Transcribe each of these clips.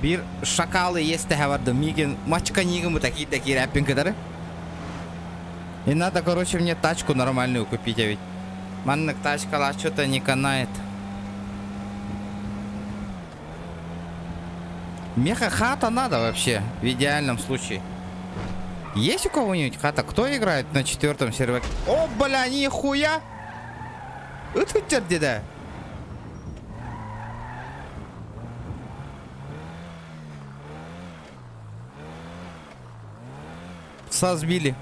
Bir şakalı este vardı. Мигин мачканигы мы такие рэппинг-кадары. И надо, короче, мне тачку нормальную купить, а ведь. Маннык тачка что-то не канает. Меха хата надо вообще, в идеальном случае. Есть у кого-нибудь хата? Кто играет на 4-м сервере? О, бля, нихуя! Это где? Созбили.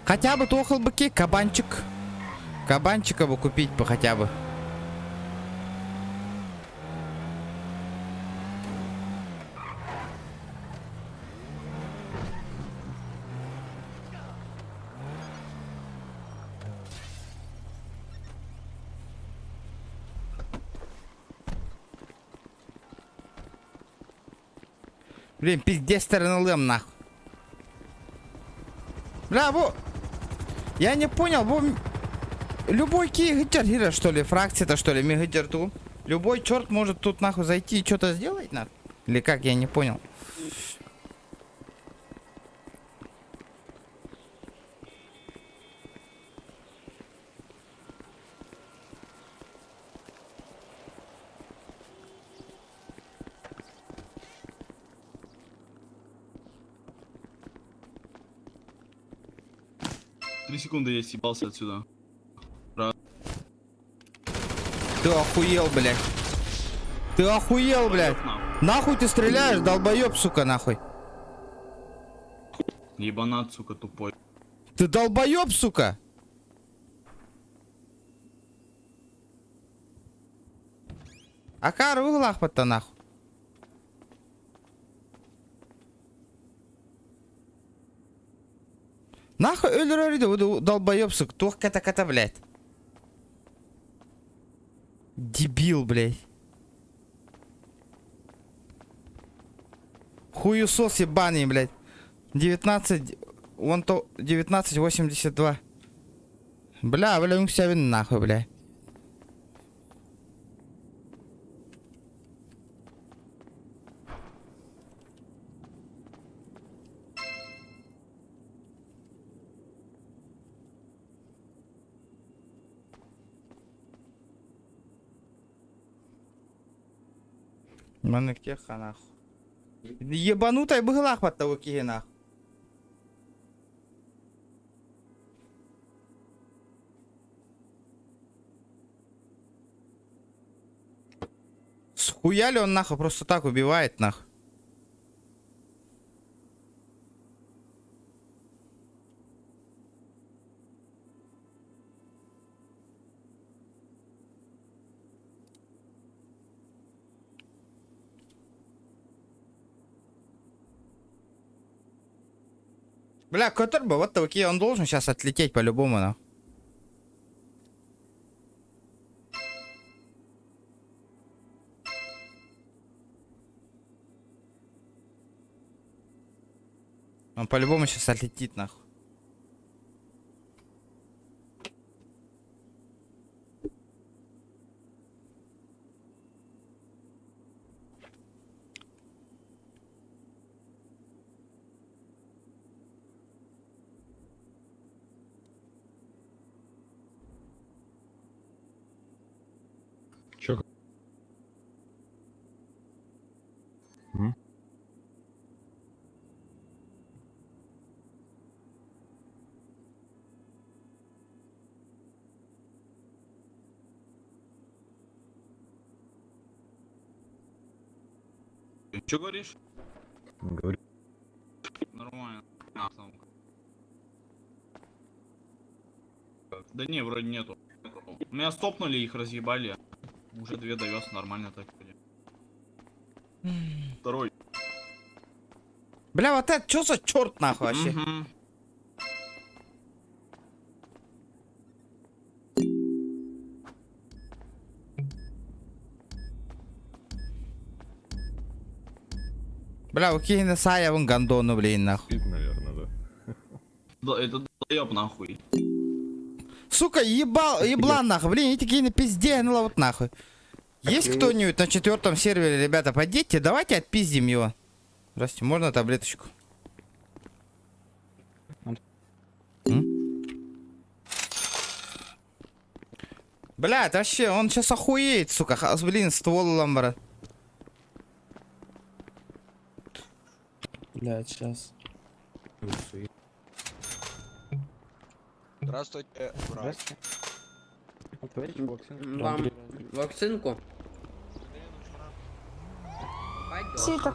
Хотя бы тохал быки, кабанчик. Кабанчика бы купить бы хотя бы. Блин, пиздец ЛМ нахуй. Бля, я не понял, любой кигер, что ли, фракция-то, что ли, мегадерту. Любой черт может тут нахуй зайти и что-то сделать нахуй. Или как, я не понял. Три секунды я съебался отсюда. Ты охуел, блядь. Ты охуел, блядь. Нахуй ты стреляешь, долбоеб, сука, нахуй. Ебанат, сука, тупой. Ты долбоеб, сука. Акар в углах под-то нахуй. Нахуй ölür долбоеб, сука. Тух ката-ката, блядь. Дебил, блядь. Хуесос ебаный, блядь. 1982. Бля, он вся вин нахуй, бля. Манек теха нахуй. Ебанутая быглах под того киги нахуй. Схуя ли он нахуй просто так убивает нахуй? Бля, Котор бы, вот такие, он должен сейчас отлететь по-любому, нахуй. Он по-любому сейчас отлетит, нахуй. Чё? Ты чё говоришь? Говорю. Нормально. Да не, вроде нету. Меня стопнули, их разъебали. Уже 2 довез, нормально так. Второй. Бля, вот это что за черт нахуй вообще? Мгм. Бля, укинь Сая вон гандону, блин, нахуй. Спит, наверное, да. Да, это долбоёб нахуй. Сука, еблан нахуй, блин, эти такие на пизде, ну вот нахуй. Есть кто-нибудь на 4-м сервере, ребята, поддетьте, давайте отпиздим его. Здрасте, можно таблеточку? М? Блядь, вообще, он сейчас охуеет, сука, блин, ствол ламбара. Блядь, сейчас. Здравствуйте, врач. Вам вакцинку? Пойдёт.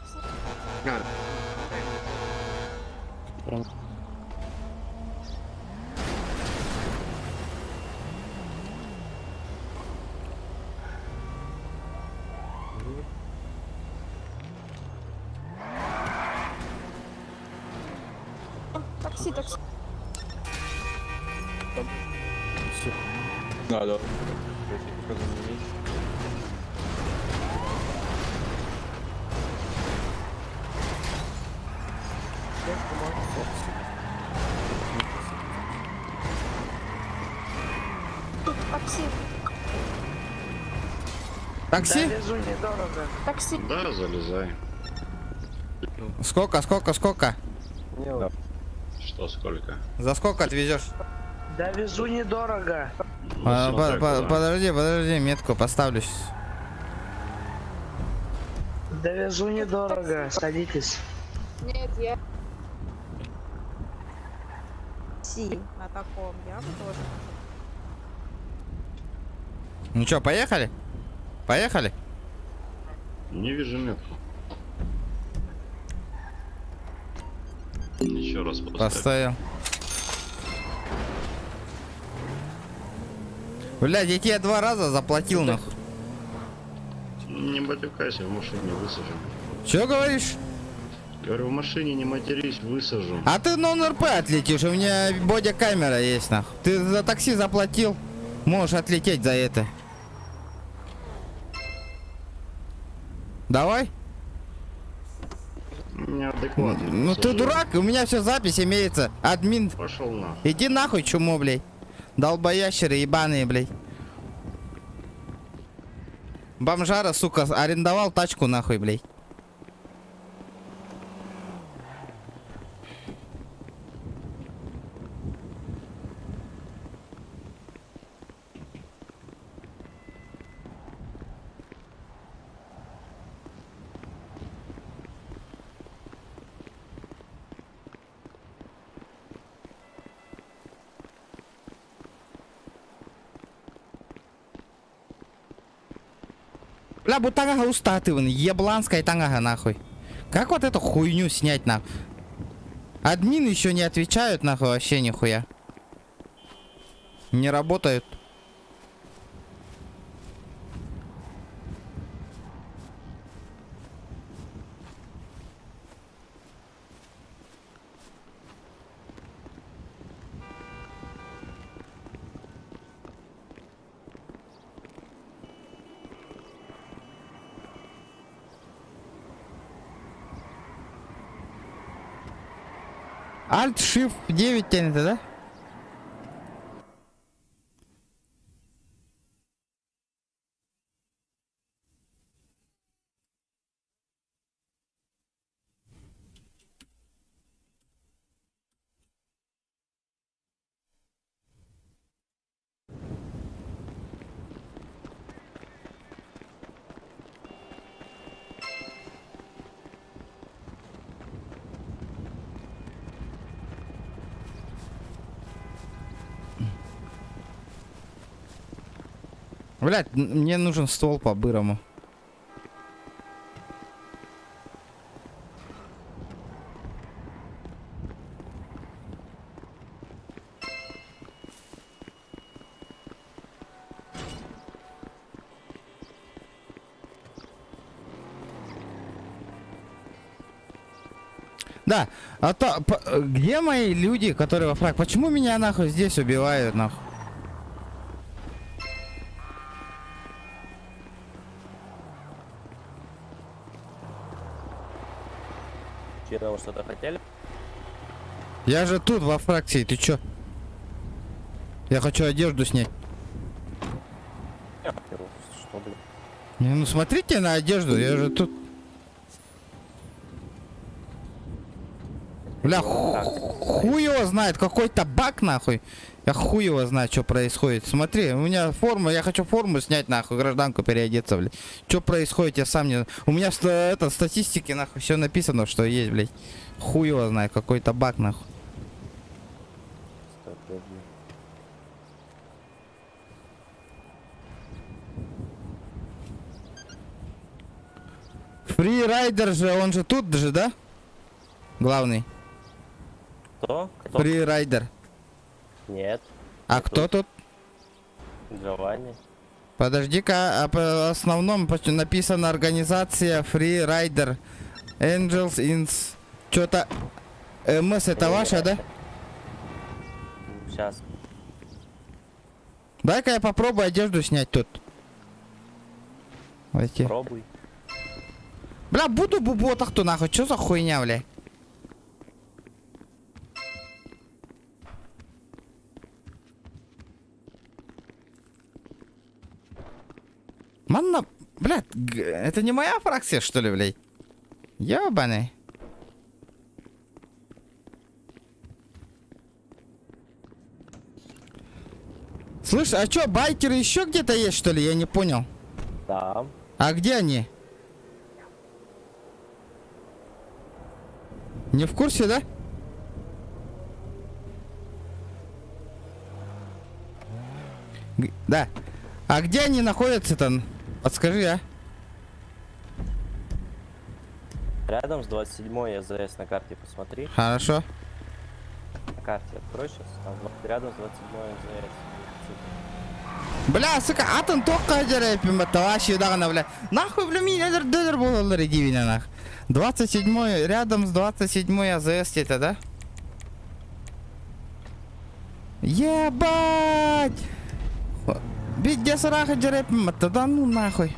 А, Такси. Да, да. Такси. Такси? Такси. Да, залезай. Сколько? Что, сколько? За сколько отвезешь? Да везу недорого. Подожди, метку поставлю сейчас. Да везу недорого. Садитесь. Нет, я... Такси на таком, я бы тоже. Ну чё, поехали? Поехали? Не вижу метку. Еще раз поставь. Поставил. Блядь, я тебе 2 раза заплатил, нахуй. Не матюкайся, в машине высажу. Чё говоришь? Говорю, в машине не матерись, высажу. А ты нон-РП отлетишь, у меня бодикамера есть, нахуй. Ты за такси заплатил, можешь отлететь за это. Давай. Неадекватно. Ну ты дурак, у меня все запись имеется. Админ, Пошел на. иди нахуй, чумо, блядь. Долбоящеры ебаные, блядь. Бомжара, сука, арендовал тачку нахуй, блядь. Бля, бутага устаты, вон, ебланская тангага, нахуй. Как вот эту хуйню снять, нахуй? Админы еще не отвечают, нахуй, вообще нихуя. Не работают. Alt Shift 9 тянет, да? Блять, мне нужен ствол по-бырому. Да, а то, где мои люди, которые во фраг? Почему меня нахуй здесь убивают, нахуй? Чьи-то вы что-то хотели? Я же тут, во фракции, ты чё? Я хочу одежду снять. Что, блин? Не, ну смотрите на одежду, я же тут. Бля, хуй его знает, какой-то баг нахуй. Я хуй его знаю, что происходит. Смотри, у меня форма, я хочу форму снять нахуй, гражданку переодеться, блядь. Что происходит, я сам не... У меня в статистике нахуй все написано, что есть, блядь. Хуй его знает, какой-то баг нахуй. Стой, подожди. Фрирайдер же, он же тут же, да? Главный. Кто? Кто? Фрирайдер. Нет. А кто тут? Джованни. Подожди-ка, а по основном написана организация Freerider Angels Inc. Что-то... МС это ваша, да? Сейчас. Дай-ка я попробую одежду снять тут. Давайте. Пробуй. Бля, буду буботах то нахуй, что за хуйня, бля? Манна, блядь, это не моя фракция, что ли, блядь? Ёбаный. Слышь, а чё, байкеры еще где-то есть, что ли? Я не понял. Да. А где они? Не в курсе, да? Да. А где они находятся-то? Подскажи, а? Рядом с 27-й АЗС на карте посмотри. Хорошо. На карте открой сейчас. Там рядом с 27-й АЗС. Бля, сука, атын тоққа жарайпим, это вообще дағана, бля. Нахуй, бля, меня дыр болалар дивина, нах. 27-й, рядом с 27-й АЗС это, да? Ебать! Бидде сараха жарайпим, это да ну нахуй.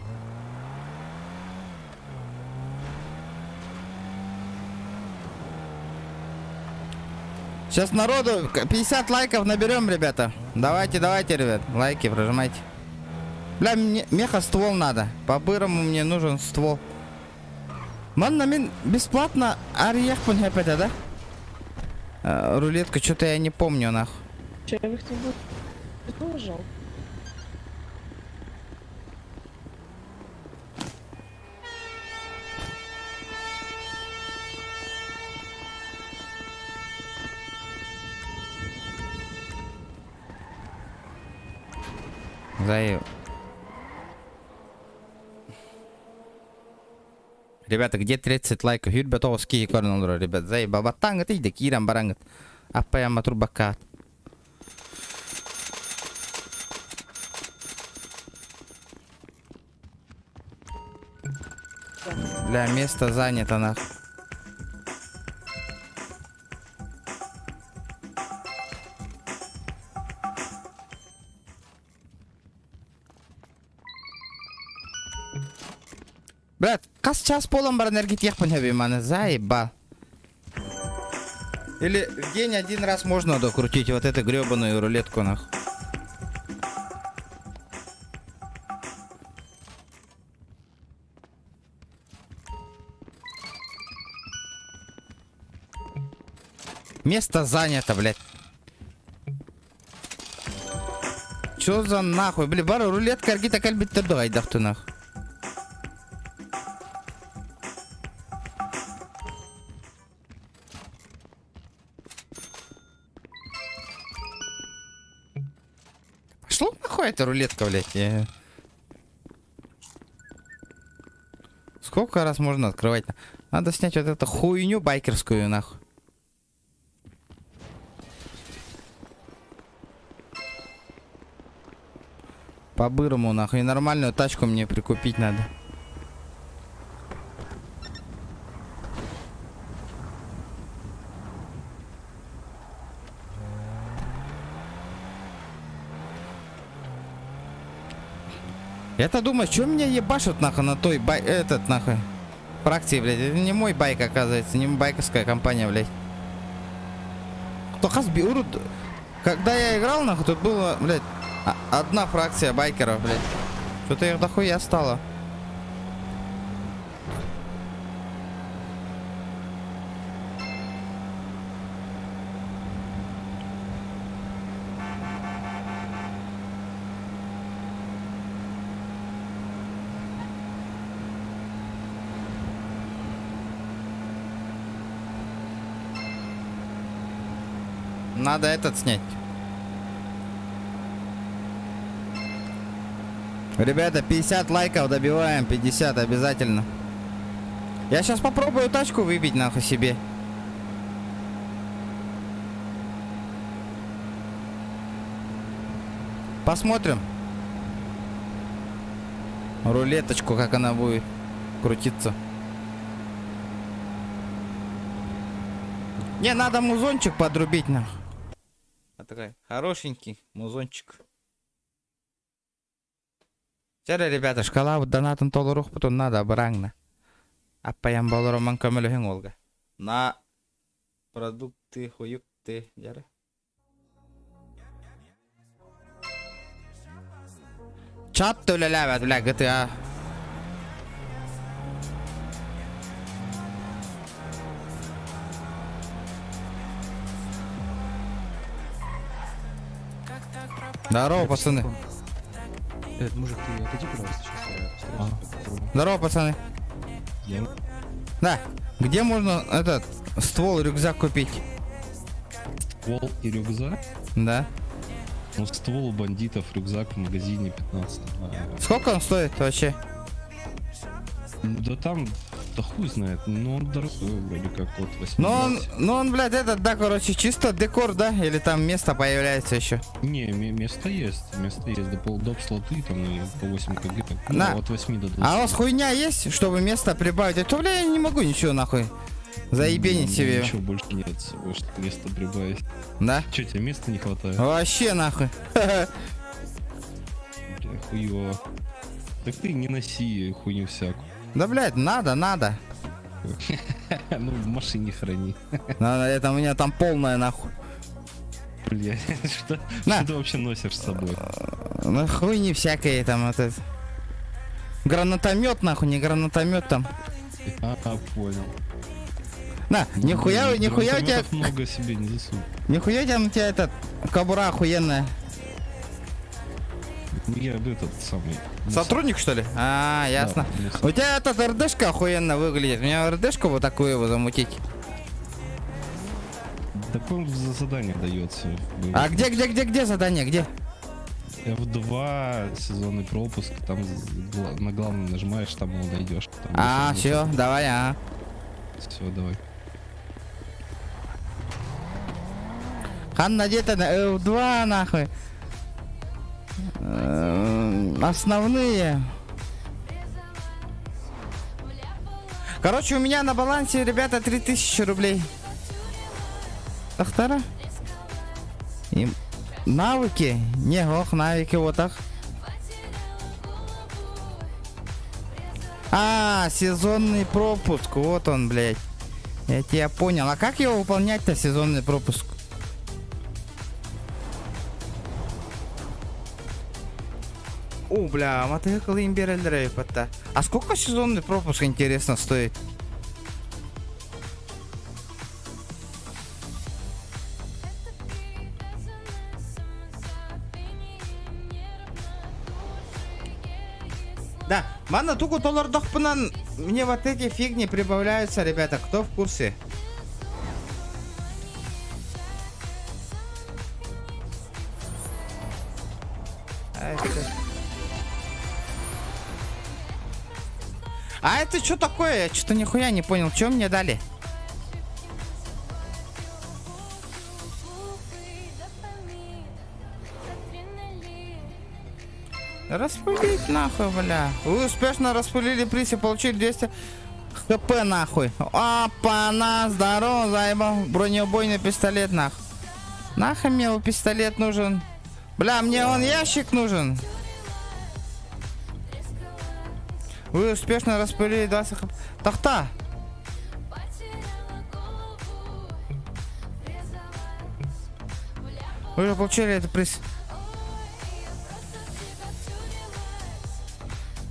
Сейчас народу 50 лайков наберем, ребята. Давайте, давайте, ребят. Лайки прожимайте. Бля, мне меха-ствол надо. По-бырому мне нужен ствол. Манна, мен бесплатно ариехпун хепета, да? Рулетка, что-то я не помню, нахуй. Че, я их тут выложил? Заеб. Ребята, где 30 лайков? Юрбет оски корнолро, ребят. Заеба батанга ты да кирам барангат. Апа я матрубакат. Бля, место занято нахуй. Брат, кас час полон бар энергет ехпан хеби маны, заебал. Или в день один раз можно докрутить вот эту гребаную рулетку нахуй. Место занято, блядь. Чё за нахуй? Блин, бар рулетка аргита кальбит давай дахту нахуй. Пошло нахуй эта рулетка, блядь. Сколько раз можно открывать? Надо снять вот эту хуйню байкерскую нахуй. По-бырому нахуй. И нормальную тачку мне прикупить надо. Я-то думаю, что меня ебашут нахуй на той этот нахуй. фракции, блядь. Это не мой байк, оказывается, не байковская компания, блядь. Кто берут. Когда я играл, нахуй, тут было, блядь, одна фракция байкеров, блядь. Что-то их дохуя стало. Надо этот снять. Ребята, 50 лайков добиваем, 50 обязательно. Я сейчас попробую тачку выбить нахуй себе. Посмотрим. Рулеточку, как она будет крутиться. Не, надо музончик подрубить нахуй. А такой хорошенький музончик. Жаре, ребята, шкала вот донатын толурух потом надо барангна. Аппаян балороман көмөлөһүң олга. На продукты хуюкты жаре. Чат төлеләбәт, бля, GTA. Здорово, пацаны. Мужик, ты отойди, пожалуйста, сейчас я постараюсь. Здорово, пацаны. Я... Да, где можно этот ствол, рюкзак купить? Ствол и рюкзак? Да. Ну, ствол у бандитов, рюкзак в магазине 15. Сколько он стоит вообще? Да там, да хуй знает, но он дорогой вроде как от 8. Ну он, блядь, этот, да, короче, чисто декор, да? Или там место появляется еще? Не, место есть, доп слоты там и по 8 кг, так, На. от 8 до 20. А у вас хуйня есть, чтобы место прибавить? А то, бля, я не могу ничего нахуй заебенить себе. Ничего больше нет, всего, что место прибавить. Да? Че, тебе места не хватает? Вообще нахуй. Бля, хуёво. Так ты не носи хуйню всякую. Да, блядь, надо. Ну, в машине храни. Надо, это у меня там полная нахуй. Бля, что На. ты вообще носишь с собой? Ну хуйни всякие там, этот. Гранатомет нахуй, не гранатомет там. Понял. На, нихуя у тебя. Гранатометов много себе не засунь. Нихуя у тебя этот кобура охуенная. Я этот самый... Сотрудник, что ли? А, ясно. Да, У тебя этот РДшка охуенно выглядит. Мне РДшку вот такую его замутить. Такое за задание дается. А где задание? Где? F2 сезонный пропуск, там на главный нажимаешь, там его найдешь. А, все, давай, Все, давай. Хан надета на F2 нахуй. Основные. Короче, у меня на балансе, ребята, 3000 рублей. Ахтара. И навыки. Не, ох, навыки вот так. А, сезонный пропуск. Вот он, блядь. Я тебя понял. А как его выполнять-то, сезонный пропуск? О, бля, мотоцикл имбиреллеры пота. А сколько сезонный пропуск, интересно, стоит? Да, мана туку толордохпынан мне вот эти фигни прибавляются, ребята, кто в курсе? А это что такое? Я что-то нихуя не понял. Что мне дали? Распылить нахуй, бля. Вы успешно распылили приз и получили 200 хп нахуй. Опа-на, здорово, заебал. Бронеубойный пистолет нахуй. Нахуй мне пистолет нужен. Бля, мне он ящик нужен. Вы успешно распылили 20 хп. Тахта! Вы же получили этот приз.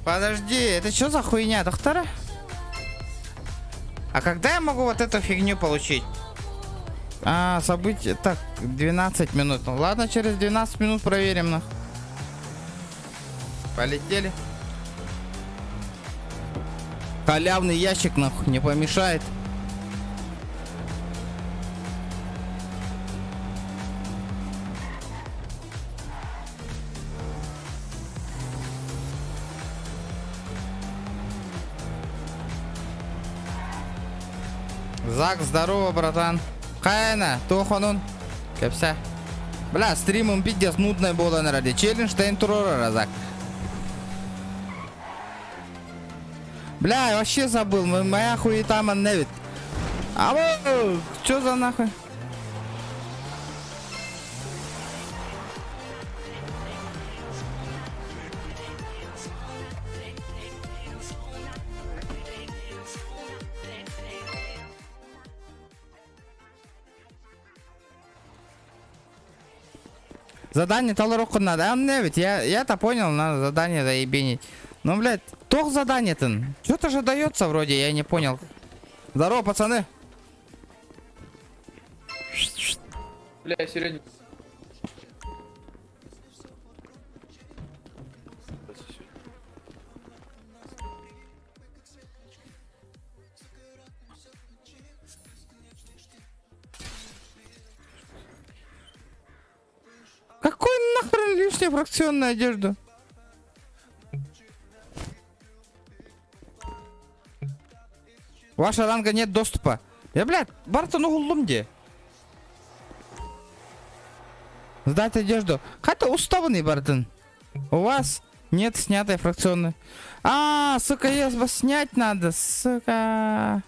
Подожди, это что за хуйня, Тахтара? А когда я могу вот эту фигню получить? А, событие. Так, 12 минут. Ну, ладно, через 12 минут проверим, нахуй. Полетели. Халявный ящик, нахуй, не помешает. Зак, здорово, братан. Хайна, туханун. Кепся. Бля, стримом пиздец нудный было на ради. Челлендж тейн турора, Зак. Бля, я вообще забыл. Моя хуета манневит. А вот, что за нахуй? Задание толоруку надо. А мне ведь, я-то понял, надо задание заебенить. Ну, блядь, тох задание-то. Что-то же дается вроде, я не понял. Здорово, пацаны. Бля, Сереня. Какой нахрен лишняя фракционная одежда? Ваша ранга нет доступа. Я, блядь, Бартон углом где? Сдать одежду. Хотя уставный, Бартон. У вас нет снятой фракционной. А, сука, если снять надо, сука.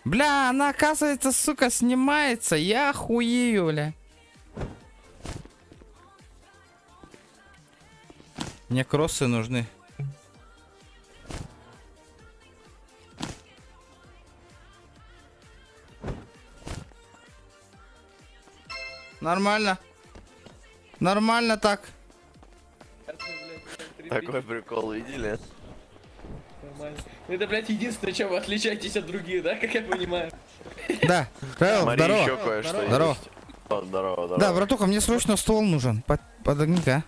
Бля, она, оказывается, сука, снимается. Я хуею, бля. Мне кроссы нужны. Нормально. Нормально так. Такой прикол видели? Нормально. Это, блядь, единственное, чем вы отличаетесь от других, да, как я понимаю? Да, Райл, Смотри, здорово. еще кое-что Здорово. есть. О, здорово, здорово. Да, братуха, мне срочно ствол нужен. Подогни-ка.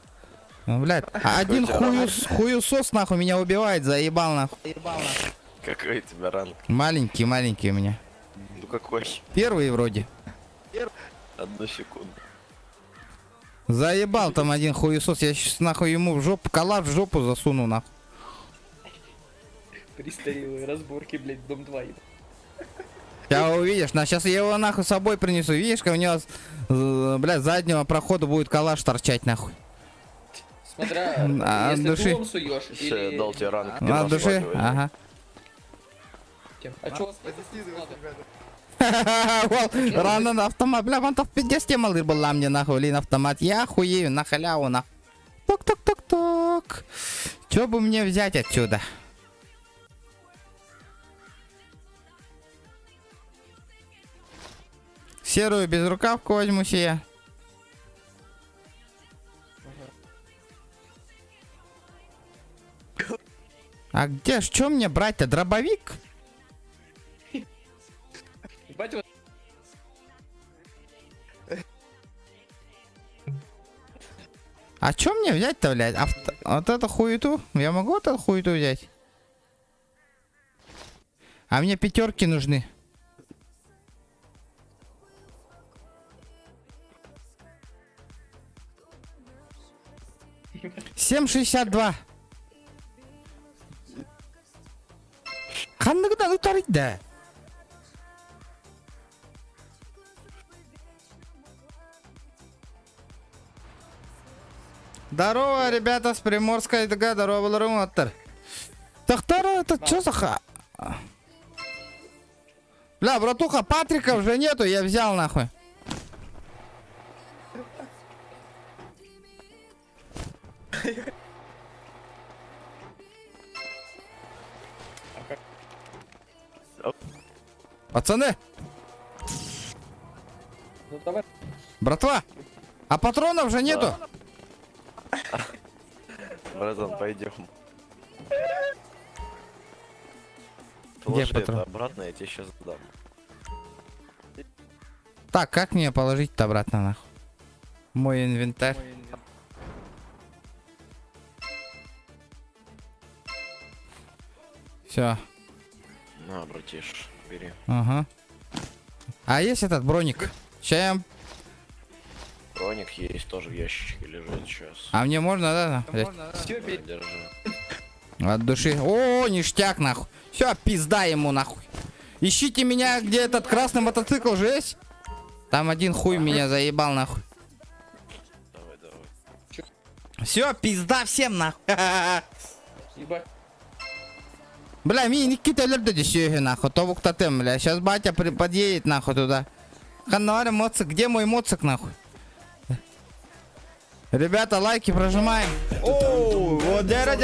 Ну, блядь, один хуесос нахуй меня убивает, заебал нахуй. Какой у тебя ранг? Маленький у меня. Ну какой? Первый вроде. Одну секунду. Заебал там один хуесос, я сейчас нахуй ему в жопу, калаш в жопу засуну нахуй. Престарелые разборки, блядь, дом 2. Сейчас увидишь, сейчас я его нахуй с собой принесу. Видишь, как у него, блядь, с заднего прохода будет калаш торчать нахуй. Смотря, от если души. дулом суешь, Все, или... дал тебе ранг. ты На души, расхватывай. ага. А чё у вас Вол, рано на автомат, бля, вон там 50 малый был на мне нахуй, или на автомат. Я хуею, на халяву нахуй. Ток-ток-ток-ток. Чё бы мне взять отсюда? Серую безрукавку возьму себе. А где ж, чё мне брать-то? Дробовик? Ебать, вот... А чё мне взять-то, блядь? Вот эту хуету? Я могу вот эту хуету взять? А мне пятерки нужны. $7.62. Ханныгдан утарыйт да. Здорово, ребята, с Приморской ДГ, здорово, Ларуматтер. Тахтара, это что за ха? Бля, братуха, Патрика уже нету, я взял нахуй. Пацаны, Ну давай. братва, а патронов же нету. Братан, пойдем. Где Положи это патрон? обратно, я тебе сейчас дам. Так, как мне положить-то обратно нахуй? Мой инвентарь. Все, На, братиш, бери. ага. А есть этот броник? Чем? Броник есть, тоже в ящичке лежит сейчас. А мне можно, да? Все, Держи. От души. О, ништяк нахуй. Все, пизда ему нахуй. Ищите меня, где этот красный мотоцикл же есть? Там один хуй меня заебал нахуй. Давай, давай. Все, пизда всем нахуй. ебать. Бля, мне Никита лёрдо сюги нахуй. Тобук тотем, бля. Сейчас батя подъедет нахуй туда. Хануаре моцик. Где мой моцик нахуй? Ребята, лайки прожимаем. О, вот дера.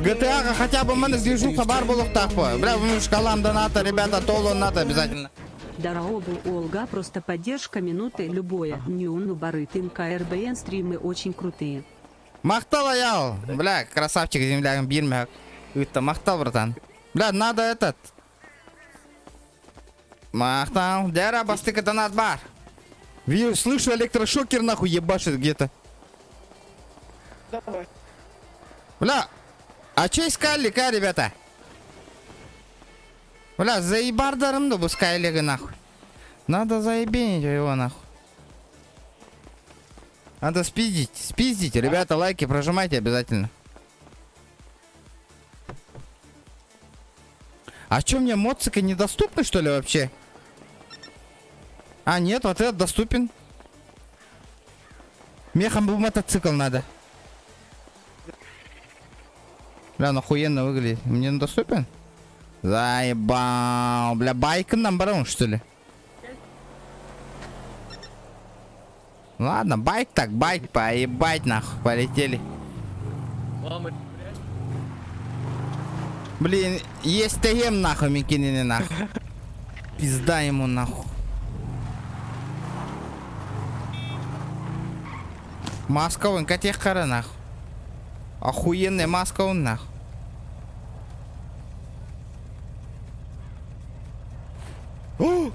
GTA хотя бы мене движуха бар булух тахпо. Бля, в шкалам доната, ребята, толу ната обязательно. Дараобу Олга, просто поддержка минуты любое. Нюну бары тынка РБН стримы очень крутые. Махтал ял. Бля, красавчик земляк бирмяк. Это махтал, братан. Бля, надо этот. Махтал. Дера, бастыка донат бар. Вижу, слышу, электрошокер нахуй ебашит где-то. Давай. Бля, а чей скайлика, ребята? Бля, заебардарым bu скайлига нахуй. Надо заебенить его нахуй. Надо спиздить, ребята, лайки прожимайте обязательно. А чё, мне моцики недоступны, что ли, вообще? А, нет, вот этот доступен. Мехом бы мотоцикл надо. Бля, он охуенно выглядит. Мне он доступен? Заебал. Бля, байк номер, что ли? Ладно, байк так, байк, поебать нахуй, полетели. Мама, Блин, есть ТМ нахуй, Микинины нахуй. Пизда ему нахуй. Маска он, катехара нахуй. Охуенная маска он нахуй. О!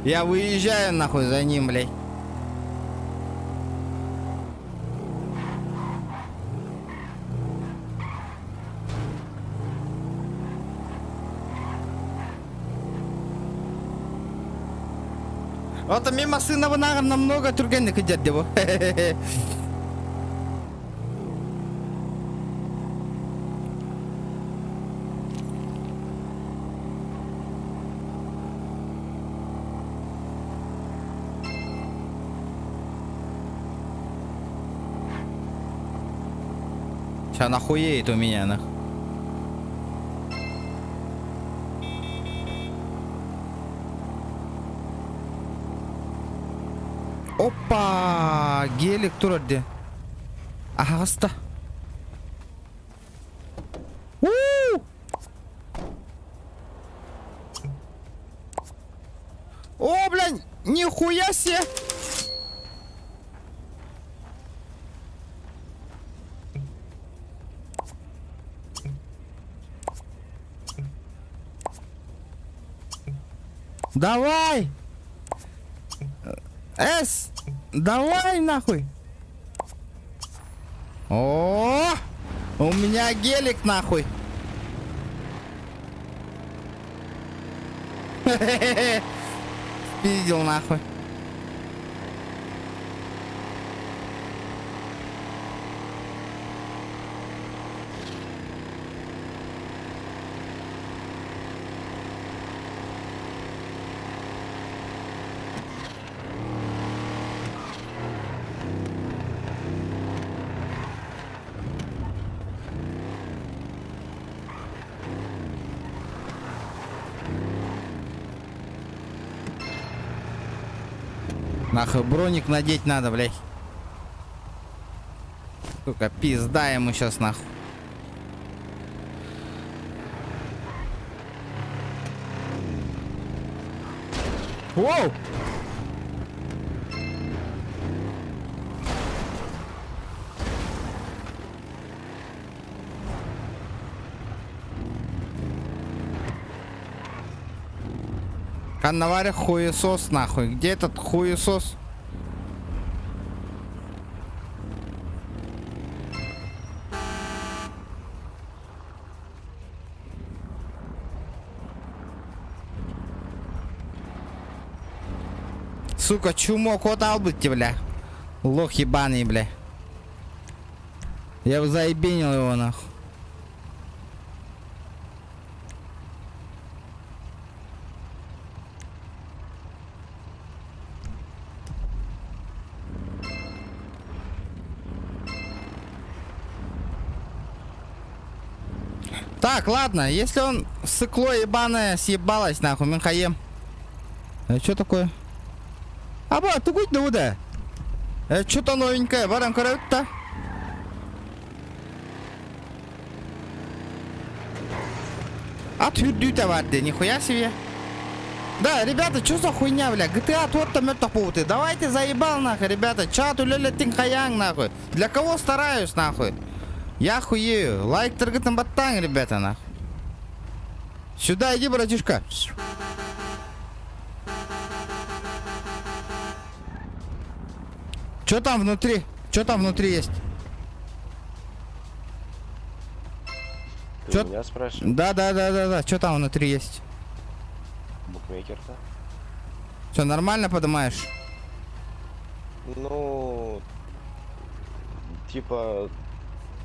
Я выезжаю нахуй за ним, блядь. Вот мимо сына намного тургенных идет его. Сейчас нахуеет у меня нахуй. Опа! Гелик турде. Агаста. О, блядь! Нихуя себе! Давай! Давай нахуй! О! У меня гелик нахуй! Спиздил нахуй. Нахуй броник надеть надо, блядь. Сука, пизда ему сейчас нахуй. Воу! Канаваря хуесос нахуй. Где этот хуесос? Сука, чумок, вот албыте, бля. Лох ебаный, бля. Я бы заебенил его нахуй. Так, ладно, если он сыкло ебаное съебалось, нахуй, Михаем. Это что такое? Аба, ты гудь да? Это что-то новенькое, баран коротко. Отвюдь варды, нихуя себе. Да, ребята, что за хуйня, бля? GTA тот-то мёртвопуты. Давайте заебал, нахуй, ребята. Чату ля тинхаян, нахуй. Для кого стараюсь, нахуй? Я хуею. Лайк торгатом баттан, ребята, нахуй. Сюда иди, братишка. Что там внутри? Что там внутри есть? Ты Чё? меня спрашиваешь? Да. Что там внутри есть? Букмекер-то? Все нормально поднимаешь? Ну, типа,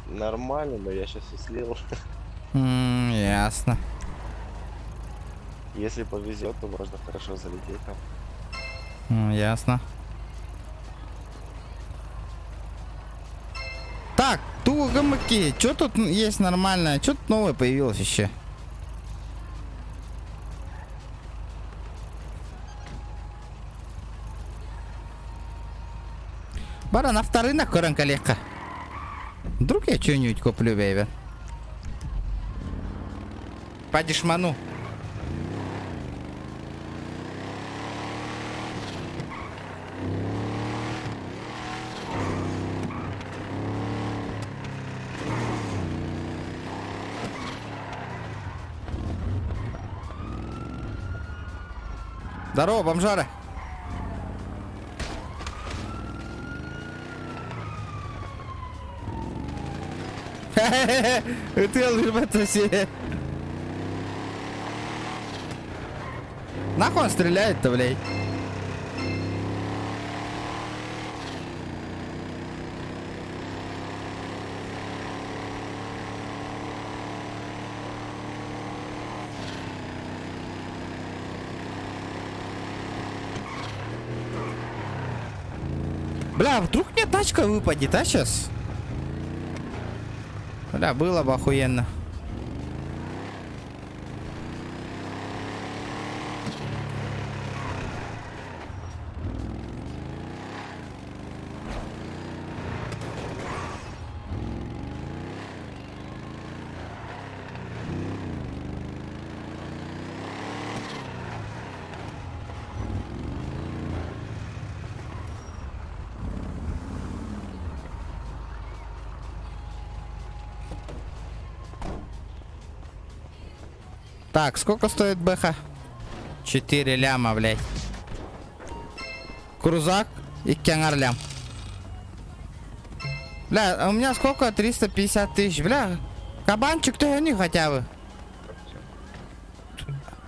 нормально, но я сейчас и слил. Ясно. Если повезет, то можно хорошо залететь там. Ясно. Так, тугамыки, что тут есть нормальное? Что тут новое появилось еще? Бара на вторынок корен коллега. Вдруг я что-нибудь куплю, бейбер. По дешману. Здорово, бомжара. Ты алжибата себе. Нахуй он стреляет-то, блядь? Бля, вдруг мне тачка выпадет, а сейчас? Бля, было бы охуенно. Так, сколько стоит бэха? 4 ляма, блядь. Крузак и кянгар лям. Бля, а у меня сколько? 350 тысяч. Бля, кабанчик-то они хотя бы.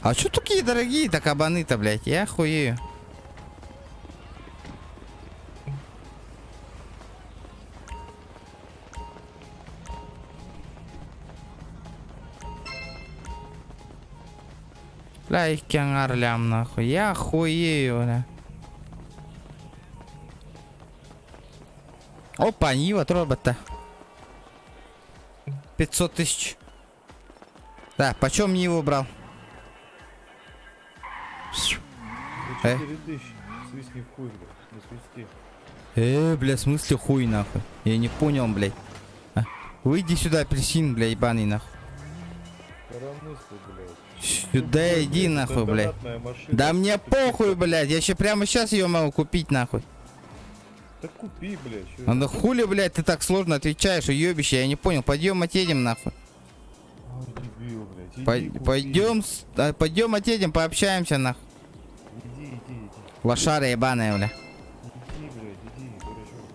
А что такие дорогие-то кабаны-то, блядь? Я хуею. Бля, их кянгар лям, нахуй. Я хуею, бля. Опа, Нива, робота. 500 тысяч. Да, почем Ниву брал? 4000. Свистни в хуй, блядь. Не свисти. Бля, в смысле хуй нахуй? Я не понял, блядь. А? Выйди сюда, апельсин, бля, ебаный нахуй. Коромыслы, блядь. Сюда иди нахуй, блядь. Да мне похуй, блядь. Я прямо сейчас ее могу купить нахуй. Так купи, блядь. А ну хули, блядь, ты так сложно отвечаешь, уебище, я не понял. Пойдем отъедем нахуй. Ой, дебил, блядь. Иди, купи. Пойдем отъедем, пообщаемся нахуй. Иди. Лошара ебаная, бля. Иди, блядь, иди, дурачок.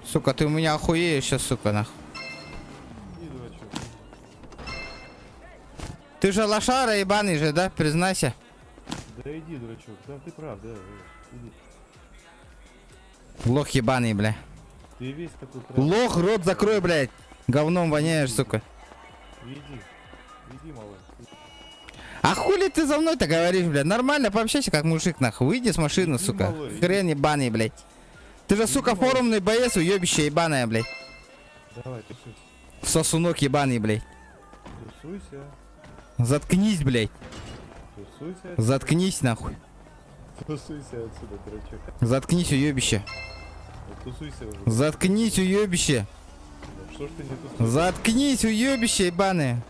Сука, ты у меня охуеешь сейчас, сука, нахуй. Иди, дурачок. Ты же лошара ебаный же, да? Признайся. Да иди, дурачок. Да, ты прав, да. Иди. Лох ебаный, бля. Ты весь такой прав. Лох, рот закрой, блядь. Говном воняешь, сука. Иди, малыш. А хули ты за мной-то говоришь, блядь? Нормально пообщайся как мужик, нахуй. Выйди с машины, Иди, сука. малой, Хрен ебаный, блядь. Ты же, сука, малой. форумный боец, уебище ебаная, блядь. Давай, тусуйся. Сосунок ебаный, блядь. Тусуйся. Заткнись, блядь. Тусуйся. Заткнись, нахуй. Тусуйся отсюда, дурачок. Заткнись, уебище. Тусуйся уже. Заткнись, уебище. Что ж ты не тусуйся? Заткнись, уебище ебаное.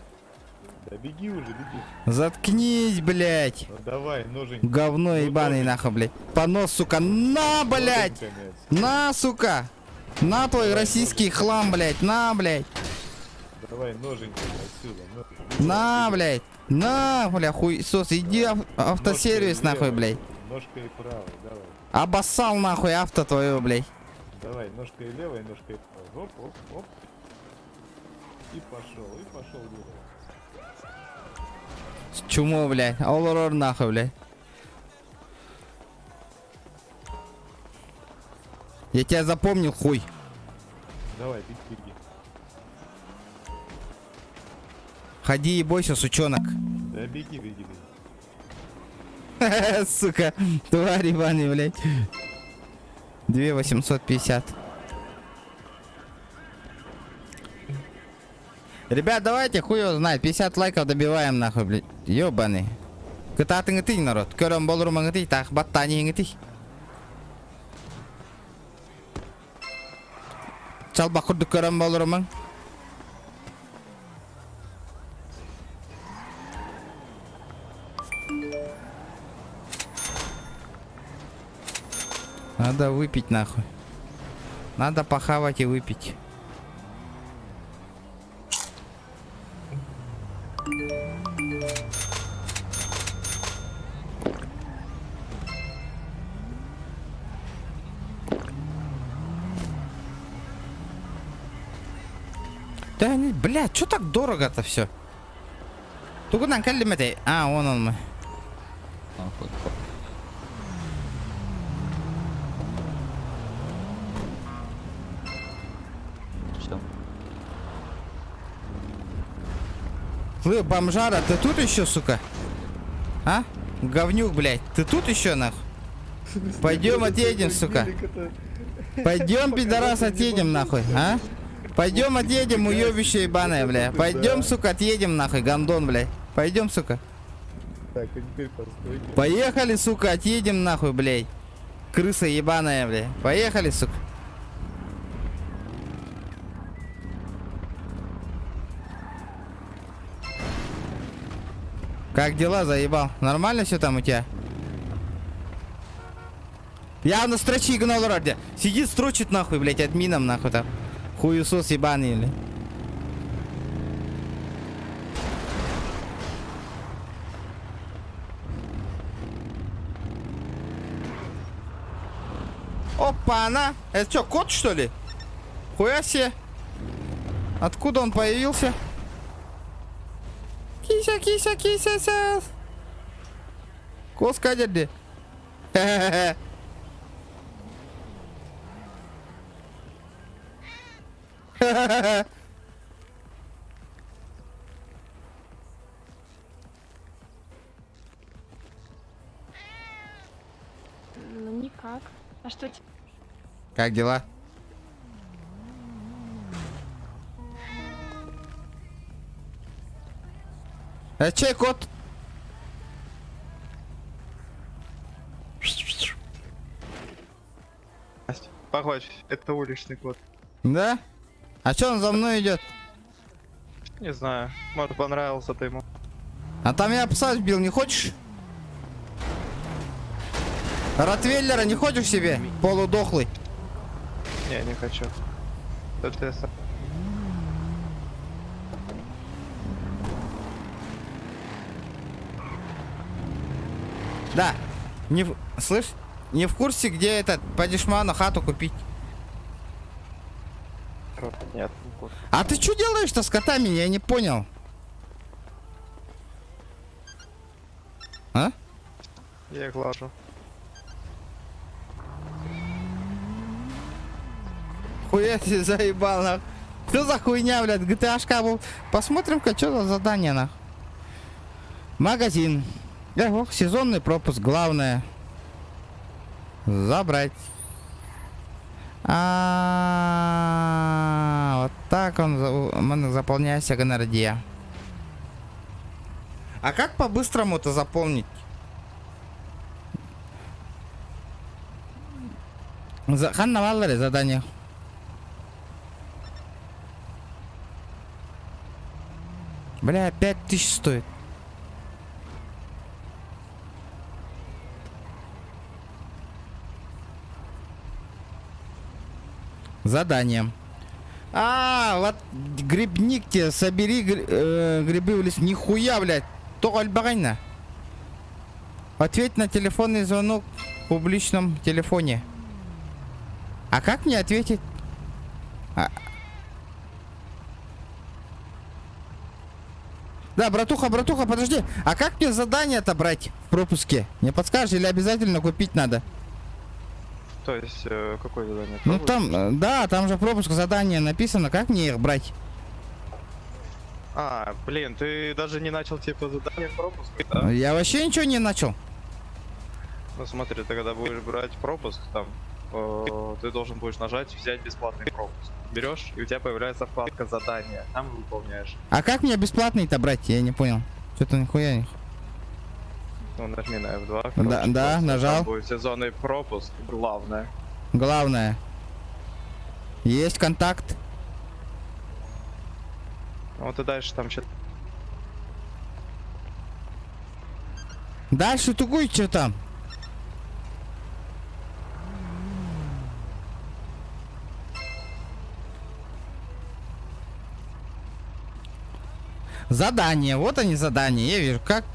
Да беги уже, беги. Заткнись, блядь. Ну давай, ноженька. Говно ебаный, нахуй, блядь. Понос, сука. На, блядь. Ноженьками отсюда. На, сука. На твой российский хлам, блядь. На, блядь. Давай, ноженьками отсюда. На, блядь. На, бля, хуесос. Иди автосервис, нахуй, блядь. Ножкой правой, давай. Обоссал, нахуй, авто твое, блядь. Давай, ножкой левой, ножкой правой. Оп, оп, оп. И пошел дело. Чумо, блядь. Олорор, нахуй, блядь. Я тебя запомнил, хуй. Давай, беги. Ходи и бойся, сучонок. Да беги. Сука, тварь ебаный, блядь. 2850. Ребят, давайте, хуй его знает, 50 лайков добиваем, нахуй, блядь. Ёбаный. Кыта ты ngeti, народ. Көрөм болурум ngeti, так баттани ngeti. Чал бакурду көрөм болурум. Надо выпить, нахуй. Надо похавать и выпить. Да не, блядь, что так дорого-то все? Тугудан каллимете. А, вон он мы. Слышь, бомжара, ты тут еще, сука? А? Говнюк, блядь, ты тут еще, нахуй? Пойдем отъедем, сука. Пойдем, пидорас, отъедем, нахуй, а? Пойдем отъедем, уебище ебаное, бля. Пойдем, сука, отъедем, нахуй, гандон, бля. Пойдем, сука. Так, а теперь постойте. Поехали, сука, отъедем, нахуй, блядь. Крыса ебаная, бля. Поехали, сука. Как дела, заебал? Нормально все там у тебя? Явно строчи гнал ради. Сидит, строчит нахуй, блядь, админом нахуй там. Хуесос ебаный, блядь. Опа-на! Это что, кот, что ли? Хуя себе. Откуда он появился? Кися, кися, кися, сяс. Коска дяди. Хе-хе-хе. Ха-ха-ха. Ну никак. А что тебе? Как дела? Это чей кот? Похож, это уличный кот. Да? А чё он за мной идет? Не знаю, может понравился ты ему. А там я пса сбил, не хочешь? Ротвейлера не хочешь себе? Полудохлый. Не, не хочу. Это я сам. Да. Слышь? Не в курсе, где этот по дешману хату купить? Нет, не кот. А ты что делаешь-то с котами? Я не понял. А? Я их глажу. Хуя ты заебал, нах. Что за хуйня, блядь? GTA-шка был. Посмотрим-ка, что за задание, нах. Магазин. Ого, сезонный пропуск, главное. Забрать. Вот так он заполняется гонордия. А как по-быстрому-то заполнить? Ханна Валлари задание. Бля, 5000 стоит. Задание. Вот грибник тебе, собери грибы в лес. Нихуя, блядь. То альбагайна. Ответь на телефонный звонок в публичном телефоне. А как мне ответить? Да, братуха, подожди. А как мне задание-то брать в пропуске? Не подскажешь, или обязательно купить надо? То есть, какое задание? Ну там, да, там же пропуск задания написано. Как мне их брать? А, блин, ты даже не начал типа задание пропуск, да? Я вообще ничего не начал. Ну смотри, ты когда будешь брать пропуск, там, ты должен будешь нажать «Взять бесплатный пропуск». Берешь, и у тебя появляется вкладка «Задания». Там выполняешь. А как мне бесплатный-то брать? Я не понял. Что-то нихуя не. Ну, нажми на F2. Да, да, нажал. Там будет сезонный пропуск, главное. Главное. Есть контакт. Вот и дальше там что-то. Дальше тугуй, что там? Задание. Вот они задания. Я вижу, как.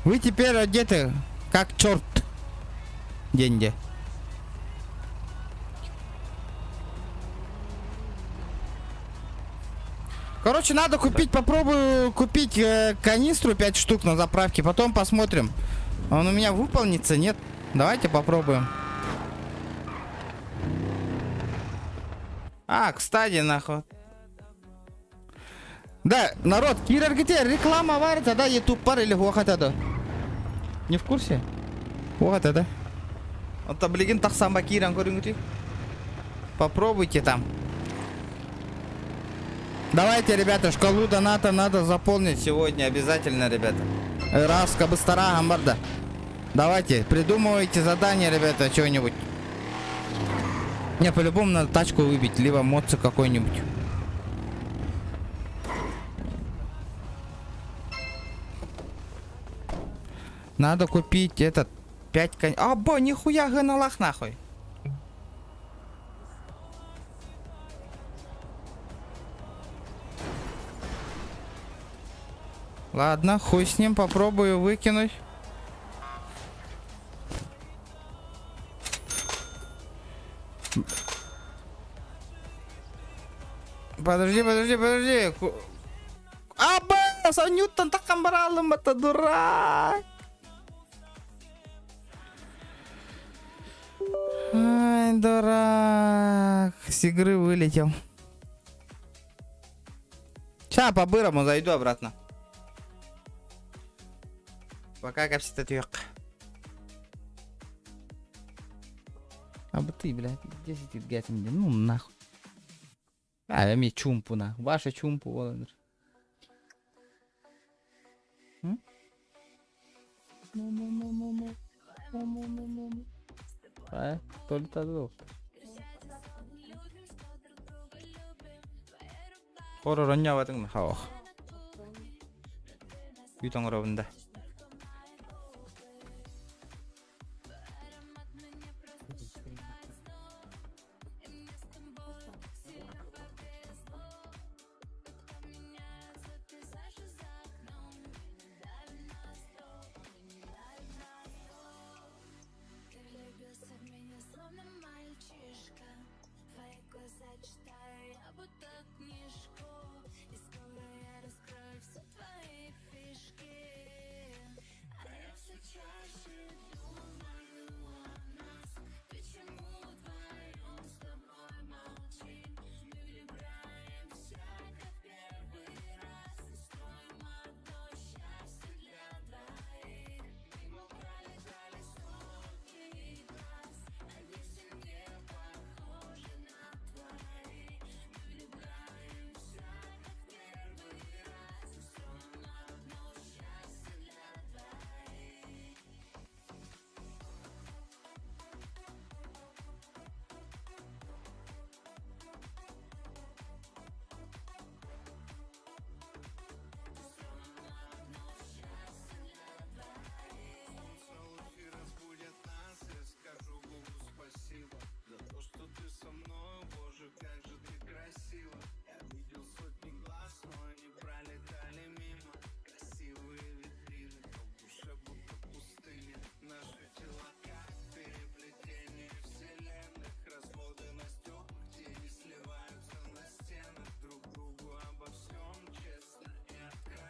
Вы теперь одеты как черт. Деньги. Короче, надо купить, попробую купить канистру 5 штук на заправке, потом посмотрим. Он у меня выполнится, нет? Давайте попробуем. Кстати, нахуй. Да, народ, КирРГТ, реклама варится, да, YouTube пар или хуахатада? Не в курсе? Хуахатада. Вот таблигин так сама Киран говорит. Попробуйте там. Давайте, ребята, шкалу доната надо заполнить сегодня обязательно, ребята. Раз, кабыстара, гамбарда. Давайте, придумывайте задание, ребята, чего-нибудь. Не, по-любому надо тачку выбить, либо моцик какой-нибудь. Надо купить этот 5 коней. Нихуя ганалах нахуй. Ладно, хуй с ним, попробую выкинуть. Подожди. Ньютон так камбаралым, это дурак. Ай, дурак. С игры вылетел. Сейчас по-бырому зайду обратно. Пока капсита тюк. А бы ты, блядь, 10 гатим, ну нахуй. А, я мне чумпу на. Ваша чумпу, Володер. А, только звук. Хорор оняватын хавах. Ютан ровнда.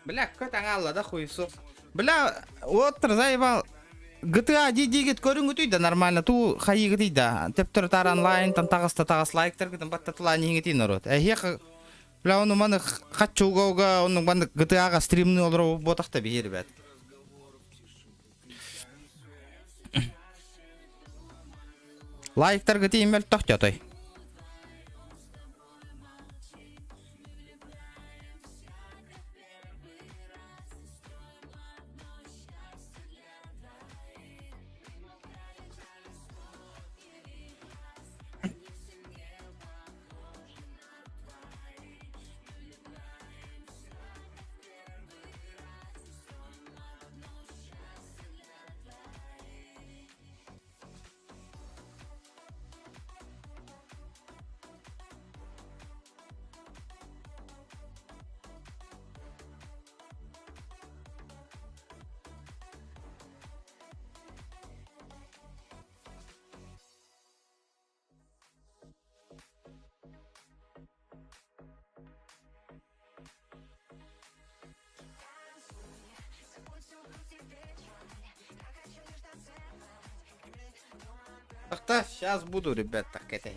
Бля, какой там алла, да хуесос. Бля, вот заебал. GTA дигит көрүнгү түйдө нормально. Ту хайыгы түйдө. Тептер тар онлайн, там тагыс лайктер гытын баттатыла неңи түйн орот. Хек, бля, оны маны хатчугауга, оның банды GTA-га стримны олыру ботакта бейер бәт. Лайктер гытын мел тоқтя той. Так, сейчас буду, ребят, так это.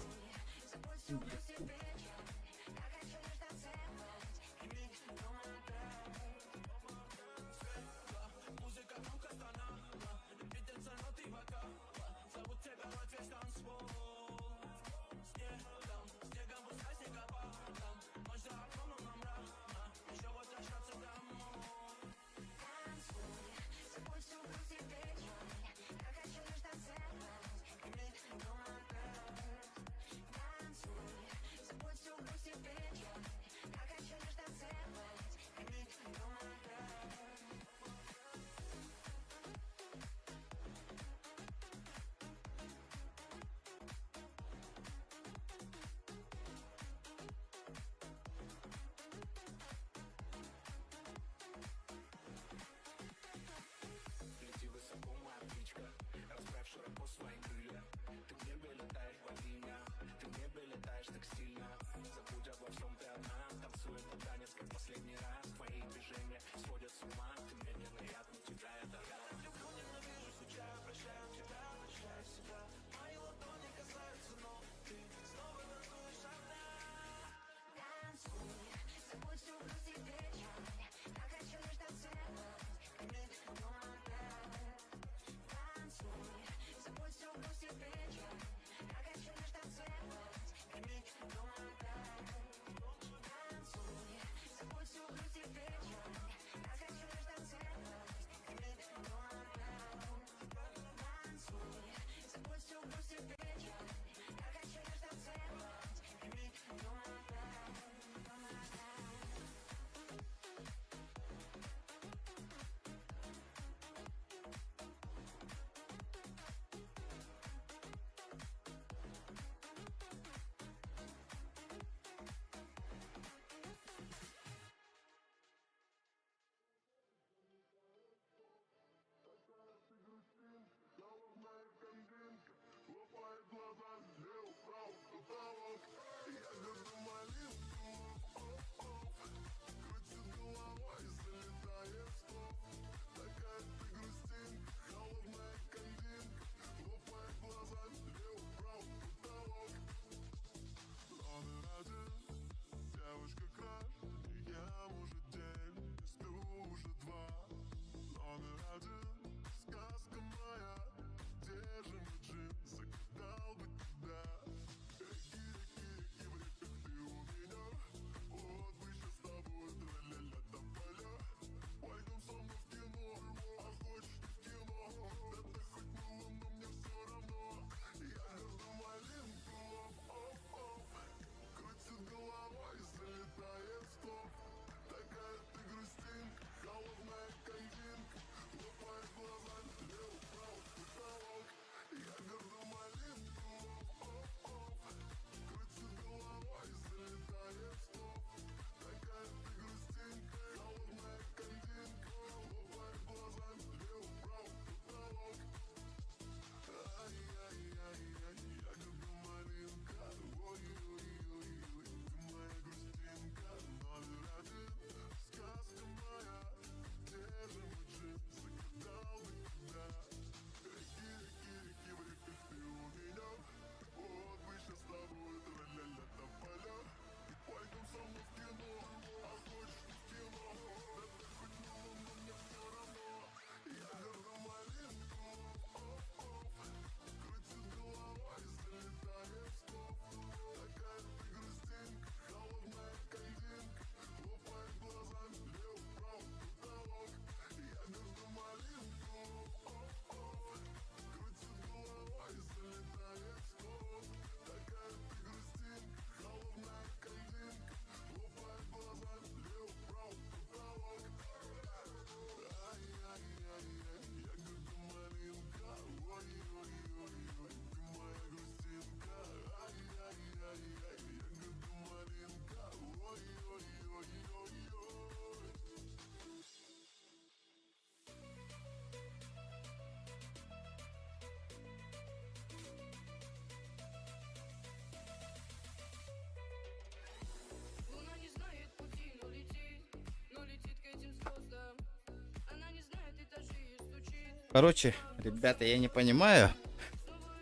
Короче, ребята, я не понимаю.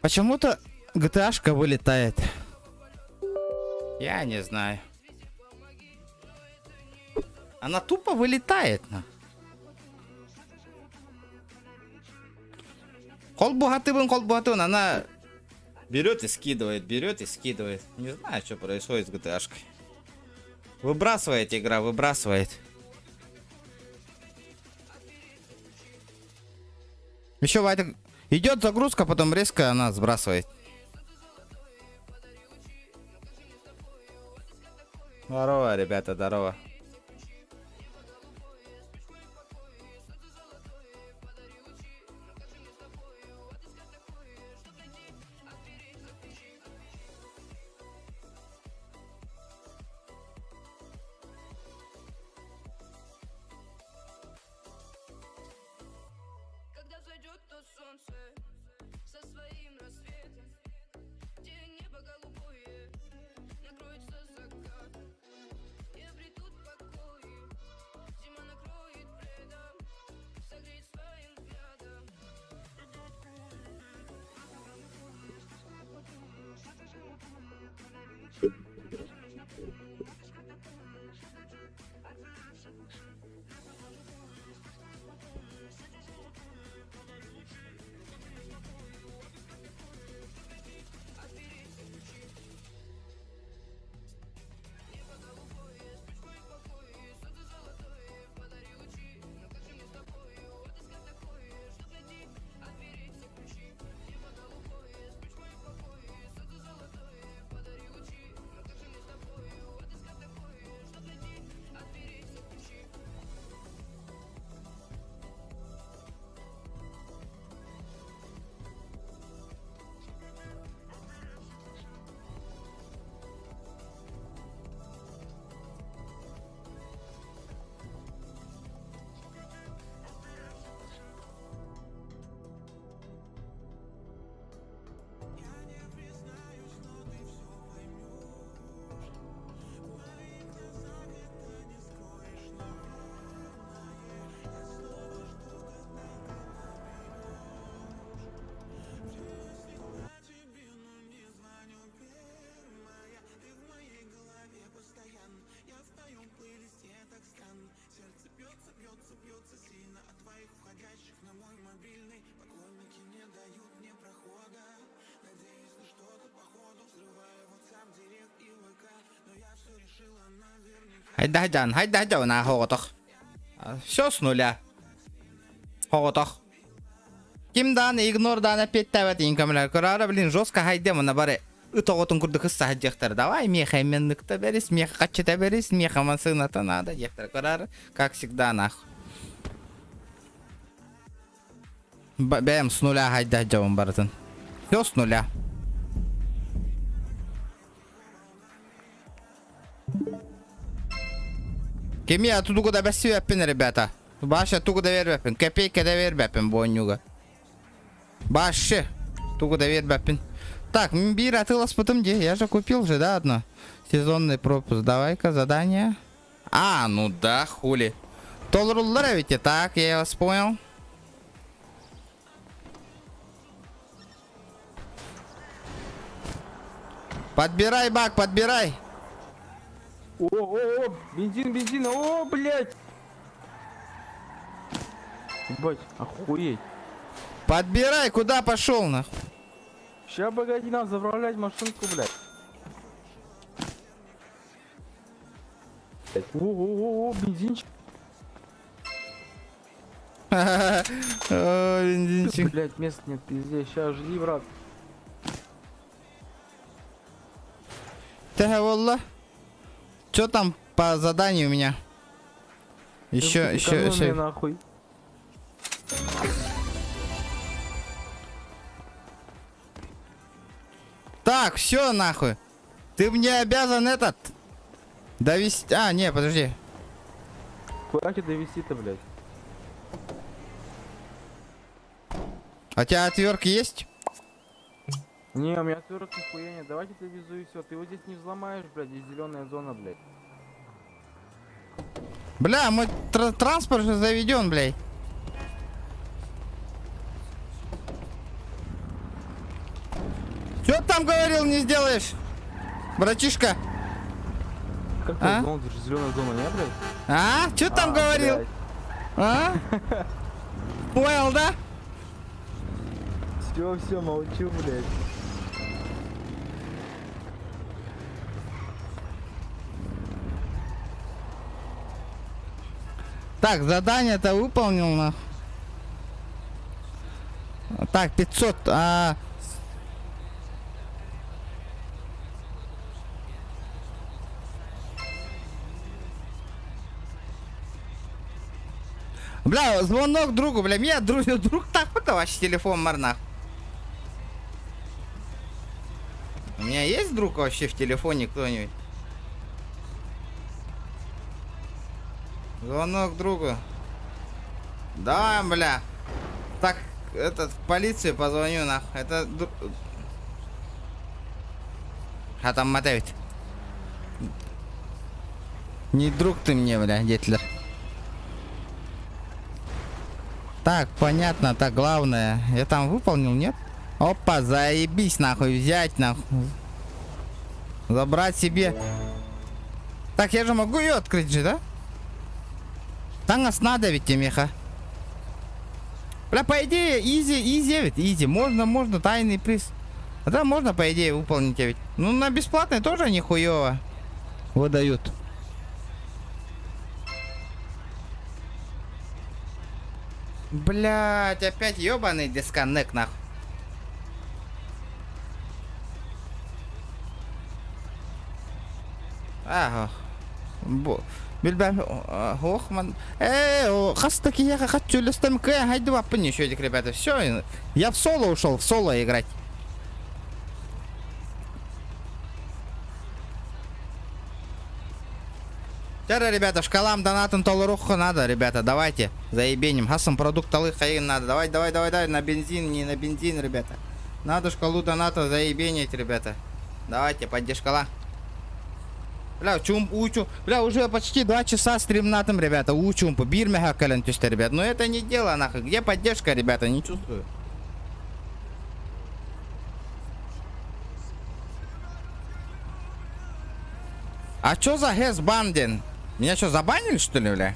Почему-то GTA-шка вылетает. Я не знаю. Она тупо вылетает. Холбугатывын. Она берет и скидывает, Не знаю, что происходит с GTA-шкой. Выбрасывает игра, выбрасывает. Еще Вайтек идет загрузка, потом резко она сбрасывает. Здорово, ребята, здорово. Хайда, на хоготох. Все с нуля. Хоготох. Кимдан, игнордан, опять тават инкамлар. Корара, блин, жестко хайдем на баре. Утоготун курды кысса хаджахтар. Давай, меха именникта берись, меха качета берись, меха масыната надо. Ехтар, корара, как всегда, нах. Бэм, с нуля хайда хаджавым барытын. Все с нуля. Кеми, оттуда куда бәсі вәппен, ребята. Башы, тугуда вер вәппен. Копейка да вер вәппен, бонюга. Башы, тугуда вер вәппен. Так, Мбира, ты ласпотом где? Я же купил же, да, одно? Сезонный пропуск. Давай-ка, задание. А, ну да, хули. Толруллара ведь и так, я вас понял. Подбирай, бак, подбирай. О, бензин, о, блядь! Ебать, охуеть. Подбирай, куда пошел, нахуй? Ща, погоди, надо заправлять машинку, блядь. О, бензинчик. О, бензинчик. Блядь, места нет, пиздец, ща, жди, брат. Да, волла. Что там по заданию у меня? Еще. Нахуй. Так, все нахуй. Ты мне обязан этот довести. А, не, подожди. Куда тебе довести-то, блядь? А у тебя отвертки есть? Не, у меня отверток нихуя нет. Давайте довезу и все. Ты его здесь не взломаешь, блядь, здесь зеленая зона, блядь. Бля, мой транспорт же заведен, блядь. Что там говорил, не сделаешь? Братишка. Как А? зона? Ты же зеленая зона, не, блядь? А? Что там говорил? Блядь. А? Понял, да? Все, молчу, блядь. Так, задание-то выполнил, нахуй. Так, 500, Бля, звонок другу, бля, меня друг так вот ваш телефон марнах. У меня есть друг вообще в телефоне кто-нибудь? Звонок другу. Да, бля. Так, этот, в полицию позвоню, нахуй. Это... А там мотавит. Не друг ты мне, бля, Гитлер. Так, понятно, так, главное. Я там выполнил, нет? Опа, заебись, нахуй, взять, нахуй. Забрать себе. Так, я же могу ее открыть же, да? Там нас надо ведь, Миха. Бля, по идее, изи ведь, изи. Можно, тайный приз. А да, можно, по идее, выполнить ведь. Ну, на бесплатный тоже нихуево выдают. Блять, опять ебаный дисконнект, нахуй. Ага. Билбам, охман. Хастаки я хочу листом к, хайду вапни еще этих ребята. Все, я в соло ушел, в соло играть. Вчера, ребята, шкалам донатом толруху надо, ребята, давайте, заебеним. Хасам продукт талых хаин надо. Давай, на бензин, не на бензин, ребята. Надо шкалу доната заебенить, ребята. Давайте, подди шкала. Бля, учу. Бля, уже почти 2 часа стрим на там, ребята. Учум, бирмеха калентюсте, ребят. Но это не дело, нахуй. Где поддержка, ребята? Не чувствую. А чё за хэсбанден? Меня что, забанили, что ли, бля?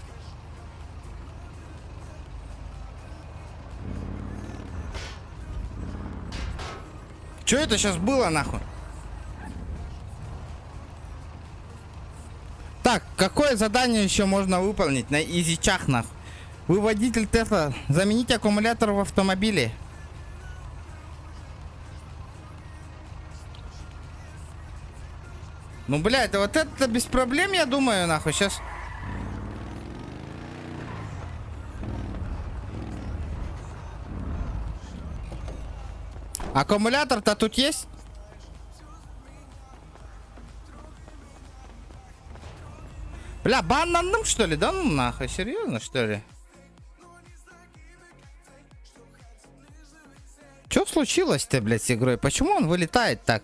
Что это сейчас было, нахуй? Так, какое задание еще можно выполнить на изичах, нахуй? Вы водитель Тесла. Замените аккумулятор в автомобиле. Ну, блядь, вот это без проблем, я думаю, нахуй, сейчас. Аккумулятор-то тут есть? Бля, бананом, что ли? Да ну нахуй, серьезно, что ли? Что случилось-то, блядь, с игрой? Почему он вылетает так?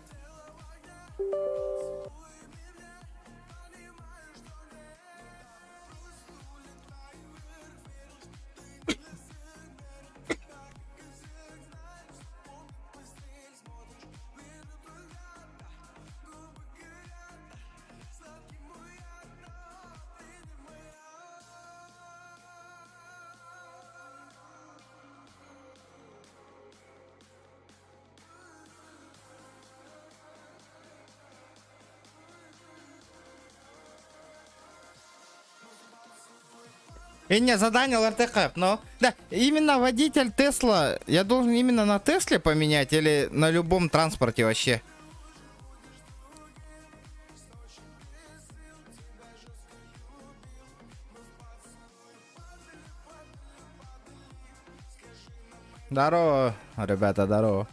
И не задание ЛРТХ, но... Да, именно водитель Тесла. Я должен именно на Тесле поменять или на любом транспорте вообще? Здорово, ребята, здорово.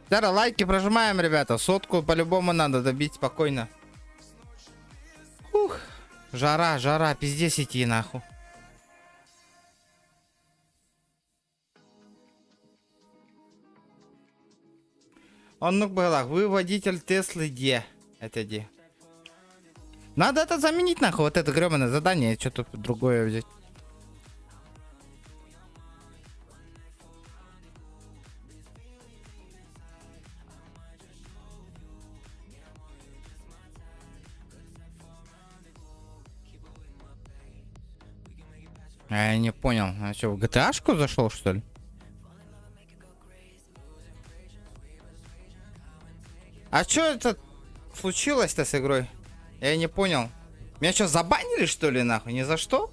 Здорово, лайки прожимаем, ребята. Сотку по-любому надо добить спокойно. Ух, жара, пиздец идти нахуй. Он ну было, вы водитель Теслы где? Это где? Надо это заменить нахуй, вот это гребаное задание, что-то другое взять. Я не понял, а что, в GTA-шку зашел, что ли? А что это случилось-то с игрой? Я не понял. Меня что, забанили, что ли, нахуй? Ни за что?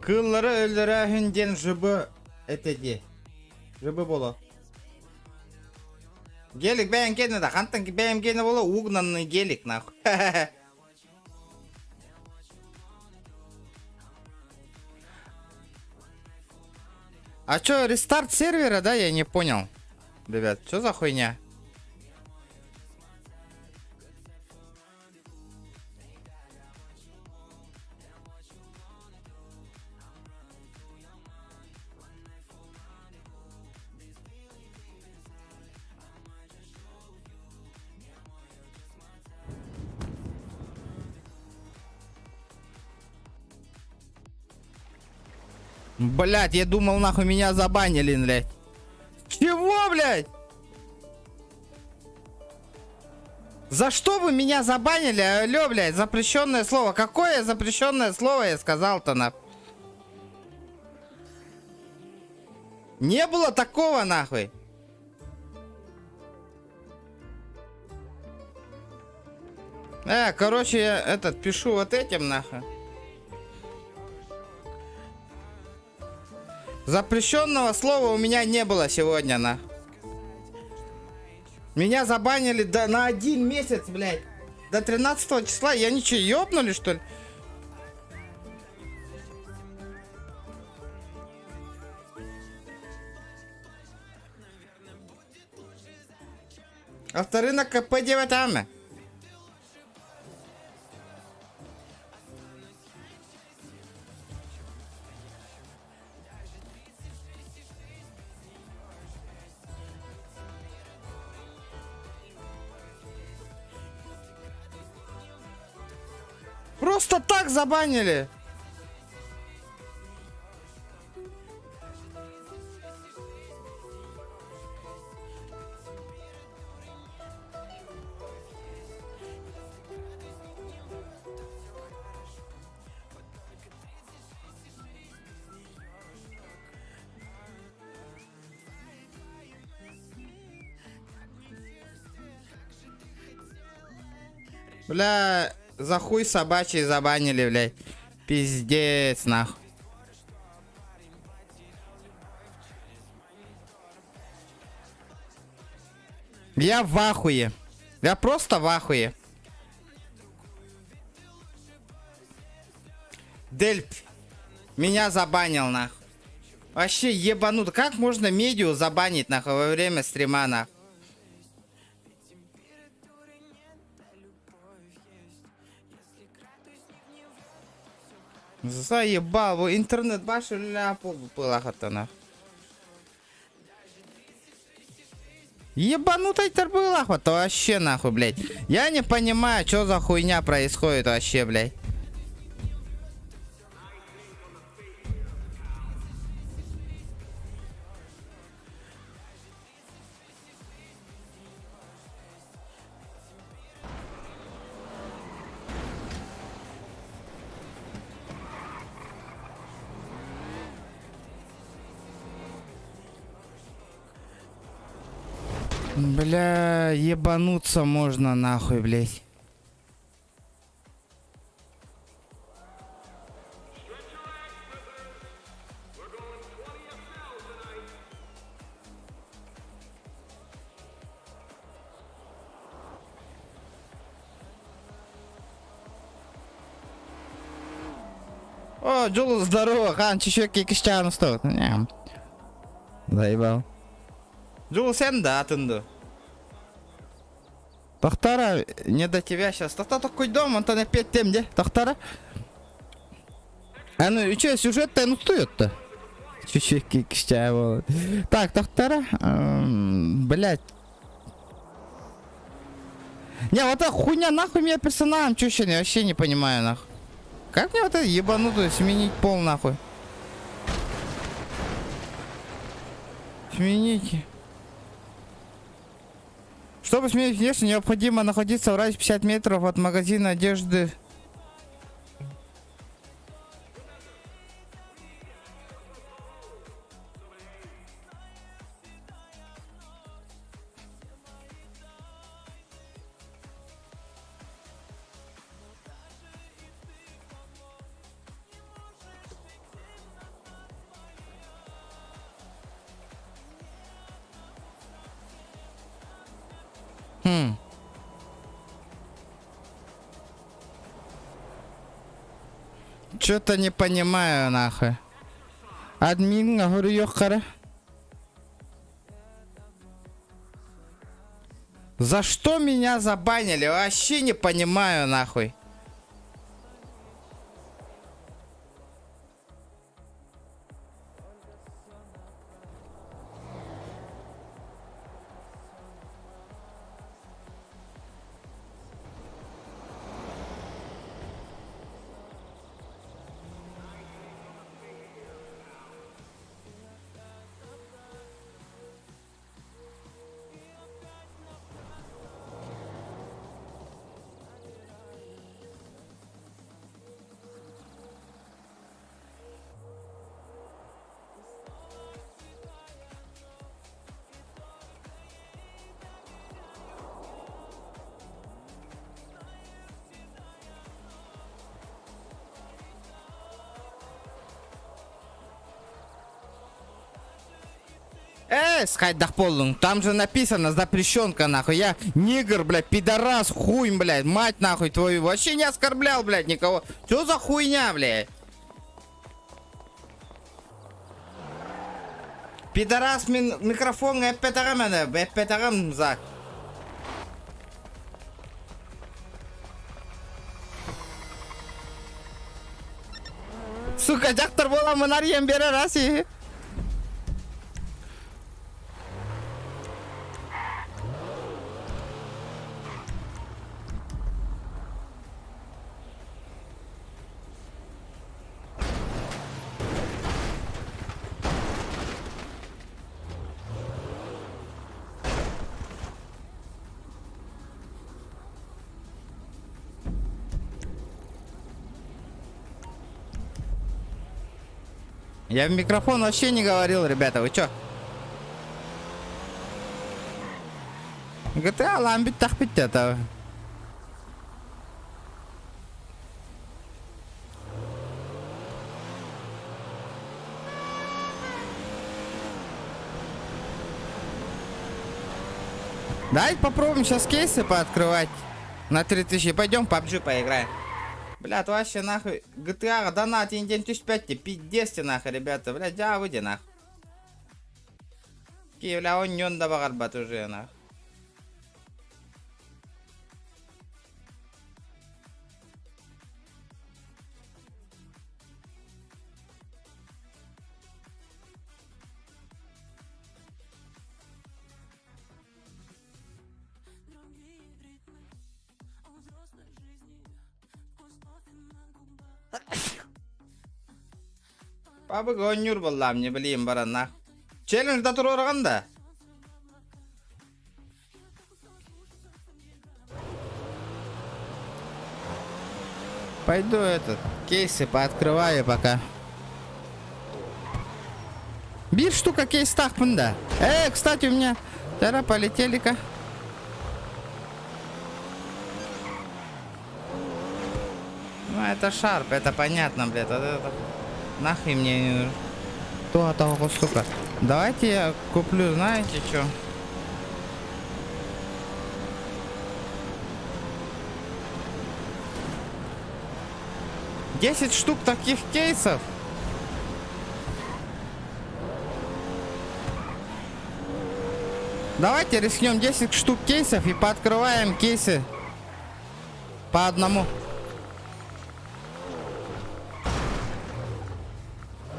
Кыллары өлдірәхінден жыбы әтеде. Жыбы болу. Гелик бәйін кені да. Қантын бәйін кені болу. Угнанный гелик, нахуй. А чё, рестарт сервера, да? Я не понял. Ребят, что за хуйня? Блять, я думал, нахуй меня забанили, блять. Чего, блять? За что вы меня забанили? Алло, блять, запрещенное слово. Какое запрещенное слово я сказал-то, нахуй? Не было такого, нахуй. Короче, я этот пишу вот этим, нахуй. Запрещенного слова у меня не было сегодня, на. Меня забанили на 1 месяц, блядь. До 13 числа. Я ничего, ёбнули, что ли? Авторынок КП-9 АМ. Просто так забанили. Бля, за хуй собачий забанили, блядь. Пиздец, нахуй. Я в ахуе. Я просто в ахуе. Дельп меня забанил, нахуй. Вообще ебанут. Как можно медиу забанить, нахуй, во время стрима, нахуй? Заебал, во интернет баши ляпу пылахата, нахуй. Ебанутый терпылахва-то вообще, нахуй, блядь. Я не понимаю, что за хуйня происходит вообще, блядь. Бля, ебануться можно нахуй, блядь. О, Джул, здорово, хан, чешек кикищану стоит. Заебал. Джул, сен да, тынды. Тохтара, не до тебя сейчас. Тохта такой дом, он там опять тем, где? Тохтара? А ну и че, сюжет-то ну стоит-то? Чуть-чуть кикищану. Так, Тохтара, блять. Не, вот эта хуйня, нахуй меня персоналом, чё я вообще не понимаю, нахуй. Как мне вот это ебанутую сменить пол, нахуй? Смените. Чтобы сменить внешне, необходимо находиться в радиусе 50 метров от магазина одежды. Что-то не понимаю, нахуй. Админ, говорю, ёхара. За что меня забанили? Вообще не понимаю, нахуй. Скайдах полун. Там же написано запрещенка, нахуй. Я нигер, блядь, пидорас, хуй, блядь, мать, нахуй, твою. Вообще не оскорблял, блядь, никого. Что за хуйня, блядь? Пидорас микрофон, эппетарам, зак. Сука, жақтар боламын арыем бері раси. Я в микрофон вообще не говорил, ребята, вы чё? GTA ламбит тахпит это. Давайте попробуем сейчас кейсы пооткрывать на 3000. Пойдем PUBG поиграем. Блядь, вообще нахуй. GTA донат идентификать 50 нахуй, ребята. Блядь, да, выйди нахуй. Киевля он не багар бат уже нахуй. Бабы гонюр боллам, не білейм баран нах. Челленджда тұр орғанда. Пойду этот, кейсы пооткрываю пока. Бир штука кейс тахпын да. Кстати, у меня... Тара, полетели-ка. Ну, это шарп, это понятно, блядь. Это... Нахуй мне не нужно. То того, сука. Давайте я куплю, знаете что? Десять штук таких кейсов. Давайте рискнем 10 штук кейсов и пооткрываем кейсы по одному.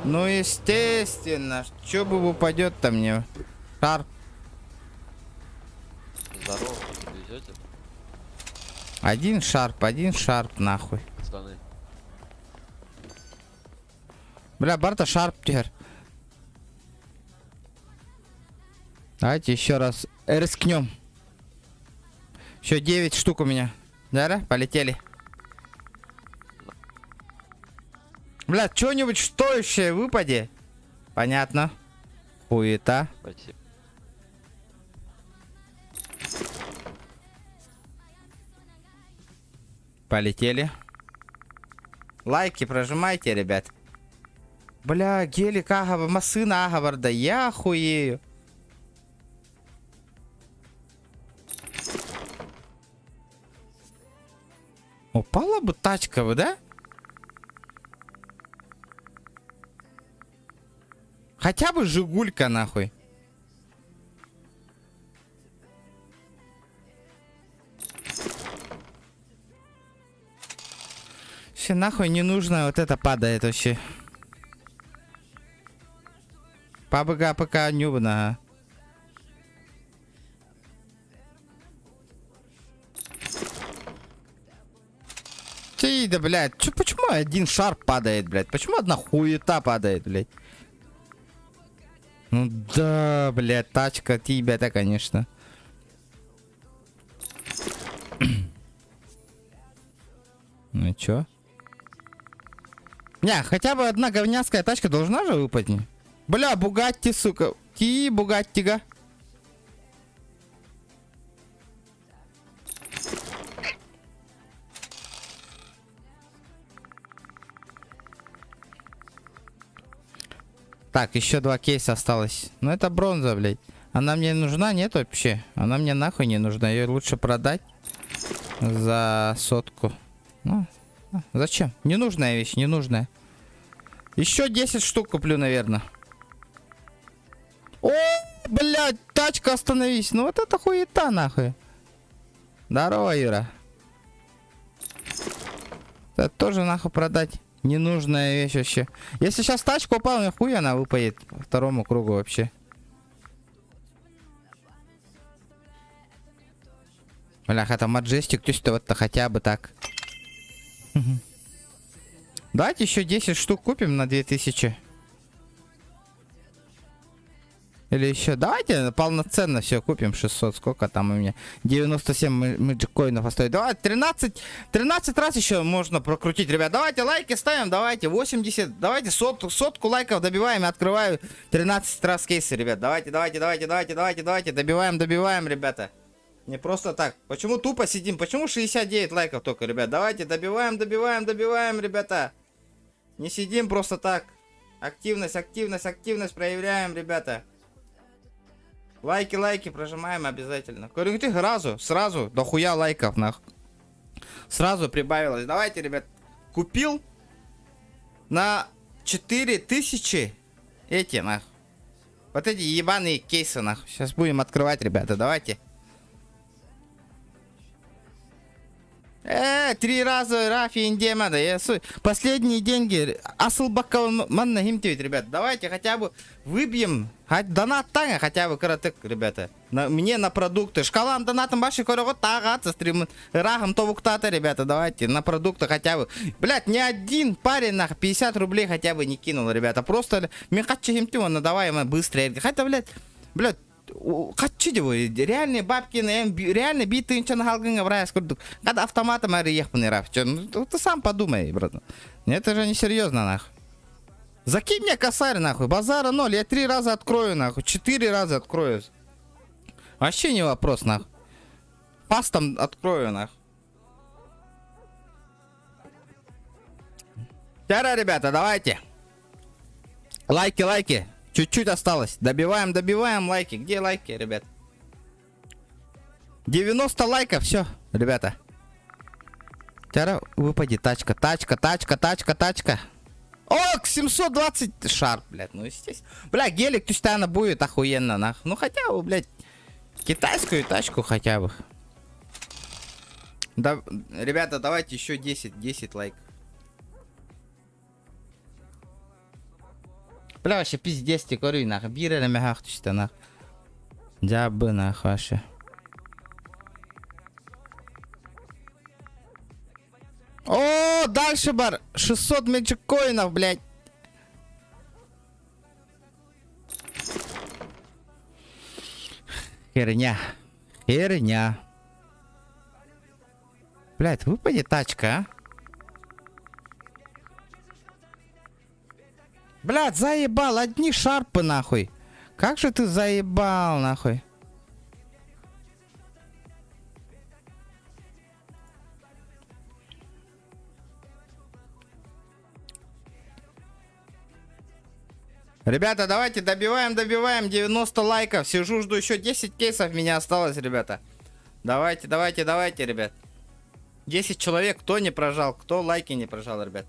Ну, естественно. Чё бы упадет-то мне? Шарп. Здорово, везете? Один шарп, нахуй. Пацаны. Бля, Барта шарп теперь. Давайте еще раз рискнем. Еще 9 штук у меня. Да, полетели. Бля, что-нибудь стоящее выпади. Понятно. Хуета. Спасибо. Полетели. Лайки прожимайте, ребят. Бля, гелик агава, масына агавар, да я хуею. Упала бы тачка, вы, да? Хотя бы Жигулька, нахуй. Все нахуй не нужно, вот это падает вообще. Пабга пока нюбна. Ты, да, блядь, почему один шар падает, блядь? Почему одна хуета падает, блядь? Ну да, блядь, тачка, ребята, конечно. Ну чё? Не, хотя бы одна говняцкая тачка должна же выпасть. Бля, Бугатти, сука. Бугаттига. Так, еще 2 кейса осталось. Ну это бронза, блядь. Она мне нужна? Нет вообще. Она мне нахуй не нужна. Ее лучше продать за 100. Ну, зачем? Ненужная вещь, ненужная. Еще 10 штук куплю, наверное. О, блядь, тачка, остановись. Ну вот это хуета, нахуй. Здорово, Юра. Это тоже нахуй продать. Ненужная вещь вообще. Если сейчас тачку упал, нахуй она выпадет по второму кругу вообще. Блях, это Маджестик, то есть вот-то хотя бы так. Давайте еще 10 штук купим на 2000. Или еще, давайте полноценно все купим, 600, сколько там у меня, 97 мэджикоинов остается. Давай, 13 раз еще можно прокрутить, ребят. Давайте лайки ставим, давайте, 80, давайте сотку лайков добиваем и открываю 13 раз кейсы, ребят. Давайте, добиваем, ребята. Не просто так. Почему тупо сидим? Почему 69 лайков только, ребят? Давайте, добиваем, ребята. Не сидим просто так. Активность проявляем, ребята. Лайки прожимаем обязательно. Корректив сразу, дохуя лайков, нахуй. Сразу прибавилось. Давайте, ребят, купил на 4000 эти, нахуй. Вот эти ебаные кейсы, нахуй. Сейчас будем открывать, ребята, давайте. 3 раза Рафи Индемада. Последние деньги. Асыл бакка манна химтевит, ребят. Давайте хотя бы выбьем. Донат тага хотя бы короток, ребята. Мне на продукты. Шкалам донатом ваши корот тагаться стримы. Рахом товуктата, ребята. Давайте на продукты хотя бы. Блять, ни один парень на 50 рублей хотя бы не кинул, ребята. Просто мехачи химтевана, давай мы быстрее. Хотя, блять, качи вы, реальные бабки, реально биты ничего на халгинга в райс. Когда автоматом еханый раф. Ну, ты сам подумай, брат. Это же не серьезно, нахуй. Закинь мне косарь, нахуй. Базара 0. Я 3 раза открою, нахуй. 4 раза открою. Вообще не вопрос, нахуй. Пастом открою, нахуй. Вчера, ребята, давайте. Лайки. Чуть-чуть осталось. Добиваем лайки. Где лайки, ребят? 90 лайков. Все, ребята. Вчера выпадет тачка. Ок, 720 шарп, блядь. Ну, естественно. Бля, гелик постоянно будет охуенно, нахуй. Ну, хотя бы, блядь, китайскую тачку хотя бы. Да, ребята, давайте еще 10 лайков. Бля, вообще пиздец, ты говорю, нахуй. Бирали мягко, что нахуй. Джабы, нахуй, вообще. О, дальше бар. 600 меджикоинов, блядь. Херня. Блядь, выпадет тачка, а? Блядь, заебал, одни шарпы, нахуй. Как же ты заебал, нахуй. Ребята, давайте добиваем 90 лайков. Сижу, жду, еще 10 кейсов меня осталось, ребята. Давайте, ребят. 10 человек, кто не прожал, кто лайки не прожал, ребят.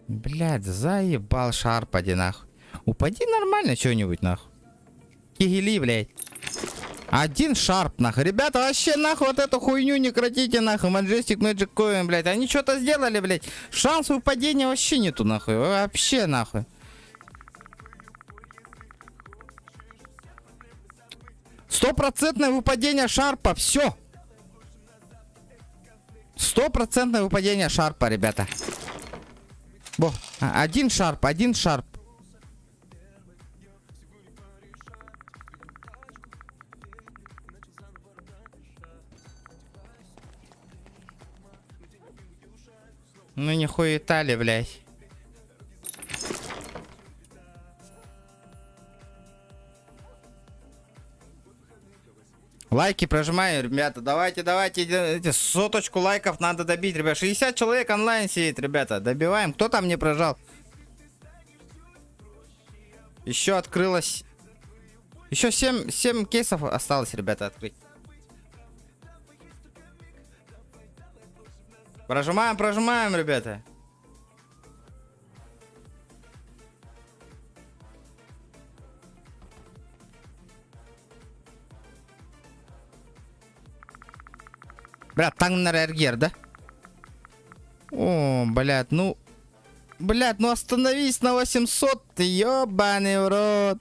Блядь, заебал шарпади, нахуй. Упади нормально что-нибудь, нахуй. Кигели, блядь. Один шарп, нахуй. Ребята, вообще, нахуй, вот эту хуйню не кратите, нахуй. Majestic Magic Coin, блядь. Они что-то сделали, блядь. Шанс выпадения вообще нету, нахуй. Вообще, нахуй. Стопроцентное выпадение шарпа, все. 100% выпадение шарпа, ребята. Бо, один шарп. Ну не хуетали, блядь. Лайки прожимаю, ребята. Давайте. Эти 100 лайков надо добить, ребят. 60 человек онлайн сидит, ребята. Добиваем. Кто там не прожал? Еще открылось. Еще 7 кейсов осталось, ребята, открыть. Прожимаем, ребята. Бля, Тангнер Эргер, да? О, блядь, ну... Блядь, ну остановись на 800, ты ёбаный в рот.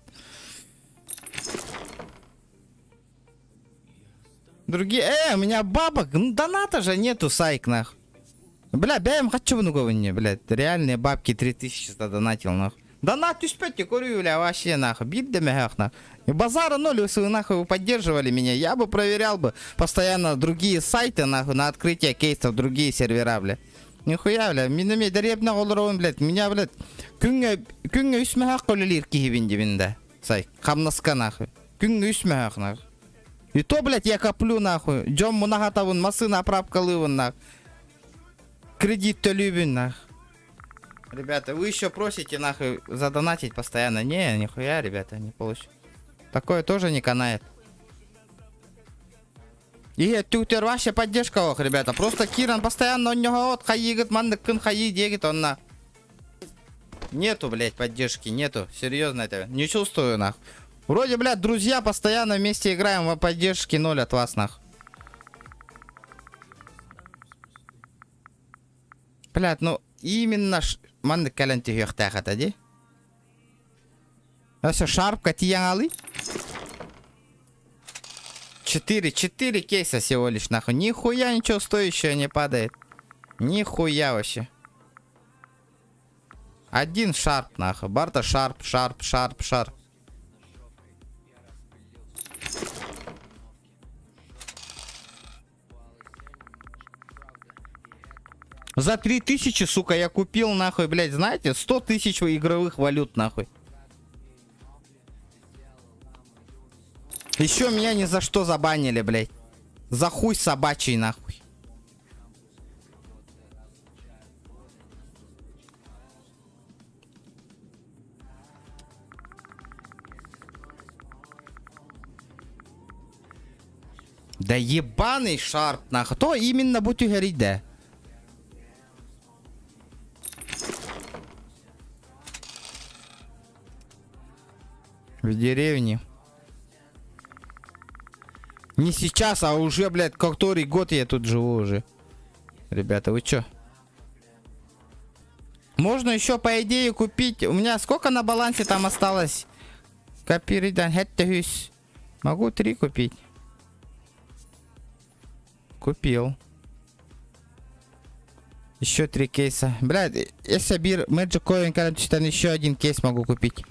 Другие... у меня бабок, ну доната же нету, сайк, нахуй. Бля, бяем хочу внуговыне, блядь. Реальные бабки 3000 задонатил, нахуй. Донат успейте, курю, бля, вообще, нахуй. Бит да мягах, нахуй. И базара 0, если вы, нахуй, вы поддерживали меня, я бы проверял бы постоянно другие сайты, нахуй, на открытие кейсов, другие сервера, бля. Нихуя, бля. Минами даребна голровым, блядь. Меня, блядь, күнгө үсмәхак көлелер кихибин дибинде. Сайк, хамнаска, нахуй. Күнгө үсмәхак, нахуй. И то, блядь, я коплю, нахуй. Джон Мунагатавун, машина оправкалыван, нахуй. Кредит-то любим, нахуй. Ребята, вы еще просите, нахуй, задонатить постоянно. Не, нихуя, ребята, не получится. Такое тоже не канает. И тютер ваша поддержка, ох, ребята. Просто Киран постоянно у него от хаигат, мандак кын хаи дегит, он на. Нету, блядь, поддержки, нету. Серьезно это. Не чувствую, нахуй. Вроде, блядь, друзья, постоянно вместе играем, а поддержки ноль от вас, нахуй. Блядь, ну именно мандак каланти хёхтахата, ди? А все, шарпка тияналы? 4 кейса всего лишь, нахуй. Нихуя ничего стоящего не падает. Нихуя вообще. Один шарп, нахуй. Барта шарп. За 3000, сука, я купил, нахуй, блядь, знаете, 100 тысяч игровых валют, нахуй. Еще меня ни за что забанили, блядь. За хуй собачий, нахуй. Да ебаный шарп, нахуй. То именно будете говорить, да. В деревне. Не сейчас, а уже, блядь, который год я тут живу уже. Ребята, вы чё? Можно еще, по идее, купить. У меня сколько на балансе там осталось? Копировать. Могу 3 купить. Купил. Еще 3 кейса. Блядь, если бир Magic Coin, там еще 1 кейс могу купить.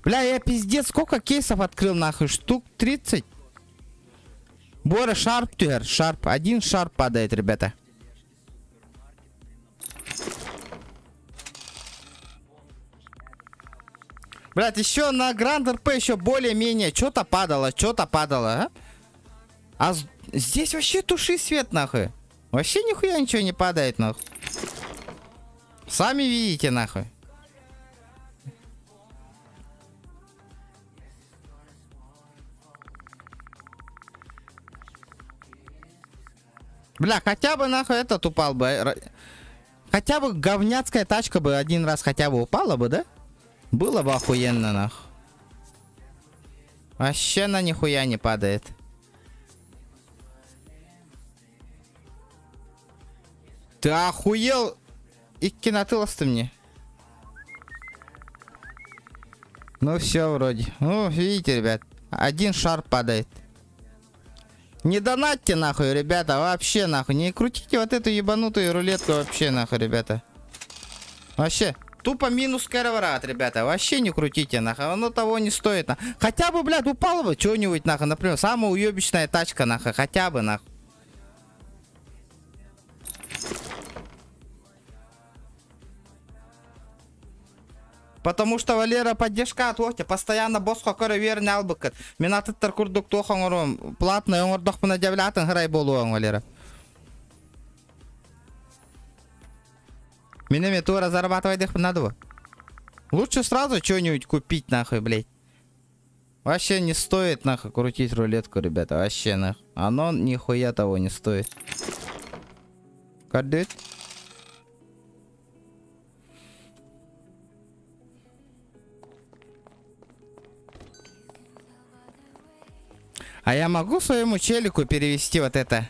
Бля, я пиздец, сколько кейсов открыл, нахуй? Штук 30. Бора шарп, тюгер, шарп. 1 шарп падает, ребята. Блядь, еще на Гранд РП еще более-менее что-то падало, а? А здесь вообще туши свет, нахуй. Вообще нихуя ничего не падает, нахуй. Сами видите, нахуй. Бля, хотя бы нахуй этот упал бы. Хотя бы говняцкая тачка бы 1 раз хотя бы упала бы, да? Было бы охуенно, нахуй. Вообще на нихуя не падает. Ты охуел? И кинотылась ты мне. Ну все вроде. Ну, видите, ребят. 1 шар падает. Не донатьте, нахуй, ребята, вообще, нахуй. Не крутите вот эту ебанутую рулетку вообще, нахуй, ребята. Вообще, тупо минус караварат, ребята. Вообще не крутите, нахуй. Оно того не стоит, нахуй. Хотя бы, блядь, упало бы что-нибудь, нахуй. Например, самая уебищная тачка, нахуй. Хотя бы, нахуй. Потому что Валера поддержка от Лохтя. Постоянно босс хокора верни албыкат. Минатыттар курдук тохоңором. Платно оңордох мына девлятын грай болуың, Валера. Минами тура зарабатывать их надо бы. Лучше сразу что-нибудь купить, нахуй, блядь. Вообще не стоит, нахуй, крутить рулетку, ребята. Вообще, нахуй. Оно нихуя того не стоит. Кадыт. А я могу своему челику перевести вот это?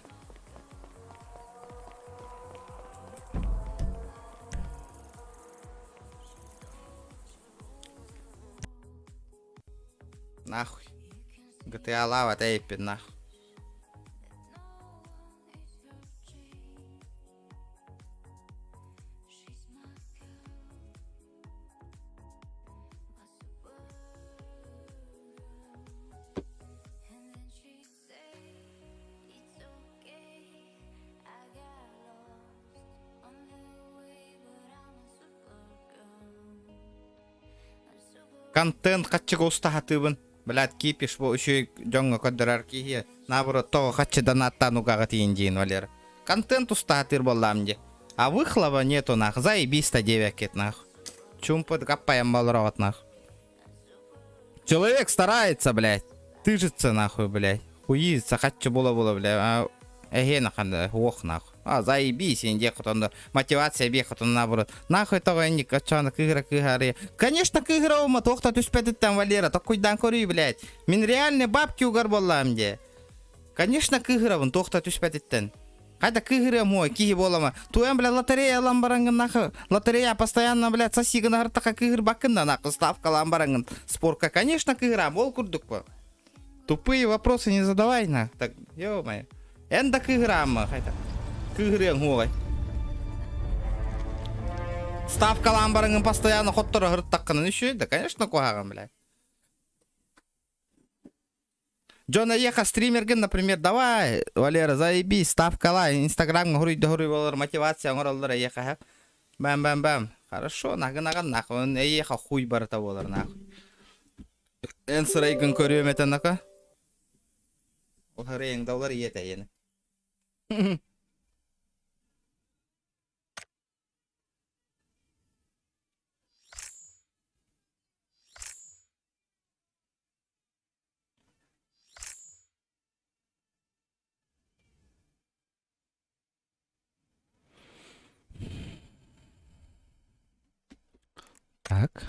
Нахуй. GTA лава тейпи, нахуй. Контент хатчыга уста хатыбын. Блядь, кипиш, бо еще и джонга коддырар кихе. Наоборот, того хочу донаттан угагат индиин, Валера. Контент устатыр болам де. А выхлопа нету, нах. Заебись 109 кет, нах. Чум подкопаем малрот, нах. Человек старается, блядь. Тыжится, нахуй, блядь. Уизится, хочу было, блядь. А эге, нахуй, ох, нахуй. А, заебись, инде, он мотивация бегает, он наоборот. Нахуй того, не качана, кыгра. Конечно, кыгра ума, тохта түспеди там, Валера. Такой дан кори, блядь. Мен реальные бабки угар болам, де. Конечно, кыгра, он тохта түспеди тен. Хайда кыгра мой, киги болама. Туем, блядь, лотерея ламбаранган, нахуй. Лотерея постоянно, блядь, сосига на гартака кыгр бакында, нахуй. Ставка ламбаранган. Спорка, конечно, кыгра, бол курдук по. Тупые вопросы не задавай, на. Так, ё-моё. Энда кыгра, ма, хайда. Кыгры, гой. Ставка ламбаранган постоянно хоттора гартакканы еще, да, конечно, куаган, блядь. Джона Еха стримерген, например, давай, Валера, заебись, ставка лай, инстаграм, гуруй, болар, мотивация, гуралдара Еха, бам. Хорошо, нахуй, он Еха хуй барата болар, нахуй. Эн сырайгын көрөм этен, нака. Охарейн даулар ете ені. Так.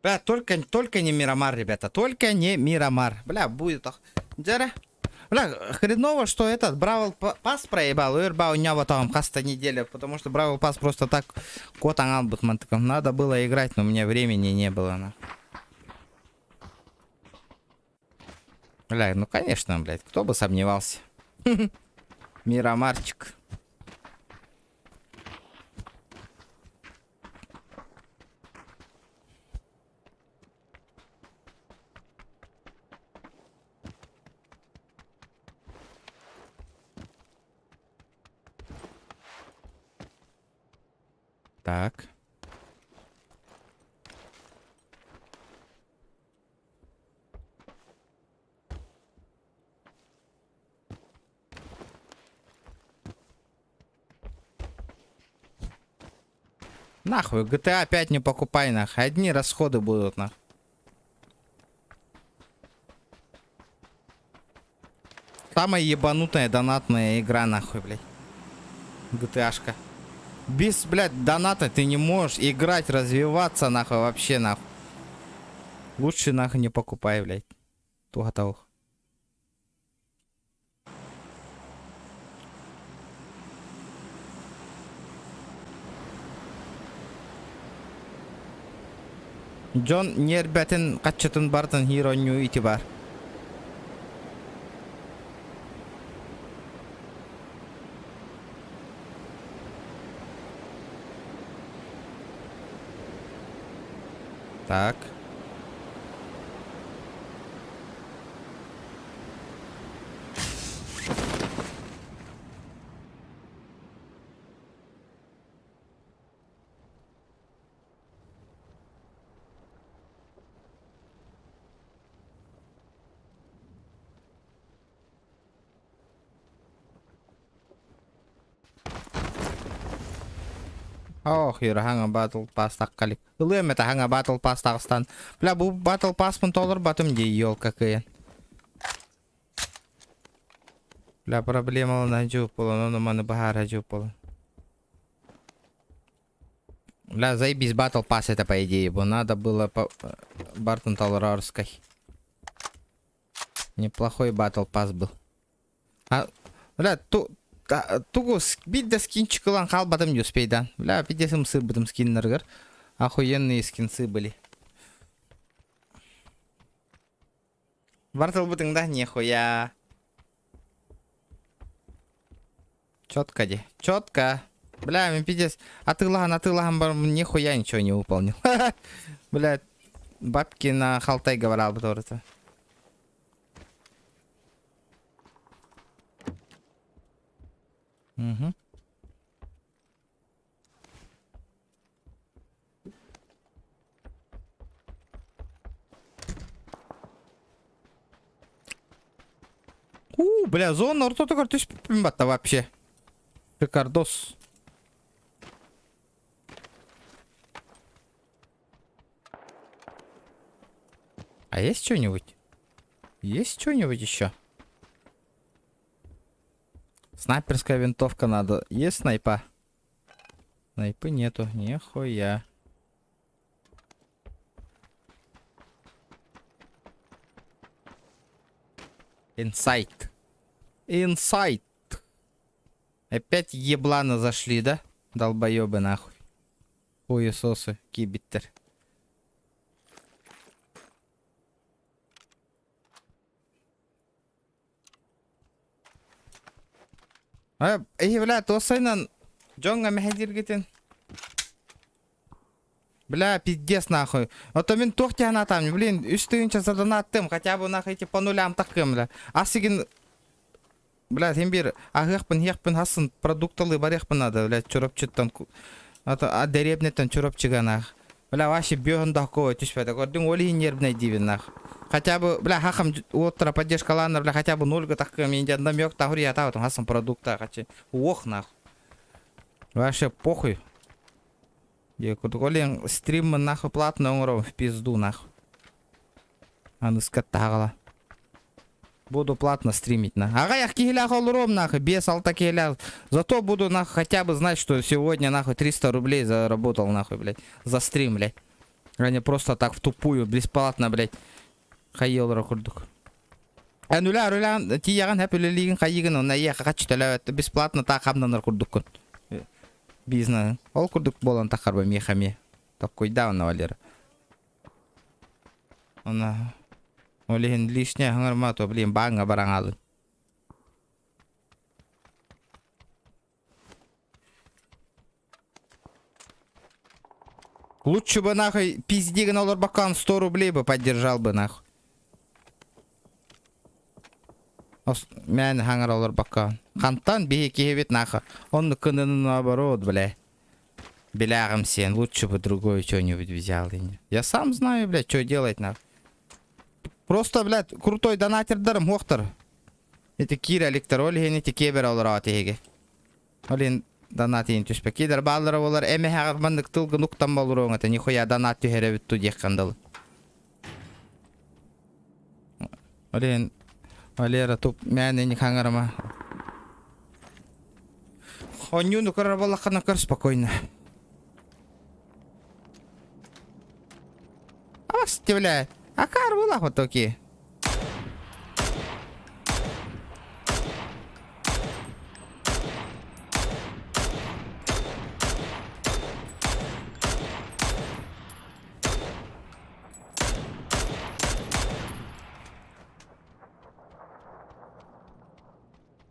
Бля, только не Мирамар, ребята, только не Мирамар. Бля, будет. Джара. Бля, хреново, что этот Бравл Пас проебал, Уэрба у него там хаста неделя, потому что Бравл Пас просто так кот ангал-бутмантиком. Надо было играть, но у меня времени не было. На. Бля, ну конечно, блядь, кто бы сомневался. Мирамарчик. Так. Нахуй, GTA опять не покупай, нахуй. Одни расходы будут, нахуй. Самая ебанутая донатная игра, нахуй, блядь. GTA-шка. Без, блядь, доната ты не можешь играть, развиваться, нахуй, вообще, нахуй. Лучше, нахуй, не покупай, блядь. Тугатаух. Джон нербятин качатын бартын хироню ити бар. Так. Ох, ханга батл пас так калик. Ылым это ханга батл пас Дагыстан. Бля, бу батл пас пун толыр батым дей, ёлка кыйын. Бля, проблема на жуп болон, оны маны бахара жуп болон. Бля, заебись батл пас это по идее, бо надо было по Бартон Толрарской. Неплохой батл пас был. А, бля, тугу бидда скинчик лан халбатым не успейдан. Бля, бидесым сы бытым скиннергер. Охуенные скинсы были. Бартл бытың да нихуя. Четко де. Четко. Бля, ми пиздец. А ты лаган, нихуя ничего не выполнил. Бля, бабки на Халтай говорил бы тоже. Угу. Бля, зона ортоты картуш пимбата вообще. Шикардос. А есть что-нибудь? Есть что-нибудь еще? Снайперская винтовка надо. Есть снайпа? Снайпы нету. Нихуя. Инсайт. Инсайт. Опять ебланы зашли, да? Долбоебы нахуй. Хуесосы, кибиттер. Бля, тосайнан Джонга мехадиргитин. Бля, пиздец нахуй. Вот мен тохте она там, блин, үстүнчө задонаттым, хотя бы нахуй по нулям такым, бля. Асигин, бля, тем бир, хекпен хасын продукталы барехпен надо, бля, чурапчыттан, а деребнеттен чурапчыга нах. Бля, вообще бёгөн дахко түшпеді, көрдің оли нервный дивин нах. Хотя бы, бля, хахам отра поддержкаланар, бля, хотя бы нольга такым, менде намёк тахури атаватым, хасын продукта, хотя, ох нах. Вообще похуй. Я кутголин стрим нахуй платный умру в пизду нахуй. А ну скатагала. Буду платно стримить на. Ага, я киля холром нахуй, без алтакеля. Зато буду нахуй хотя бы знать, что сегодня нахуй 300 рублей заработал нахуй, блядь, за стрим, блядь. А не просто так в тупую, бесплатно, блядь. Хайел ракурдук. А нуля, руля, тияган хэппелилигин хайиган, он на еха хачталя, это бесплатно так хамна наркурдукун. Бизнес. Ол курдук болан тахарба мехами. Такой давно, Валера. Она... Олеген лишняя хангармату, блин, банга барангалы. Лучше бы нахуй пиздига на лорбакан 100 рублей бы поддержал бы нахуй. Мен хангар лорбакан. Хантан бейки нахуй. Он кынын наоборот, бля. Белягам сен, лучше бы другое что-нибудь взял. Я сам знаю, блядь, что делать нахуй. Просто, блядь, крутой донатердерім оқтыр. Эти кире электролиген, эти кебер олар атеге. Олин донат ен түспе. Кедер баллары олар әме хағырмандық тылғы нұқтан балыр оң. Это нихуя донат түхері бүтту декқандыл. Олин, Валера туп мәнені қаңырыма. Онюну көрір балаққана көр спокойно. Асты, блядь. А кар была вот такие.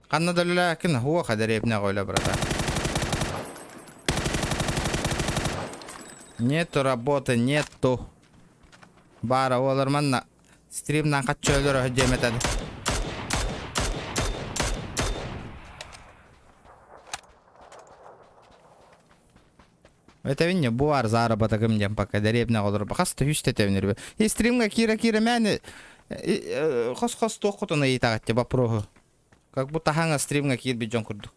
Канада люля кина хуа хадаребна гойла, брата. Нету работы, нету. Бара олар манна стримнан каччөлөр хөжеметеді. Это винне буар заработок имден пока деребна олар бақасты хүстетевнер бе. И стримга кира мәні хос тоқытына етағатте бапроғы. Как будто ханга стримга кирби жон күрді.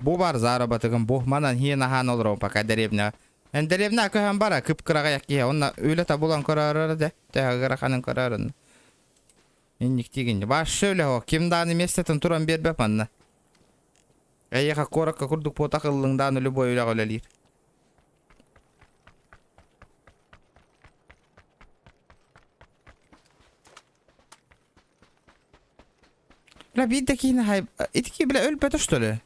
Буар заработогым бұ манан хиена хан олар пока деребна. Деревна көһән бара, кып кырага яки, онна өйле табулан карары да, тәгәр ханын карарын. Инник тигин. Баш шөйле о, кимданы местетен туран бербе панна. Әйеха коракка курдук пота кыллыңдан любой өйле голелир. Бля, биддекина хай, итки бля өлбөтө что ли?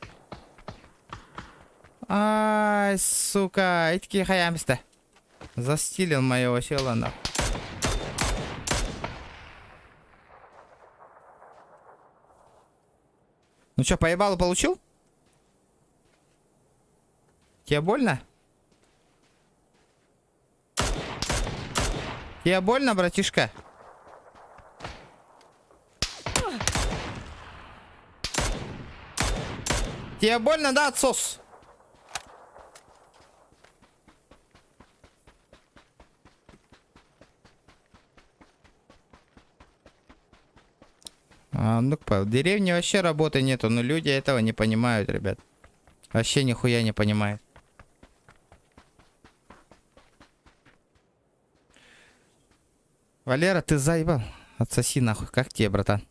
Ай, сука, этики хаямста. Застилил моего села на. Ну чё, поебало получил? Тебе больно? Тебе больно, братишка? Тебе больно, да, отсос? Ну-ка, в деревне вообще работы нету, но люди этого не понимают, ребят. Вообще нихуя не понимают. Валера, ты заебал. Отсоси нахуй. Как тебе, братан?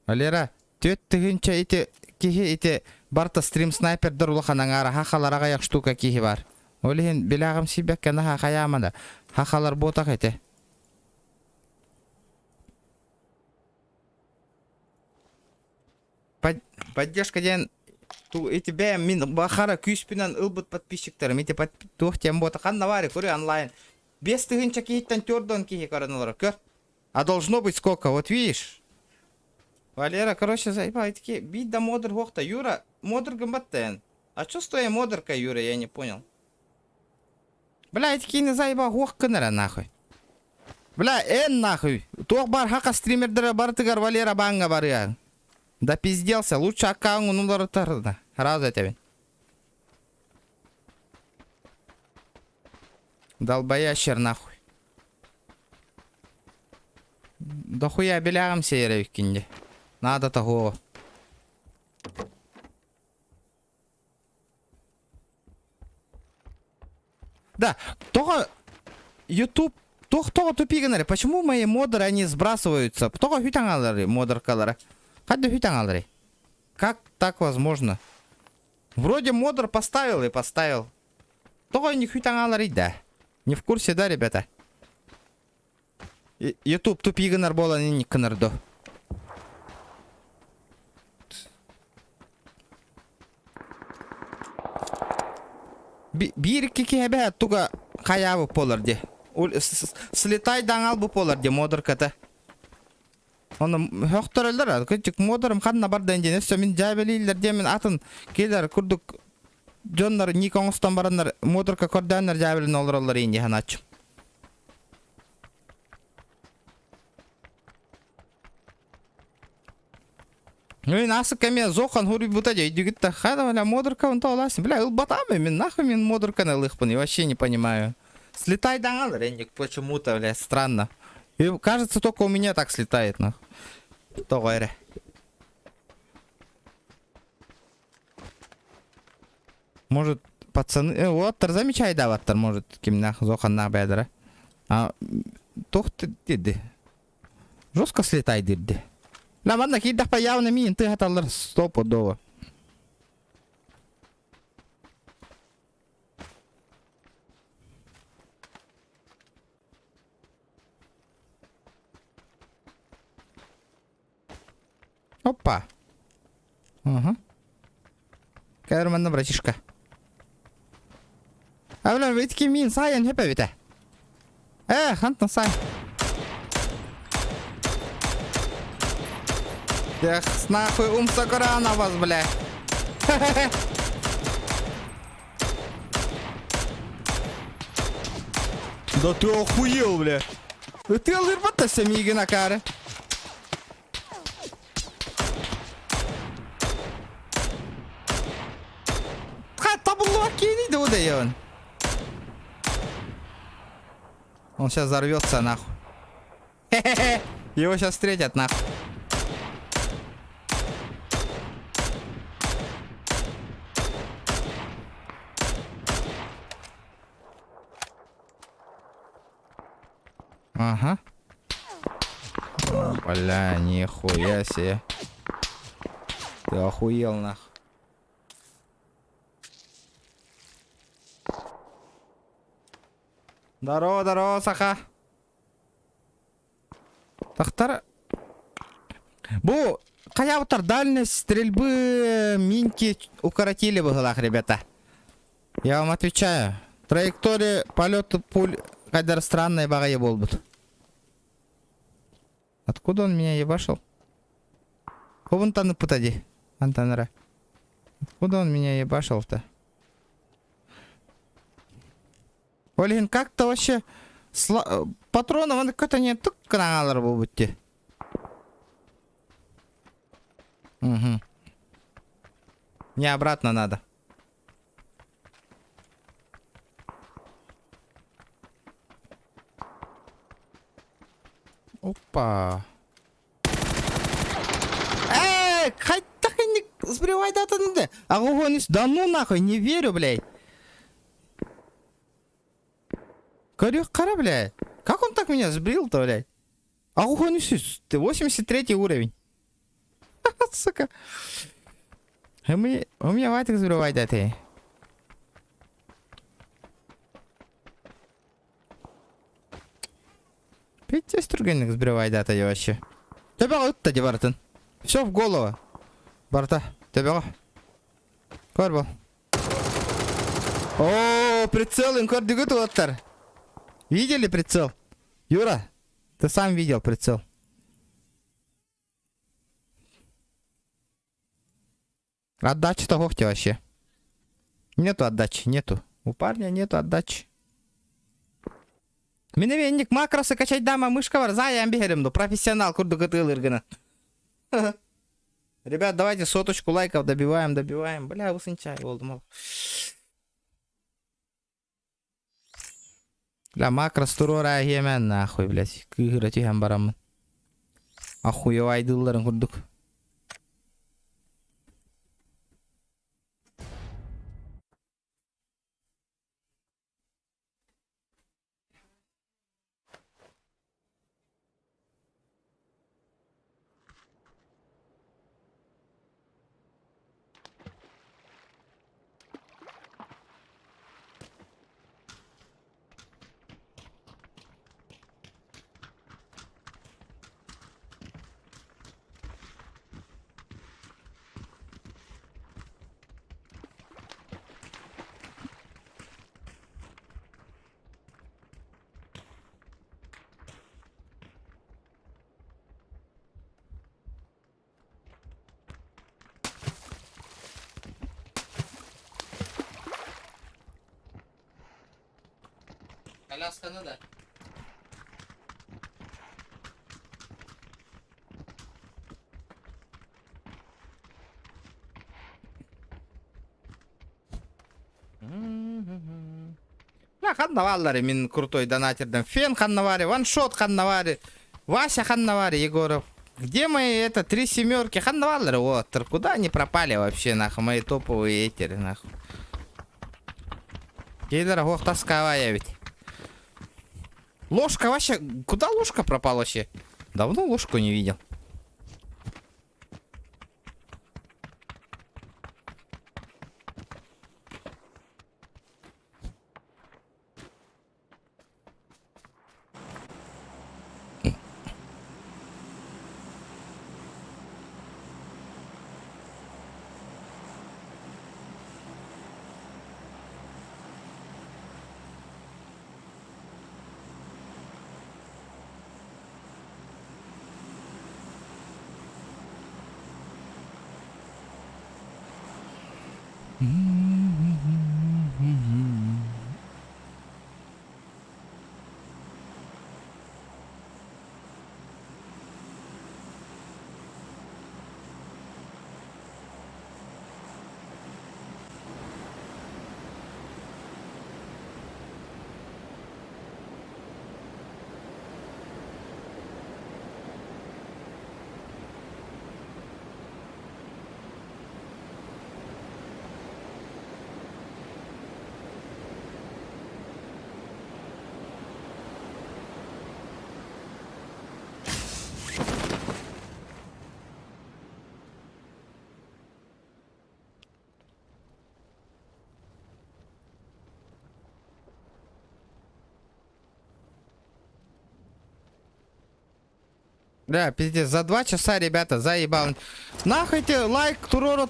Валера, төт тыгынча эти барта стрим снайпердер улаханаңара хахалар аяк штука кихи бар. Олеген белагым сибек кана хахаямада. Хахалар ботак эти. Поддержка ден эти бәм мин бахара күспинан ылбыт подписчиктерим эти тух тем бота ханна вари көрі онлайн 5 тыгынча кихиттен төрдөн кихи караналар көр. А должно быть сколько, вот видишь? Валера, короче, заебал, такие, бить да модер вохта. Юра, модер гамбаттен. А чё стоя модерка, Юра, я не понял. Бля, такие не заебал, вох кынера нахуй. Бля, нахуй. Тох бар хака стримердера бар тыгар Валера банга бар я. Да пизделся, лучше аккаунт нулар тарда. Разве тебе? Долбоящер нахуй. Да хуя белягам сейрев кинде. Надо того. Да, только YouTube, только тупиганары. Почему мои модеры, они сбрасываются? Только хютангалары, модеркалары. Хотя хютангалары. Как так возможно? Вроде модер поставил и поставил. Только не хютангалары, да. Не в курсе, да, ребята? YouTube тупиганар бола не канардо. Bir iki kebe tuga kaya bu polar de. Слетай даңал bu polar de modder kata. Onu höktörler küçük modderim kanna bar denjene sömin jabeliler de men atın keler kurduk jonlar Nikonstan baranlar modderka kordanlar jabelin olurlar indi hanaç. Ну и нас каме зохан хури бутаде идёт-то хада валя модерка он толас. Бля, ылбатам мен нахуй мен модерка на лыхпан, я вообще не понимаю. Слетай дангал, ренник почему-то, бля, странно. И кажется, только у меня так слетает, нахуй. То говоря. Может, пацаны... вот, замечай, да, ваттар, может, кем нахуй зохан на бедра. А, тох ты деди. Жестко слетай, деди. La banda que das para allá una mía, entonces hasta la stopo do. Опа. Ага. Кайр мана братишка. А бля, вы такие мин сайен хепевите. Хантон сай. Эх, нахуй сакара на вас, бля. Да ты охуел, бля. Ты алырбатта миги на каре. Табло кинь, да удаён. Он сейчас взорвется, нахуй. Хе-хе-хе. Его сейчас встретят, нахуй. Ага. Бля, нихуя себе. Ты охуел, нах. Здорово, здорово, Саха. Тахтар. Бу, каяутар дальность стрельбы минки укоротили в углах, ребята. Я вам отвечаю. Траектория полета пуль кайдар странная багая болбут. Откуда он меня ебашил? Ковантаны путади. Антанара. Откуда он меня ебашил-то? Олин, как-то вообще патронов он как-то не тук каналар был будьте. Угу. Мне обратно надо. Опа. Хоть так и не сбривай даты. А да ну нахуй, не верю, блядь. Кара, блядь. Как он так меня сбрил-то, блядь? А ты 83 уровень. Сука. У меня ватик сбривай даты. Петя стругенник сбривай даты вообще. Тебя вот-то Бартон. Все в голову. Барта, тебя. Корбал. О, прицел инкордигут оттар. Видели прицел? Юра, ты сам видел прицел. Отдачи-то гохте вообще. Нету отдачи, нету. У парня нету отдачи. Миновенник макросы качать дама мышка var. Заям бегеремду. Профессионал курдугатыл иргана. Ребят, давайте соточку лайков добиваем. Бля, усынчай, олдым. Бля, макрос турора емен нахуй, блядь. Кыгырати хем барамын. Ахуевай дылларын курдук. Колясканы да. Бля, ханнаваллары мен крутой донатерден. Фен ханнавари, ваншот ханнавари, Вася ханнавари, Егоров. Где мои это 3 семерки? Ханнаваллары, вот, куда они пропали вообще, нахуй, мои топовые этери, нахуй. Кейдер, ох, тосковая ведь. Ложка вообще... Куда ложка пропала вообще? Давно ложку не видел. Да, пиздец, за 2 часа, ребята, заебал. Нахуй ты лайк, турора,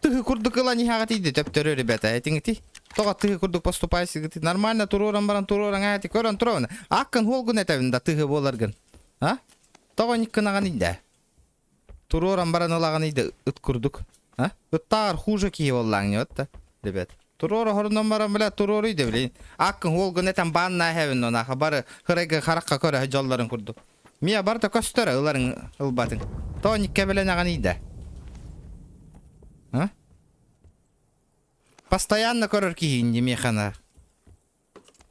ты курдукала не хагат иди, тептерю, ребята, этингти. Тога ты курдук поступайся, говорит, нормально, турорам баран, турора, гати, корон, тровна. Аккан холгун этавин, ты боларган. А? Тога никканаган иди. Турорам баран олаган иди, курдук. А? Тар хуже ки воллаң, вот, ребят. Turor horundan baran bile turoruydu bile. Akın olgun eten banna hevin ona habari hırayga harakka köre hıjalların kurdu. Mia barda köstöre ıların ılbatın. Tonik bile nagan iydi. Ha? Постоянно көрөр ки инди механа.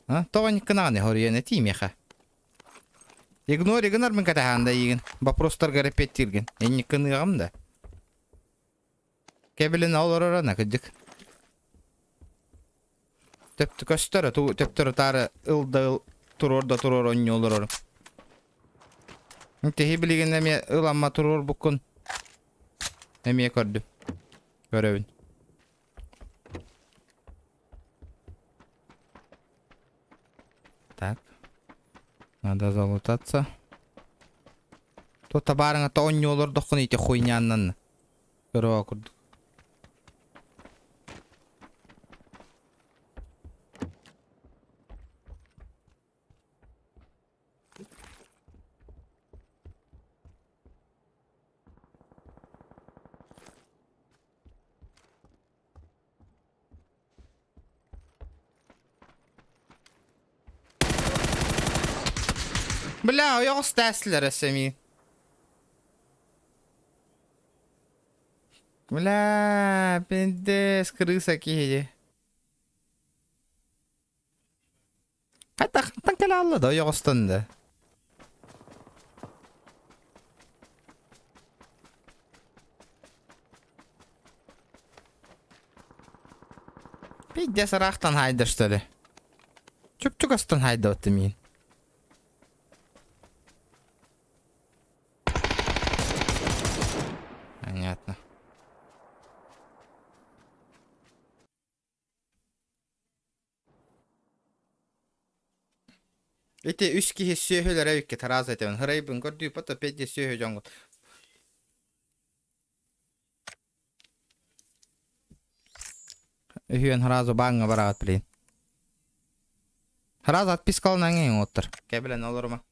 А? Тоник наганы хорияне ти меха. Игнор мен катаханда иген. Вопростарга репетирген. Энни кыныгам да. Кебелен алорорана кыдык. Төптү көстөрө, төптөрө тары ылда турорда турор онни олорор. Инте билген эме ыламма турор буккун. Эме көрдү. Көрөбүн. Так. Надо залутаться. Тут барыңа то онни олор докун ите хуйняннан. Көрө окурду. Бля, я остаслер сами. Бля, пиздец, крыса киди. Кайта келе алды, я останды. Пиздец, рахтан хайда, что ли? Чук-чук астан хайда, вот ты мин. Понятно. Эти үски сөйлөр әйікке тараз етемін. Хырайбын көрді, пата петте сөйлі жоңғы. Үйен харазу бағыңа барағат білейін. Хараз отпискалынан ең оттыр. Кәбілен olur ма?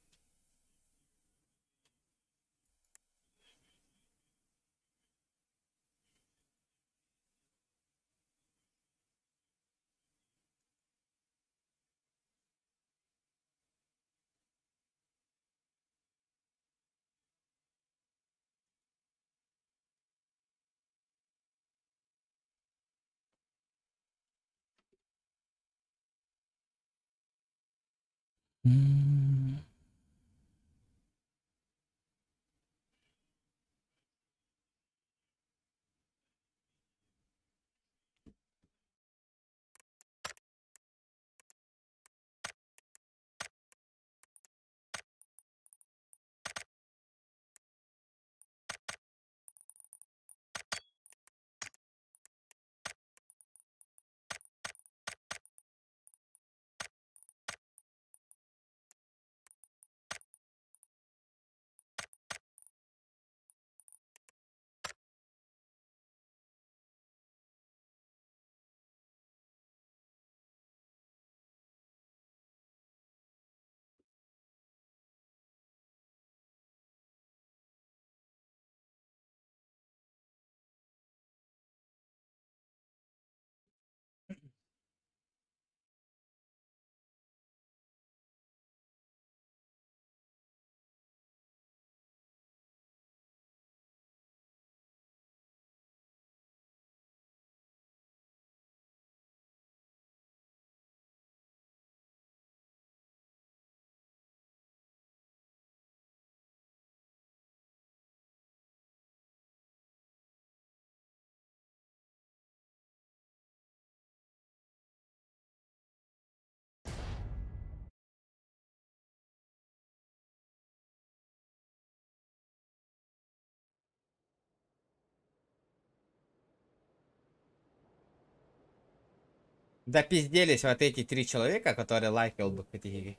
Допизделись вот эти 3 человека, которые лайкал бы категории.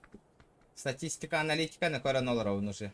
Статистика, аналитика на $0 уже.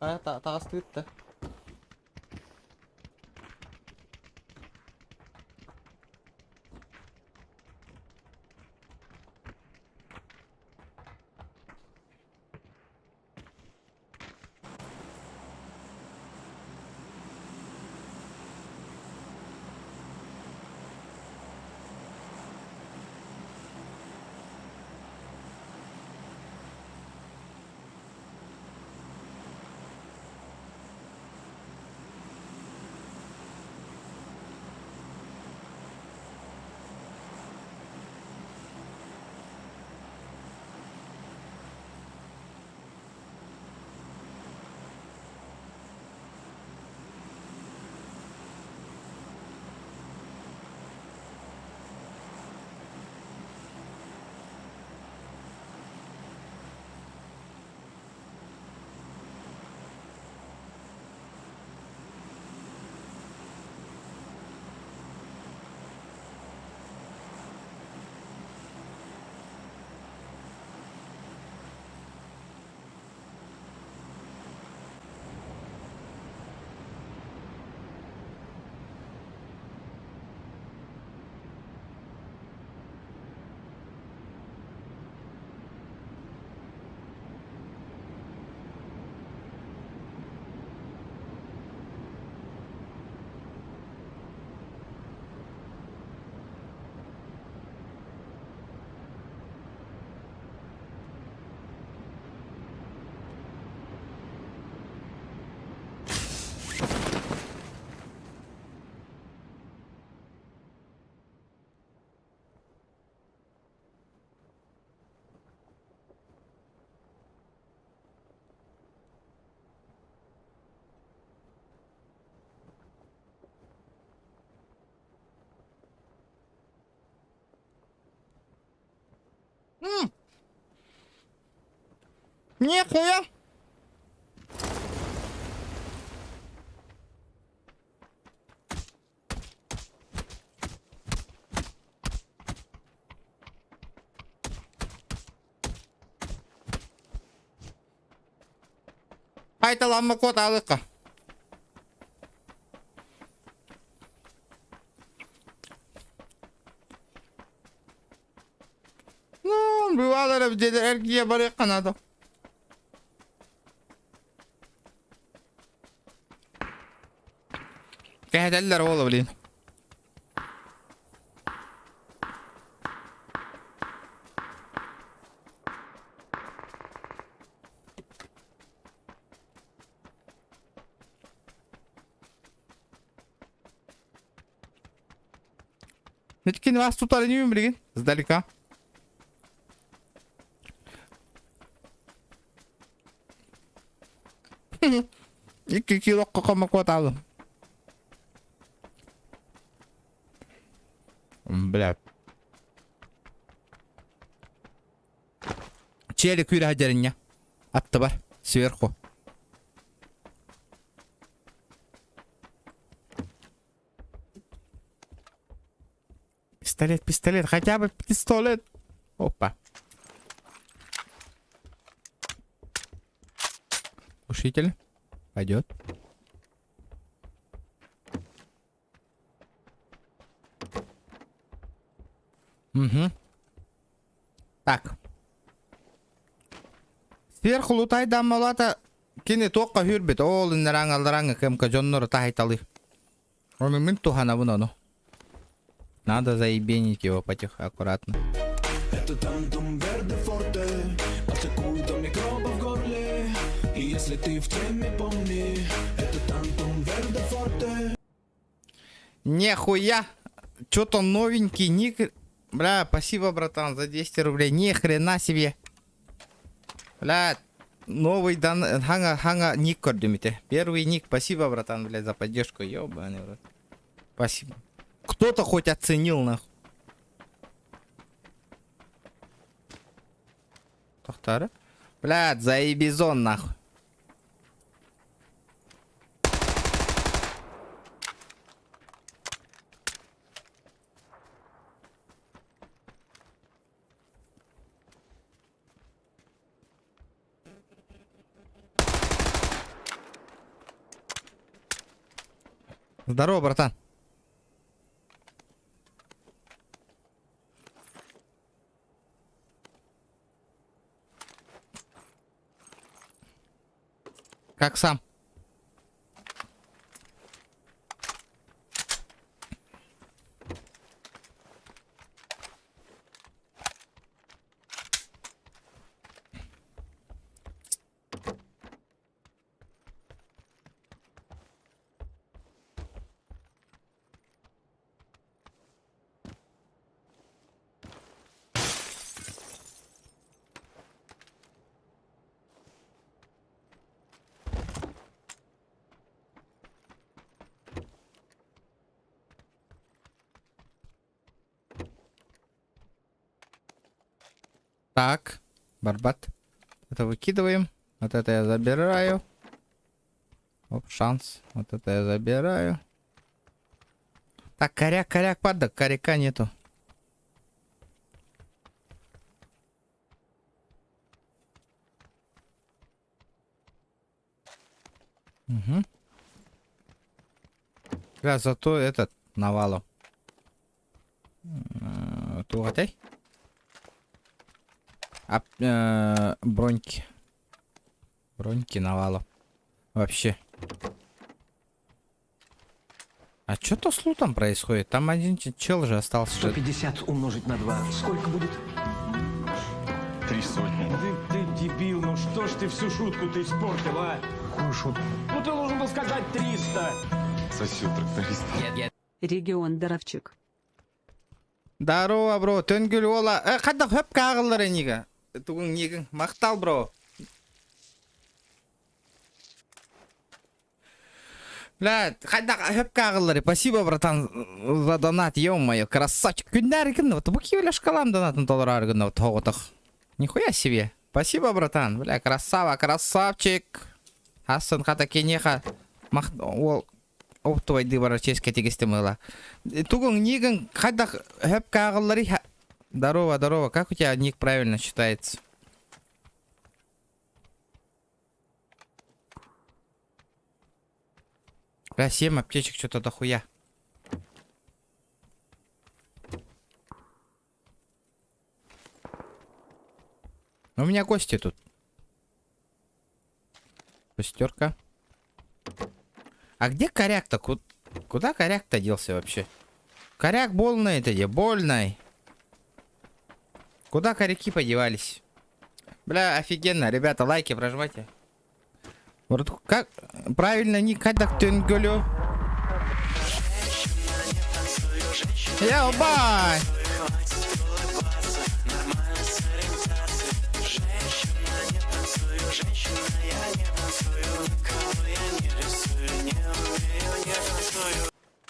Тағы стыдты. Нихуя! Қайталанма код алыққа. Ну, бывало, деді әркеге бар қанады. Кәдәлләр олы білейін. Өткен вас тұтары не білген? Сдалека. Екі килоққа қамақ оталым. Бля. Челик үйрі хадеріне. Атты бар. Сверху. Пистолет. Хотя бы пистолет. Опа. Ушитель. Пойдет. Угу. Так. Сверху лутай дамалата кини тоққа хүрбет. Ол иннеран алдараңа кемка жонноры тахайталы. Он мин тухана вуно. Надо заебенить его потихо, аккуратно. Это тантум верде форте, атакует микроба в горле. И если ты в теме, помни, это тантум верде форте. Нихуя! Чё-то новенький ник. Бля, спасибо, братан, за 200 рублей. Ни хрена себе. Бля, новый ханга ник кордумите. Первый ник, спасибо, братан, блядь, за поддержку. Ёбаный рот. Спасибо. Кто-то хоть оценил, нахуй. Тохтары? Блядь, заебизон, нахуй. Здорово, братан. Как сам? Так, барбат. Это выкидываем. Вот это я забираю. Оп, шанс. Вот это я забираю. Так, коряк падок, коряка нету. Угу. Да, зато этот навалом. Тугатай. Броньки. Броньки навалом. Вообще. А что-то с лутом происходит? Там один чел же остался. 150 умножить на 2. Сколько будет? 300. Ты дебил, ну что ж ты всю шутку ты испортил, а? Какую шутку? Ну ты должен был сказать 300. Сосед тракторист. Регион Даровчик. Здорово, бро. Төнгүл ола. Қайда хөп қағылыр енигі? Тугун негің. Мақтал, бро. Бля, қайда хөп қағылыр. Спасибо, братан, за донат. Ё-моё, красавчик. Күндәрі күнді. Вот бұки өлі шкалам донатын толырар күнді. Вот тоғытық. Нихуя себе. Спасибо, братан. Бля, красава, красавчик. Асын қата кенеха. Ол оптовай дыбара ческе тегесті мыла. Тугун негің қайда хөп қағылыр. Здорово, здорово. Как у тебя ник правильно читается? Бля, 7 аптечек что-то дохуя. У меня гости тут. Шестерка. А где коряк-то? Куда коряк-то делся вообще? Коряк больный-то где? Больный. Куда коряки подевались? Бля, офигенно. Ребята, лайки прожимайте. Вот как правильно не кадак тюнгулю. Я бай.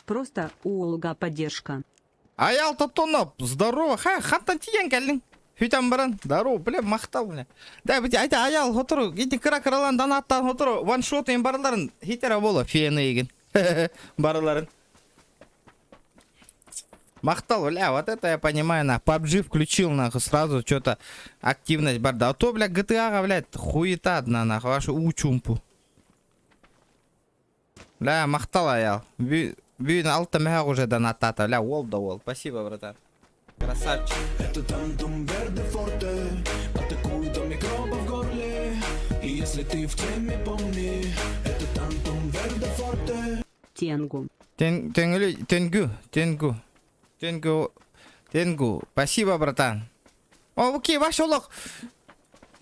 Просто у Олга поддержка. Аял Татонов, здорово. Хаттан тиен келдің. Хүйтен баран. Здорово, бля, мақтал, бля. Да, бля, айта аял отыру. Гети кыра-кыралан донаттан отыру. Ваншотын барларын. Хитера болу, фені еген. Барларын. Мақтал, бля, вот это я понимаю, на PUBG включил, нахуй, сразу что-то активность барда. А то, бля, GTA, блядь, хуета одна, нахуй, вашу учумпу. Бля, мақтал аял. Бүйін алты мәғ уже донаттата. Бля, ол да ол. Спасибо, братан. Красавчик. Это тантум верде форте. Атакуй до микроба в горле. И если ты в теме, помни. Это тантум верде форте. Тенгу. Тенгу. Спасибо, братан. О, окей, ваш олог.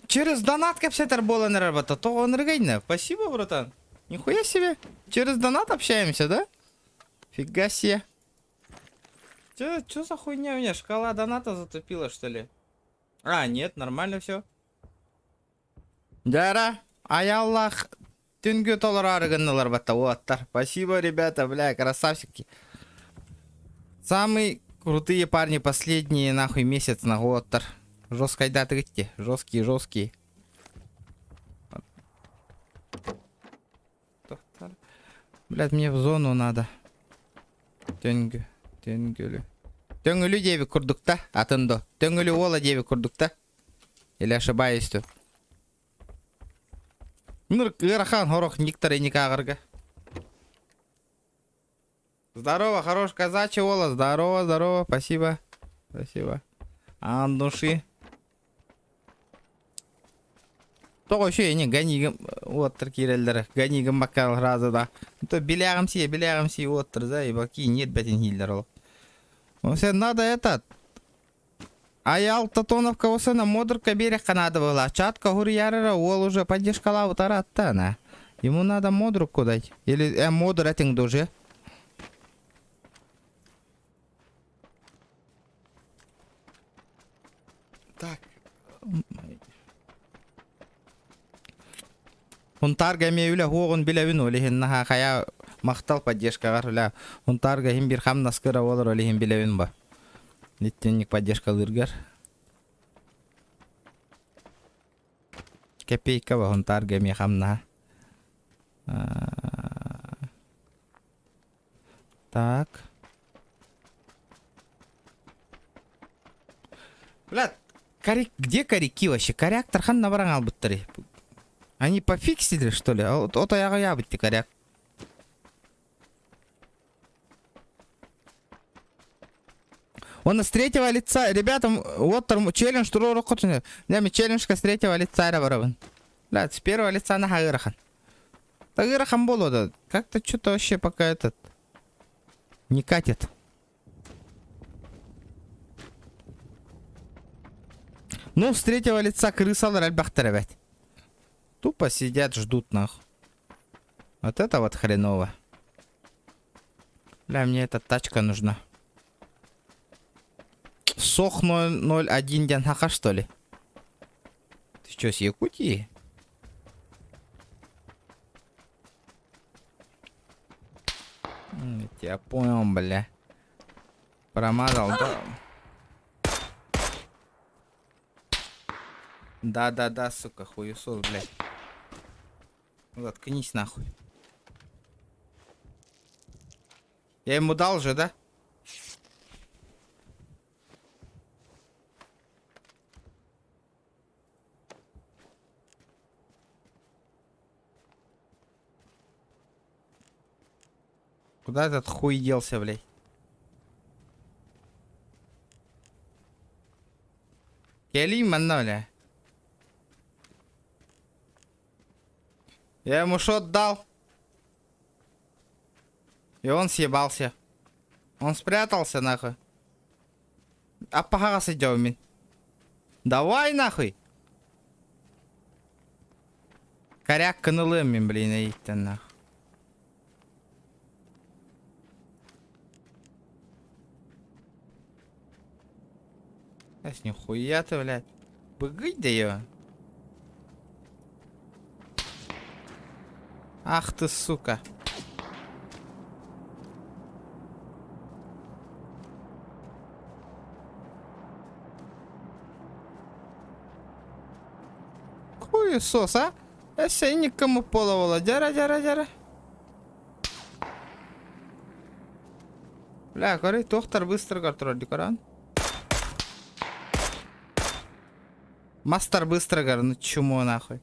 Через донат капсетер было не работа. То он рыгайна. Спасибо, братан. Нихуя себе. Через донат общаемся, да? Фига себе. Чё за хуйня у меня? Шкала доната затопила, что ли? А, нет, нормально все. Дара, аяллах. Түнгі толар арыгыннылар бата оттар. Спасибо, ребята, бля, красавчики. Самые крутые парни последние, нахуй, месяц на оттар. Жесткой даты, жесткие. Блядь, мне в зону надо. Төнгілі. Төнгілі деві күрдікта, атынды. Төнгілі ола деві күрдікта. Или ошибаюсь тут. Нұр ғырахан хорақ никтары никағырға. Здорово, хорош казачий Ола. Здорово, здорово. Спасибо. Спасибо. От души. То еще не гони вот такие гони гамбакал раза да. То белярам си вот да и баки нет бетин хиллер. Он все надо этот. Аял Татоновка осына модурка берег канада была. Чатка гурьярера ол уже поддержкала утаратта на. Ему надо модруку дать. Или модур этим тоже. Так. Хунтарга меюля хугун билевин олихин наха хая мақтал поддержка гарля. Хунтарга хим бир хам наскыра олар олихин билевин ба. Литтенник поддержка лыргар. Копейка ба хунтарга ми хам на. Так. Блядь, где коряки вообще? Коряк Тархан набрал бутыри. Они пофиксили, что ли? Вот я быть коряк. Он с третьего лица. Ребятам, вот челлендж, челлендж с третьего лица. Блядь, с первого лица на Хагырахан. Хагырахан было, как-то что-то вообще пока этот не катит. Ну, с третьего лица крысалар альбахтар, ребят. Тупо сидят, ждут нахуй. Вот это вот хреново. Бля, мне эта тачка нужна. Сох 001 Дянхаха, что ли? Ты что, с Якутии? Я понял, бля. Промазал, да. Да, сука, хуесос, блядь. Заткнись нахуй. Я ему дал же, да? Куда этот хуй делся, блядь? Келим, манноля. Я ему шот дал. И он съебался. Он спрятался, нахуй. А погас идем. Давай, нахуй. Коряк канулым, блин, идти, нахуй. С нихуя ты, блядь. Быгыть да ее. Ах ты, сука. Хуесос, а? Я никому половала. Дяра. Бля, корей, тохтар быстро гартура декоран. Мастер быстро гар, ну чему нахуй?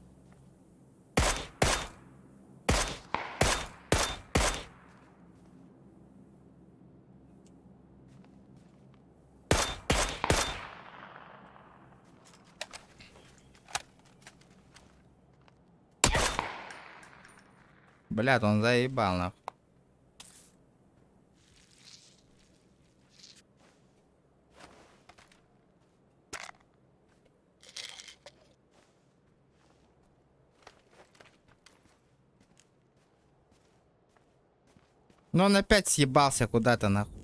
Блядь, он заебал нахуй. Но он опять съебался куда-то нахуй.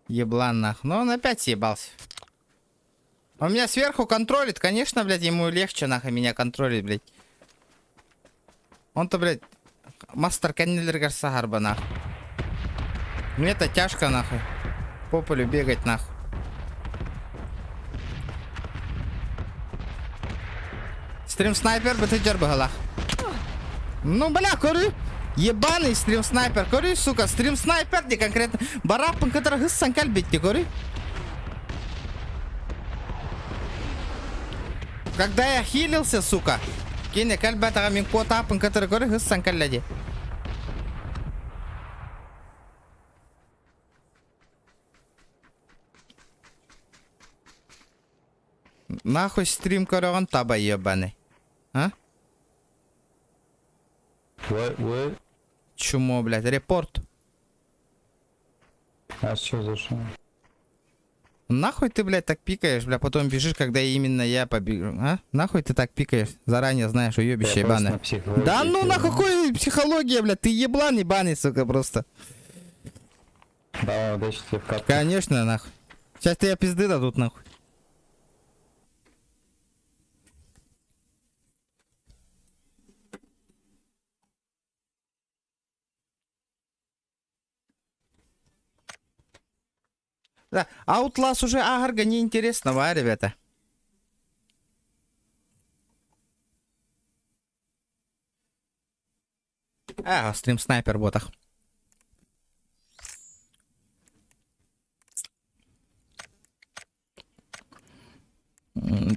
Еблан нахуй. Но он опять съебался. Он меня сверху контролит. Конечно, блядь, ему легче нахуй меня контролить, блядь. Он-то, блядь, мастер каннелер сахарба нахуй. Мне-то тяжко нахуй. По полю бегать нахуй. Стрим снайпер бетедер бгалах. Ну, бля, кори. Ебаный стрим снайпер. Кори, сука, стрим снайпер не конкретно. Барапан, который гыссан кальбить, кори. Когда я хилился, сука, Кене кальбатага мен кот апын кытыры көрі хыссан калладе. Нахуй стрим көрігін таба ебаны. А? What? Чумо, блядь, репорт. А что за что? Нахуй ты, блядь, так пикаешь, бля, потом бежишь, когда именно я побегу, а? Нахуй ты так пикаешь? Заранее знаешь, уебище ебаное. Да ну на какой психология, блядь, ты еблан ебаный, сука, просто. Да, дальше тебе в катку. Конечно, нахуй. Сейчас тебе пизды дадут, нахуй. Да, Outlast уже агарга неинтересного, а, ребята? Стрим снайпер ботах.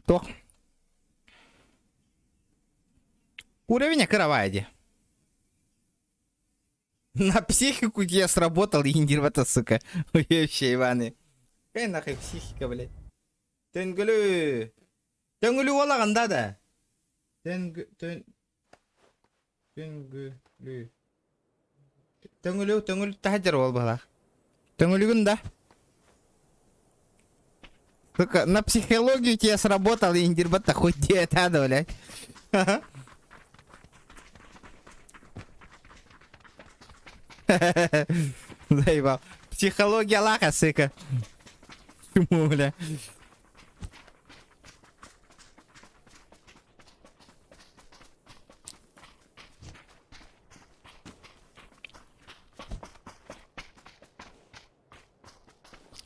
То. Уровень каравайди. На психику я сработал и нервата, сука. Вообще, Иваны. Какая нахуй психика, блядь. Төнгілі. Төнгілі олағанда да. Төнгілі тахаджар ол бағлақ. Төнгілігін да. Сука, на психологию тебе сработал и нервата хоть где это, блядь. Заебал. Психология лаха, сука. Почему, бля?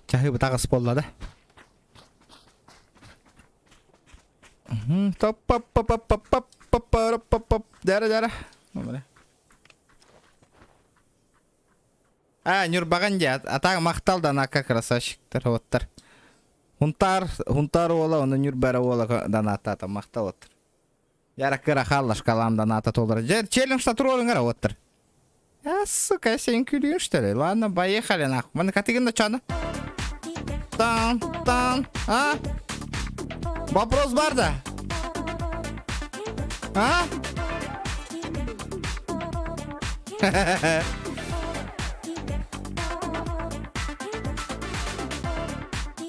Чахы бытаға споллады. Топ-поп-поп-поп-поп-поп-поп-поп-поп-поп. Дәрі. Нюрбаған де, атаға мақталдан ака красавчиктер оттар. Хунтар ола, оны нюрбәрі ола даната мақтал оттар. Яра кыра халлаш калам даната толдыр. Челлендж туролың ара оттар. Сука, сен күлейін, что ли? Ладно, поехали нахуй. Маны катығында чаны? Тан. А? Вопрос бар да? А?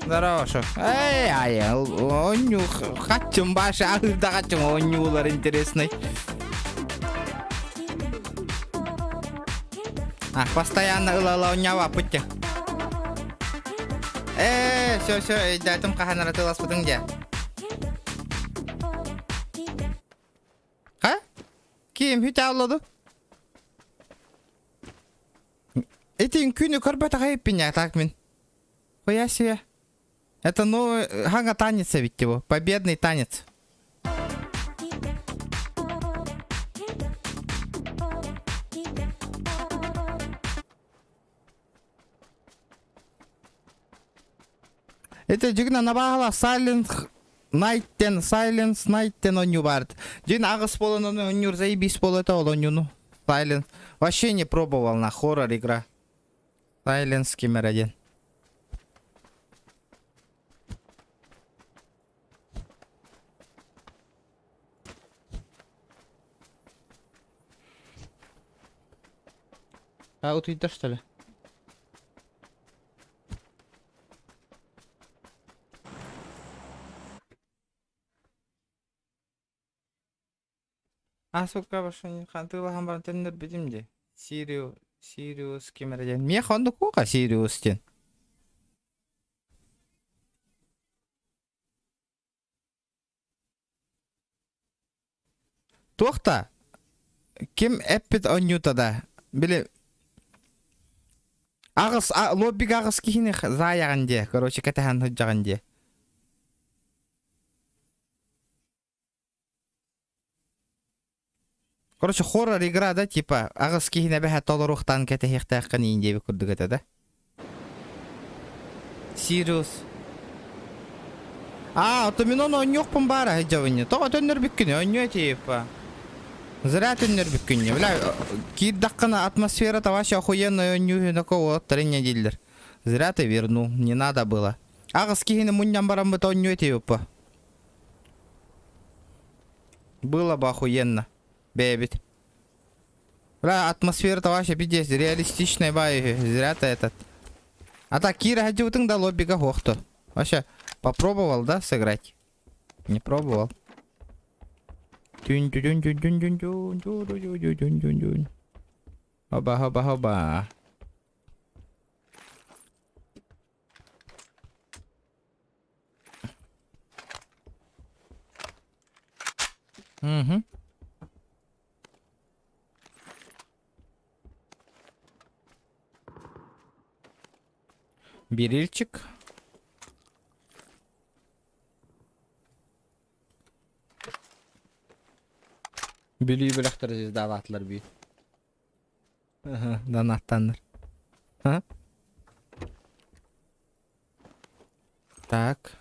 Здорово, шо. Оню, хатчым башы, ағырда хатчым, онюлар интересный. Постоянно ылала онява путте. Все, дайтым қаханара тылас бұдың де. Ха? Кем, хүте алады? Этин күні көрбәті ғайып бін я, так мен. Хуя себе. Это, ну, ханга танец ведь его. Победный танец. Это жигна набагала Silence Nighten оню бард. Жигна ағыс болын онюр заебись бол это ол онюну. Silence. Вообще не пробовал на хоррор игра. Silence кемер один. А вот видишь, что ли? Сука, ваша не хантыла хамбар тендер бедим де. Сириус кемерден. Мне хонду кука Сириус тен. Тоқта. Ким эппет онюта да. Биле. Ағыс, лоббиг ағыс кейіне заяған де. Короче, кәтіған хүджаған де. Короче, хоррор игра, да, типа, ағыс кейіне бәхә толырықтан кәті хектәқін ейінде бі күрдік әті, да? Сириус. А, то мен оны ойнёкпун бара хыжабыне. Тога төннөр биккине ойнё типа. Зря төннөр биккине. Бля, киддаккана атмосфера-то вообще охуенная ойнё такого трення дилдер. Зря ты вернул, не надо было. Агас кигине муньян барам бы то ойнё типа. Было бы охуенно. Бебит. Бля, атмосфера-то вообще пиздец, реалистичная бай. Зря ты этот. А так, Кира, хадютың да лоббига хохто. Вообще, попробовал, да, сыграть? Не пробовал. Хоба-хоба-хоба. Угу. Берильчик. Били бирактар звезда алатлар би. Донаттандар. А? Так.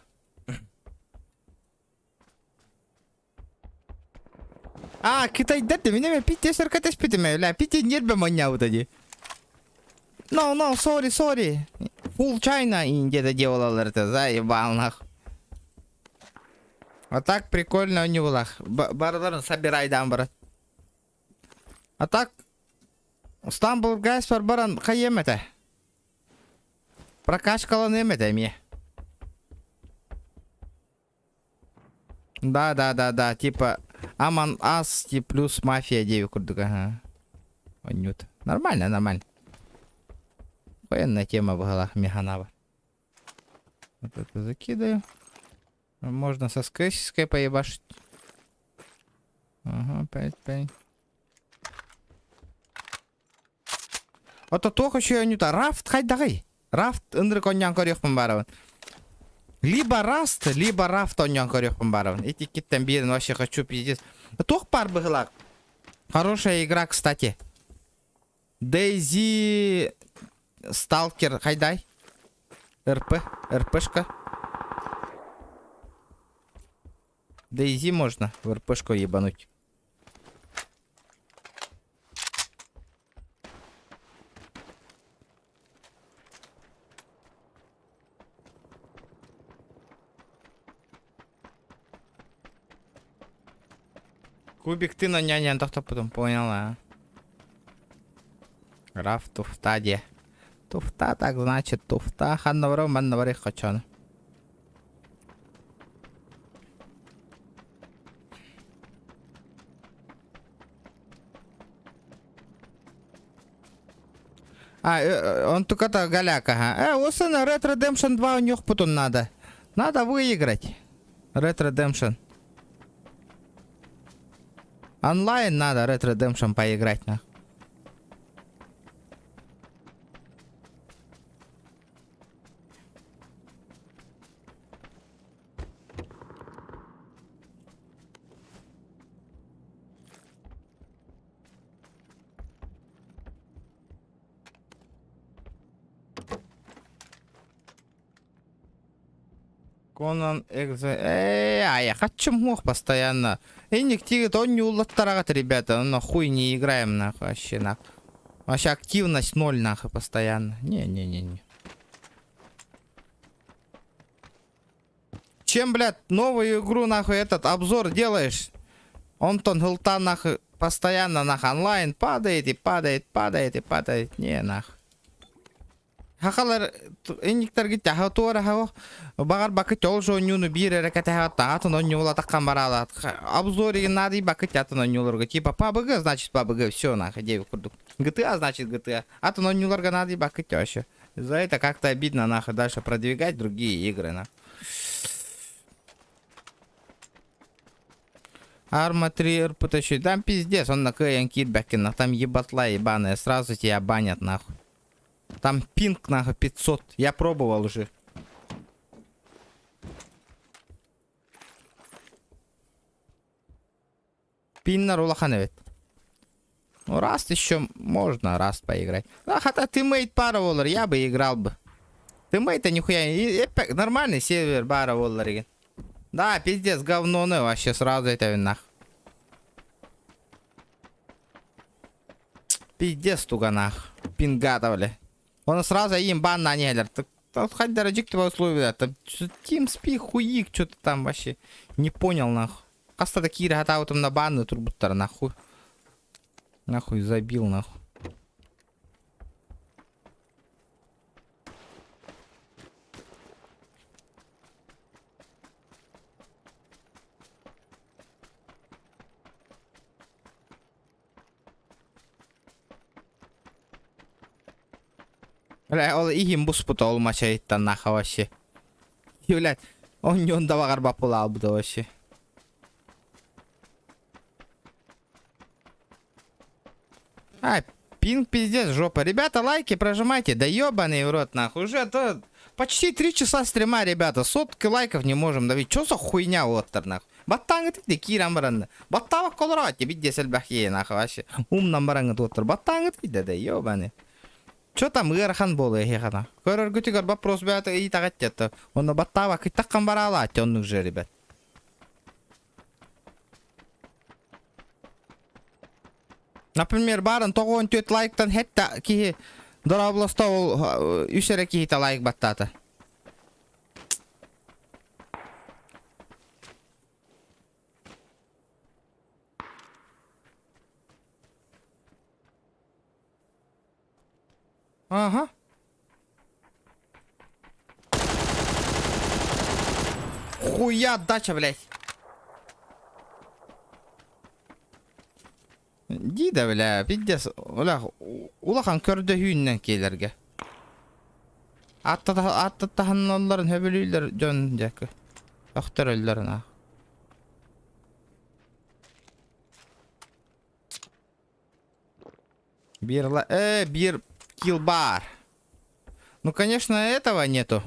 А, Китайда ты меня пить саркатес питеме, ля, пить нербе маня вот эти. No, sorry. Full China где-то делала это, заебал нах. А так прикольно у него лах. Барларын собирай дам, брат. А так Стамбул гайс барбаран хаем это. Прокачкалан это мне. Да, типа Аман Ас плюс Мафия 9 курдука. Ага. Вонют. Нормально. Военная тема была, Меганава. Вот это закидаю. Можно со скэсиской поебашить. Ага, 5. Вот то хочу я нюта. Рафт хай дагай. Рафт ындрык оннян корёкпун барабын. Либо раст, либо рафт оннян корёкпун барабын. Эти киттен бирин вообще хочу пиздец. Тох пар быгылак. Хорошая игра, кстати. Дейзи Сталкер, хайдай. РПшка. Дейзи можно в РПшку ебануть. Кубик ты на няня, то потом поняла. Раф туфта де. Туфта так значит туфта. Ханнавру маннавры хочан. Он только-то голяка, ага. Усын Red Redemption 2 у них потом надо. Надо выиграть. Red Redemption. Онлайн надо Red Redemption поиграть, на. Конан Экзе... я хочу мох постоянно. Эник тигет, он не улаттарагат, ребята. Ну, хуй не играем, нахуй, вообще, нахуй. Вообще активность 0, нахуй, постоянно. Не. Чем, блядь, новую игру, нахуй, этот обзор делаешь? Он-то гылта, нахуй, постоянно, нахуй, онлайн падает. Не, нахуй. Хахалар эниктер гит хатуара хао багар бакыт олжо нюну бире раката хата атын онюла таккан барала обзоры надо бакыт атын онюларга типа PUBG значит PUBG все нахуй девик курдук GTA значит GTA атын онюларга надо бакыт вообще за это как-то обидно нахуй дальше продвигать другие игры нахуй. Арма 3 РПТ, там пиздец, он на КН китбэкин, там ебатла ебаная, сразу тебя банят нахуй. Там пинг нахуй 500. Я пробовал уже. Пиннер улаханевит. Ну, Раст еще можно, Раст поиграть. А, хотя тиммейт пара воллар, я бы играл бы. Тиммейта нихуя. Нормальный сервер, бара воллар. Да, пиздец, говноны вообще сразу это нах. Пиздец туганах. Пингата, бля. Он сразу им бан на нелер. Тут хоть дорогие условия. Там Тим спи хуик, что-то там вообще. Не понял нах. Каста такие ребята там на банны турбуттар нахуй. Нахуй забил нахуй. Бля, ол игим буспута олмача иттан наха вообще. И, блядь, он не он давагар бапула албуда вообще. А, пинг пиздец, жопа. Ребята, лайки прожимайте, да ебаный в рот нахуй. Уже то почти 3 часа стрима, ребята. Сотки лайков не можем давить. Чё за хуйня оттар нахуй? Баттаңы ты кирам баранды. Баттава колорати, бидде сельбахе нахуй вообще. Умнан барангы оттар. Баттаңы ты да ебаный. Чё там ырхан болы хехана? Көрөргүтүгөр вопрос бята и тагаттетті. Оны баттава кыттаккан бара алат, оннук же, ребят. Например, барын 94 лайктан хетта ки дорабласта ол үсере кихита лайк баттаты. Ага. Хуя отдача, блядь. Дида, бля, пиздец. Улахан көрді хүйіннен келерге. Аттатаханларын хөбілейлер жон жәкі. Өқтір өлдерін ақ. Бир килбар. Ну, конечно, этого нету.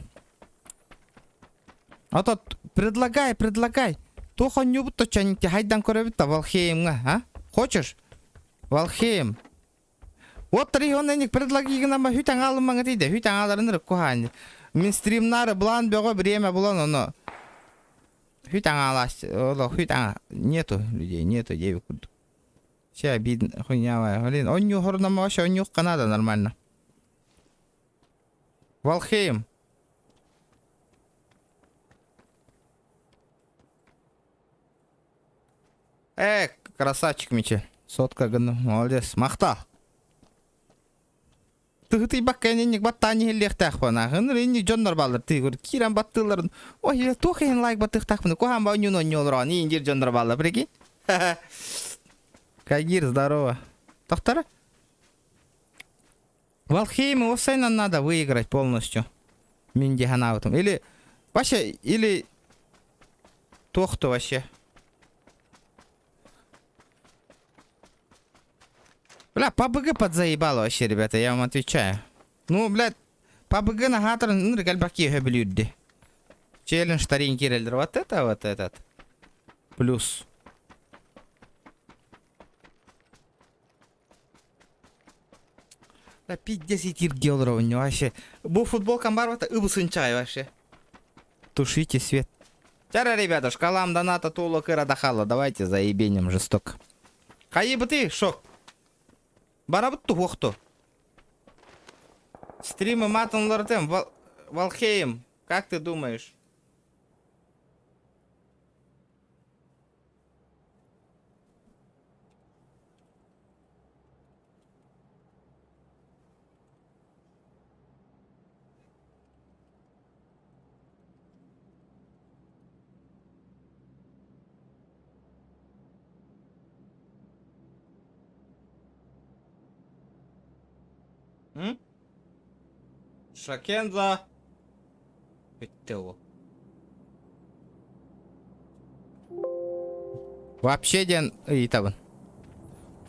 А тот предлагай. Тоха не будто чаните хайдан корабита Валхейм, а? Хочешь? Валхейм. Вот регионник предлаги нам хютан алым дейді. Хютан аларын рыккухан. Мен стримнары блан бего время было, но хютан алас, хютан нету людей, нету девик. Все обидно, хуйня. Блин, он не хорнама вообще, он не Канада нормально. Валхейм. Красавчик, Мичи. Сотка, молодец. Махта. Ты бакканенник баттани лехтах пана. Ринни Джоннор баллар. Ты говорит, кирам баттыларын. Ой, я тухен лайк баттых тахпаны. Кухам ба нюно нюлрон. И индир Джоннор баллар, прикинь. Кагир, здорово. Тахтара? Валхейму Осайна надо выиграть полностью. Минди ханаутом. Или вообще, или Тохту вообще. Бля, PUBG подзаебало вообще, ребята, я вам отвечаю. Ну, блядь, PUBG на хатер, ну, регальбаки хөблюдди. Челлендж старенький релдер. Вот этот. Плюс. Да, 50 гелров у него вообще. Был футбол комбарвата, ыбысын чай вообще. Тушите свет. Тяра, ребята, шкалам доната толок и радахала. Давайте заебенем жестоко. Хаиба ты, шок. Барабытту хохту. Стримы матан лортем. Валхейм, как ты думаешь? Шакенза. Вообще ден и табын.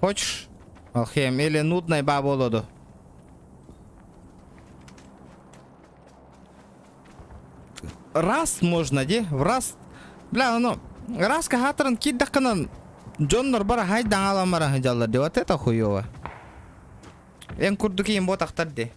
Хочешь? Алхем или нудной баболоду? Раз можно, де? В раз. Бля, ну. Раз кахатран киддаканан. Джоннор бара хайдан аламара хаджалла де. Вот это хуёво. Эн курдуки им ботахтар де.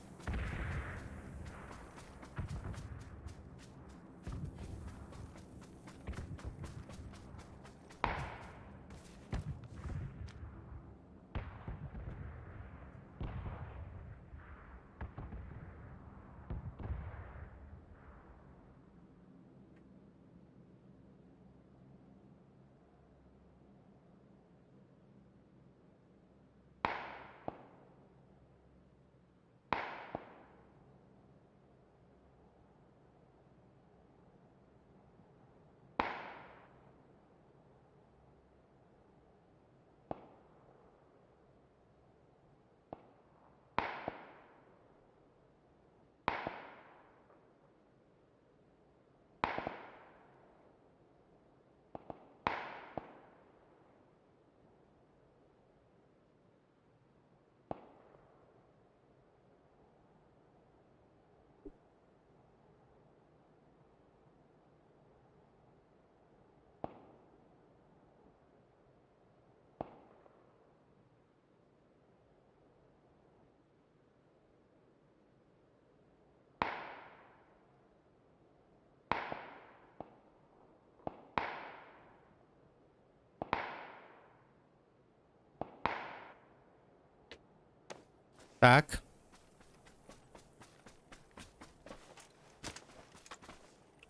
Так.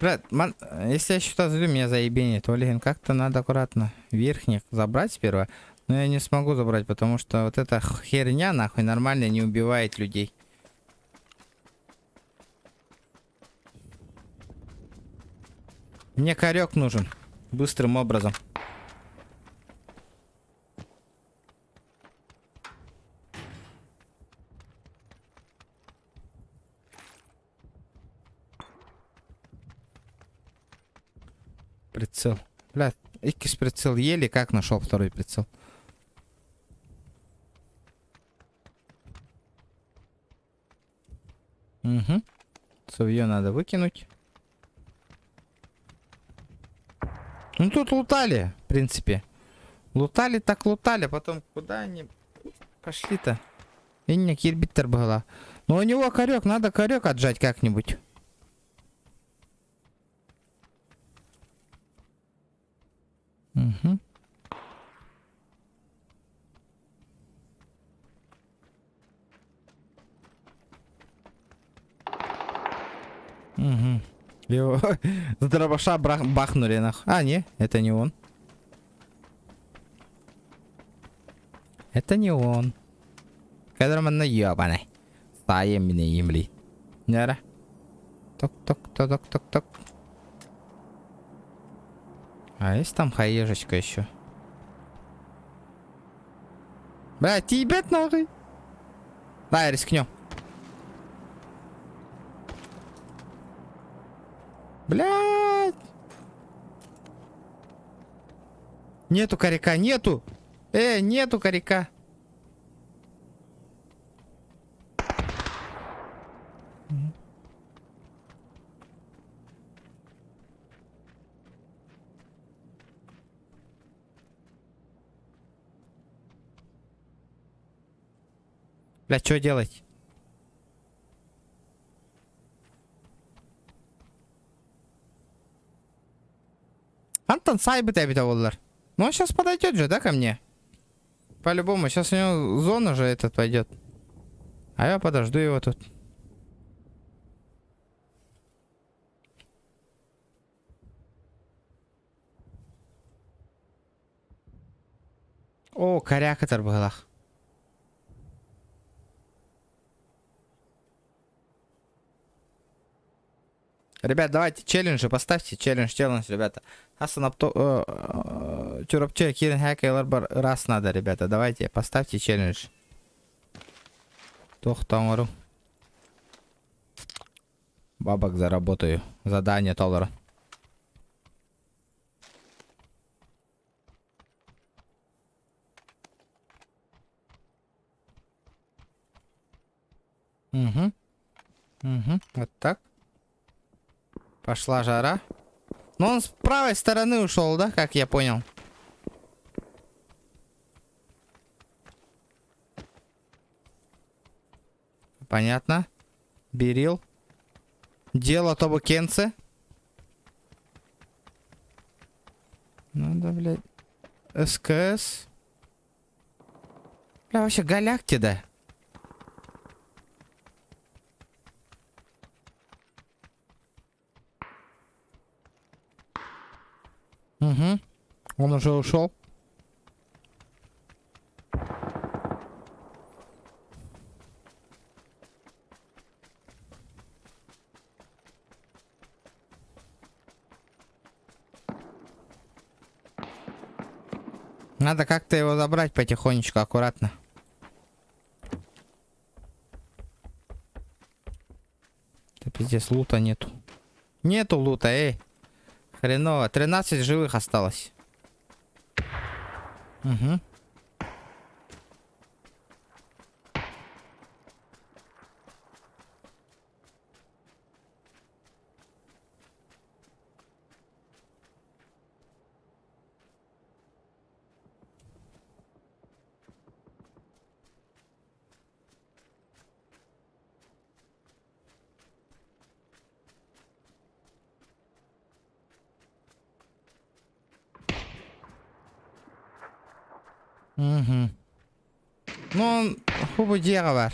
Брат, если я что-то злю, меня заебенит. Олегин, как-то надо аккуратно верхних забрать сперва. Но я не смогу забрать, потому что вот эта херня, нахуй, нормально не убивает людей. Мне корек нужен. Быстрым образом. Прицел. Бля, икис прицел еле как нашел второй прицел. Угу. Совье надо выкинуть. Ну тут лутали, в принципе. Лутали так лутали, потом куда они пошли-то? Иння кирбиттер была. Но у него корек, надо корек отжать как-нибудь. Угу. Угу. Его с дробаша бахнули нахуй. А, не, это не он. Это не он. Кадроман наебаный. Стаем меня имли. Нера. Ток-ток-ток-ток-ток. А есть там хаежечка еще? Бля, тебе нахуй. Давай рискнем. Блядь. Нету коряка, нету. Нету коряка. Бля, что делать? Антон сайбы тебя воллар. Ну он сейчас подойдет же, да, ко мне? По-любому, сейчас у него зона же этот пойдет. А я подожду его тут. О, коряк это была. Ребят, давайте челленджи, поставьте челлендж, ребята. Чурапче, кирин хакейлар бар раз надо, ребята. Давайте, поставьте челлендж. Тохтамару. Бабок заработаю. Задание $. Угу. Угу. Вот так. Пошла жара. Но он с правой стороны ушел, да, как я понял? Понятно. Берил. Дело тобукенце. Надо, блядь. СКС. Бля, вообще галякти, да? Угу. Он уже ушел. Надо как-то его забрать потихонечку, аккуратно. Да пиздец, лута нету. Нету лута, эй. Хреново. 13 живых осталось. Угу. Угу. Ну, он хубо дерево.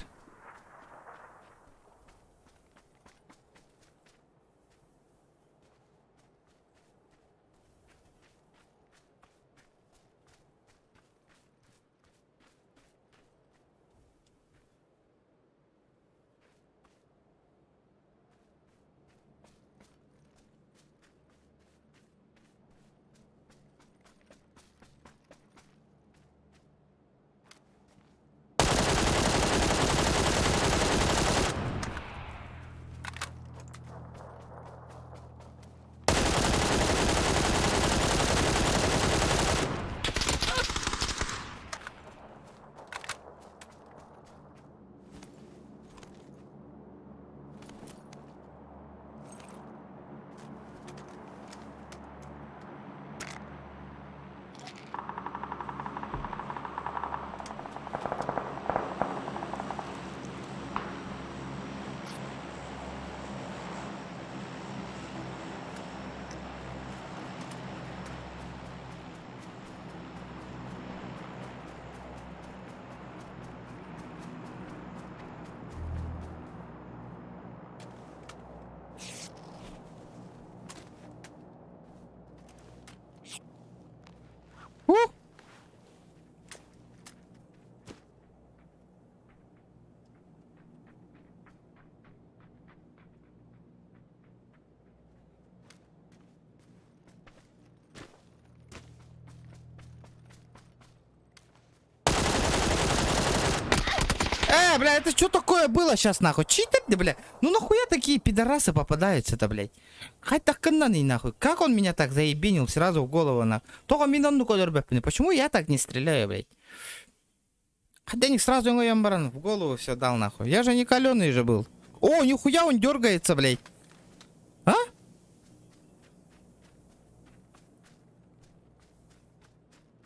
знаю, бля, это что такое было сейчас, нахуй? Читер, бля? Ну нахуя такие пидорасы попадаются-то, блядь? Хоть так кананы, нахуй. Как он меня так заебенил сразу в голову, нахуй? Только минонну кодер бэпни. Почему я так не стреляю, блядь? Хотя них сразу ему ямбаран в голову все дал, нахуй. Я же не каленый же был. О, нихуя он дергается, блядь. А?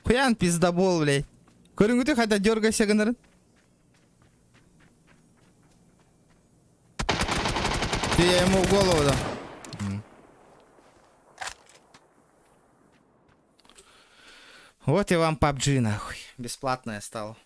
Хуян пиздобол, блядь. Көрінгу ты хотя дергайся, гонорын. Ты я ему в голову дал. Вот и вам PUBG, нахуй. Бесплатное стало.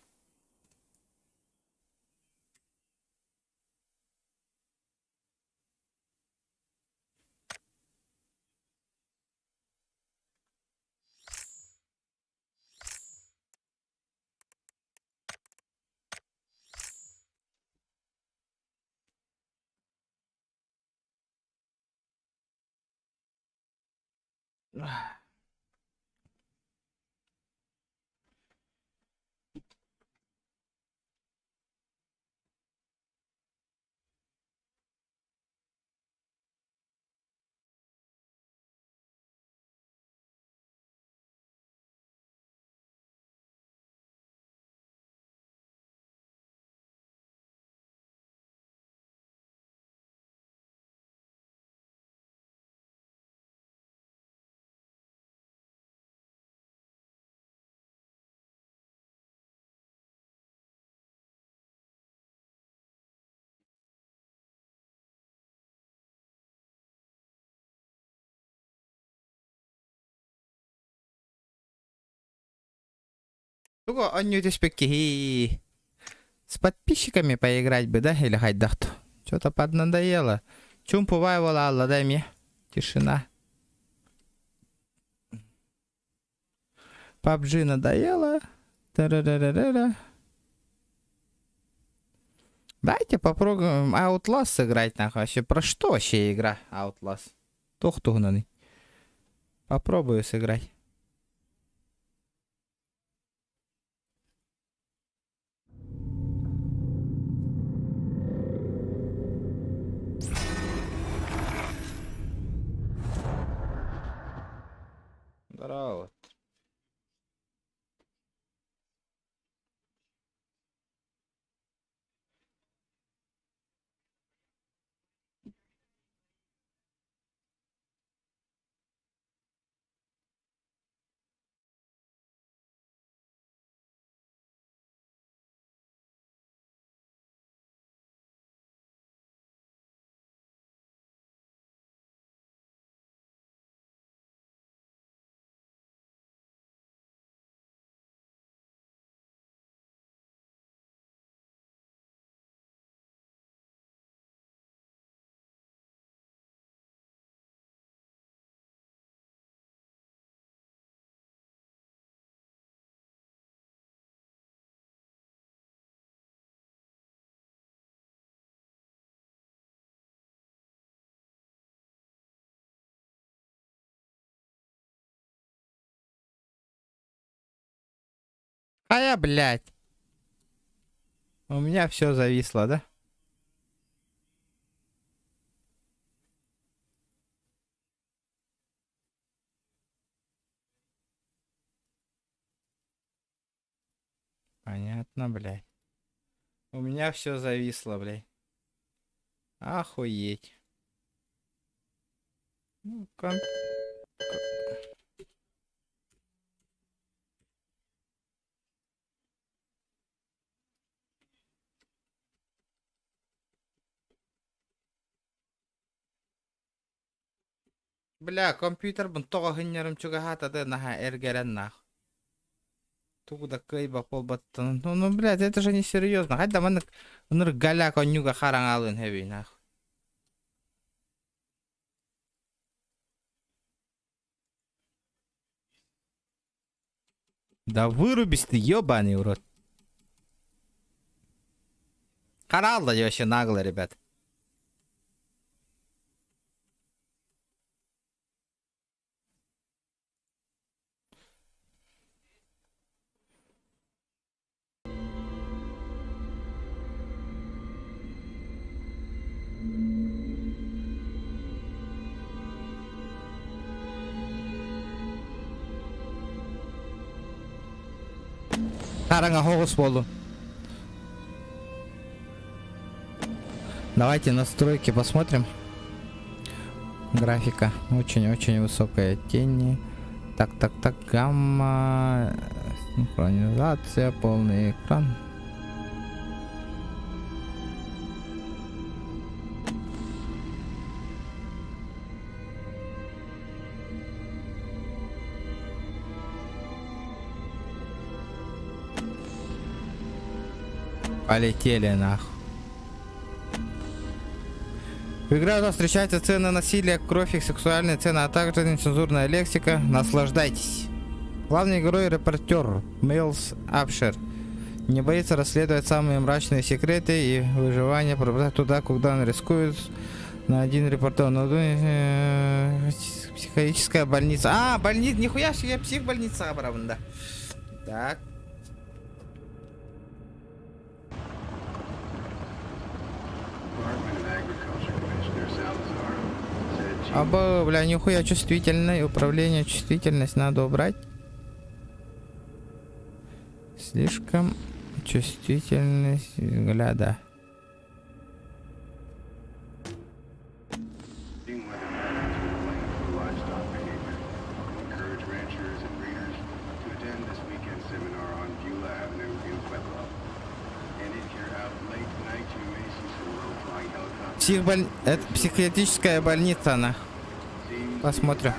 Туго, он не успеки. С подписчиками поиграть бы, да? Или хоть дахту? Что-то поднадоело. Чум пувайвала, Алла, дай мне. Тишина. PUBG надоело. Та-ра-ра-ра-ра. Дайте попробуем Outlast сыграть, нахуй. Вообще, про что вообще игра Outlast? Тохтугнаны. Попробую сыграть. Здорово. А я, блядь. У меня все зависло, да? Понятно, блядь. У меня все зависло, блядь. Охуеть. Ну, Бля, компьютер бун тога гыннярым чугахата да наха эргерен нах. Туда кайба полбаттан. Ну, блядь, это же не серьезно. Хай да манак ныр галя конюга харангалын хеви нах. Да вырубись ты, ёбаный урод. Харал да вообще нагло, ребят. Караңа хогус болду. Давайте настройки посмотрим. Графика очень-очень высокая, тени. Так, гамма, синхронизация, полный экран. Полетели нахуй. В игре у нас встречаются сцены насилия, кровь и сексуальные сцены, а также нецензурная лексика. Наслаждайтесь. Главный герой — репортер Мейлс Апшер. Не боится расследовать самые мрачные секреты и выживание, пробраться туда, куда он рискует. На один репортер. Психологическая больница. А, больница, нихуя себе, психбольница, обравна. Так. Оба, бля, нихуя чувствительное. Управление, чувствительность надо убрать. Слишком чувствительность взгляда. Это психиатрическая больница, она. Посмотрим.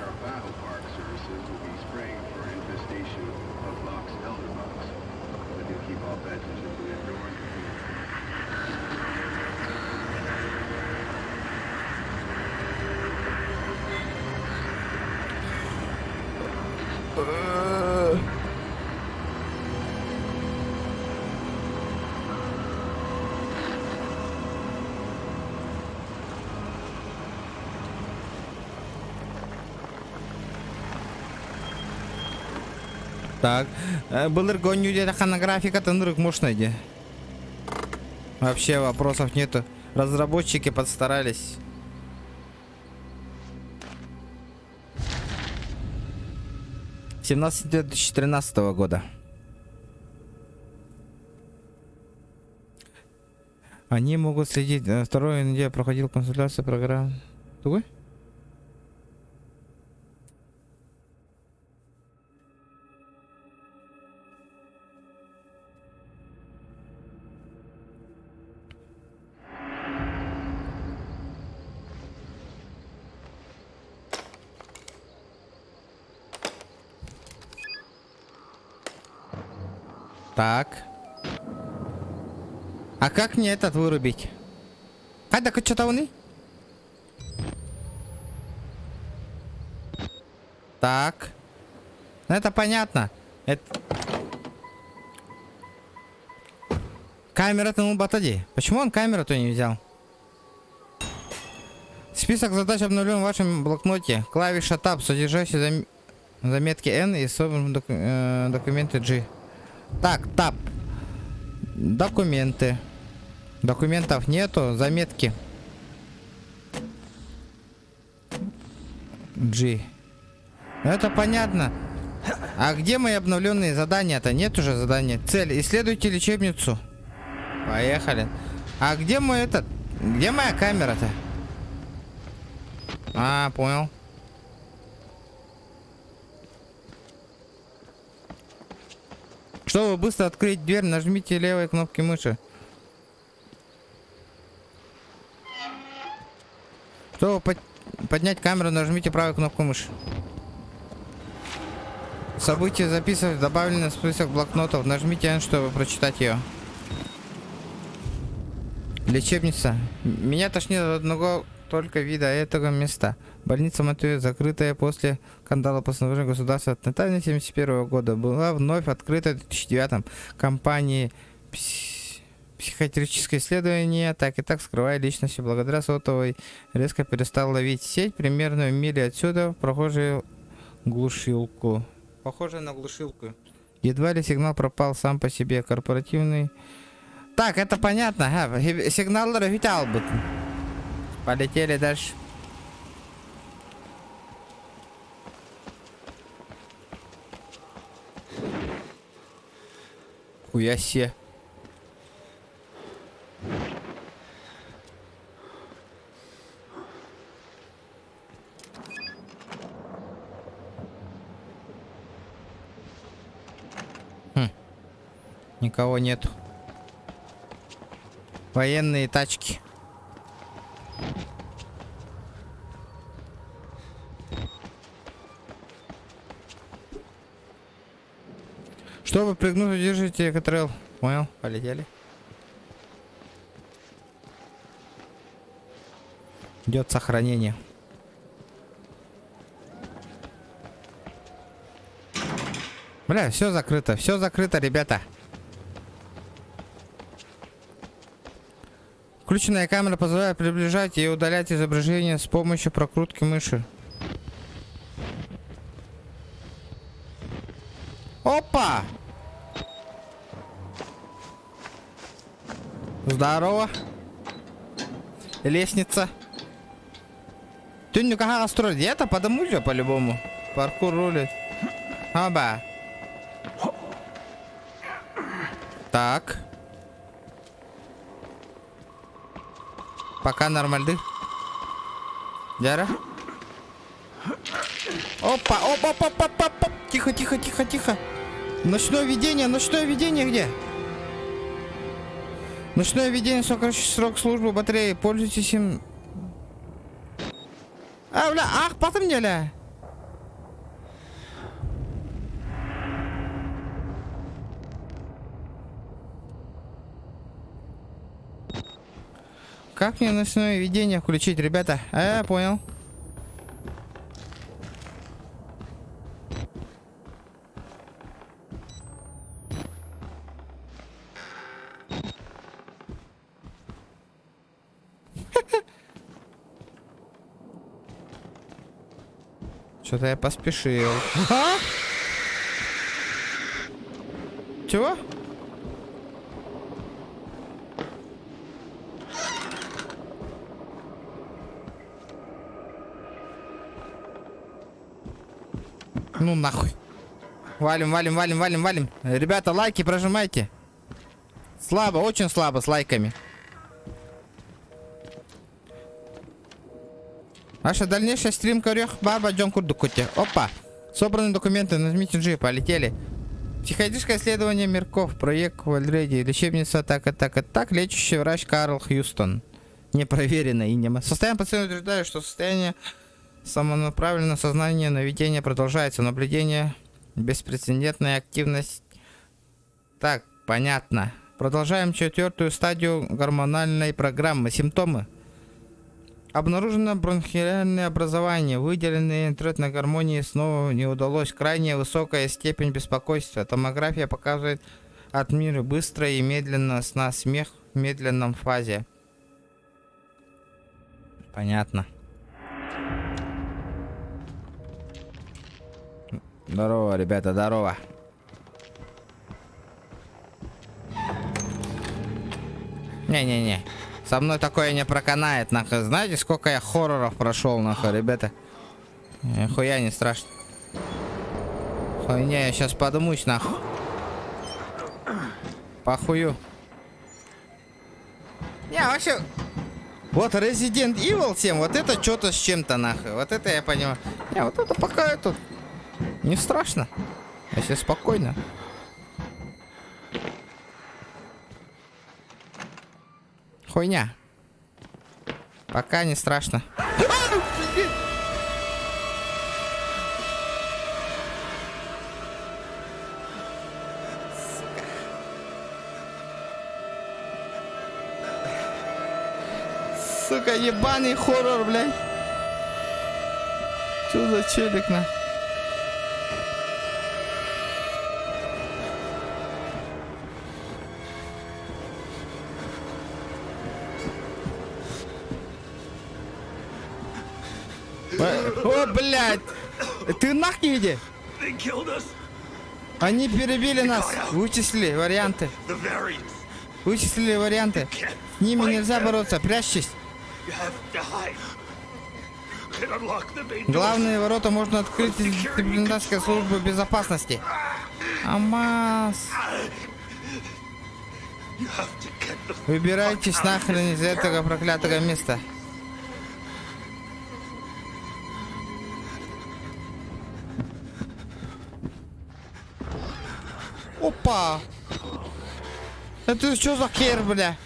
Так, былыр гонюде такана графика тындырык можно иди. Вообще вопросов нету. Разработчики подстарались. — 17 2013 года. Они могут следить. Второй неделя проходил консультацию программ. Тугой? Так. А как мне этот вырубить? Хайда, что-то уны? Так. Ну это понятно. Это... Камера-то ну батади. Почему он камеру-то не взял? Список задач обновлен в вашем блокноте. Клавиша Tab, содержащие заметки N и собраны документы G. Так, Tab. Документы. Документов нету. Заметки. G. Ну это понятно. А где мои обновленные задания-то? Нет уже задания. Цель. Исследуйте лечебницу. Поехали. А где мой этот? Где моя камера-то? А, понял. Чтобы быстро открыть дверь, нажмите левой кнопки мыши. Чтобы поднять камеру, нажмите правую кнопку мыши. События записывать, добавлены в список блокнотов. Нажмите N, чтобы прочитать ее. Лечебница. Меня тошнит от одного только вида этого места. Больница Матвея, закрытая после скандала постановления государства от Натальи 1971 года, была вновь открыта в 2009 компанией психиатрическое исследование, так и так скрывая личности. Благодаря сотовой резко перестал ловить сеть. Примерно в миле отсюда прохожую глушилку. Похоже на глушилку. Едва ли сигнал пропал сам по себе. Корпоративный. Так, это понятно. Сигнал ловитал бы. Полетели дальше. Нихуя себе. Никого нету. Военные тачки. Чтобы прыгнуть, удержите Экотрел. Понял, полетели. Идет сохранение. Бля, все закрыто, ребята. Включенная камера позволяет приближать и удалять изображение с помощью прокрутки мыши. Опа! Здорово. Лестница. Ты никак строить? Это потому же по-любому. Паркур рулит. Оба. Так. Пока нормальды. Дяра. Опа, опа, опа, опа, опа. Тихо, тихо, тихо, тихо. Ночное видение где? Ночное видение, срок службы батареи. Пользуйтесь им. А, бля, ах, потом не ля. Как мне ночное видение включить, ребята? А, я понял. Что-то я поспешил. А? Чего? Ну нахуй. Валим, валим, валим, валим, валим. Ребята, лайки прожимайте. Слабо, очень слабо с лайками. Ваша дальнейшая стримка Рёх Баба Джон Курдукути. Опа. Собраны документы, нажмите G, полетели. Психодическое исследование Мерков. Проект Вальреди. Лечебница так. Лечащий врач Карл Хьюстон. Непроверено и не... Состояние пациента утверждает, что состояние самонаправленного сознания наведения продолжается. Наблюдение, беспрецедентная активность. Так, понятно. Продолжаем 4-ю стадию гормональной программы. Симптомы. Обнаружено бронхиальное образование. Выделенные интроитной гармонии снова не удалось. Крайне высокая степень беспокойства. Томография показывает от мира быстро и медленно. Сна, смех в медленном фазе. Понятно. Здорово, ребята, здорово. Не-не-не. Со мной такое не проканает, нахуй. Знаете, сколько я хорроров прошел, нахуй, ребята? Хуя не страшно. Хуйня, я сейчас подымусь, нахуй. Похую. Не, вообще... Вот Resident Evil 7, вот это что-то с чем-то, нахуй. Вот это я понимаю. Не, вот это пока это... Не страшно. Если спокойно. Хуйня. Пока не страшно. Сука, ебаный хоррор, блядь. Что за челик, на? О, блядь! Ты нахуй иди! Они перебили нас! Вычислили варианты! Вычислили варианты! С ними нельзя бороться! Прячьтесь! Главные ворота можно открыть из дисциплинарской службы безопасности. Амаз! Выбирайтесь нахрен из этого проклятого места. Опа! Это что за хер, бля?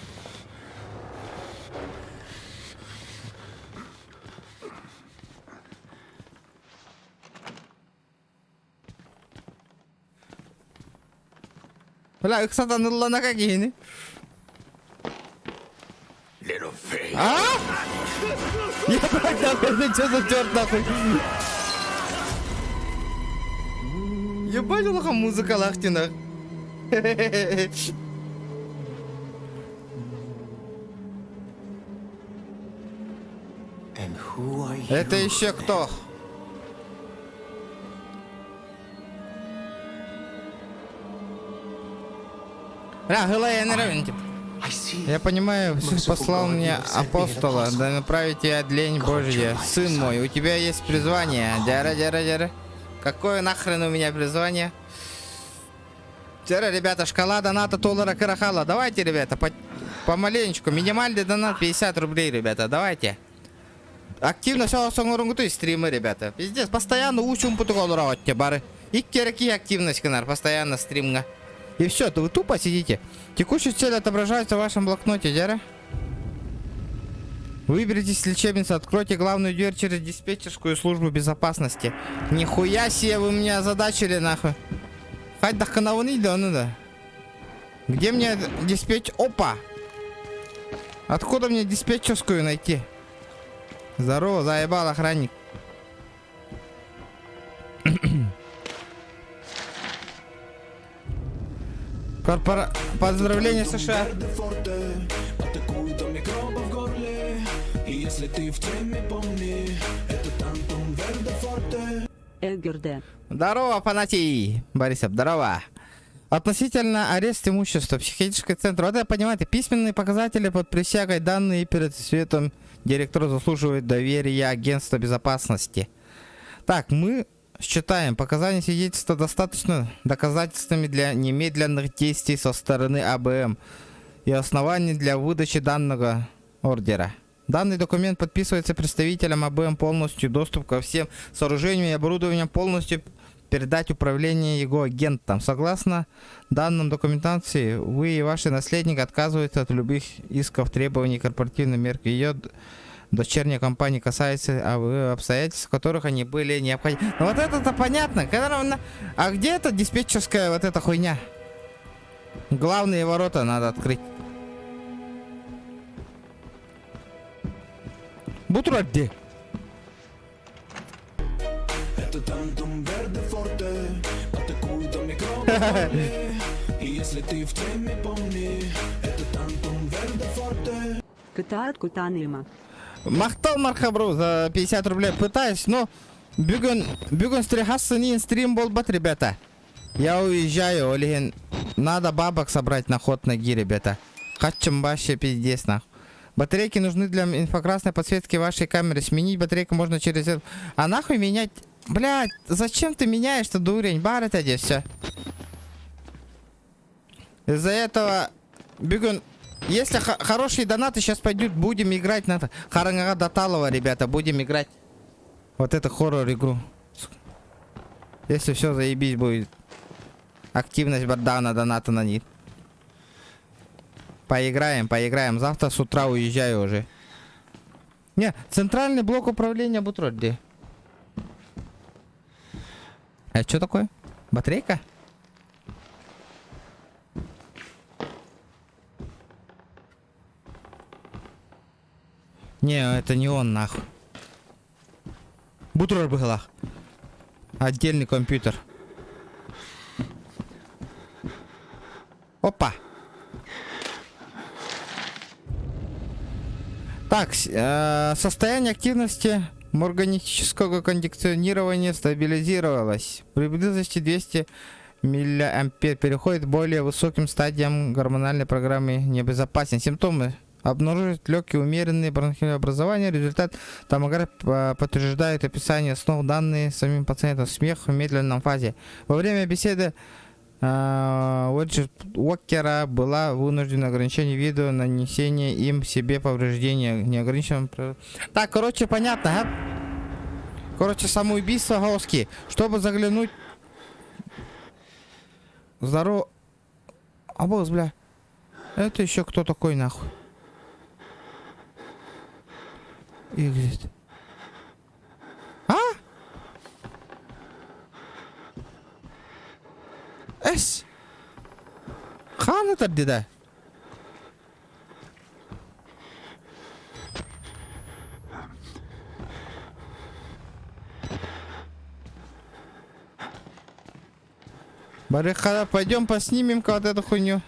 Бля, их сатанылла на какие? А? Ебать, нахуй, это что за черт, нахуй? Ебать, лоха музыка лахтина. Это еще кто? Я понимаю, Иисус послал мне апостола, да направить тебя длень Божья. Сын мой, у тебя есть призвание. Дяра. Какое нахрен у меня призвание? Дяра, ребята, шкала доната $1 карахала. Давайте, ребята, помаленечку. Минимальный донат 50 рублей, ребята, давайте. Активно все сонгорунгуты стримы, ребята. Пиздец, постоянно учим путуголуровать бары. И кераки активность, канар, постоянно стримга. И все, то вы тупо сидите. Текущая цель отображается в вашем блокноте, дяра. Выберитесь из лечебницы, откройте главную дверь через диспетчерскую службу безопасности. Нихуя себе вы меня озадачили, нахуй. Хоть да канауны, да, ну да. Где мне диспетчер... Опа! Откуда мне диспетчерскую найти? Здорово, заебал охранник. Поздравления, США. Эльгерде. Здорово, Панатий. Борисов, здорово. Относительно арест имущества, психиатрический центр. Вот я понимаю, это письменные показатели под присягой, данные перед светом директора заслуживают доверия агентства безопасности. Так, мы считаем показания свидетельства достаточно доказательствами для немедленных действий со стороны АБМ и оснований для выдачи данного ордера. Данный документ подписывается представителем АБМ полностью доступ ко всем сооружениям и оборудованию полностью передать управление его агентам. Согласно данным документации, вы и ваши наследники отказываются от любых исков, требований корпоративной мерки. Ее дочерняя компания касается обстоятельств, в которых они были необходимы. Ну вот это-то понятно. А где эта диспетчерская вот эта хуйня? Главные ворота надо открыть. Бутуродди. Это Тантум Верде Форте, атакуют до микрофона. И если ты в теме, помни, это Тантум Верде Форте. Кытаат Кутаныма. Махтал Мархабру за 50 рублей. Пытаюсь, но бюгун стрихассанин стрим болбат, ребята. Я уезжаю, Олеген. Надо бабок собрать на ход ноги, ребята. Хачем вообще пиздец, нахуй. Батарейки нужны для инфракрасной подсветки вашей камеры. Сменить батарейку можно через... А нахуй менять... Блядь, зачем ты меняешь-то, дурень? Бар это здесь все. Из-за этого... Бюгун... Если хорошие донаты сейчас пойдут, будем играть на Харангага Даталова, ребята. Будем играть вот эту хоррор-игру. Если все заебись будет. Активность Бардана, доната на них. Поиграем. Завтра с утра уезжаю уже. Не, центральный блок управления Бутродди. А что такое? Батарейка? Не, это не он, нахуй. Бутрор была. Отдельный компьютер. Опа. Так, состояние активности морганического кондиционирования стабилизировалось. При близости 200 миллиампер переходит к более высоким стадиям гормональной программы небезопасен. Симптомы. Обнаружить легкие умеренные бронхиальные образования. Результат томографии подтверждает описание снов, данные самим пациентам. Смех в медленном фазе. Во время беседы Уоджет Уокера была вынуждена ограничение видео нанесения им себе повреждения неограниченным. Так, короче, понятно, а? Короче, самоубийство Гаоски. Чтобы заглянуть... Здорово... Обоз, бля. Это еще кто такой, нахуй? Экзит. А? Эс? Хан это деда? Барыха, пойдем поснимем вот эту хуйню.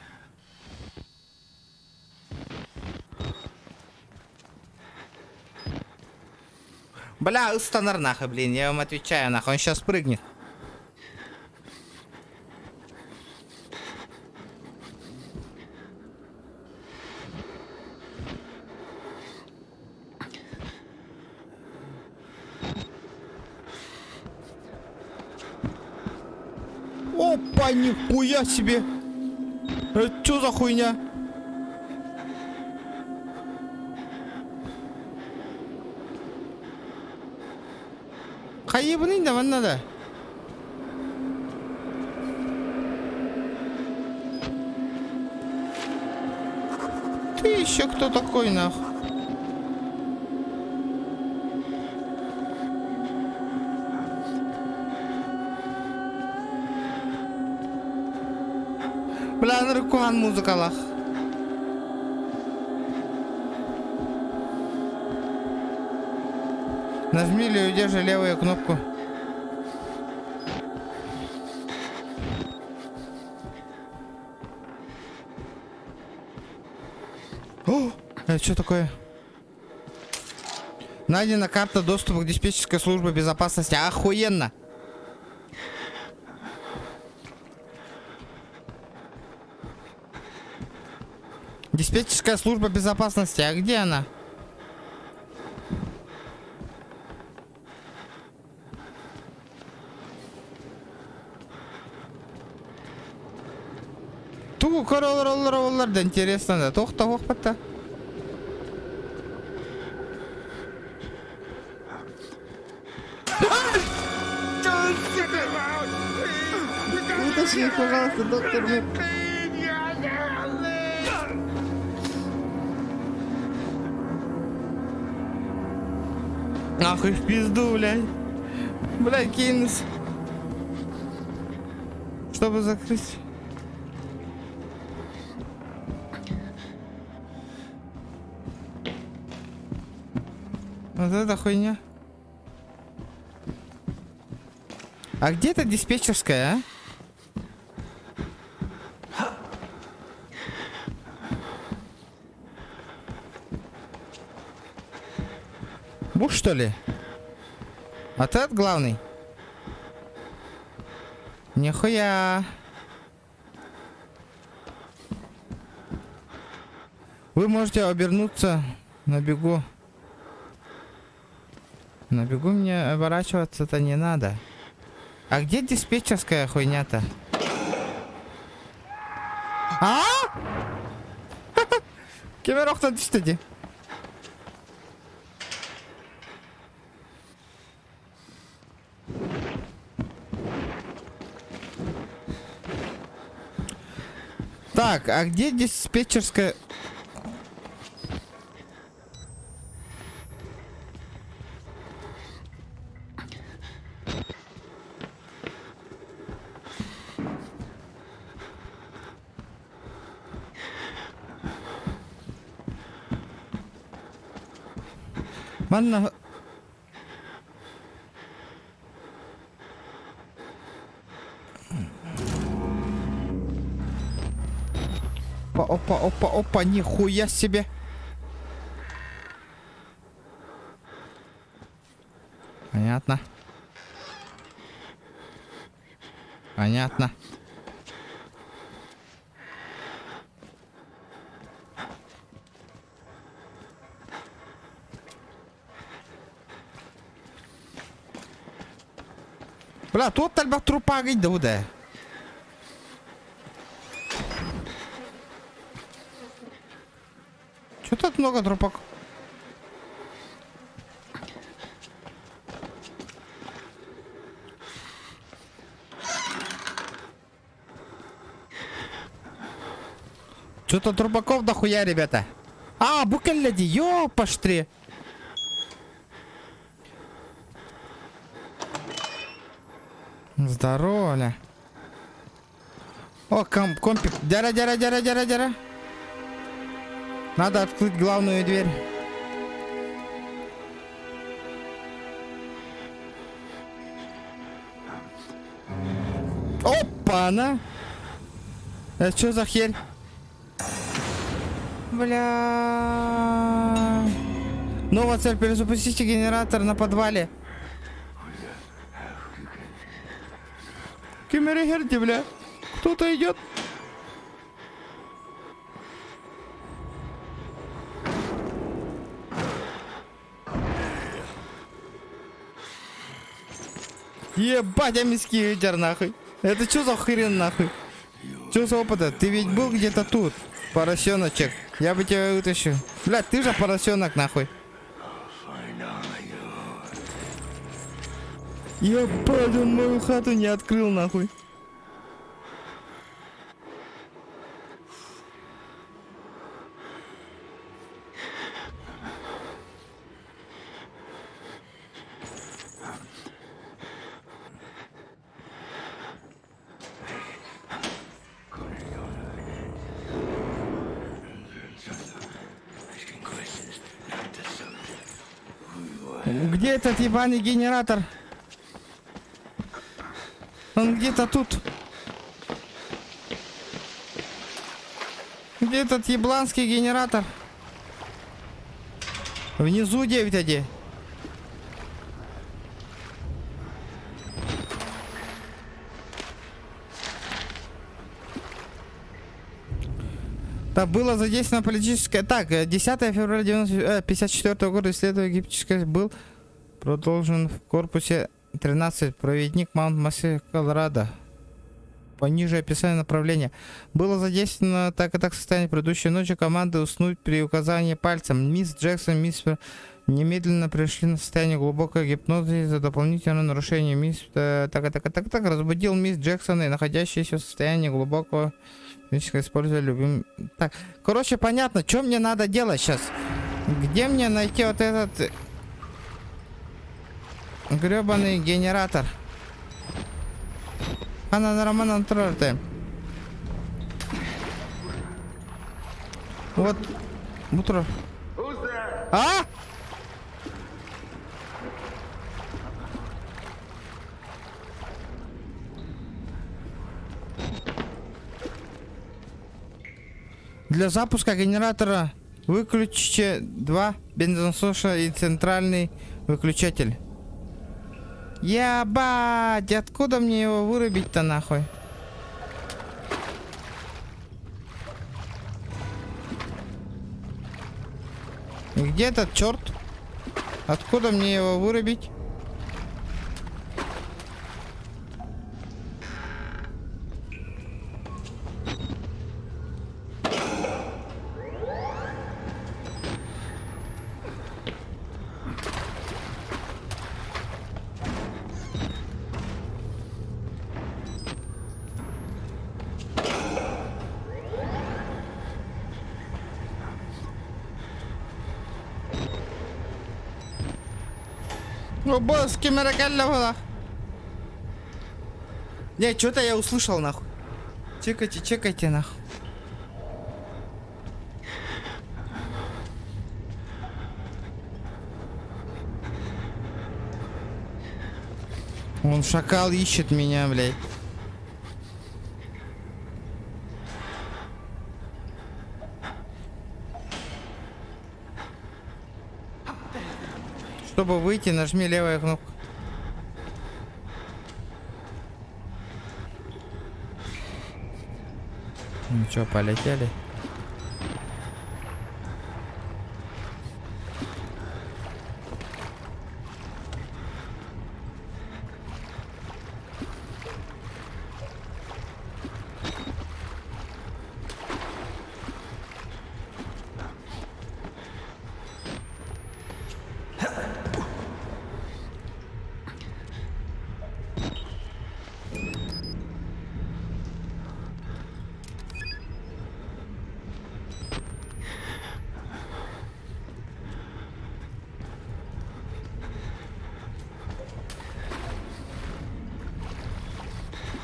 Бля, Станар нахуй, блин, я вам отвечаю, нахуй, он сейчас прыгнет. Опа, нихуя себе! Это что за хуйня? Хаебный да вон надо. Ты еще кто такой, нахуй? Бля, наркоман музыкалах. Нажми или удержи левую кнопку. О, это что такое? Найдена карта доступа к диспетчерской службе безопасности. Охуенно! Диспетчерская служба безопасности. А где она? Ту короллар, да интересно, да. Тохта хохпата. Вытащи их, пожалуйста, доктор. Нахуй в пизду, блядь. Блядь, кинус. Чтобы закрыть. Вот это хуйня. А где эта диспетчерская, а? Буш, что ли? А ты этот главный? Нихуя. Вы можете обернуться на бегу. На бегу мне оборачиваться-то не надо. А где диспетчерская хуйня-то? А? Кемерохтан düştü. Так, а где диспетчерская? Манна. Опа, нихуя себе. Понятно. Понятно. Бля, тут альба трупа гайда буде. тут много трупок? Что-то трупаков дохуя, ребята. А, букелляди, ёпаштри. Здорово, ля. О, компик. Дяра. Надо открыть главную дверь. Опа-на! Это что за херь? Бля. Новая цель. Перезапустите генератор на подвале. Кимерихерти, бля. Кто-то идет. Ебать, а миски ветер нахуй. Это что за хрен нахуй? Что за опыт? Ты ведь был где-то тут, поросеночек. Я бы тебя вытащил. Блядь, ты же поросенок нахуй. Ебать, он мою хату не открыл нахуй. Где этот ебаный генератор? Он где-то тут. Где этот ебланский генератор? Внизу 9-1. Так, было задействовано политическое... Так, 10 февраля 1954 года исследование египетское был продолжен в корпусе 13, проводник Маунт Массе, Колорадо. Пониже описание направления. Было задействовано так и так состояние предыдущей ночи команды уснуть при указании пальцем. Мисс Джексон, мисс немедленно пришли на состояние глубокой гипноза за дополнительное нарушение. Мисс так разбудил мисс Джексон и находящийся в состоянии глубокого используя любым. Так, короче, понятно, что мне надо делать сейчас. Где мне найти вот этот гребаный генератор? Она нормально троллит. Вот. Утро. А? Для запуска генератора выключите 2 бензонасоса и центральный выключатель. Ебать, откуда мне его вырубить-то нахуй? И где этот черт? Откуда мне его вырубить? О, босс, кемеракалля была. Не, что-то я услышал, нахуй. Чекайте, нахуй. Вон шакал ищет меня, блядь. Чтобы выйти, нажми левую кнопку. Ну чё, полетели?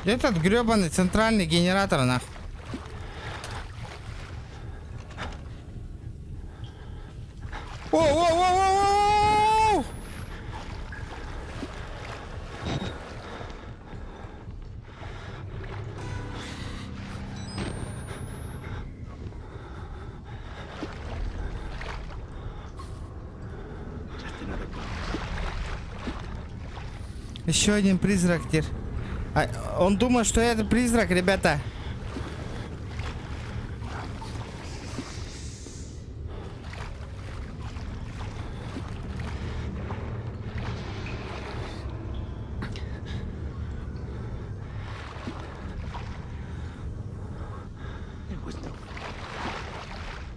Этот гребаный центральный генератор, нахуй. Воу-воу-воу-воу-воу! Еще один призрак теперь. Он думает, что это призрак, ребята.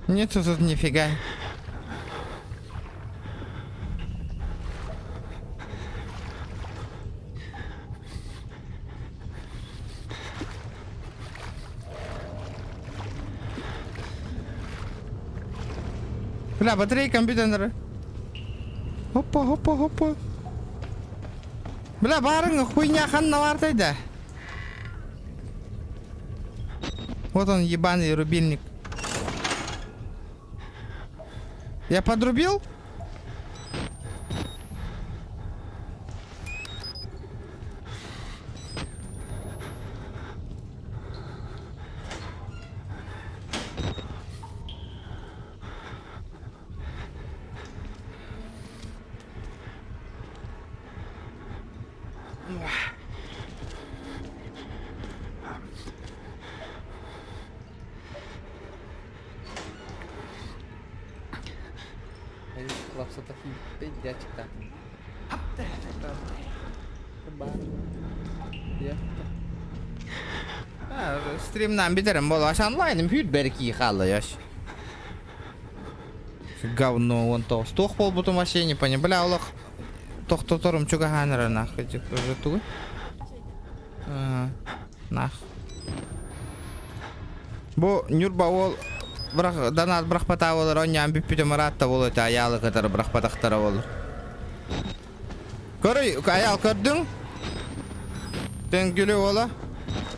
Нету тут нифига. Бля, батарея компьютера. Опа, опа, опа. Бля, барың хуйня ханна вартайда. Вот он, ебаный рубильник. Я подрубил? Стримнан битерим болаш онлайным хүйт берки халы яш. Говно вон то. Стох пол буту машине, пони. Бля, олох. Тохтоторум чуга ханера нахуй. Уже ту. Нах. Бу нюрба ол донат брахпата ол роньям биппите маратта ол это аялы катар брахпатахтара ол. Көрөй, аял көрдүң? Тенгүлү ола.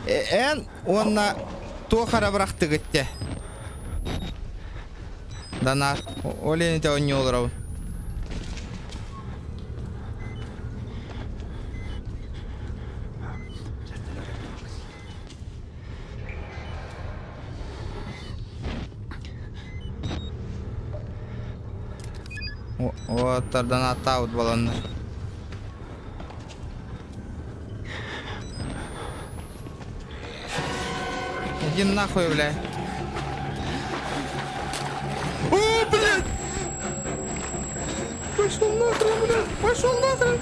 Эн онна тохара бырақты кетті. Дана олені те он не олырау. Вот дана таут баланды. Иди нахуй, блядь. О, блядь! Пошел нахрен, блядь! Пошел нахрен!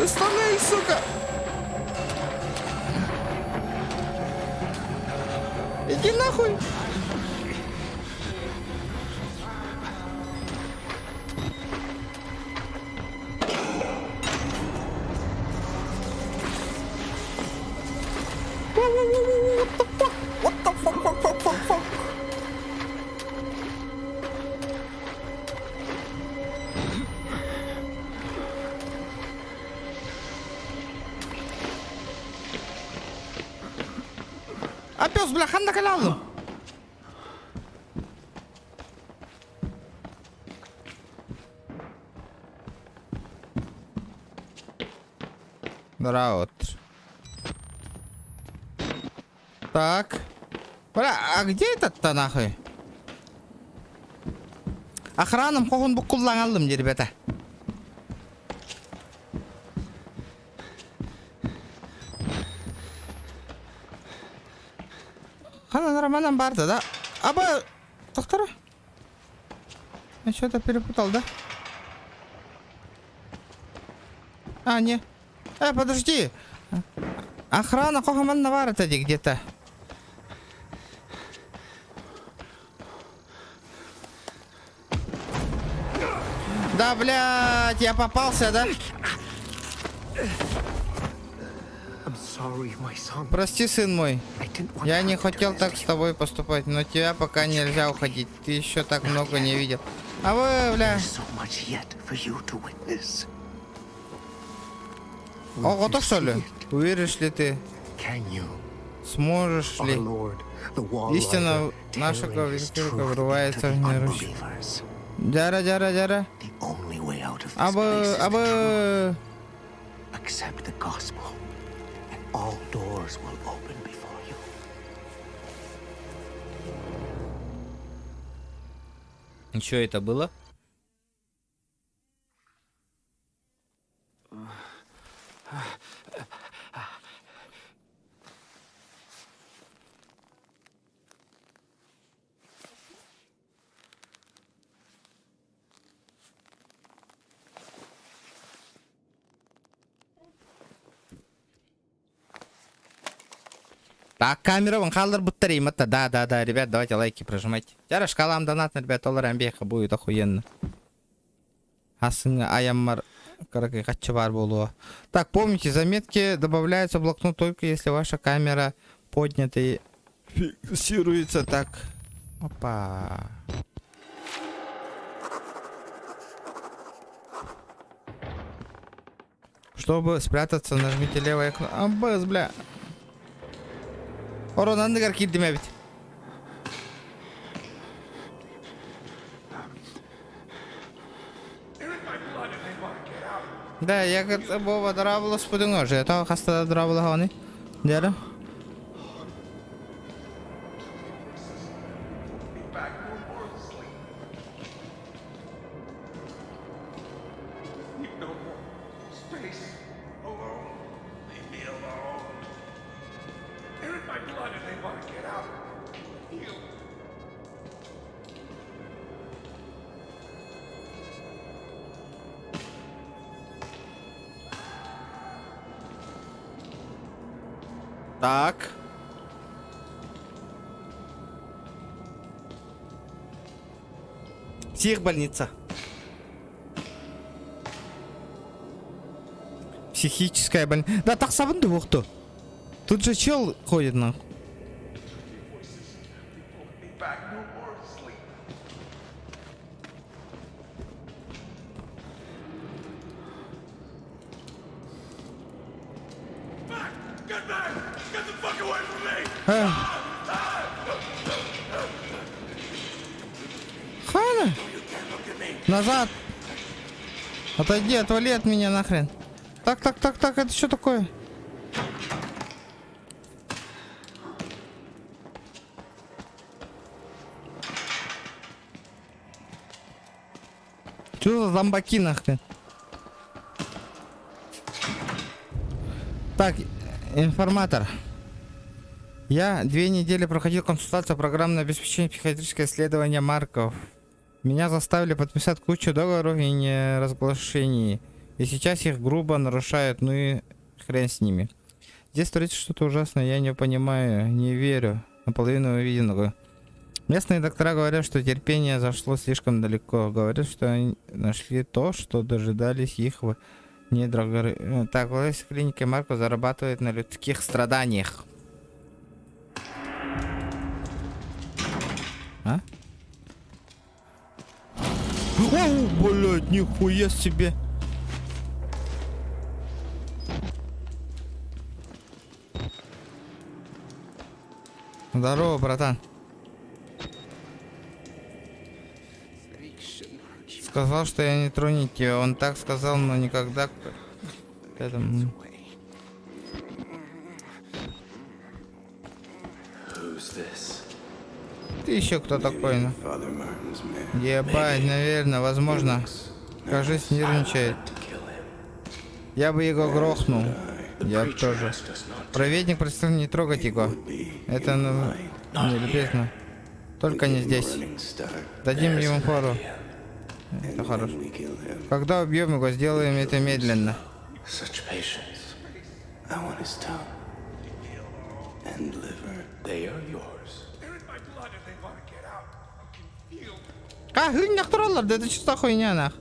Остановись, сука! Иди нахуй! А пёс, бля, хан накалял. Здорово. Так. Бля, а где этот-то нахуй? Охраном хохун букуллаңалдым, ребята. Хана нормально барды, да? Аба, доктора? Я что-то перепутал, да? А, не. Подожди. Охрана хохаман наварата где-то. Да, блядь, я попался, да? Прости, сын мой. Я не хотел так с тобой поступать, но тебя пока нельзя уходить. Ты еще так много не видел. А вы, бля... Ого, то что ли? Уверишь ли ты? Сможешь ли? Истина нашего великого врывается в неверующих. Дяра. Абы. И что это было? Так, камера вон халдер буттеримата. Да, ребят, давайте лайки прожимайте. Тяра шкалам донатно, ребят, доллар амбеха будет охуенно. Асынга аяммар каракай хатчабар болуа. Так, помните, заметки добавляются в блокнот только если ваша камера поднята и фиксируется так. Опа. Чтобы спрятаться, нажмите левое окно. Амбэс, бля. Оронан дегар киддиме бит. Да, я говорю, Бова дравала спудинго же. Это хаста дравала хани. Дера. Так. Психбольница. Психическая больница. Да, так сабынды вохту. Тут же чел ходит нахуй. Хана! Назад! Отойди, отвали от меня нахрен. Так, это что такое? Что за зомбаки нахрен? Так, информатор. Я 2 недели проходил консультацию программное обеспечение психиатрическое исследование Марков. Меня заставили подписать кучу договоров и неразглашений. И сейчас их грубо нарушают, ну и хрен с ними. Здесь творится что-то ужасное, я не понимаю, не верю. Наполовину увиденного. Местные доктора говорят, что терпение зашло слишком далеко. Говорят, что они нашли то, что дожидались их в недрогоры. Так, власть клиники Марков зарабатывает на людских страданиях. А? О, блядь, нихуя себе. Здорово, братан. Сказал, что я не тронет тебя. Он так сказал, но никогда к этому... Ты еще кто такой, ну? Ебать, наверное, возможно. Кажись, нервничает. Я бы его грохнул. Я бы тоже. Проведник просил не трогать его. Это, ну, нелюбезно. Только не здесь. Дадим ему фору. Это хорошо. Когда убьем его, сделаем это медленно. А, гыннах троллар, да это что за хуйня, нах?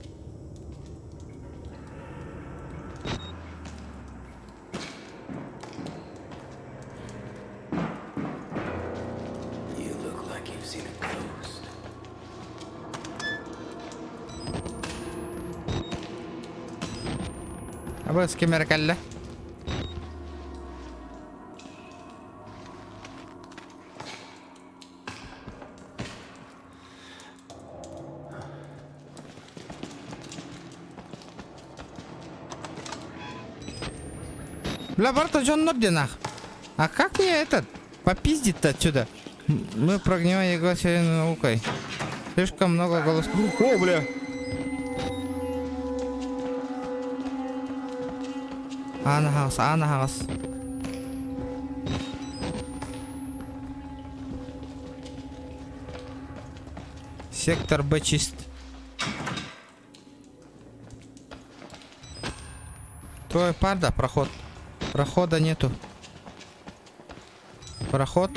Абы с кемер калля. Бля, Барта Джон Норди нах. А как мне этот попиздить-то отсюда? Мы прогниваем его серийной наукой. Слишком много голосов. О, бля. Анагас. Сектор Б чист. Твой парда, проход. Прохода нету. Проход.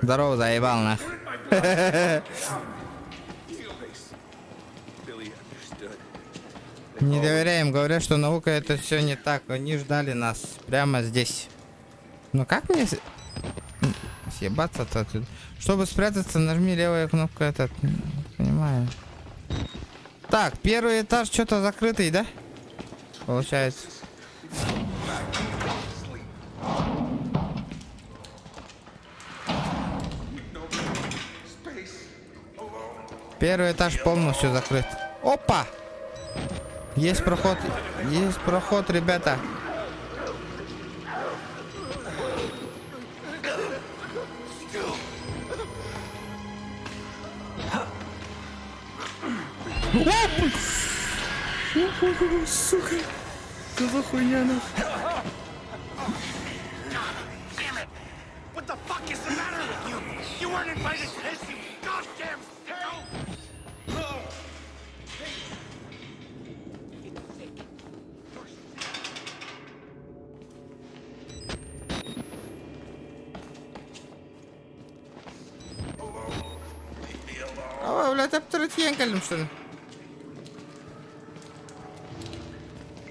Здорово, заебал нах. Не доверяем, говорят, что наука это все не так. Они ждали нас прямо здесь. Ну как мне съебаться-то отсюда? Чтобы спрятаться, нажми левая кнопка этот. Не понимаю. Так, первый этаж что-то закрытый, да? Получается. Первый этаж полностью закрыт. Опа! Есть проход, ребята. Сука, что за хуйня нахуй? Ой, блядь, обтратьенкалем, что ли?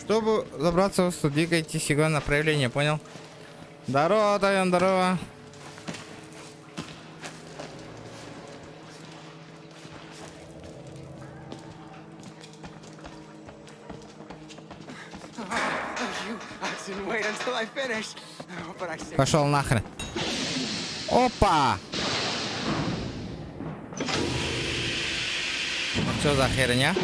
Чтобы забраться в сюда, двигайтесь его направление, понял? Здорово, Тайон, здорово. Пошел нахрен. Опа! Что за херня?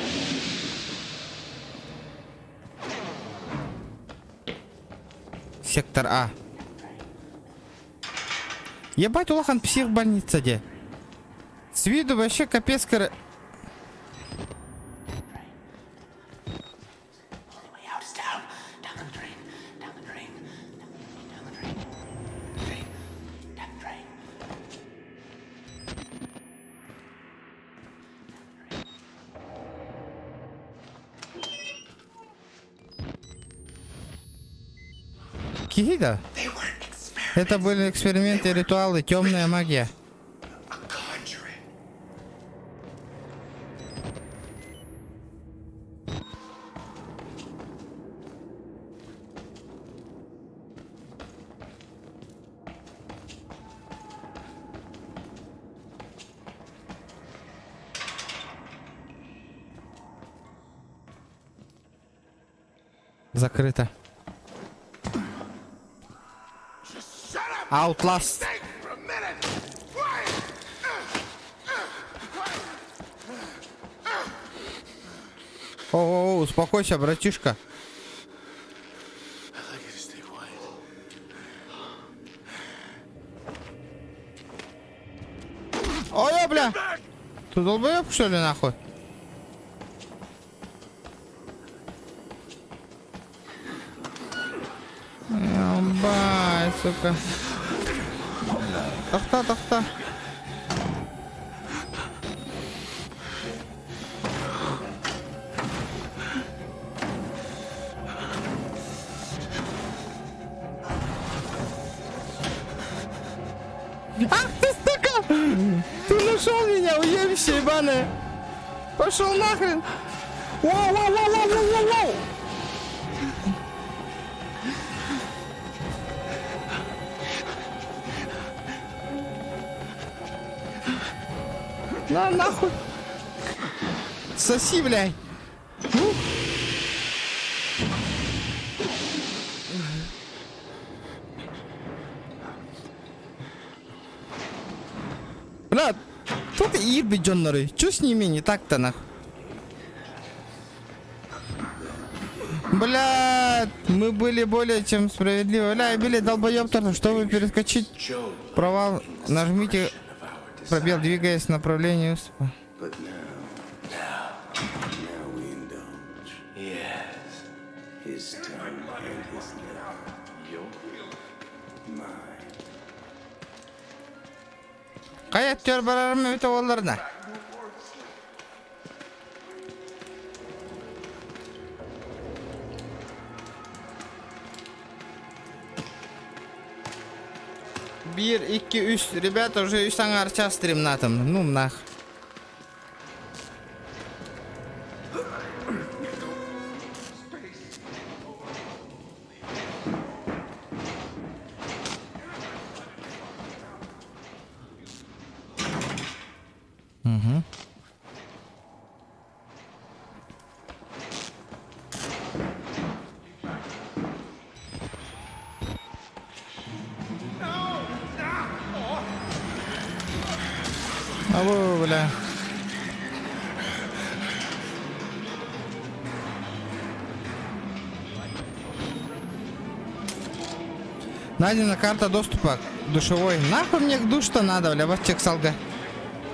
Сектор А. Ебать, Улахан псих в больнице где? С виду вообще капец кор... Кида? Это были эксперименты, ритуалы, темная магия. Закрыто. Outlast. О, успокойся, братишка. Ой, бля! Ты долбоёб, что ли, нахуй? Ебать, сука. Тахта. Ах ты, сука! Ты нашел меня, уебище ебаное! Пошел нахрен! Воу! На нахуй! Соси, блядь! Бля, тут беджонноры. Чё с ними не так-то, нах? Бля, мы были более чем справедливы. Бля, били долбоёбтер, чтобы перескочить провал, нажмите пробел, двигаясь в направлении уступа. Каяттер барарым өте оларына. Bir, iki, üç. Ребята, уже 3 таңы арча стримнатым. Ну, нах. Угу. Алло, бля. Найдена карта доступа к душевой. Нахуй мне к душ-то надо, бля, вас чек салга.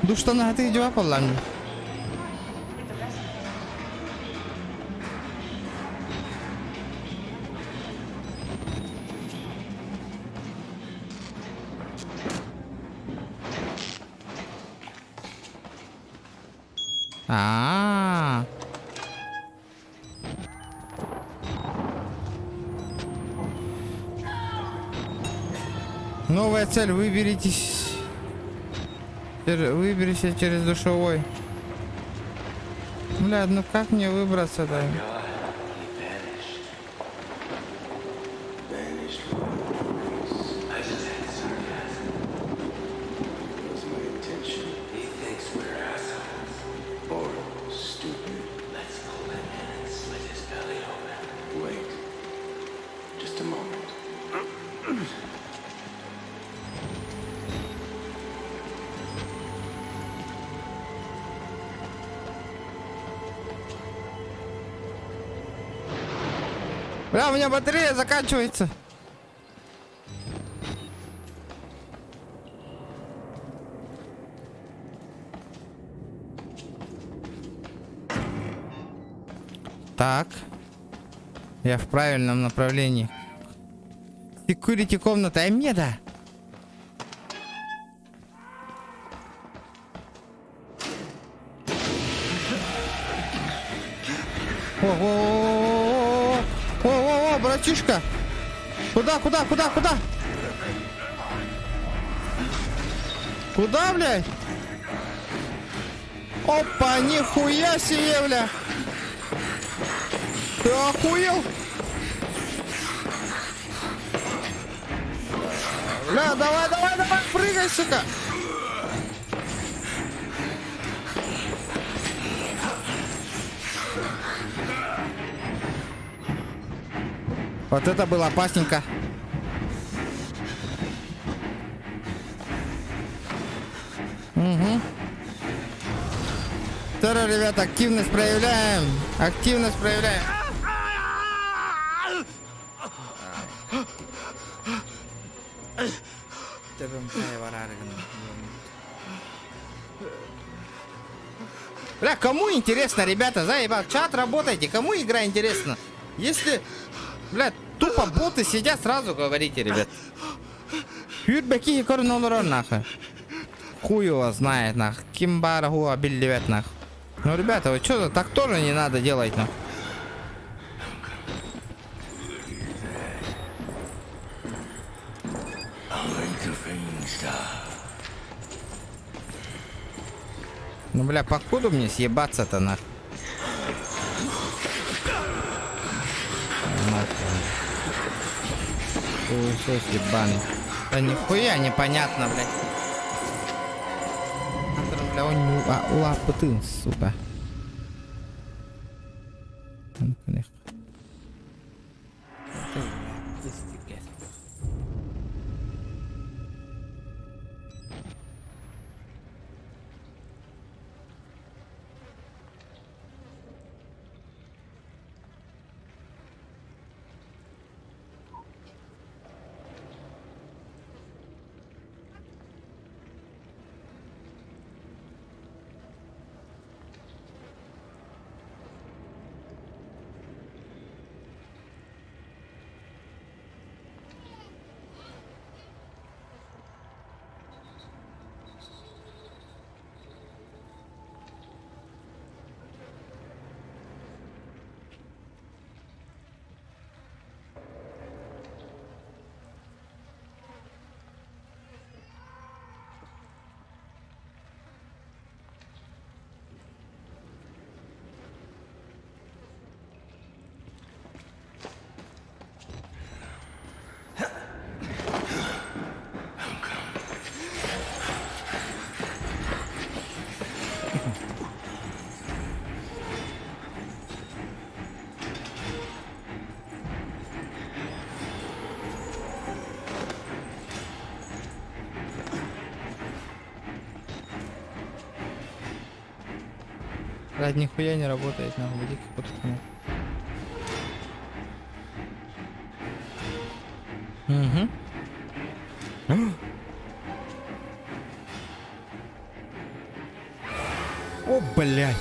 Душ-то на ты идёт по ламе. А-а-а. Новая цель. Выберитесь. Выберись через душевой. Бля, ну как мне выбраться-то? Бля, у меня батарея заканчивается. Так. Я в правильном направлении. Секьюрити комната. Меда. О, братишка. Куда? Куда, блядь? Опа, нихуя себе, бля. Ты охуел? Бля, давай, прыгай, сука. Вот это было опасненько. Угу. Второе, ребята, активность проявляем. Бля, кому интересно, ребята, заебал, чат работайте, кому игра интересна? Если, бля, тупо боты сидят, сразу говорите, ребят. Юрбеки и корнолорон, нахуй. Хуй его знает, нахуй. Кимбара хуа билливет, нахуй. Ну, ребята, вы что, так тоже не надо делать, нахуй. Ну, бля, покуда мне съебаться-то, нахуй? Хуесос ебаный. Да нихуя непонятно, блядь. Бля, он лапы, сука. Блядь, нихуя не работает, нахуй, иди какой-то хуйня. Угу. О, блядь.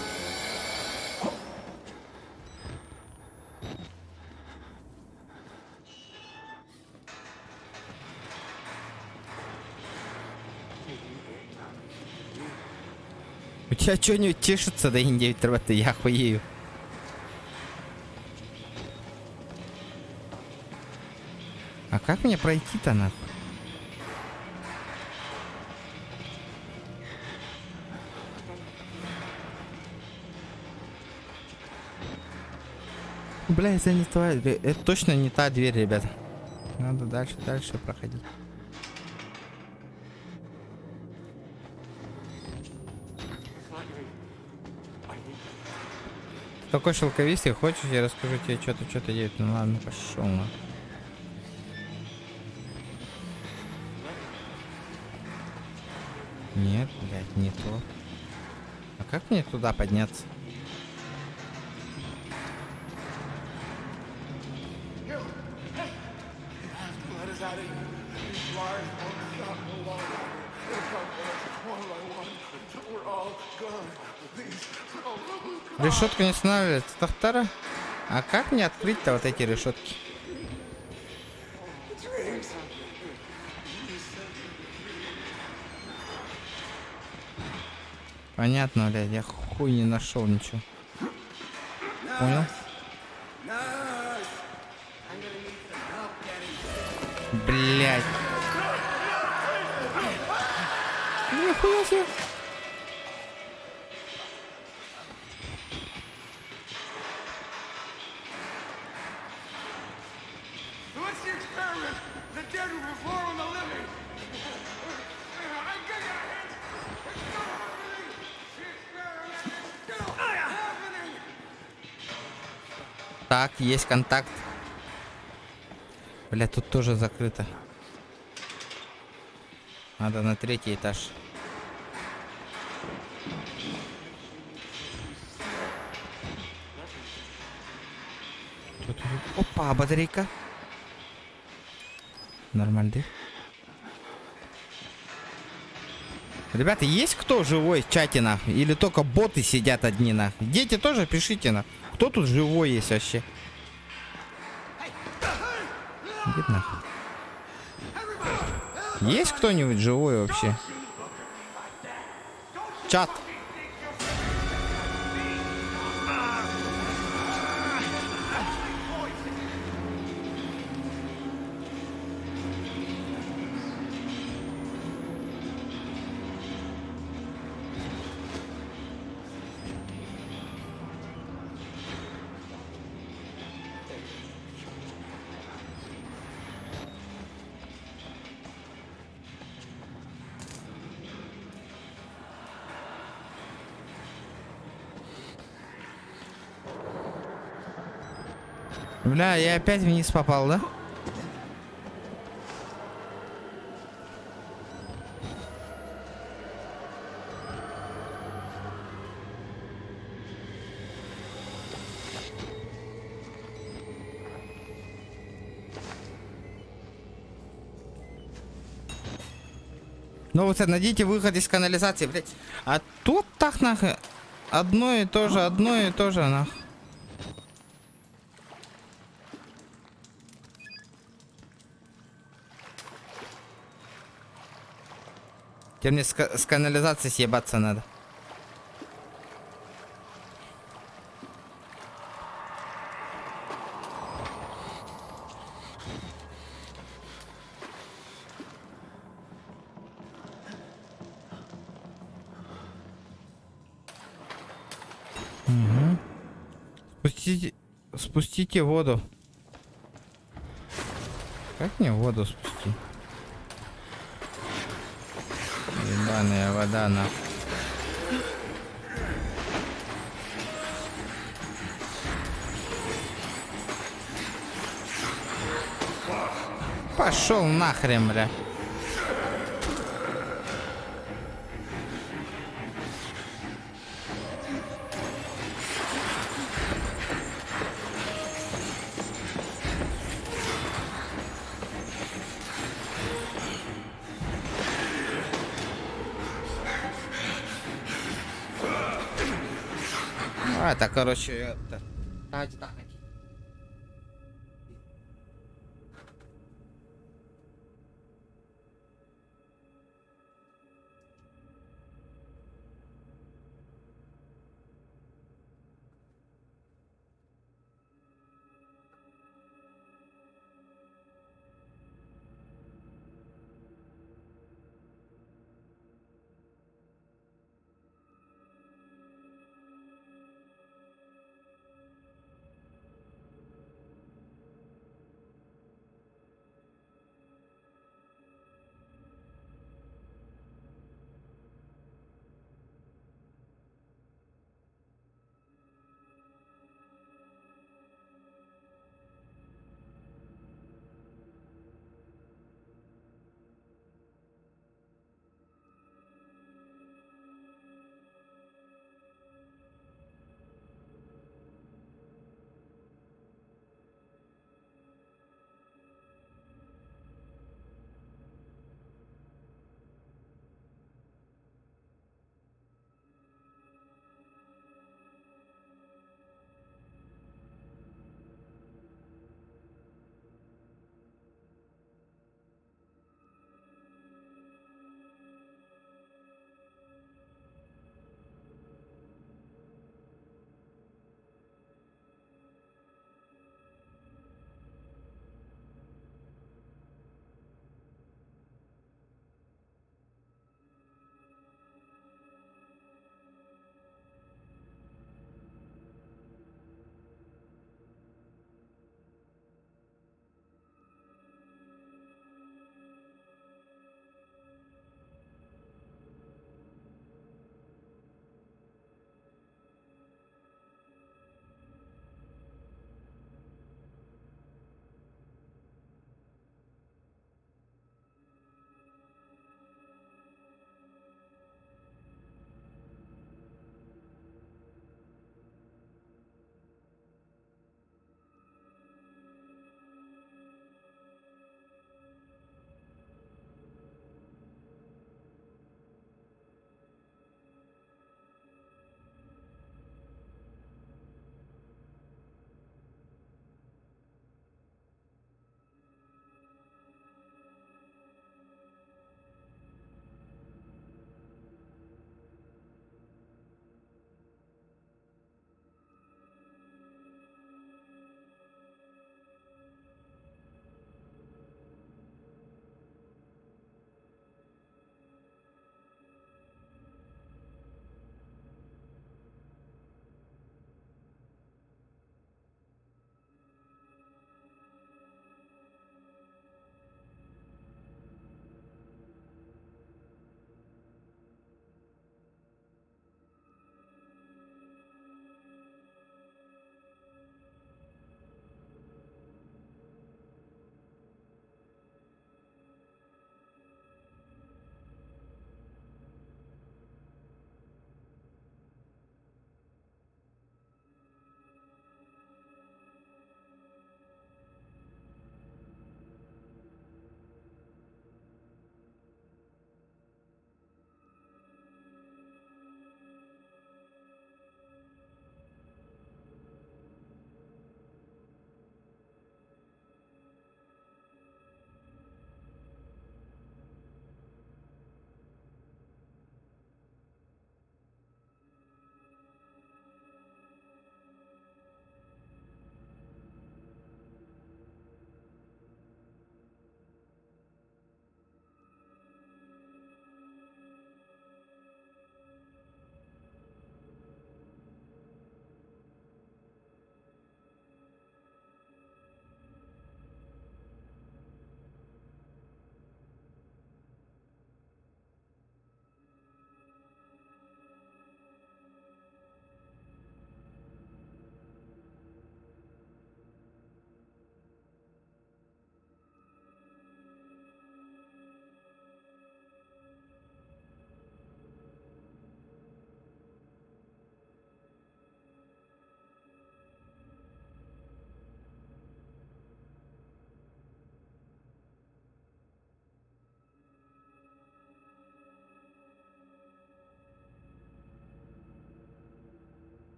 У тебя что-нибудь тешится, да и 9 ребята, я хуею. А как мне пройти-то нахуй? Бля, это не та, это точно не та дверь, ребята. Надо дальше проходить. Такой шелковистый, хочешь, я расскажу тебе что-то делать? Ну ладно, пошел на. Нет, блядь, не то. А как мне туда подняться? Решетка не останавливается, Тахтара. А как мне открыть-то вот эти решетки? Понятно, блядь, я хуй не нашел ничего. Понял? Блядь. Нихуя себе. Так, есть контакт. Бля, тут тоже закрыто. Надо на 3-й этаж. Тут... Опа, батарейка. Нормально. Ребята, есть кто живой в чате нахуй? Или только боты сидят одни нахуй? Дети тоже пишите нахуй. Кто тут живой есть вообще? Иди нахуй. Есть кто-нибудь живой вообще? Чат. Бля, я опять вниз попал, да? Ну вот найдите выход из канализации, блядь. А тут так нахуй одно и то же нахуй. Теперь мне с канализацией съебаться надо. Угу. Спустите воду. Как мне воду спустить? Ебаная вода, нахуй. Пошел нахрен, бля. это, короче, это... Давайте так.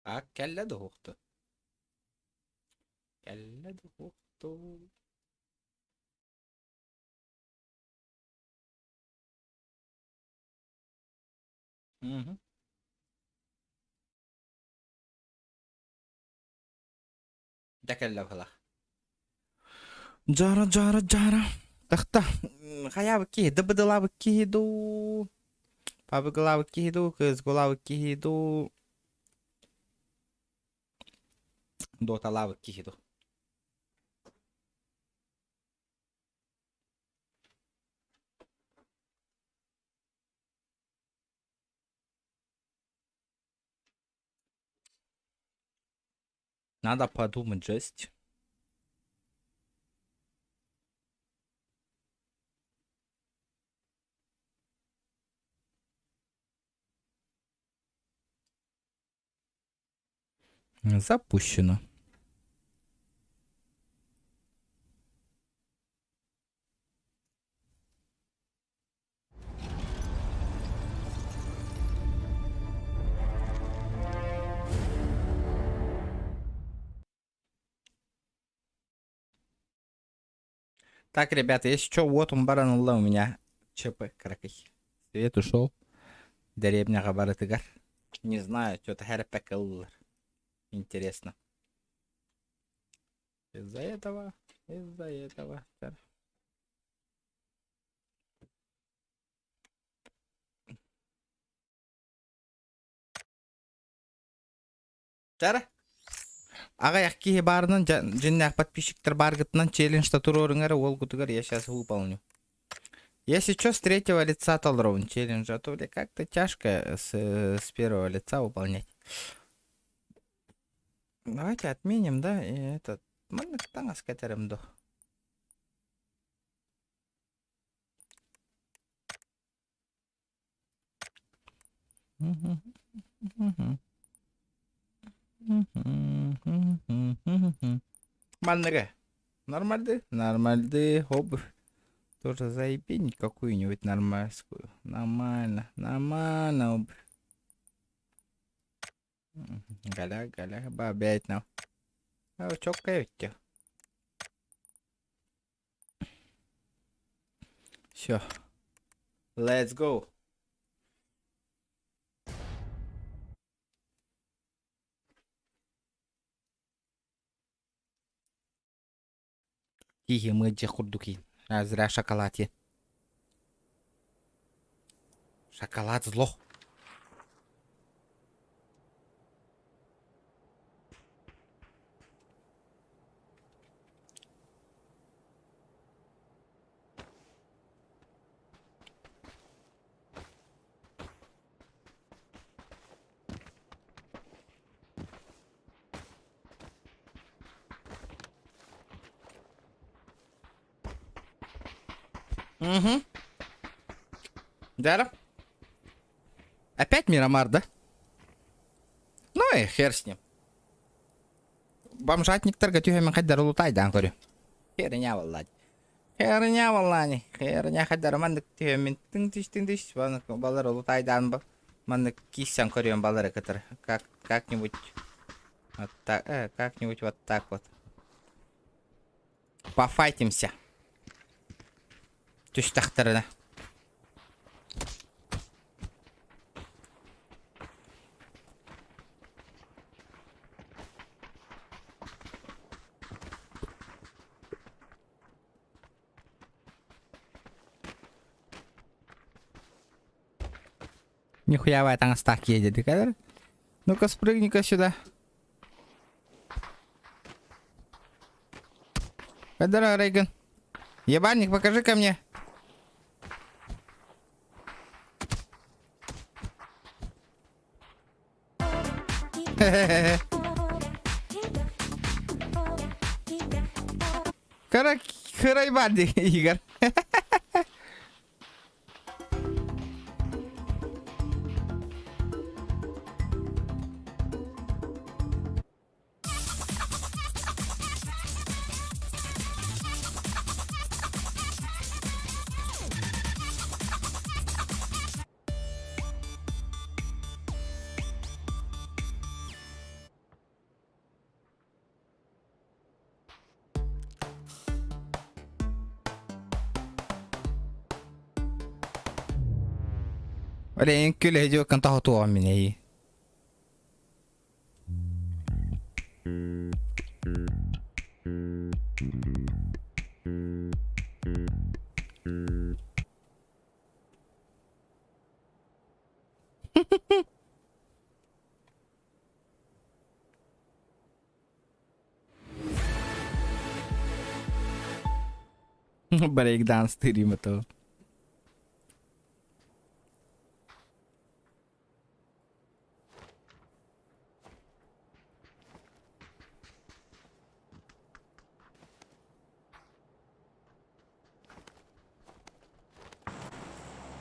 А, кәлләді хоқты. Кәлләді хоқты. Да кәллә бұла. Жара. Тақта. Хаябы кейді, быдылабы кейду. Пабыгылабы кейду, кызгылабы кейду. Доталабы кейду. Надо подумать, жесть. Запущено. Так, ребята, если что, вот он баранула у меня ЧП, кракай. Свет ушел. Деревня габарытыгар. Не знаю, что-то хэрпэкэллэр. Интересно. Из-за этого. Жара. Ага яқки барынан жиннақ подписчиктер баргытынан челленджта турорыңары ол кутугар я сейчас выполню. Если что, с третьего лица толрован челлендж, а то как-то тяжко с первого лица выполнять. Давайте отменим, да, и этот... Можно там скатерим до. Маннега. Нормальды, обувь. Тоже заебень какую-нибудь нормальскую. Нормально обувь. Галя, бабять нам. А вы чё каете? Все. Let's go. Тихи мы где хурдуки. Зря шоколад е. Шоколад зло. Угу. Дара? Опять Мирамар, да? Ну и хер с ним. Бомжатниктер тюхемен хаддар улутайдан көрі. Херня валлади. Херня хаддар мандык тюхемен тың-тыш. Балар улутайдан ба. Мандык киссян көрген балары кытыр. Как-нибудь вот так, как-нибудь вот так вот. Пофайтимся. Түш тақтарына. Нихуя там стак едет, кадр? Ну-ка спрыгни-ка сюда. Кадр, Рейган. Ебальник, покажи ко мне. Харайбанди, Игорь. Блин, kyllä ei juokan taho tuominen ei. Брейкданс стрим это.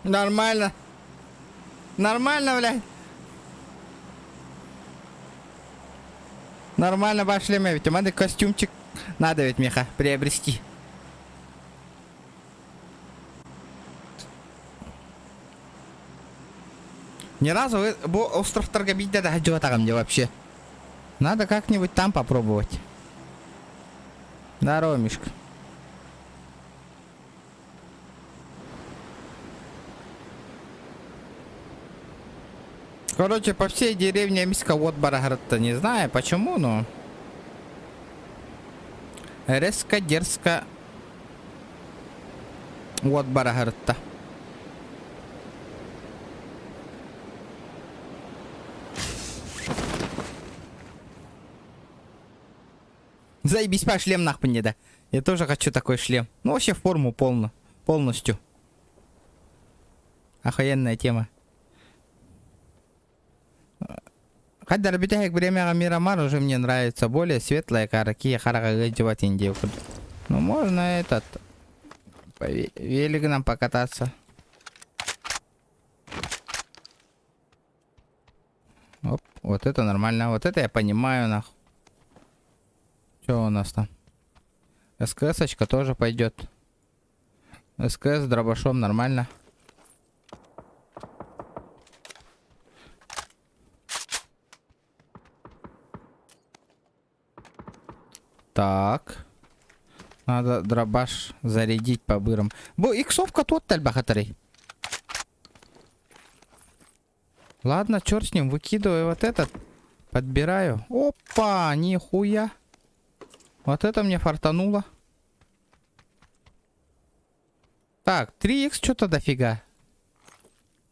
Нормально. Нормально, блядь. Нормально пошли, мы ведь надо костюмчик. Надо ведь, Миха, приобрести. Ни разу остров Торгобита да мне вообще. Надо как-нибудь там попробовать. Здорово, Мишка. Короче, по всей деревне Миска вот Бараград-то не знаю почему, но резко, дерзко вот Бараград-то. Заебись, по шлем нахуй не да. Я тоже хочу такой шлем. Ну вообще форму полностью. Охуенная тема. Хотя ребята, время Мирамар уже мне нравится. Более светлая, какие характеры девать индейку. Ну можно этот по великам покататься. Оп, вот это нормально. Вот это я понимаю, нахуй. Что у нас там? СКС-очка тоже пойдет. СКС с дробашом нормально. Так. Надо дробаш зарядить по бырам. Бо иксовка тот тальбахатарей. Ладно, черт с ним, выкидываю вот этот. Подбираю. Опа, нихуя. Вот это мне фартануло. Так, 3х что-то дофига.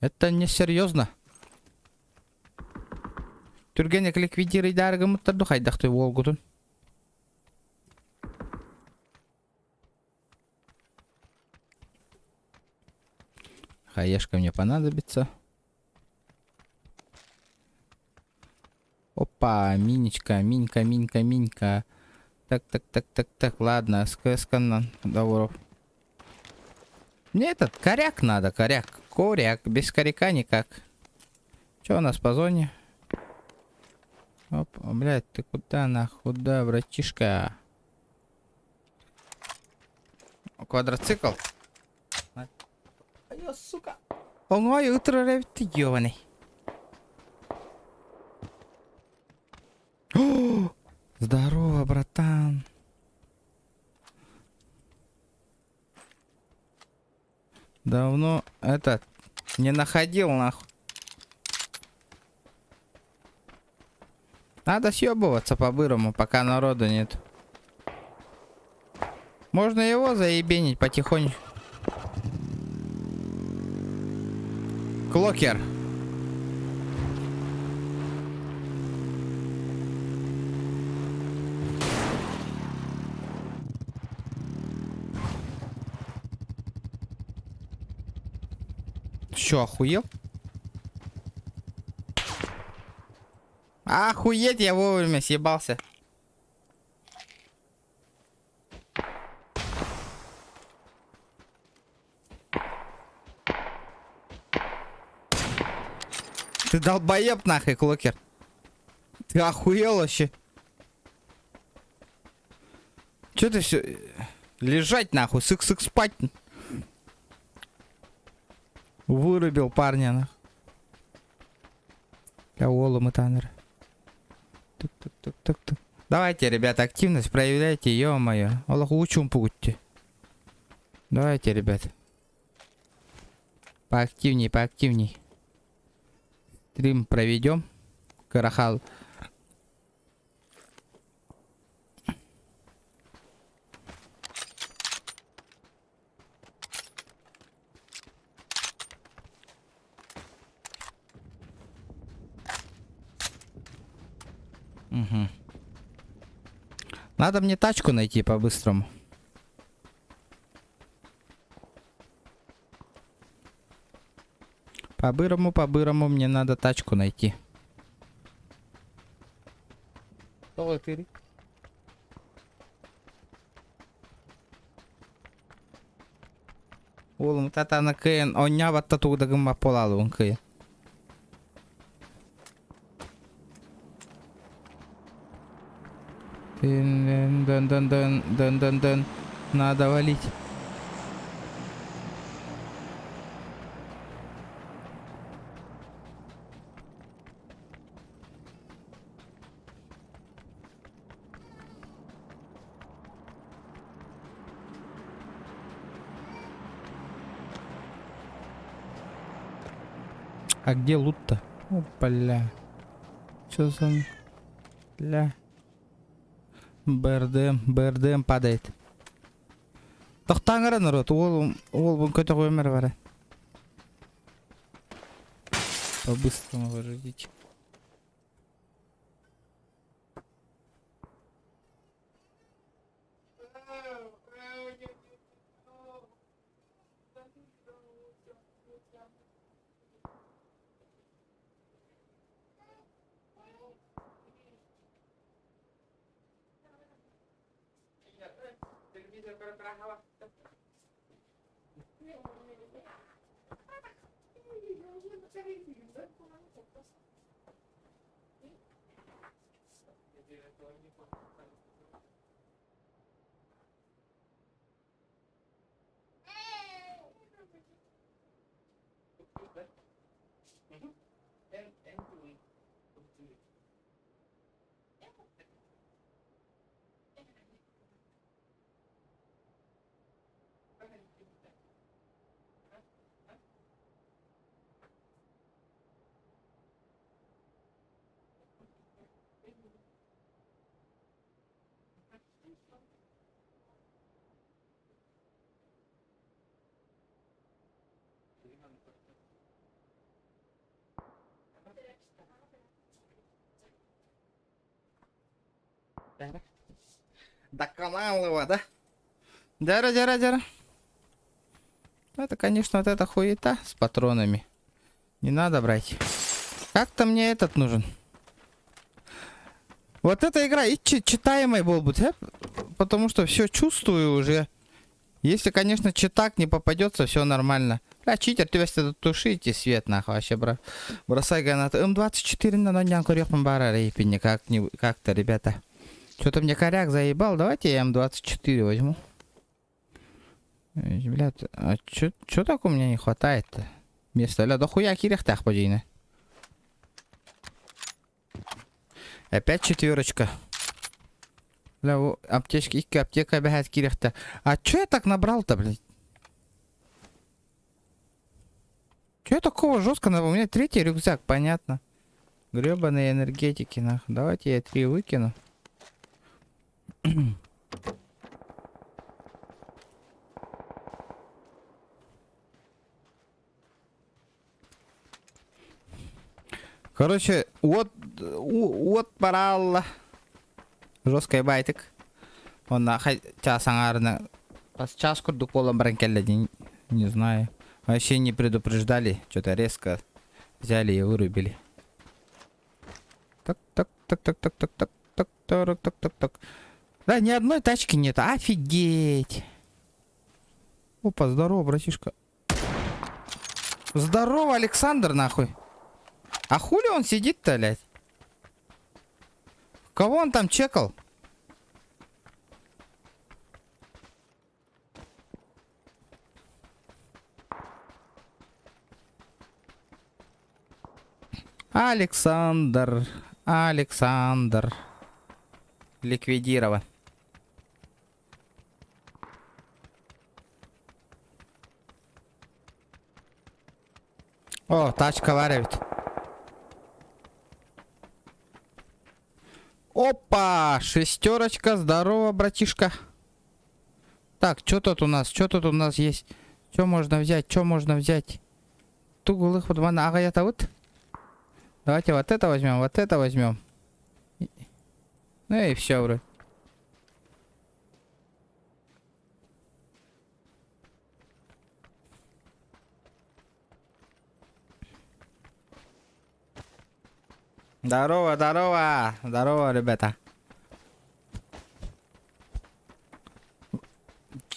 Это несерьезно. Түргенек ликвидируй дарга муттарду хайдахты волгутун. Хаешка мне понадобится. Опа, минечка, минька. Так, ладно, СКС-ка на договоров. Мне этот коряк надо, коряк, без коряка никак. Что у нас по зоне? Оп, блядь, ты куда нахуй, братишка? Квадроцикл? Ай, сука. Он мой утро ревит, ты ёбаный. Здорово, братан. Давно этот не находил, нахуй. Надо съебываться по-бырому, пока народу нет. Можно его заебенить потихонечку. Клокер. Чё, охуел? Охуеть, я вовремя съебался. Ты долбоеб нахуй, Клокер. Ты охуел вообще? Чё ты все... Лежать нахуй, сык-сык спать. Вырубил парня, нахуй. Каолу мы танер. Тук. Давайте, ребята, активность проявляйте, ё-моё. Аллаху учум пути. Давайте, ребят. Поактивней. Стрим проведем. Карахал. Угу. Надо мне тачку найти по-быстрому. По-бырому мне надо тачку найти. Oğlum tatana kıyın oynayavatta tuğdagın polaluğun kıyın. Дын. Надо валить. А где лут-то? О, бля. Чё за... Бля. БРДМ падает. Тоқтаңыр народ, ол бұл көте өмір бар. По-быстрому выжидите. Доконал его, да? Дяра. Это, конечно, вот эта хуета с патронами. Не надо брать. Как-то мне этот нужен. Вот эта игра и читаемой был бы, потому что все чувствую уже. Если, конечно, читак не попадется, все нормально. Бля, читер, тебя сюда тушите свет, нахуй, вообще, бросай гранаты. М24 на ногнянку рёхман бара, рейпи, как-то, ребята. Что-то мне коряк заебал, давайте я М24 возьму. Блядь, а чё так у меня не хватает-то? Места, ля, дохуя кирехтах подейно. Опять четверочка. Бля, аптечки, икки аптека бегает кирехта. А чё я так набрал-то, блядь? Чё я такого жестко набрал? У меня третий рюкзак, понятно. Гребаные энергетики, нахуй. Давайте я 3 выкину. Короче, вот паралла. Жесткий байтик. Он на часангарна. Час курду колом бранкелли, не знаю. Вообще не предупреждали. Что-то резко взяли и вырубили. Так. Да, ни одной тачки нет. Офигеть. Опа, здорово, братишка. Здорово, Александр, нахуй. А хули он сидит-то, блядь? Кого он там чекал? Александр. Ликвидирован. О, тачка варит. Опа! Шестерочка, здорово, братишка. Так, что тут у нас? Что тут у нас есть? Что можно взять? Что можно взять? Тугулых вот вана агаята вот. Давайте вот это возьмем, вот это возьмем. Ну и все вроде. Здорово, здорово, здорово, ребята.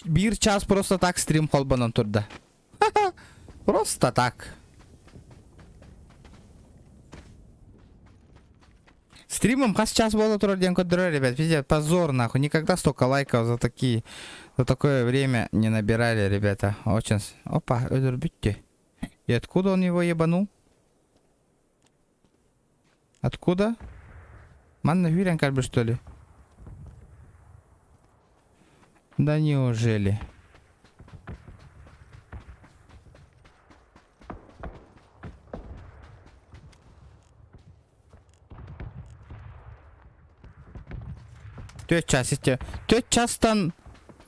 Bir час просто так стрим холбаном турда. Просто так. Стримом кас час было труден кодро, ребят. Пиздец, позор нахуй. Никогда столько лайков за такое время не набирали, ребята. Очень. Опа, öldürdü. И откуда он его ебанул? Откуда? Манна Вирен как бы что ли? Да неужели? Тет час там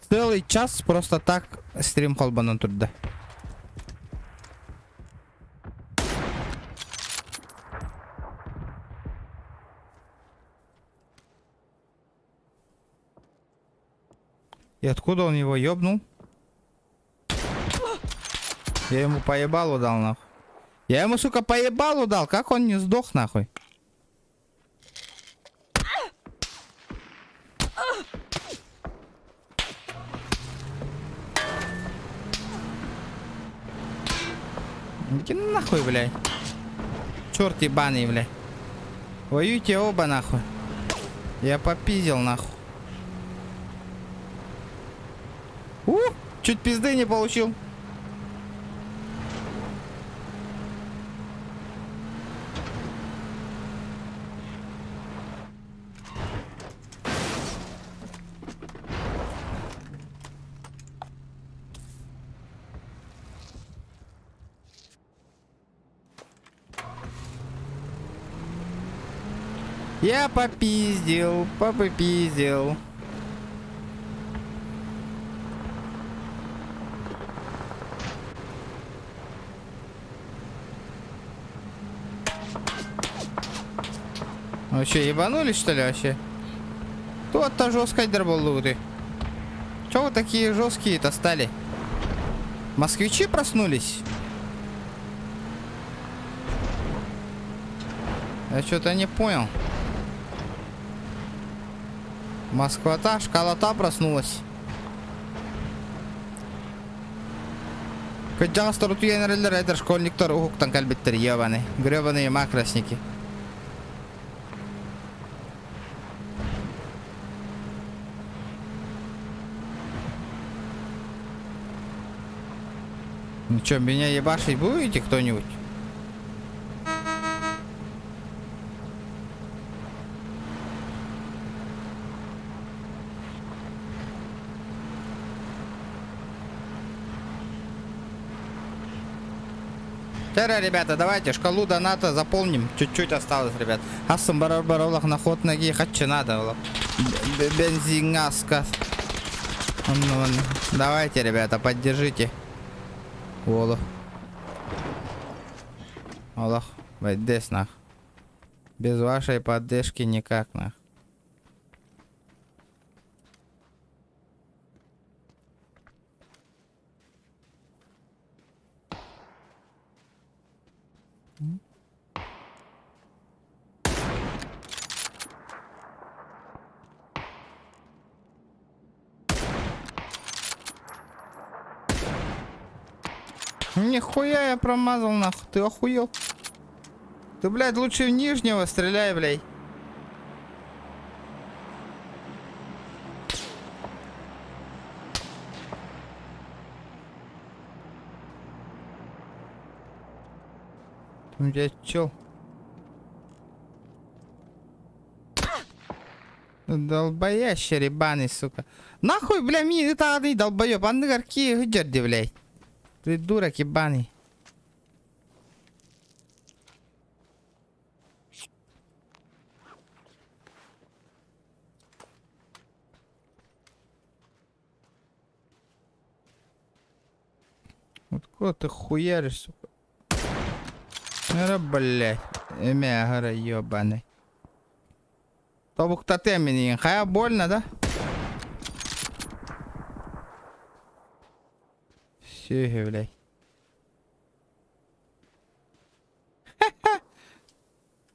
целый час просто так стрим холбанан туда. И откуда он его ёбнул? Я ему поебалу дал, нахуй. Я ему, сука, поебалу дал. Как он не сдох, нахуй? Иди нахуй, блядь. Черт ебаный, блядь. Воюйте оба, нахуй. Я попиздил, нахуй. Чуть пизды не получил. Я попиздил, попиздил. Вообще ебанулись, что ли, вообще? Тут-то жесткая дерболу ты. Чего вы такие жесткие-то стали? Москвичи проснулись? Я что-то не понял. Москва-та, шкала-та проснулась. Кыджага старуту янерелер эдер школьниктар ухуктан кальбиттер ебаный. Гребаные макросники. Ну чё, меня ебашить будете кто-нибудь? Тера, ребята, давайте шкалу доната заполним. Чуть-чуть осталось, ребят. Асым барабаролах на ход ноги хоть надо. Бензинаска. Давайте, ребята, поддержите. Олах. Олах. Здесь нах. Без вашей поддержки никак нах. Нихуя я промазал, нахуй. Ты охуел? Ты, блядь, лучше в нижнего стреляй, блядь. У тебя чё? Долбоящий ребаный, сука. Нахуй, бля, мне это долбоёб. Анны какие гыджерди, блядь. Придурок ебаный. Откуда ты хуяришь, сука? Блять. Мягора ебаный. Тобук тотемини. Хая больно, да? Все, блядь.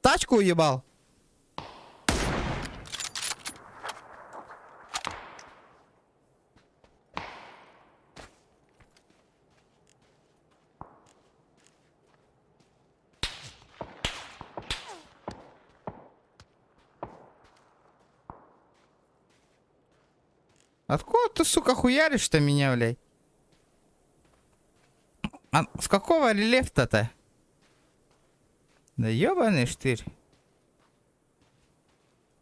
Тачку уебал. Откуда ты, сука, хуяришь-то меня, блядь? А с какого рельефа-то? Да ебаный штырь.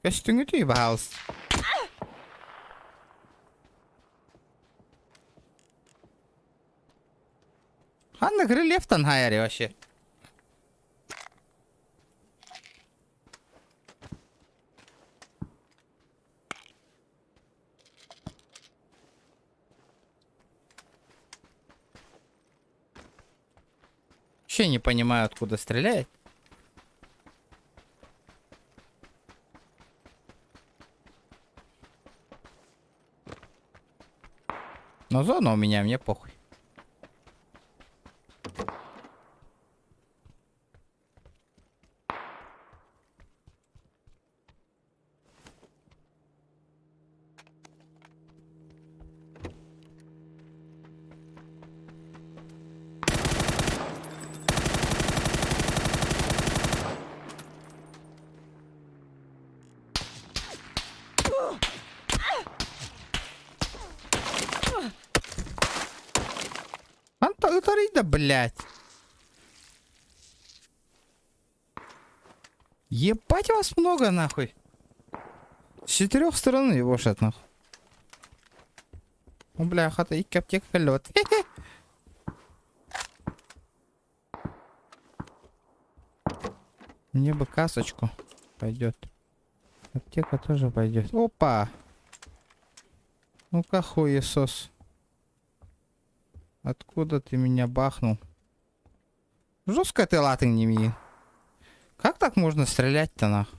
Костюм ты ебался. Hangi relyeften hayır вообще? Вообще не понимаю, откуда стреляет. Но зона у меня, мне похуй. Да, блядь. Ебать вас много, нахуй. С 4 сторон его шат, нахуй. О, бля, хата и аптека лед. Мне бы касочку. Пойдет. Аптека тоже пойдет. Опа. Ну-ка, хуесос. Откуда ты меня бахнул? Жестко ты латынь не ми. Как так можно стрелять-то нахуй?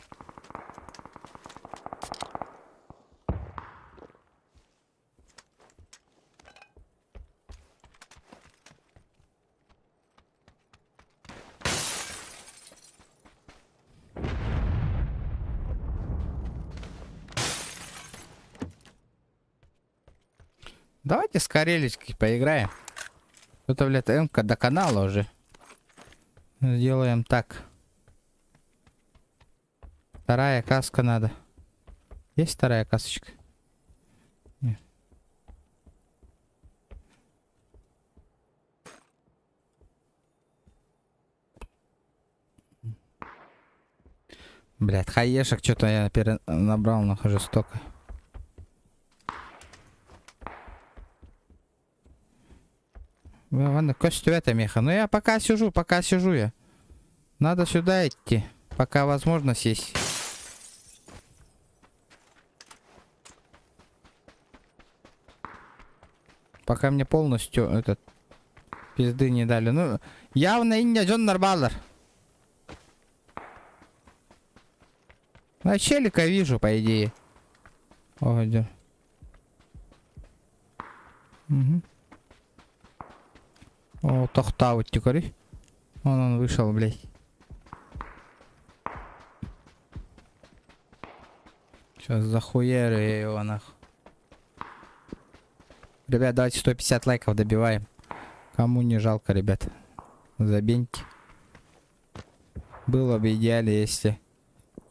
Давайте с Карелечкой поиграем. Это, блядь, М-ка до канала уже. Сделаем так. Вторая каска надо. Есть вторая касочка? Нет. Блядь, хаешек что-то я набрал, нахожу столько. Ладно, костю это меха. Но я пока сижу я. Надо сюда идти, пока возможно сесть. Пока мне полностью этот пизды не дали. Ну, явно Индия Джон Нарбаллар. А челика вижу, по идее. О, где? Угу. О, тохта вот тикари. Он вышел, блядь. Сейчас захуярю я его нахуй. Ребят, давайте 150 лайков добиваем. Кому не жалко, ребят. Забейте. Было бы идеально, если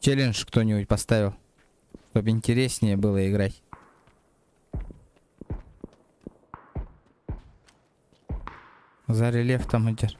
челлендж кто-нибудь поставил. Чтобы интереснее было играть. За рельеф там идет.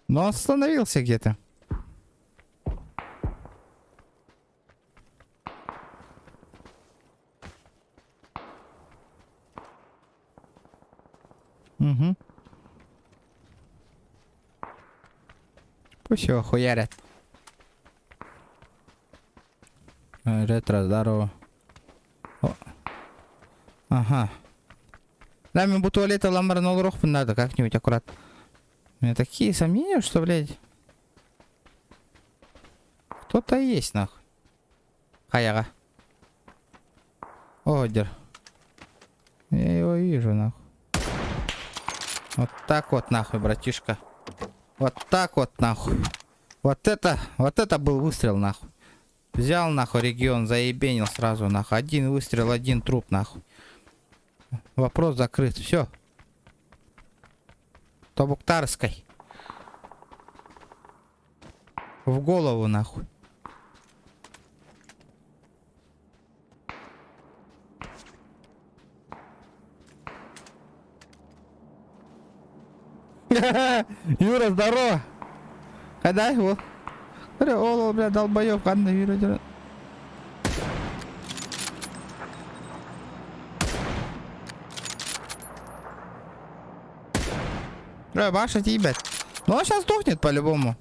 Но он остановился где-то. Угу. Пусть его хуярят. Ретро, здорово. О. Ага. Да, мне бы туалета ламбарнул рог надо как-нибудь аккуратно. У меня такие сомнения, что, блядь. Кто-то есть, нахуй. Хаяга. Одер. Я его вижу, нахуй. Вот так вот, нахуй, братишка. Вот так вот, нахуй. Вот это был выстрел, нахуй. Взял, нахуй, регион, заебенил сразу, нахуй. Один выстрел, один труп, нахуй. Вопрос закрыт, все. Тобуктарской. В голову, нахуй. Юра, здорово. Когда его? О, бля, долбоёб, канда Юра дерет. Баша ебать. Ну он сейчас сдохнет по-любому.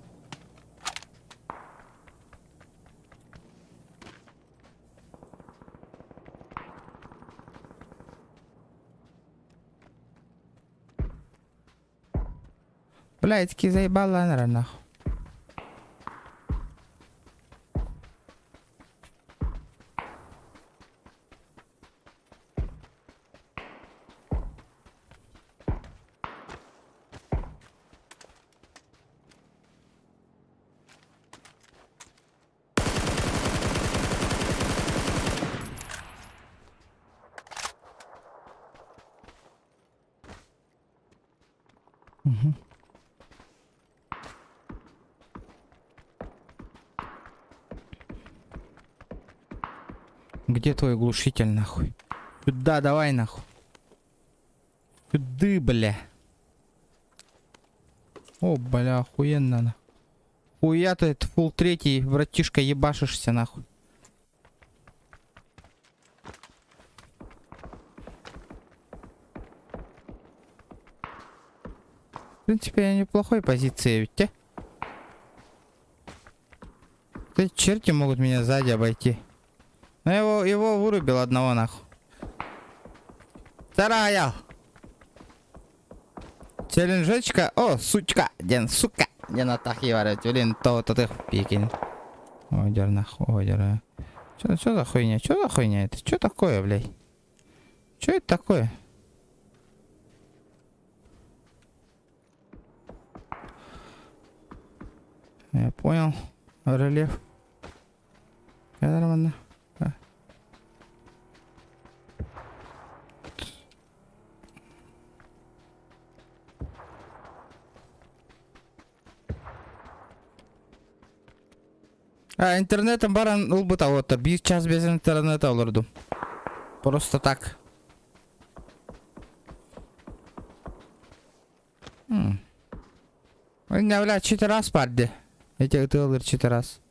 Бля, таки заебала, наверное, нахуй. Угу. Где твой глушитель, нахуй? Сюда, давай, нахуй. Сюда, бля. О, бля, охуенно, нахуй. Хуя ты, это фул третий, братишка, ебашишься, нахуй. В принципе, я неплохой позиции, ведь, а? Эти черти могут меня сзади обойти. Но его вырубил одного, нахуй. Вторая. Челленджечка. О, сучка. Ден, сука. Ден атахиварит. Блин, то ты пикин. Одер, нахуй, одер. Чё за хуйня? Чё за хуйня это? Чё такое, блядь? Чё это такое? Я понял. Рельеф. Нормально. Интернетом баран ул того, то bir час без интернета olurdu. Просто так. У меня, блядь, 4 раз падли. Эти тылы 4 раз.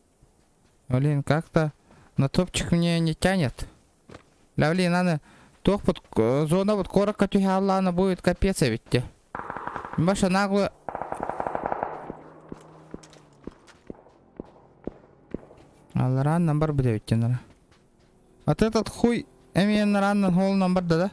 Блин, как-то на топчик мне не тянет. Бля, блин, надо... Тох под зона вот коротко тюга, она будет капец, ведь. Баша нагло... Ран номер буде ведь, наверное. Вот этот хуй... Эмин ран гол номер, да?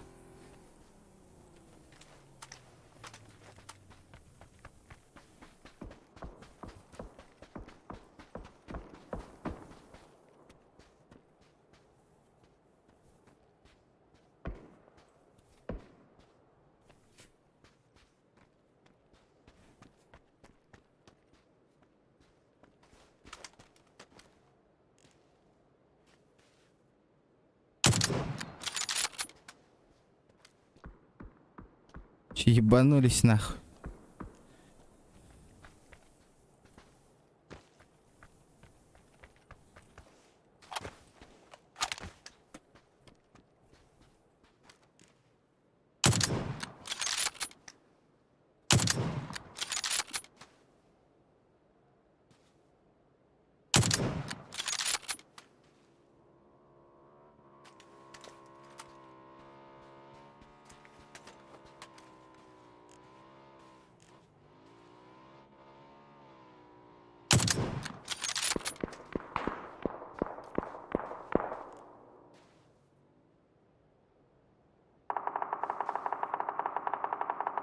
Че ебанулись нахуй.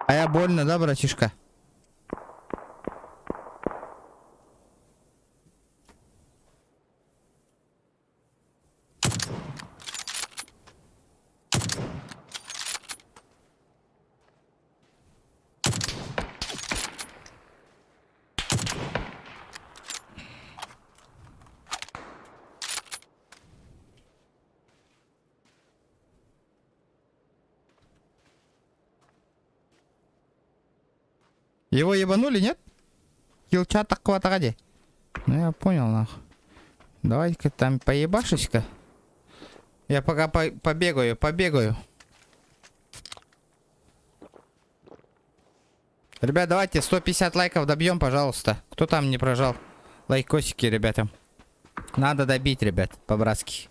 А я больно, да, братишка? Его ебанули, нет? Килчат так хватагади. Ну я понял, нахуй. Давай-ка там поебашись-ка. Я пока побегаю. Ребят, давайте 150 лайков добьем, пожалуйста. Кто там не прожал? Лайкосики, ребята. Надо добить, ребят, по-братски.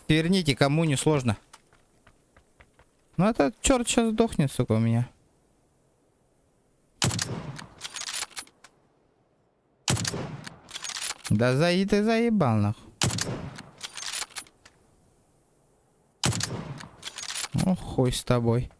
Сверните, кому не сложно. Ну этот черт сейчас сдохнет, сука, у меня. Да ты заебал, нахуй. О, хуй с тобой.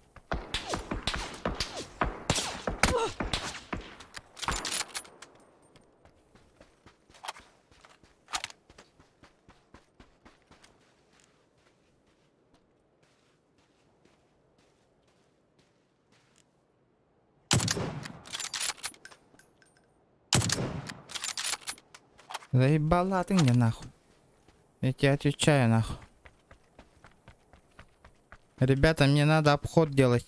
Заебала ты мне, нахуй. Я тебе отвечаю, нахуй. Ребята, мне надо обход делать.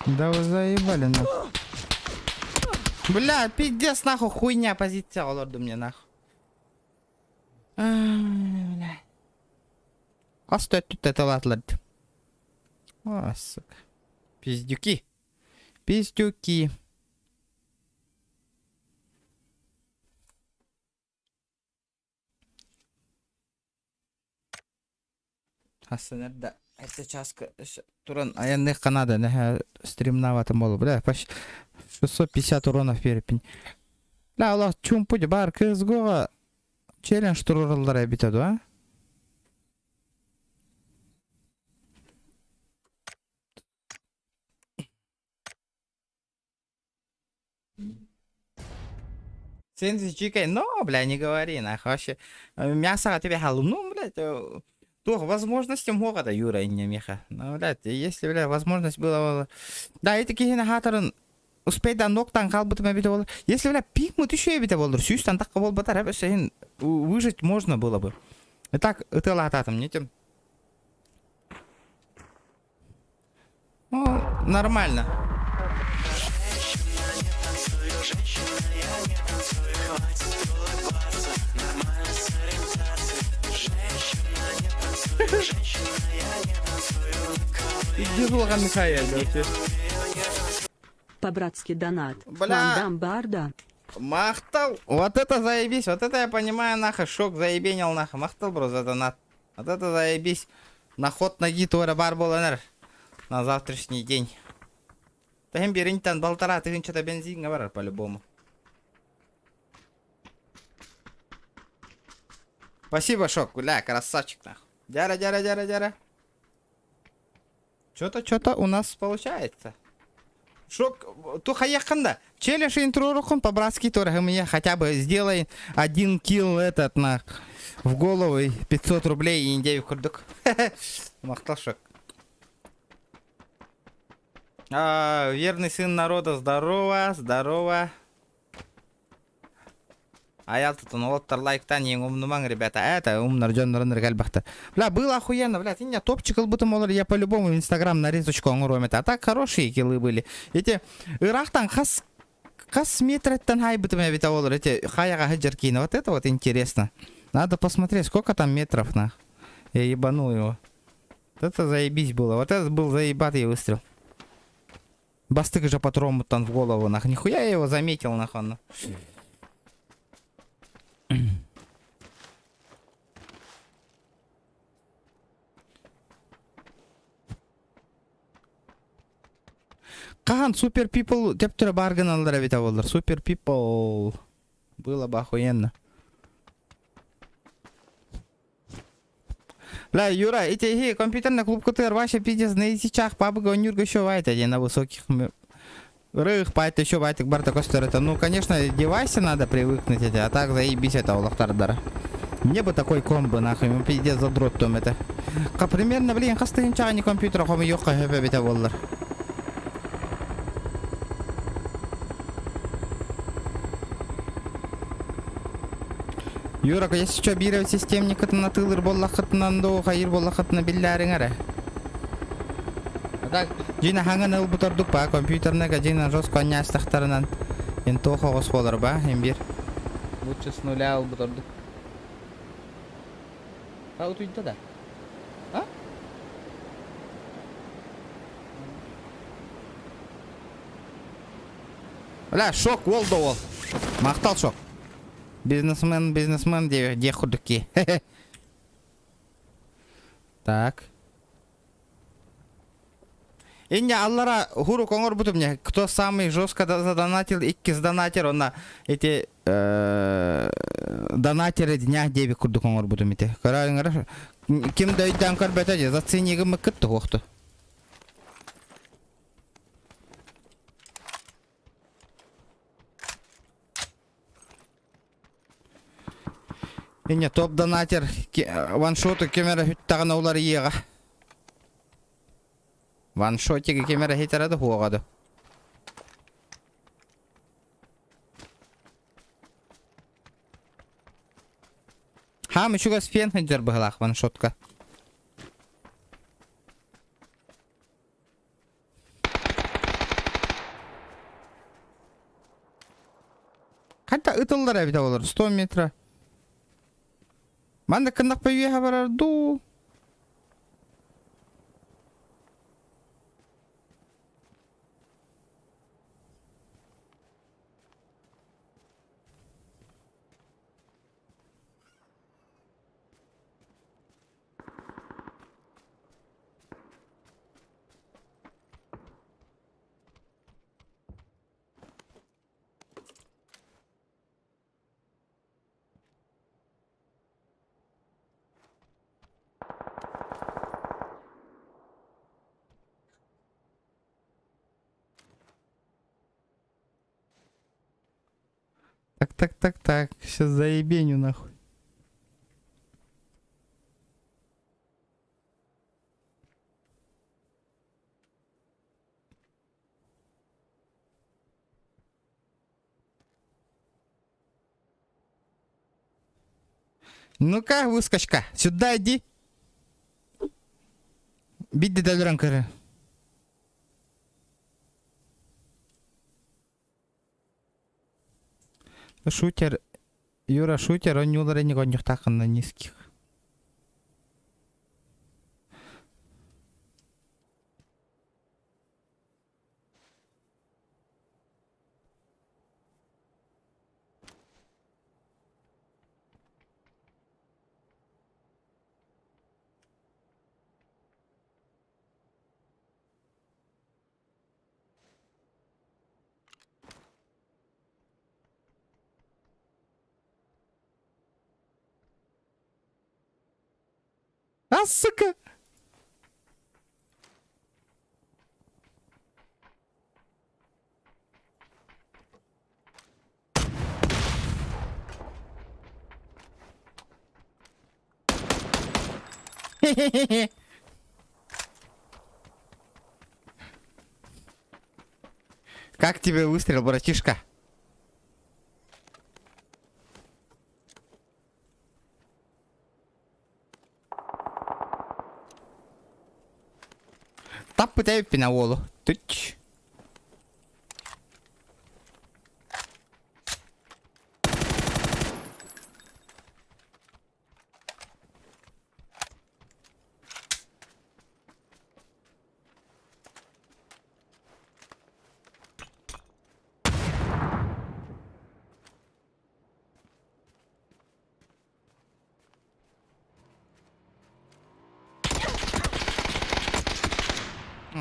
Да вы заебали, нахуй. Бля, пиздец, нахуй, хуйня позиция, лорду мне, нахуй. Бля. А стоит тут это латлад. О, сука. Пиздюки. Пиздюки. Ассенерда. Это час туран аянных Канада, на стримнаватым болу. Бля, почти 650 уронов перепень. Бля, Аллах, чум путь бар кызгога челлендж туралдары битаду, а? Сенси чикай, но, бля, не говори, нахуй, вообще. Мясо тебе халу, ну, блядь, то возможности много, да, Юра, и не меха. Ну, блядь, если, блядь, возможность была... Да, и такие нахаторын успеть да ноктан қалбытым әбеті болыр. Если, блядь, пикмут еще әбеті болыр, сүйістан таққа бол батар, әбе, выжить можно было бы. Итак, это лататым, не тем. Ну, нормально. По-братски донат. Бля. Вандам Барда. Махтал. Вот это заебись. Вот это я понимаю, нахуй. Шок заебенил, нахуй. Махтал, бро, за донат. Вот это заебись. На ход ноги твора бар был, на завтрашний день. Тахим беринтан болтара, ты что-то бензин говоришь по-любому. Спасибо, Шок. Гуля, красавчик, нахуй. Дяра. Что-то у нас получается. Шок, туха еханда. Челлендж интрорухун по-братски тоже мне хотя бы сделай 1 килл этот в голову и 500 рублей и индею курдук. Махтал, Шок. Верный сын народа, здорово. А я тут лоттар лайктан ең умнуман, ребята. Это умнар жоннорын ргалбахта. Бля, было охуенно, блядь. Я топчик будто олар, я по-любому в Инстаграм нарезочку оңуромет. А так хорошие киллы были. Эти Ирактан Кас метраттан хайбытым я бит олар эти хаяга хаджаркина. Вот это вот интересно. Надо посмотреть, сколько там метров, нах. Я ебанул его. Вот это заебись было. Вот это был заебатый выстрел. Бастык же патрон там в голову, нах. Нихуя я его заметил, нах, он. Кахан супер пипл деп тұра барган алдар бит олар. Супер пипл. Было бы охуенно. Ла, Юра, эти компьютерный клуб, который ваши пиздец на эти чах, папа гонюрга еще вайт один на высоких рых, пайт еще вайтик барта костер. Это, ну, конечно, девайсы надо привыкнуть эти, а так заебись это улахтардара. Мне бы такой комбо, нахуй, мы пиздец задрот там это. Как примерно, блин, хастын чага не компьютера, хоми ёхка хэпэ бит олар. Юра, если что, биров системник на тылыр боллахытынан до хайыр боллахытына билләреңәре. А так, жина хаңын ыл бутардык ба, компьютернага жина жестко нястахтарынан ен тохогос болар ба, бир. Лучше с нуля ыл бутардык. А вот уйда да? А? Ла, шок, вол да вол. Мақтал шок. Бизнесмен, где худуки. Так. Иння аллара хуру конгор бутум мне. Кто самый жестко задонатил, икки сдонатер, он на эти донатеры дня 9 курду конгор бутум ите. Каралингара. Ким дойдан карбетади, заценигы мы кытту хохту. Инне топ донатер ваншоту кемера хүттаган олар иега. Ваншотиге кемера хитерады хуагады. Ха, мучуга спен хиджер быглах ваншотка. Хатта ытылдар бит олар 100 метра. Манда кындак певе барарду. Так. Сейчас заебеню нахуй. Ну-ка, выскочка, сюда иди. Биди дальранкары. Шутер, Юра, шутер, он не ударил не так на низких. А, сука! Хе-хе-хе. Как тебе выстрел, братишка? Тап пытаю пинаволу. Тыч.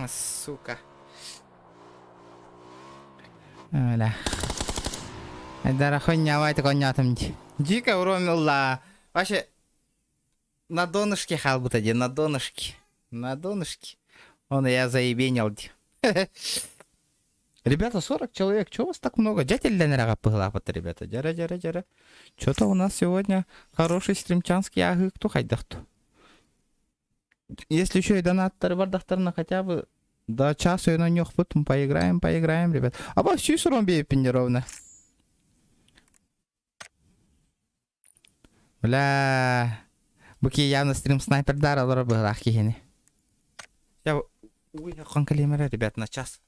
Сука. Öyle. Айдар охоня, давайте конятым. Дико уромила. Вообще, на донышке халбут один, на донышке. На донышке. Он я заебенил. Ребята, 40 человек, чего вас так много? Дятельден рагапыгла, ребята. Джара. Что-то у нас сегодня хороший стримчанский агы. Кто хайдахту? Если еще и донаттер бардахтарна хотя бы до часу и на нёх потом поиграем, ребят. А во всю сромбе пенеровно. Бля. Буки явно стрим снайпер дара лора была хихини. Я уй, хон калимера, ребят, на час.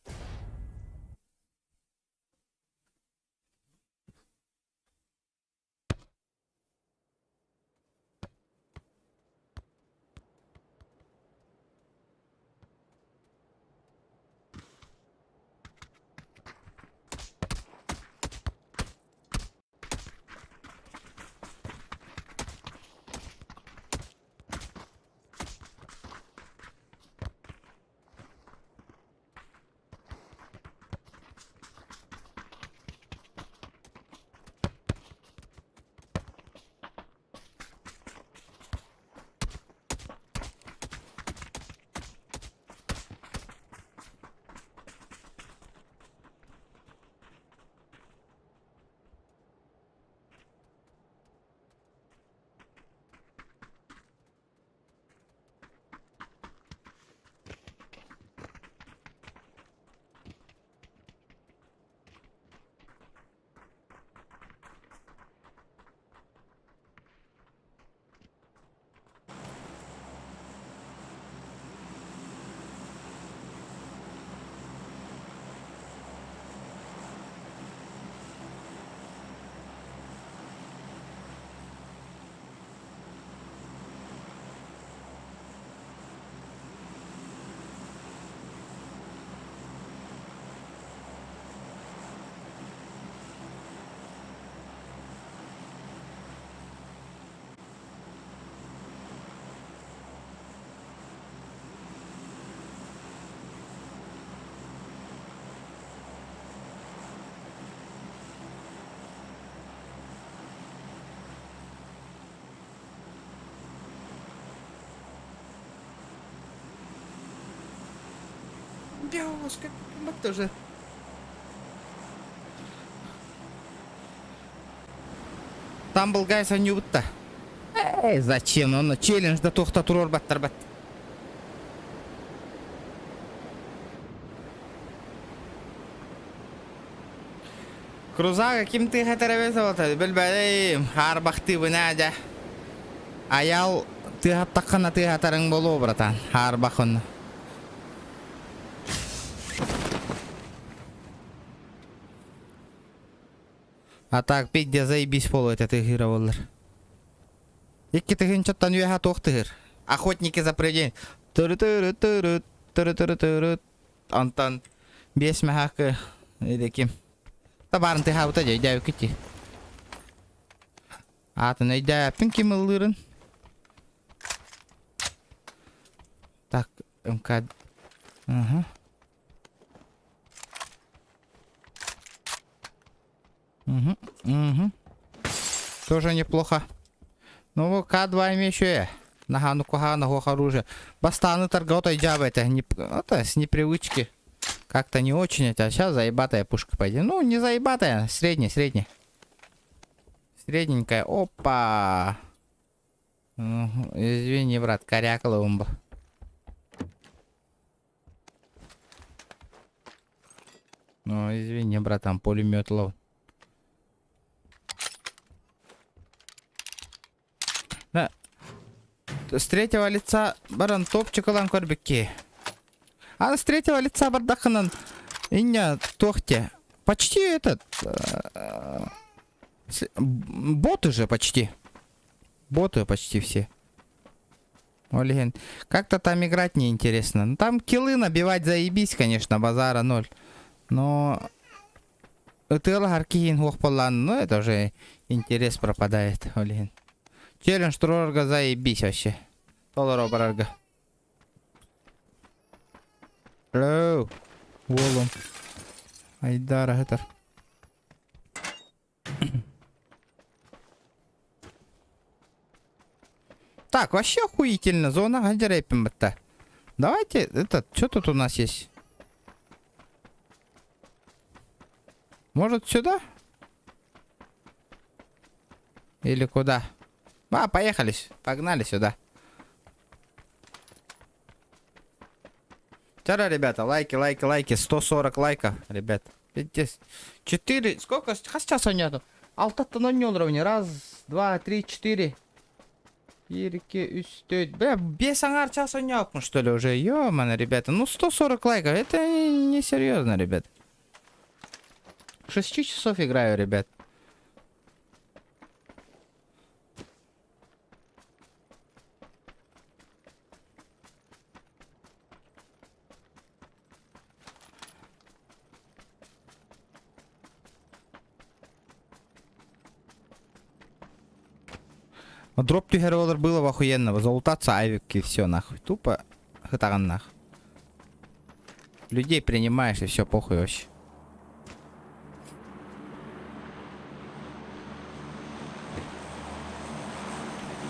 Девушка, как тоже. Там был гайс анюта. Эй, зачем? Он челлендж до тухта турор баттарбат. Крузага ким ты хатарабезавата? Билбалейм, харбахты вынадя. Аял ты хаттакана ты хатарың болу, братан. Харбахын. А так, пидде заебись полу это тыгыра боллар. Икки тыгын чоттан юэха тохтыгыр. Охотники за предень. Туры. Антон. Бесме хакы. Идеким. Табарын тыга ута жай жай кити. Атын айда пинки мылырын. Так, МК. Ага. Угу. Тоже неплохо. Ну, К2 еще. Нагану куганого оружия. Бастаны торготой джаба это с непривычки. Как-то не очень это. Сейчас заебатая пушка пойдет. Ну, не заебатая, средняя. Средненькая. Опа. Извини, брат, корякала умба. Ну, извини, братан, пулемет лов. Да. С третьего лица баран топчик алан корбики. А с третьего лица бардаханан иня тохте. Почти этот боты же почти. Боты почти все. Олеген. Как-то там играть неинтересно. Ну, там киллы набивать заебись, конечно, базара ноль. Но ты лагаркин хохполан, ну это уже интерес пропадает, Олеген. Челлендж Трорга заебись вообще. Толоро барарга. Оу. Уолом. Айдар, агатар. Так, вообще охуительно. Зона гадерейпим это. Давайте, этот, что тут у нас есть? Может сюда? Или куда? Поехали. Погнали сюда. Вчера, ребята, лайки. 140 лайков, ребят. Видите? 4, сколько? Сейчас нету. Алтаттан 10 уровня. Раз, два, три, 4. 1, 2, 3, 4. Бля, без ангар час ойнапмын, что ли, уже. Ё-моё, ребята. Ну, 140 лайков. Это не серьезно, ребят. 6 часов играю, ребят. Дроп тюгеролер было охуенного. Залутаться авик и все нахуй. Тупо хатаган нахуй. Людей принимаешь и все похуй вообще.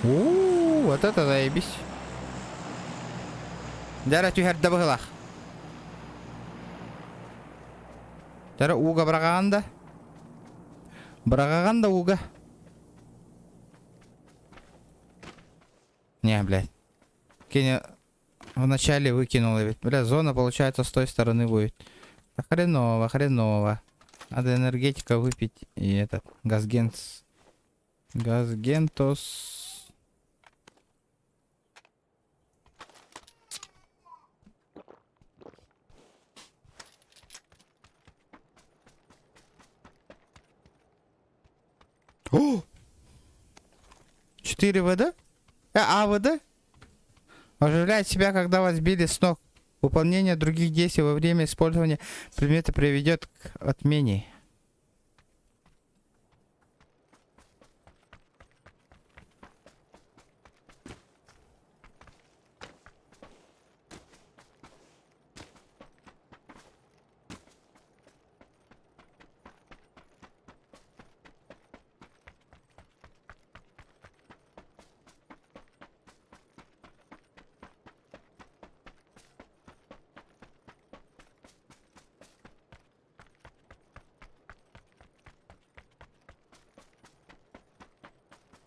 Вот это заебись. Дара тюгер дабыгылах. Дара уга браганда. Браганда уга. Не, блядь. Кеня вначале выкинула ведь. Бля, зона, получается, с той стороны будет. Да хреново. Надо энергетика выпить. И этот, газгентос. О! 4 ВД? АВД? Оживляет себя, когда вас били с ног. Выполнение других действий во время использования предмета приведет к отмене.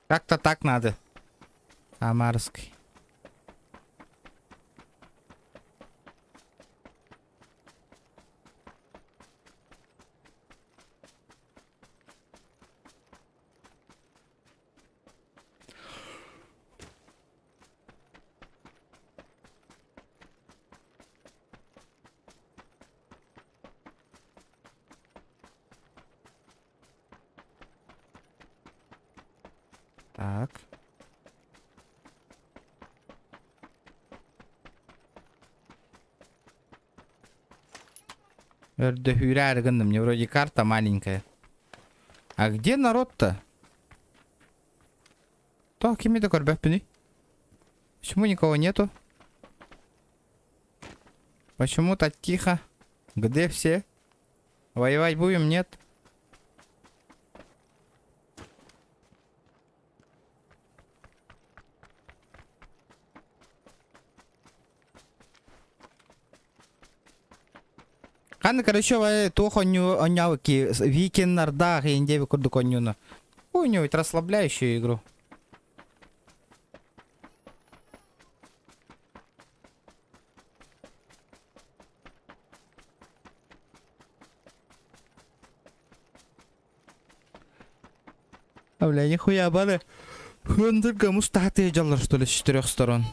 Как-то так надо. Амарский. Так. Мне вроде карта маленькая. А где народ-то? Так, кем-то корбяпины. Почему никого нету? Почему так тихо? Где все? Воевать будем? Нет. Ханна, короче, то хоню онявки викиннарда хендеви курду конюна. У него ведь расслабляющую игру. А бля, нихуя, бля. Он только мустаты делал, что ли, с 4 сторон.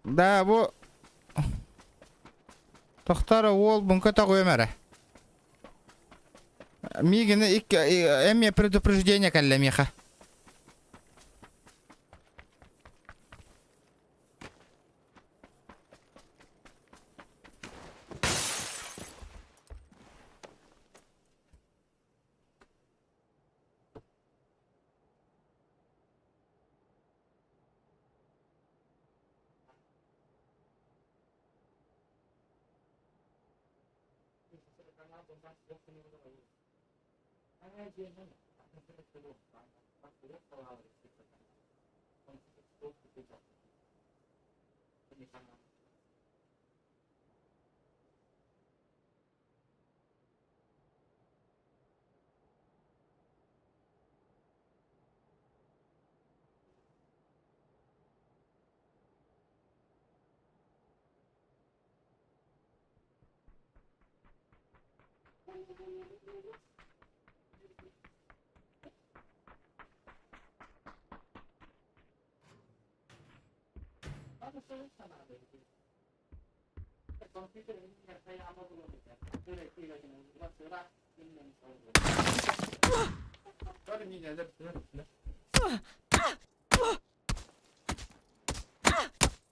Да, bu Toxtara ол bunka так өмәрі. Мигені әме предупреждение кәлі меха.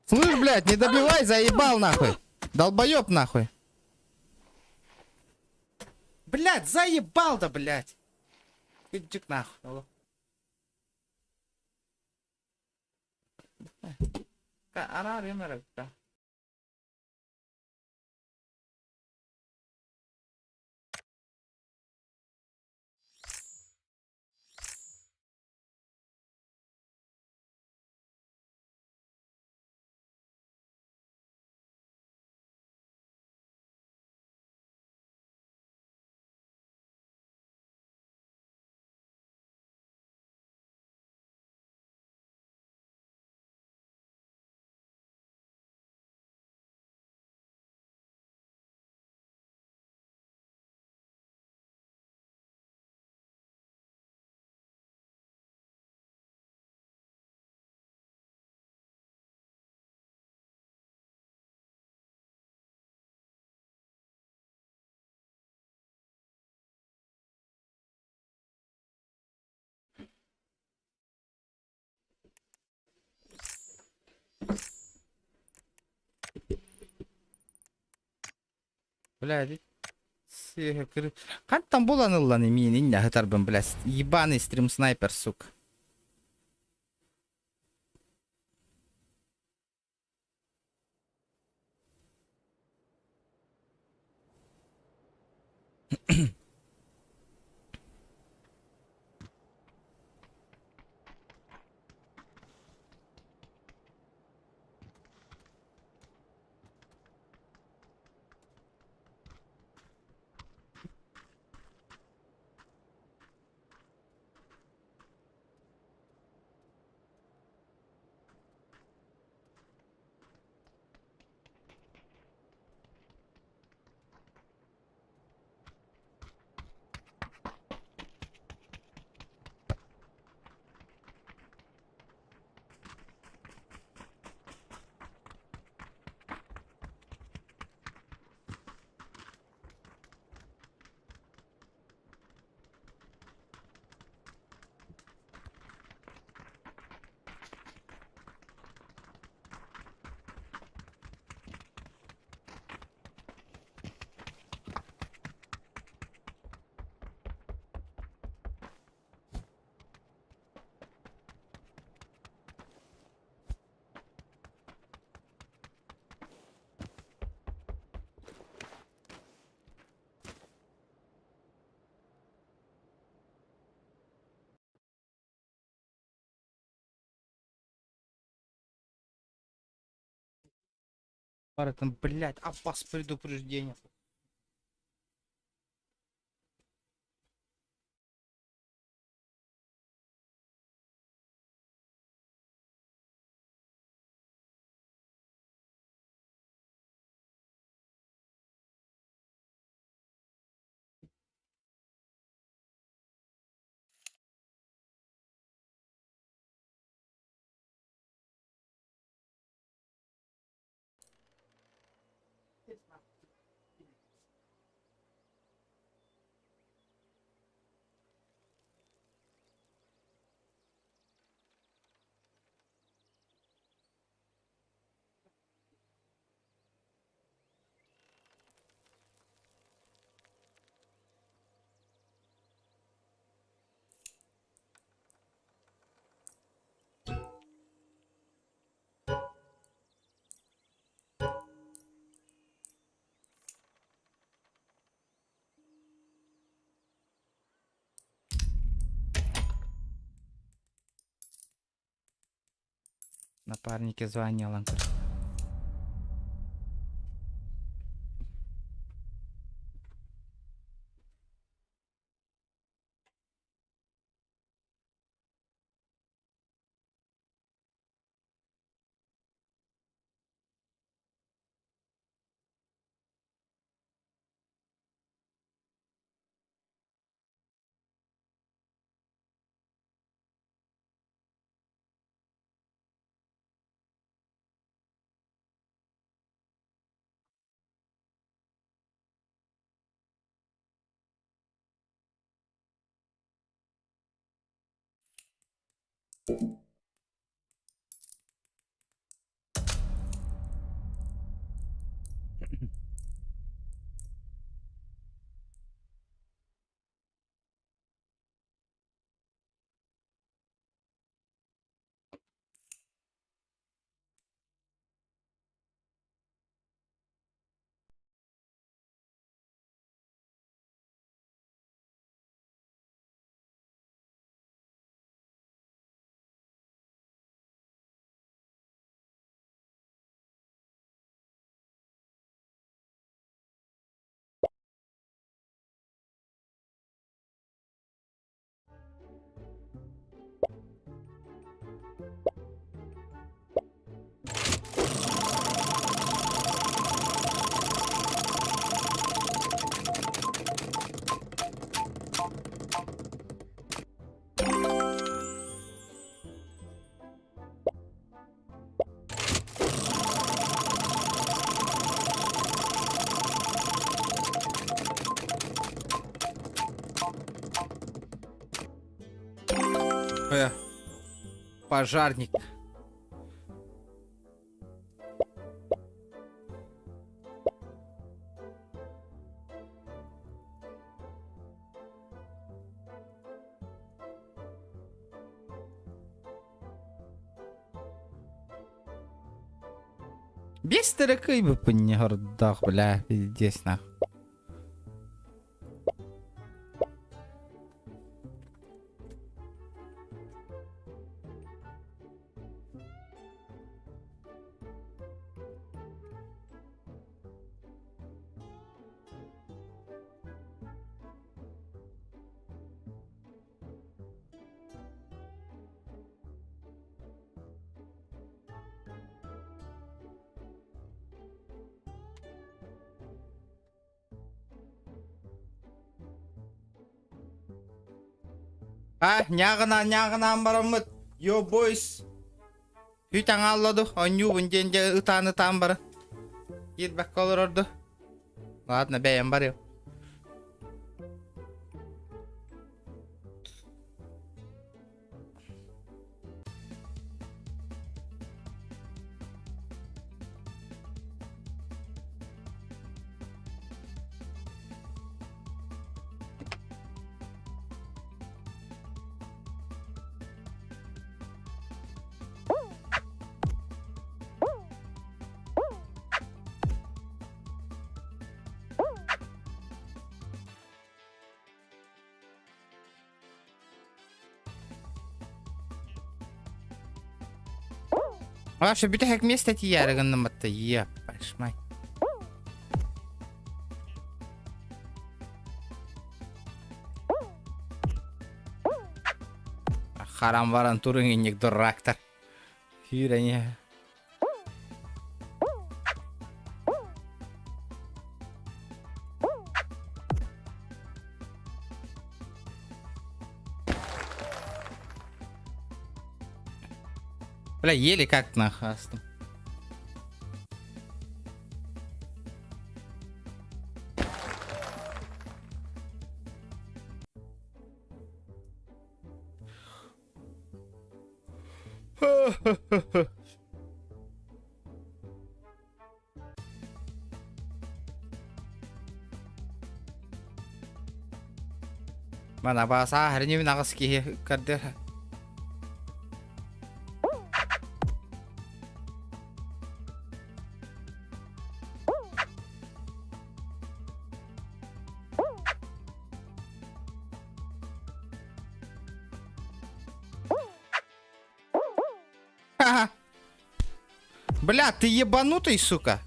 Слышь, блядь, не добивай, заебал нахуй. Долбоёб нахуй. Блядь, заебал да, блядь. Иди к нахуй. алло. Ара ремерек, да. Блядь. Как там было нулланы мини, не гатарбен, блядь. Ебаный стрим снайпер, сука. Пара там, блядь, опас предупреждение. Напарники звонил. Пожарник. Без таракай бы по городах, бля, здесь нахуй. Нягынан барамыт. Yo boys. Hüten alladı. Anyu bunca ıtan bara. Git bak kalır orada. Ладно, beğen var ya. Вообще, бите как место эти ярыганы маты, епашмай. Харам варан турын инек дурактар. Хюрене. Бля, еле как нахастом. Mana bahasa hari ini nakas ki kader. Бля, ты ебанутый, сука.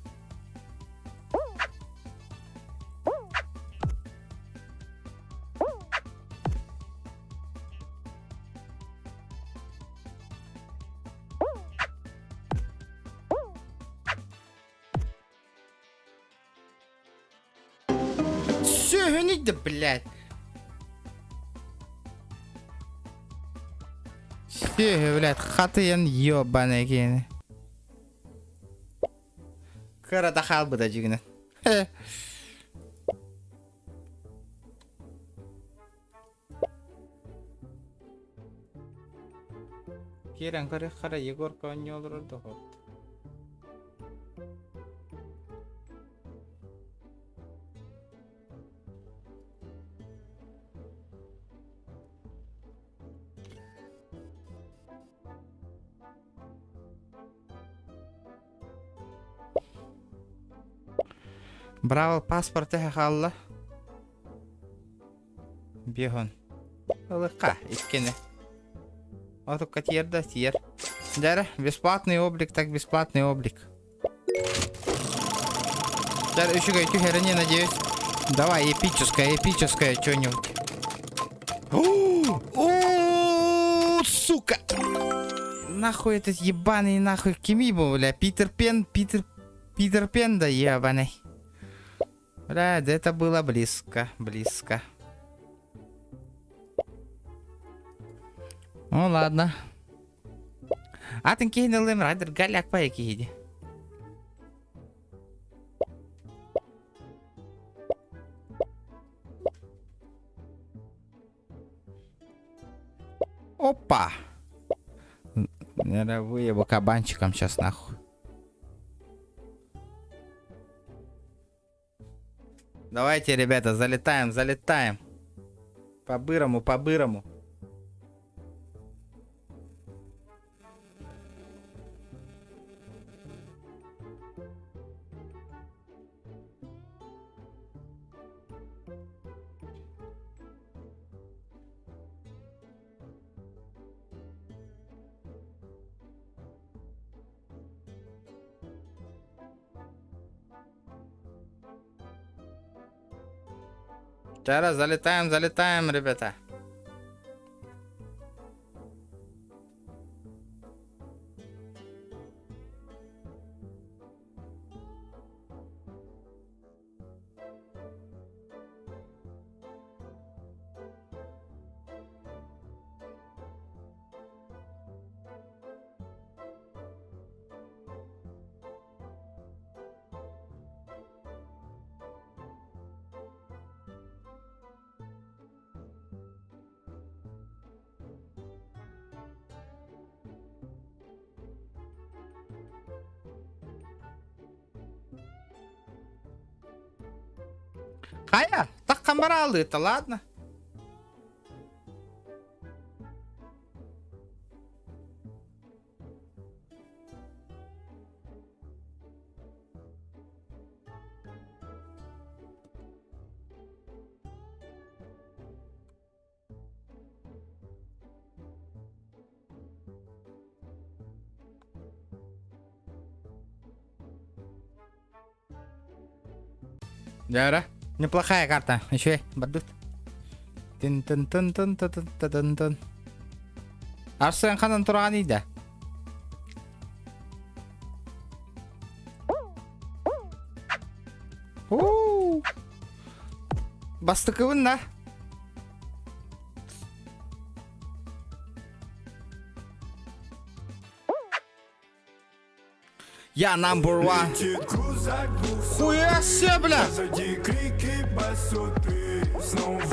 Все, гонить, да, блядь. Все, блядь, хатыян ёбаный кейни. Карата халбы да жигіне. Керен қара Егорка не олырды ғой. Браво, паспорт қалла. Бегон. Лықа, искене. Отука тьер. Дәрі, бесплатный облик, так бесплатный облик. Дәрі, үшіге херни, надеюсь. Давай, эпическое что-нибудь. О, сука! Нахуй этот ебаный, нахуй, Кимибо, бля, Питер Пен, да ебаный. Бля, это было близко. Ну ладно. Атын кейнелем райдер галяк па екейді. Опа! Наверное, выебу кабанчиком сейчас нахуй. Давайте, ребята, залетаем. По-бырому. Сейчас залетаем, ребята. Хая, так камаралы-то, ладно? Дяра, неплохая карта. Еще и бадут. Тын-тын-тын-тын-тын-тын-тын. Арсен ханан турган иде. Бастыкыбын да. Я number one. Хуя себе, бля.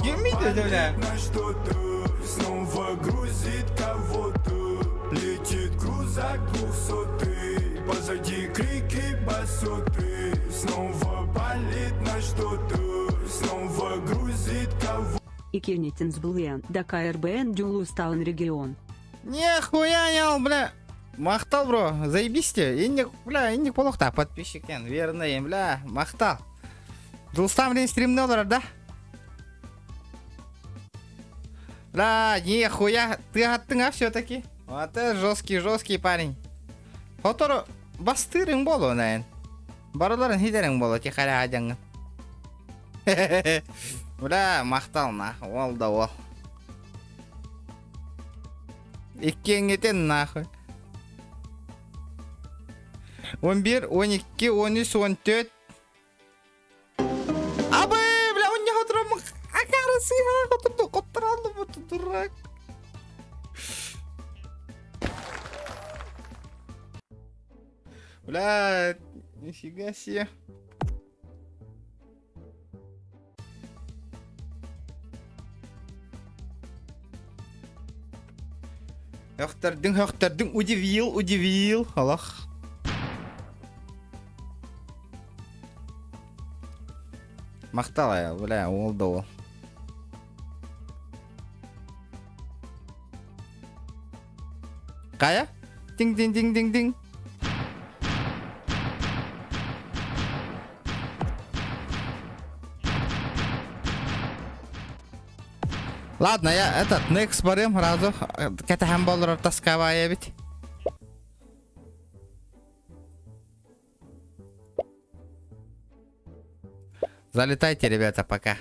Гемида, бля. Снова грузит кого-то. Летит крузак 200. Позади крики басоты. Снова палит на что-то. Снова грузит кого-то. И Кеннитинс Блуян, да КРБН Дюлустаун регион. Нихуя не ал, бля. Мақтал, бро, заебись те. Инник, бля, инник полуқта подписчиктен. Верный, бля, мақтал. Дулстам блин стримный олар, да? Бля, нихуя, ты оттың, а все-таки. Вот это жесткий парень. Фотору, бастырың болу нәйін. Барыларын хидерің болу, текалі адяңы. Бля, мақтал нахуй, ол да ол. Иккен кетен нахуй. 11, 12, 13, 14. Абы, бля, он не отырам. Акары сыйға отырды, қоттыралды бұты, дурак. Бля, нифига себе. Hökterding, удивил, Аллах. Мақтала я, бля, ол да ол. Қая? Динг. Ладно, я next барым разу. Кетахам болыр таскавая бит. Залетайте, ребята, пока.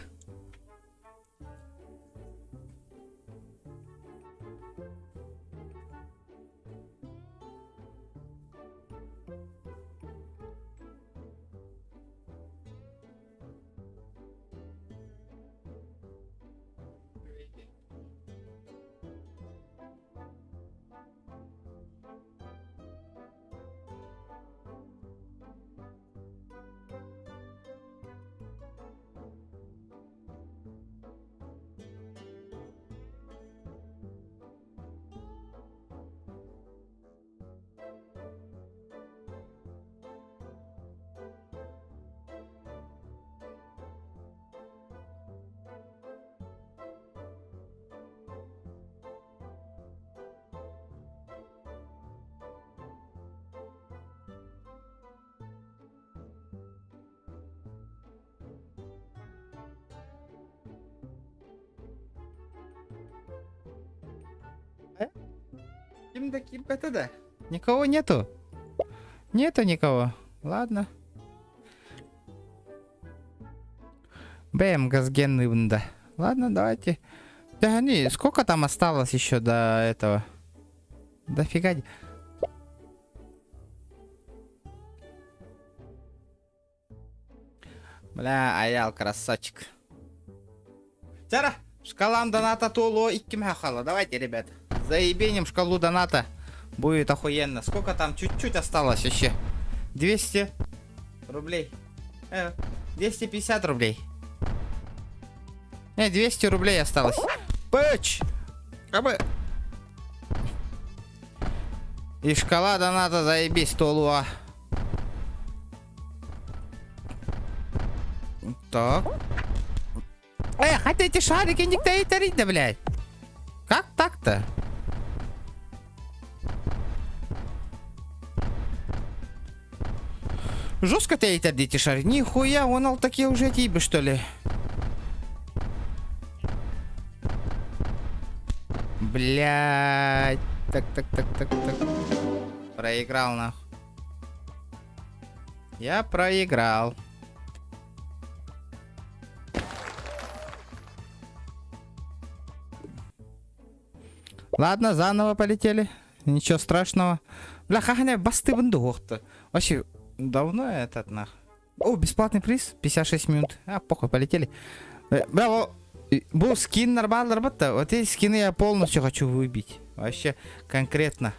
Ким да? Никого нету? Нету никого. Ладно. Бэм, газгенный бунда. Ладно, давайте. Да не, сколько там осталось еще до этого? Дофига. Бля, аял красавчик. Тара, шкалам доната толо и кимхахала. Давайте, ребята. Заебеним шкалу доната. Будет охуенно. Сколько там? Чуть-чуть осталось еще. 200 рублей. 250 рублей. 200 рублей осталось. Пэч! Кабы. И шкала доната заебись толуа. Так. Хотя эти шарики никто и тарить, да, блядь. Как так-то? Жестко ты эти дети шарик. Нихуя, он ал такие уже тибы, что ли? Блядь. Так. Проиграл, нахуй. Я проиграл. Ладно, заново полетели. Ничего страшного. Бля, хаханя, басты бандух-то. Вообще, давно этот нах. О, бесплатный приз. 56 минут. Похуй, полетели. Бля, был скин нормально работа. Вот эти скины я полностью хочу выбить. Вообще, конкретно.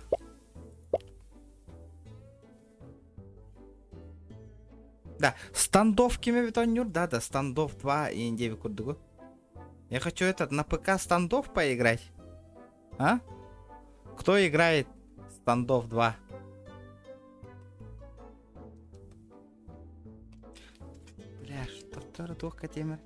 Да, стандов кимевитонюр, да, стандов 2 и индеви курдугу. Я хочу этот на ПК стандов поиграть. А? Кто играет стандов 2? Бля, что только темер.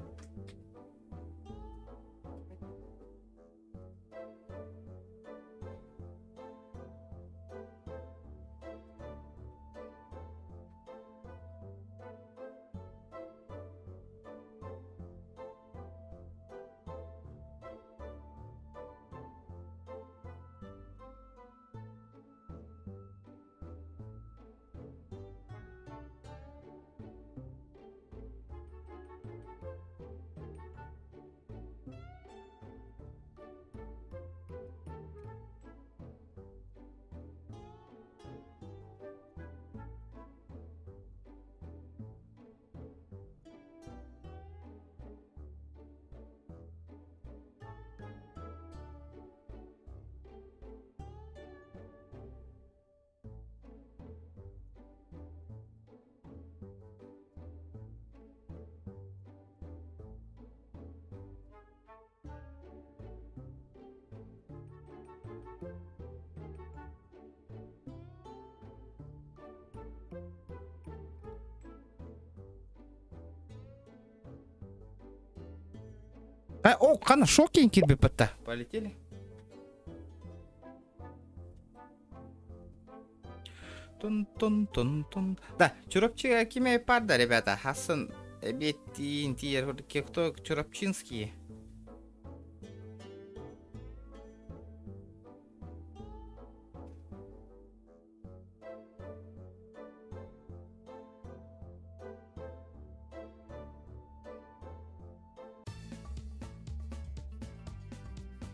О, қана шок ең кирбе патта. Полетели. Тун. Да, чурапчи кимей парда, ребята. Хасан, Беттин, Тир, кто чурапчинские.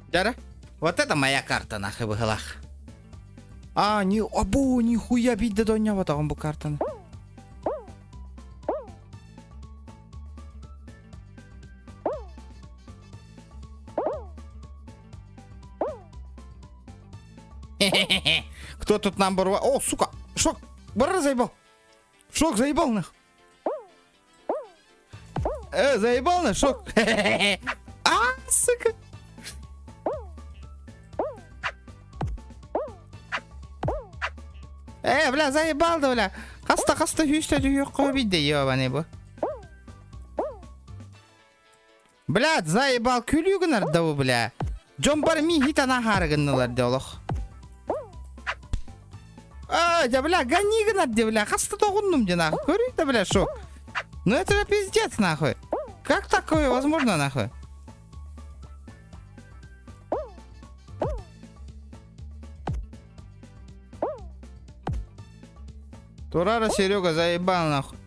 Дяра? Вот это моя карта, нахуй, в глах. А, нихуя, видно до него там был карта. Хе-хе-хе. Кто тут нам борва? О, сука, шок, бара заебал. Шок заебал, нах. Заебал, нах, шок. А, сука. Бля, заебал, да, бля. Хаста, хүйшті дүйек виде, ебаный бу. Блядь, заебал, күлігінер да, бля. Джон бар ми хитана харгыннылар, да, олық. Да, бля, ганигінер, да, бля. Хаста тоғынным, да, нахуй. Көрі, да, бля, шок. Ну, это же пиздец, нахуй. Как такое возможно, нахуй? Турара Серега заебал, нахуй.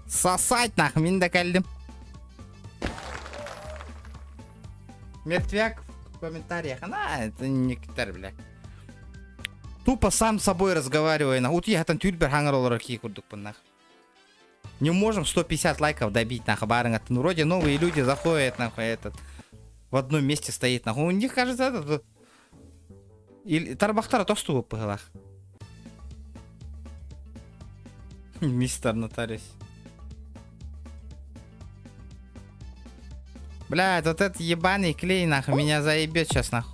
Сосать, нахуй, мен де кәлдім. Мертвяк в комментариях. Это некоторые, бля. Тупо сам с собой разговаривая, нахуй. Вот я там тюльбер хангар олар ки курдук, нахуй. Не можем 150 лайков добить, нахуй, барынга. Ну, вроде новые люди заходят, нахуй, этот... В одном месте стоит, нахуй. У них, кажется, этот... Или Тарбахтара тосту по головах. Мистер Нотариус. Блядь, вот этот ебаный клей, нахуй, меня заебет сейчас, нахуй.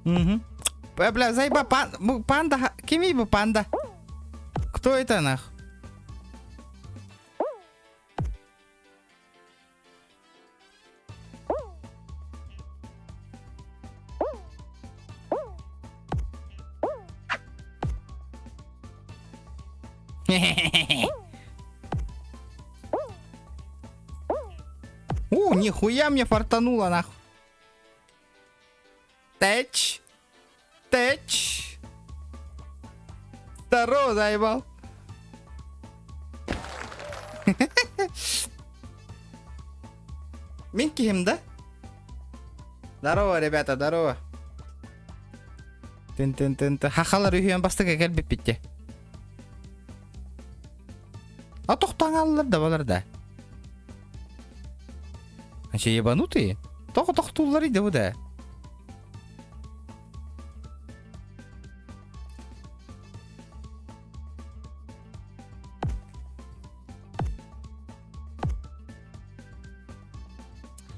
Угу. Бля, заеба, панда, кеми бы панда. Кто это, нахуй? Нихуя мне фартануло, нахуй. Тэч. Здорово, заебал. Минкихим, да? Здорово, ребята, здорово. Хахалар үйен бастыға кәлбіп бітті. А тоқтан алылар да болар да. Анша ебанутые? Тоқтулар иді бұ да.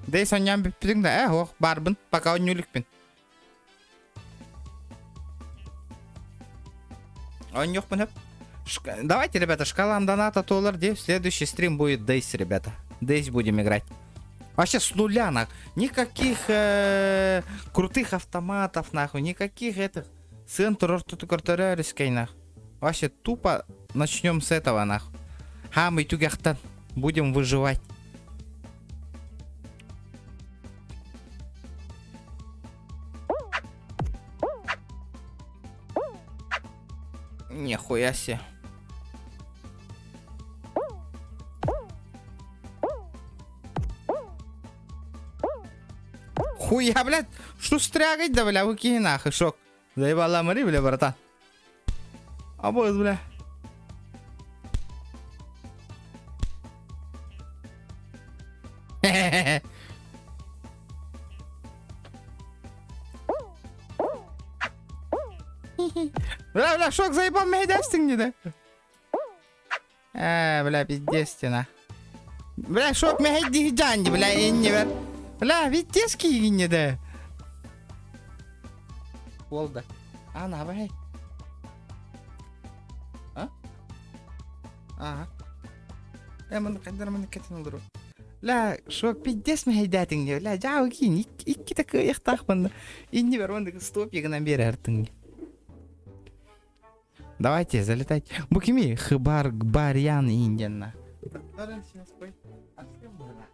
Дей соньян біппідің да, оқ, барбын, пока оннюлікпін. Он ёхпын. Давайте, ребята, шкалам доната толар, где следующий стрим будет Дейс, ребята. Дейс будем играть. Вообще с нуля, нахуй. Никаких крутых автоматов, нахуй. Никаких этих центров картарерской, нахуй. Вообще тупо начнем с этого, нахуй. Мы тюгяхтан. Будем выживать. Нихуя себе. Хуя, блядь, что стрягать, да, бля, выкини нахуй, шок. Заебала Мари, бля, братан. Обоз, бля. Бля, шок, заебал, мейдастинг, не да? Бля, пиздец, стена. Бля, шок, мейди джанди, бля, и не ver. Бля, пиздец, не да? болды. Ана бай. А? Ага. Мен қайдармын кетен олдыру. Ла, шок пиздес ме хайдатың не? Ла, жау кейін ikki dakika ықтақпын. Инди бар онда стоп егінен бері артың. Давайте залетать. Букими хыбар барян инденна. Дарын сейчас пой. А всем было.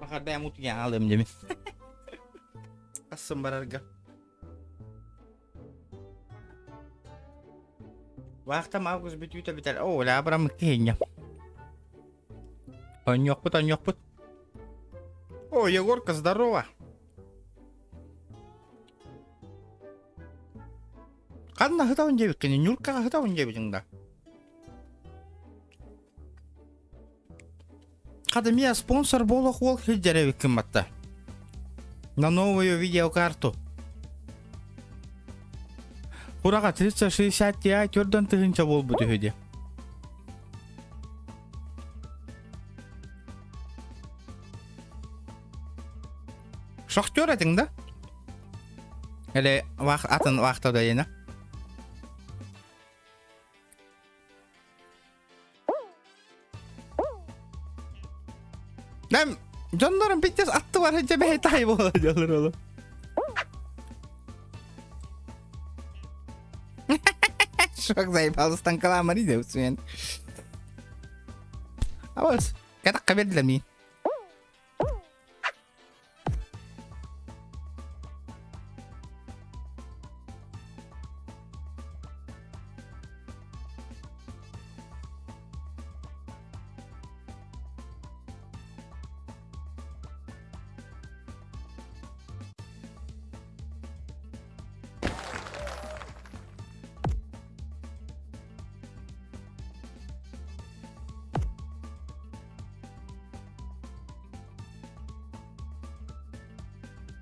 Ada yang mutu yang alim jadi. Asam berharga. Waktu mau aku sebut juta betul. Oh, lah apa namanya? Anyok put. О, Егорка, здорово. Қанна хытауын жебек кені, Нюркаға хытауын жебетіңді. Қады меня спонсор болу қол хеджеревик кіматта. На новую видеокарту. Құраға 3060 Ti көрден тығынша бол бұды хөде. Шахтер едің да? Әлі атын вақтауда ені. Дәм, жонларым биттес атты бар хедже бәй тай болады жолыр олы. Шок заебалыстан каламари де үсімен. Ауыз, кәтаққа берділер мен.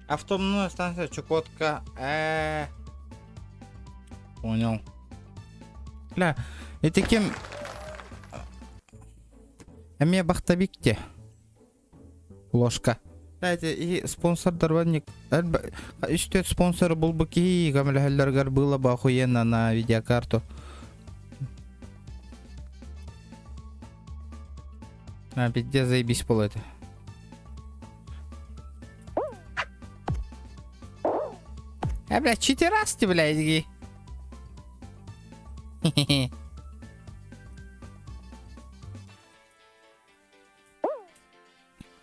Автономная станция Чукотка. Понял. Ля, это кем? Эме бахтабикте. Ложка. Дайте и спонсор дорванник. Ищет спонсор был бы ки, камель было бы охуенно на видеокарту. А, пиздец, заебись пол это. Блядь, 4 раз ты, блядь,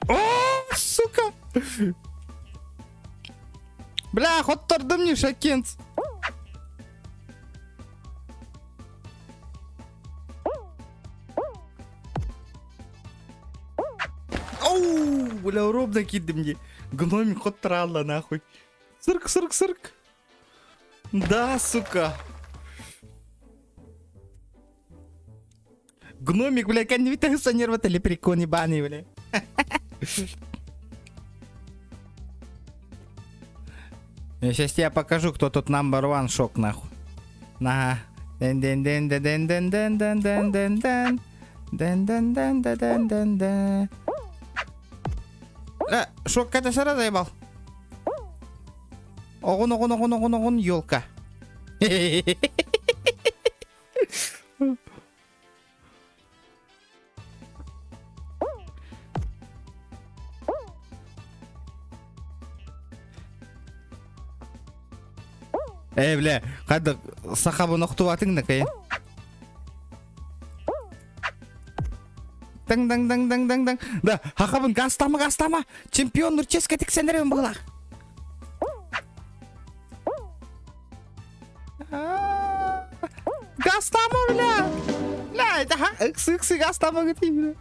О, сука! Бля, хоттырдым не шакенц. Оу, бля, ровно кидым мне. Гномик хоттыралла, нахуй. Сырк. Да, сука. Гномик, бля, конвитался нервы лепрекон ебаный, бля. Сейчас я покажу, кто тут number one шок, нахуй. На. Шок, это сразу заебал. Огон, елка. Бля, қады сақабын ұқту атың да кайын. Дың. Да, хақабын гастама. Чемпион нұрческе тіксендерен бұғылақ. Айда ыксы астама кетейін.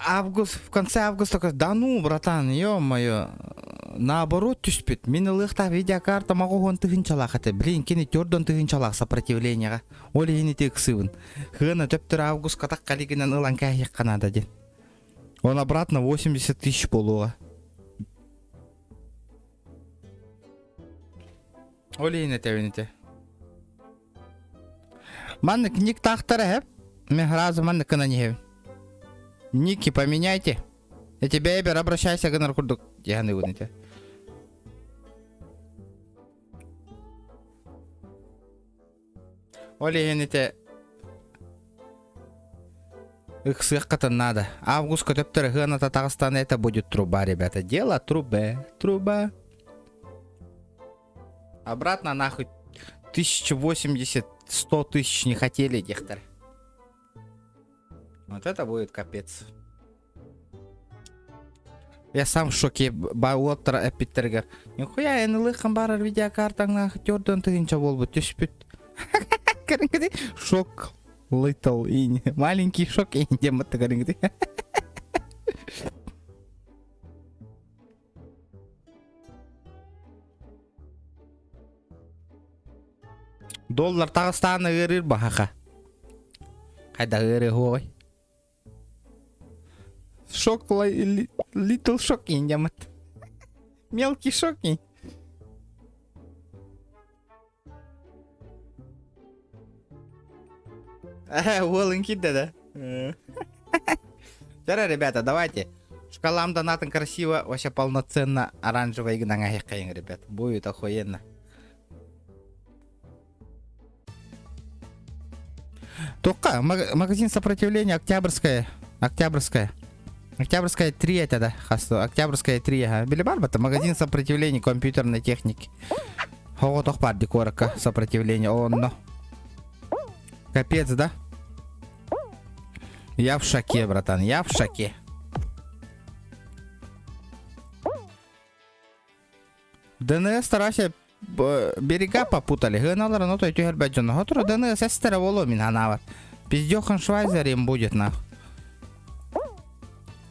Август, в конце августа, да ну, братан, ё-моё, наоборот түспет. Мен ылыхта видеокарта магогон тыгынчалак ате. Блин, кені төрдон тыгынчалак сопротивлениега. Ол ени тек сывын. Хына төптөр август катак калигинен ылан кайык канада ден. Он обратно 80 тысяч болуга. Ол ени тевенете. Маннык ник тахтары хеп. Мен разы маннык кына не хеп. Ники, поменяйте. Я тебя, Эбер, обращайся к наркурдук. Я не буду. Оли, гените. Их сыхката надо. Август көтөптөр гына Татарстана, это будет труба, ребята. Дело трубе. Труба. Обратно нахуй 1080, 100 тысяч не хотели гектар. Вот это будет капец. Я сам в шоке. Бауоттар эпиттергер. Нихуя, я нылыхам барар видеокартаңна төрдөн тыгынча болбу. Түспүт. Шок. Little ин. Маленький шок ин дематты карыңды. Доллар Тагыстаны ырыр бахаха. Кайда ыры хой. Шок, little шок индемат. Мелкий шок. Волынки да. Вчера, ребята, давайте. Шкалам донатом красиво, вообще полноценно оранжевая игна, ребят. Будет охуенно. Только магазин сопротивления Октябрьская. Октябрьская 3 это да, хасто. Октябрьская 3. Билибарба это магазин сопротивления компьютерной техники. Ого, toch пар декорака сопротивления. О, но. Капец, да? Я в шоке, братан, я в шоке. ДНС старайся берега попутали. Гыналар, но то тюгер баджон. Хотро ДНС эстера воломин ганавар. Пиздёхан Швайзер им будет нахуй.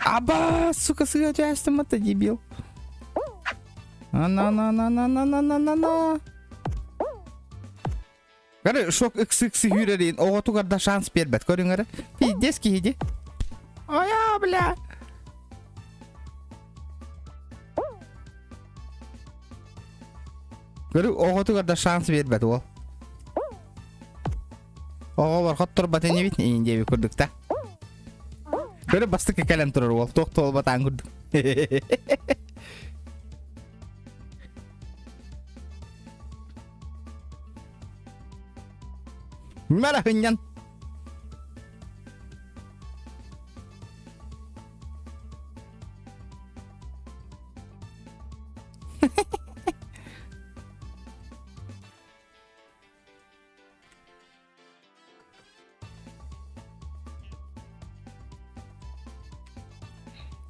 Аба, сука, сыгачаешься, это дебил. На. Гары, шок XX юрерин. Ого, тугарда шанс бербет. Көрүңөр. Пиздески иди. Ая, бля. Гары, ого, тугарда шанс бербет ол. Ого, бар хоттор батен ебит. Индеби көрдүк та. Көрүп бастык калем турар ол. Токтол батан көрдүк. Мара хыньян.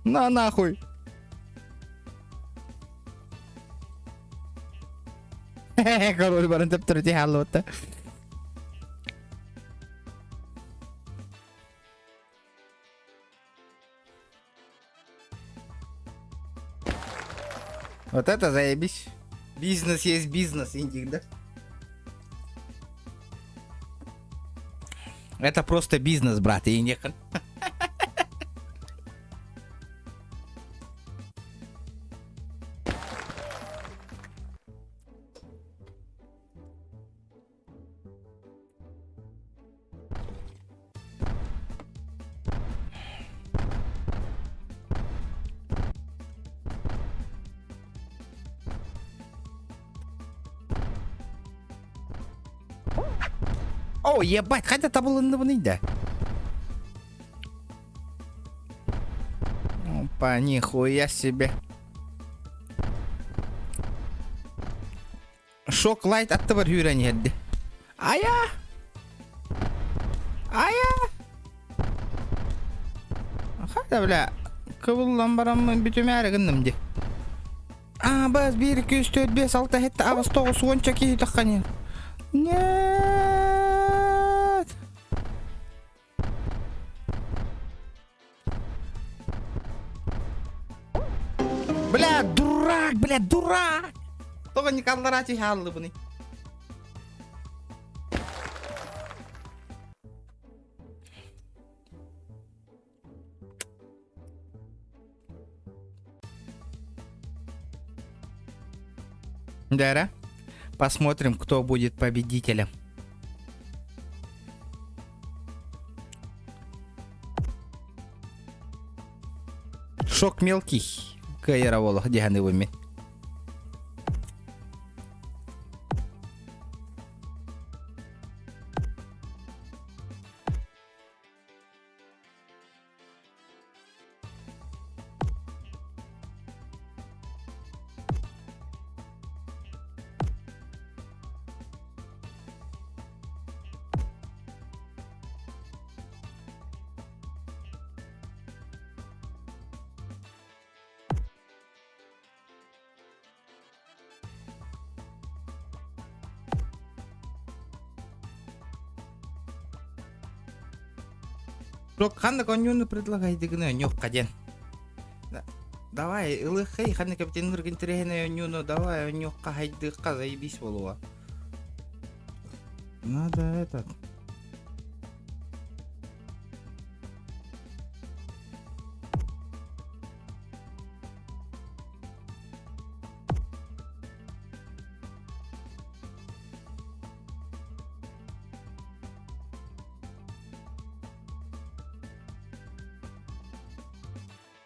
На нахуй. Король баран тептер тихалота. Вот это заебись. Бизнес есть бизнес, индик, да? Это просто бизнес, брат, индик. О, ебать, хотя это было да. Опа, нихуя себе. Шок лайт от того рюрани. Ая! Hayda bile. Kıvıllan baramın bütün mergindim de. Biz 1, 2, 3, 4, 5, 6, 7, 8, 9, 10 çeki takkanı. Нет. Бля, дурак! Только не колорати халыбный. Да. Посмотрим, кто будет победителем. Шок мелкий. Кайровол, где они выми? Шок, ханна конюны предлагай дигне нюх каден. Давай, лыхай, ханна капитан нургин трехне нюну, давай нюх кахайды заебись волова. Надо этот.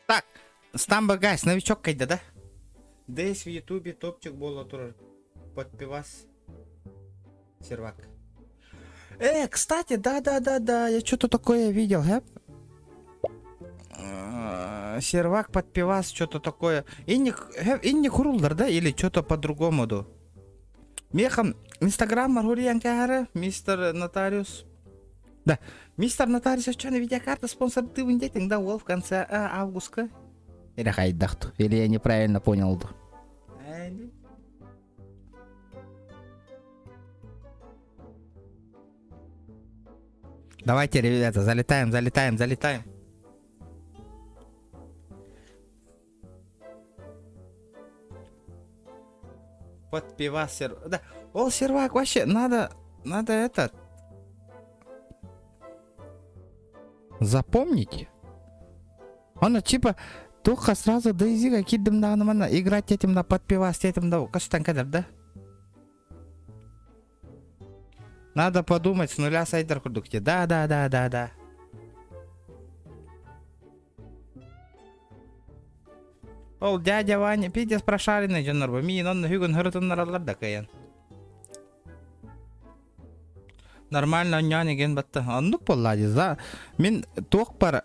Так, стамба гайс, новичок кайда, да? Десь в ютубе топчик было тоже. Подпивас. Сервак. Кстати, да, я что-то такое видел, Сервак подпивас, что-то такое. Инни хурулдар, да? Или что-то по-другому, да? Мехам, инстаграм, маргуриан кахара, мистер Нотариус. Да, мистер Нотариус, что на видеокарта спонсор ты в да, в конце августа. Или хайдахту, или я неправильно понял, да? Давайте, ребята, залетаем. Подпивас сервак. Да, ол сервак вообще, надо этот... Запомните. Он типа только сразу Дейзи какие-то играть этим на подпивас, этим да, каштан кадр, да? Надо подумать с нуля сайдер продукте. Да. Ол дядя Ваня, пидес прошаренный жанр, мин он хюган хыртын наралар да каян. Нормально няниген батты. Аннук поллади за. Мен тоқ пар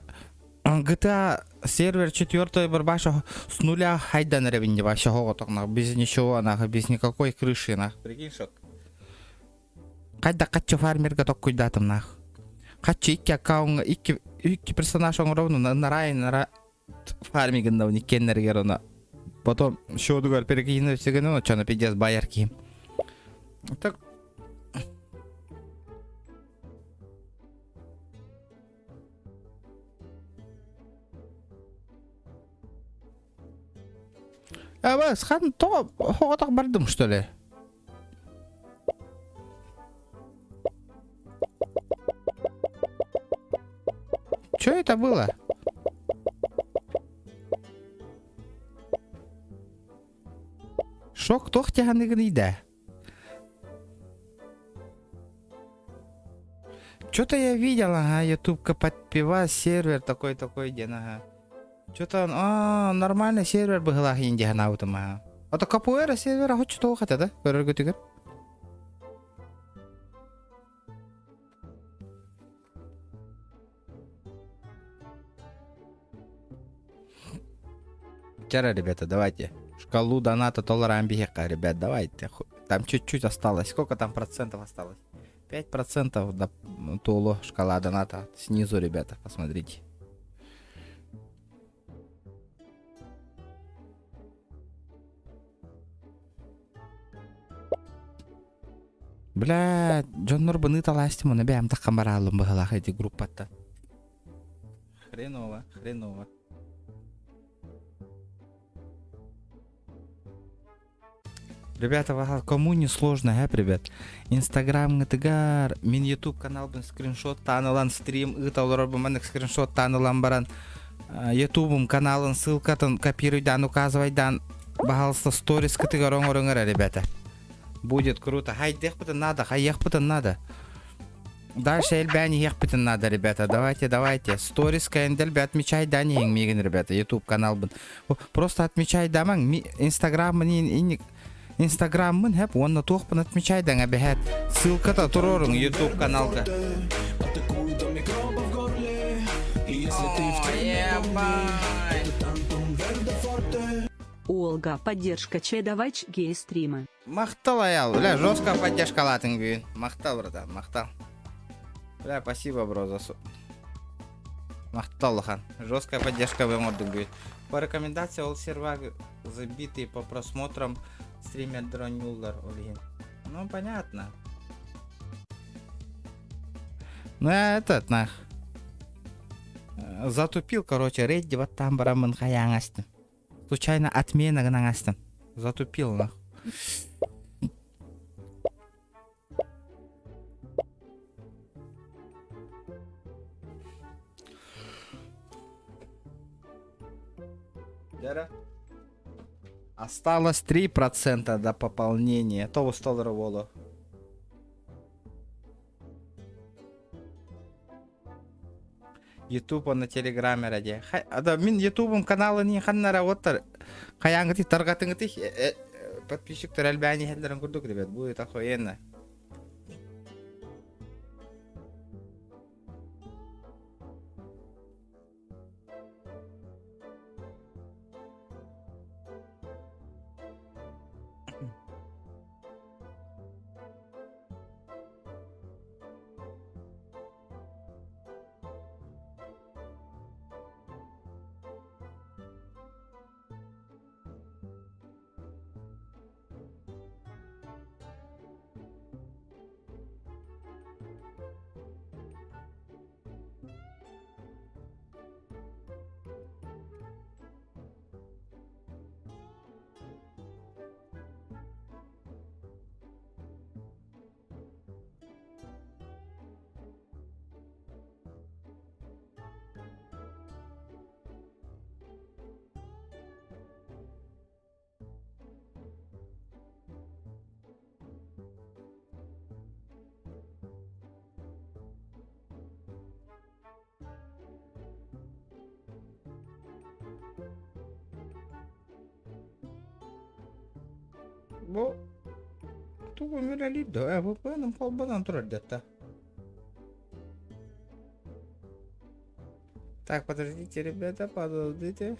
GTA сервер 4 бір баша с нуля хайдан ревенде баша хоғотоқ, без ничего, без никакой крыши, Прикинь, шок. Қайда қатчы фармерға тоқ күйдатым, Қатчы икки аккаунға, икки персонаж оңырауны нарайын фармигында никеннергер оны. Потом шоудугар перекейініп сегені, чаны пидес байар кейім. Так. Бас, хан хоғатақ бардым, что ли? Что это было? Шок тох тяганый гнида. Что-то я видел, ютубка подпивас, сервер такой день, Что-то он, нормальный сервер был, инди ханаутом, А то капуэра сервера хоть что-то хотят, да? Көрөргөтүгөр. Вчера, ребята, давайте. Шкалу доната $1 амбиека, ребят, давайте. Там чуть-чуть осталось. Сколько там процентов осталось? 5%, да, Толо, шкала доната. Снизу, ребята, посмотрите. Бля, Джон Норбаны таласти муна бям так камаралым бахалах эти группата. Хреново, хреново. Ребята, кому не сложно, ребят? Инстаграм гытыгар, мен ютуб канал бен скриншот танылан стрим, ыталар буманек скриншот танылан баран. Ютубум каналын ссылкатын копируйдан, указывайдан. Пожалуйста, сторис кытыгар оңорыңар, ребята. Будет круто. Хай дехпытын надо, хай ехпытын надо. Дальше эльбяни ехпытын надо, ребята. Давайте. Сторис кэндельбе отмечай дани мигин, ребята. Ютуб канал бен. Просто отмечай даман. Инстаграм мин Инстаграм мин хэп, он на тухпан отмечай дanga бэхэт. Ссылка-то турорун Ютуб каналга. Атакуют до микроба в горле. И если ты в теме, помни, это Тантум Верде Форте. Олга, поддержка чедовач гей-стримы. Мақтал аял, бля, жесткая поддержка латың бүйін. Мақтал, братан, мақтал. Бля, спасибо, бро, за мақтал, хан. Жесткая поддержка в мордың бүйін. По рекомендации ол сервак забитый по просмотрам стримят дронюллар, олин. Ну, понятно. Ну, я этот, нах. Затупил, короче, рейд вот там барамын хаяңастым. Случайно отмена гнангастым. Затупил, нах. Осталось 3% до пополнения. То $100 воло. Ютуба на телеграме ради. Да, мин ютубом каналы не ханнара оттар. Каянгати таргатыңыты подписчиктер әлбәни хәлләрен күрдек, ребят. Будет охуенно. Бо тупо мирали, да, VPN полбадан турар где-то. Так, подождите, ребята, подождите.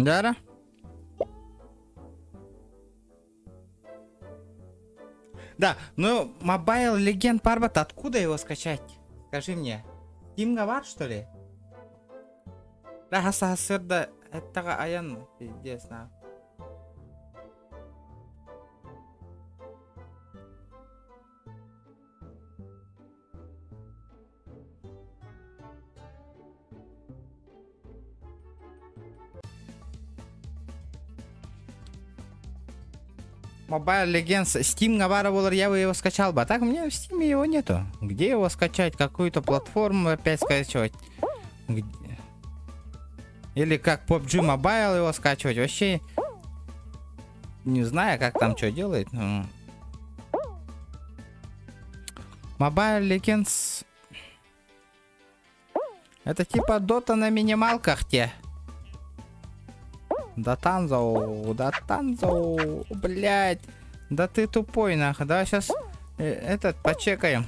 Да? Да, ну Mobile Legend Parbat, откуда его скачать? Скажи мне. Steam бар, что ли? Да, хасырда, это аян, пиздец, на. Mobile Legends, Steam Гавара Волар, я бы его скачал бы. А так у меня в Steam его нету. Где его скачать? Какую-то платформу опять скачивать? Где? Или как PUBG Mobile его скачивать? Вообще не знаю, как там что делает. Но... Mobile Legends это типа Dota на минималках те. Да Танзоу, блять. Да ты тупой, нахуй. Давай сейчас этот почекаем.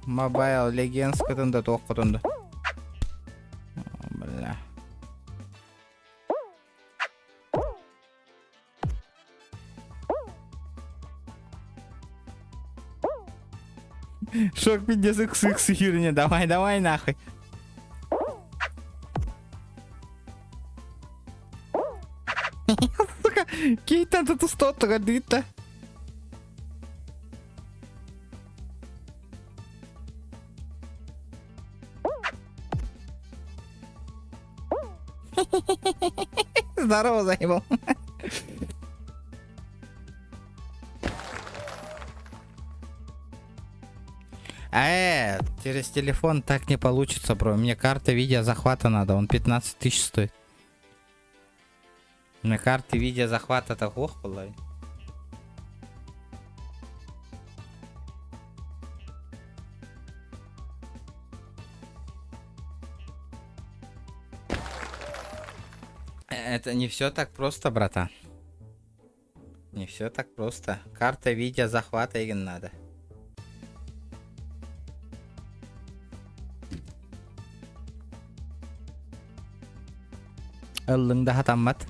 Mobile Legends, катанда тох катанда. Бля. Шок 50XX херня, давай нахуй. Сука, кейтан тут 100 гадита. Здорово, заебал. Через телефон так не получится, бро. Мне карта видео захвата надо, он 15 тысяч стоит. На карте видео захвата так ох, половин. Это не все так просто, братан. Не все так просто. Карта видео захвата и надо. Эллыңда хатаммат.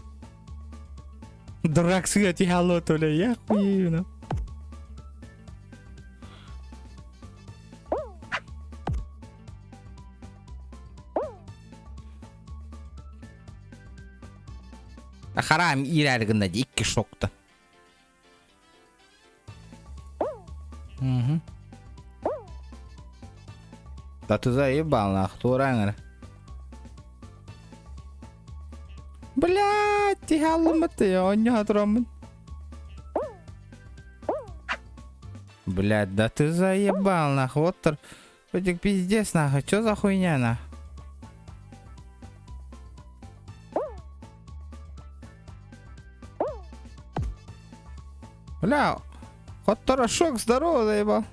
Дурак сыгати хало то ли я хуйну. Харам ирәргенә 2 шокта. Угу. Да ты заебал, нахуй, рангер. Блядь, ты халматы, я не отром. Блядь, да ты заебал, нахуй, вот хоть пиздец, нахуй, чё за хуйня, нахуй? Бля, ход Тарашок, здорово, заебал.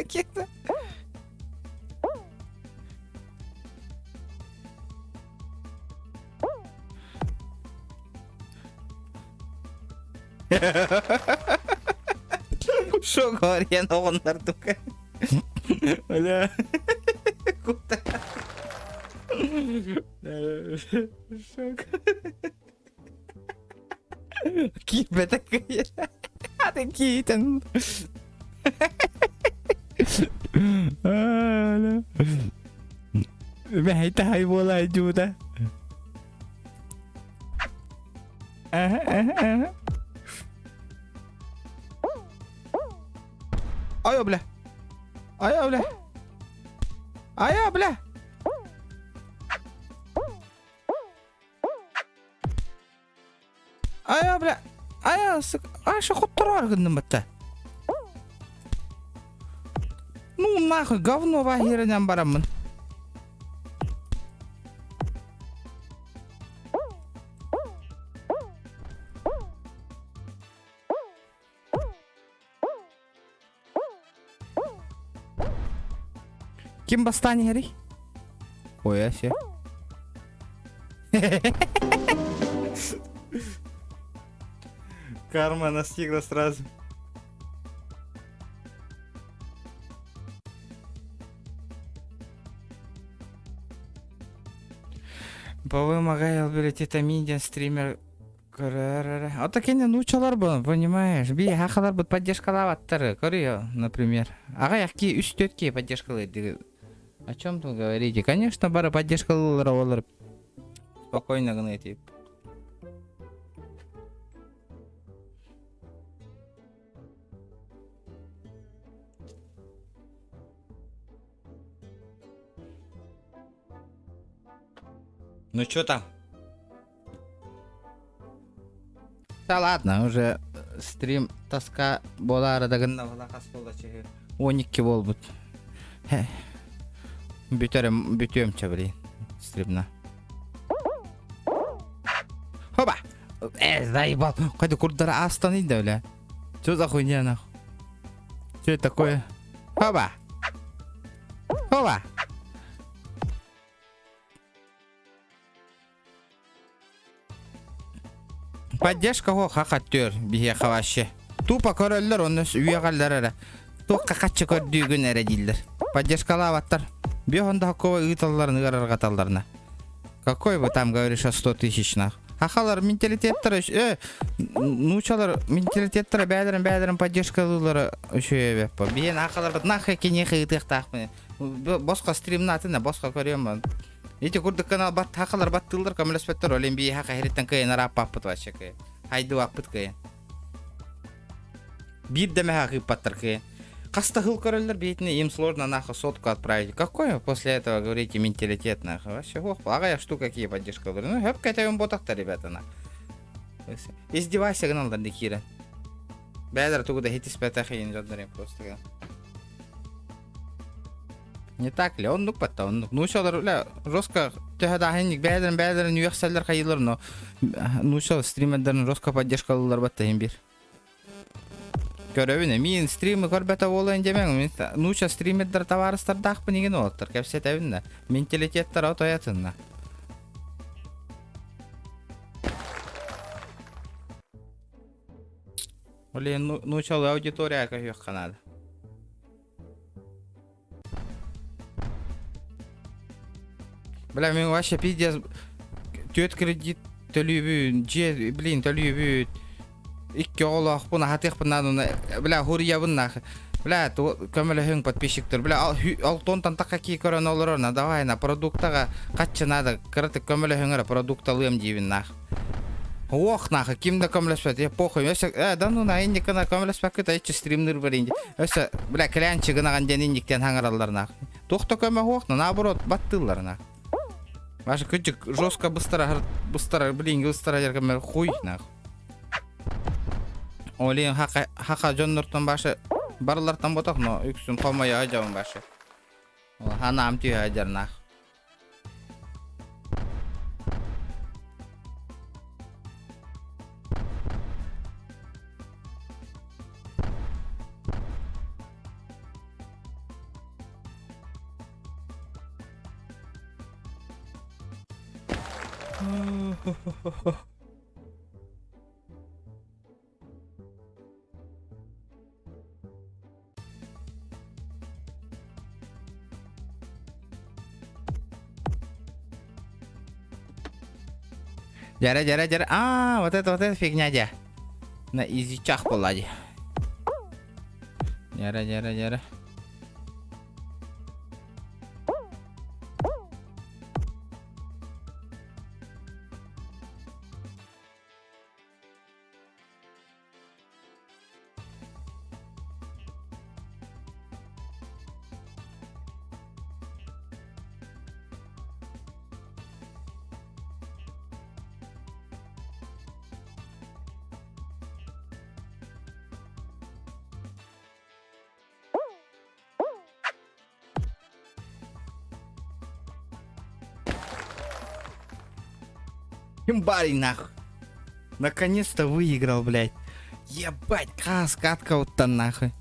Что-то. Что говорит, но он нартука. Бля. Куда? Шок. Кипа такая. А ты китан. Mày tay vô lại chú ta. Ой, бля. Ой, бля. Ой, бля. Ой, бля. Ай, что хоть трогать. Ну нахуй, говно вагирням барамын. Ким бастани гери? Ой, асе. Карма настигла сразу. Повымагай, блядь, это медиа стример. А так эне нучалар бұл, понимаешь? Би хақалар бұл поддержкалаваттары, көрі, например. Аға яқки үстетке поддержкалайды. О чем тут говорите? Конечно, бары поддержкалылар олар. Спокойно гына тип. Ну чё там? Да ладно, уже стрим тоска болары дагында валакас болачы. 12 болбут. Бүтөм чабри стримна. Хоба! Заебал. Кайда курдара астан да, бля. Что за хуйня нахуй? Что это такое? Хоба! Хоба! Поддержка го хакаттер бие хавашы. Тупа көрөллөр оны үйөгаллар. Тоққа қатчы көрдүйгін әрәділдер. Поддержкалаваттар. Бехонда хакова ыйталларын ыгарарга талдарына. Какой вы там говоришь о 100 тысячнах? Хахалар менталитеттері, нучалар менталитеттері бәдірін поддержкалылары үші өбеп. Бейін хахалар бұд нахай кенеқі ұтықтақ. Босқа стримнатына, босқа көрем. Эти курды канал бат хакалар баттылдар камласпеттер олен бие хака хереттен кайын арап паппыт вача кайын. Хайду аппыт кайын. Бир деме хакы паттар кайын. Каста хыл короллер бейтіне им сложно нахуй сотку отправить. Какой после этого говорите менталитет нахуй? Вообще ох, ага штука какие поддержка. Ну хэп кайтаем ботак-то, ребята, нахуй. Издевайся гналдар дикира. Бәдір тугуда хитис пятахин жаддарим просто. Не так ли? Он нукпатта, он нук. Нушалар, бля, жестко төхәдахинник бәдірін үйәксәлдер қайылыр, но нушал стримердерін жестко поддержкалылар баттайын бир. Көрөбүнө мен стримы көрбөтө болойн демең. Нуча стримердер товарыстар дакпы неген олоттар. Кепсе табында. Менталитеттер отоятынна. Оле нучал аудитория кайык канады. Бля, мен вообще пиздец төт кредит төлөбүн, же блин төлөбүн. Икки олақ бұна хатиқ бұнадуна, бля, хурия бұнна. Бля, көмілі хүң подписчиктер. Бля, ал тонтан таққа кей көрін олырына, давай, на продуктаға қатшы нады, кіріті көмілі хүңірі продукта лым дейбін нақ. Оқ нақы, кімді көміліспәт, похуй. Өсі, да нуна, инді кіна көміліспәт күті, әйтші стримдер бір инді. Өсі, бля, клянчы ғынаған ден индіктен хаңыралар нақ. Тоқты көмі оқны, наоборот, баттылар нақ. Вашы күтчік жостқа бұстара, блин, бұстара жеркемер хуй нақ. Олин хака жоннортон башы барлартан ботақ, но үксін қомай ажауын башы. Хана амтүй ажарнақ. Жара. А, вот это фигня, дя. На изичах полади. Жара. Имбарий нахуй. Наконец-то выиграл, блядь. Ебать, катка вот там нахуй.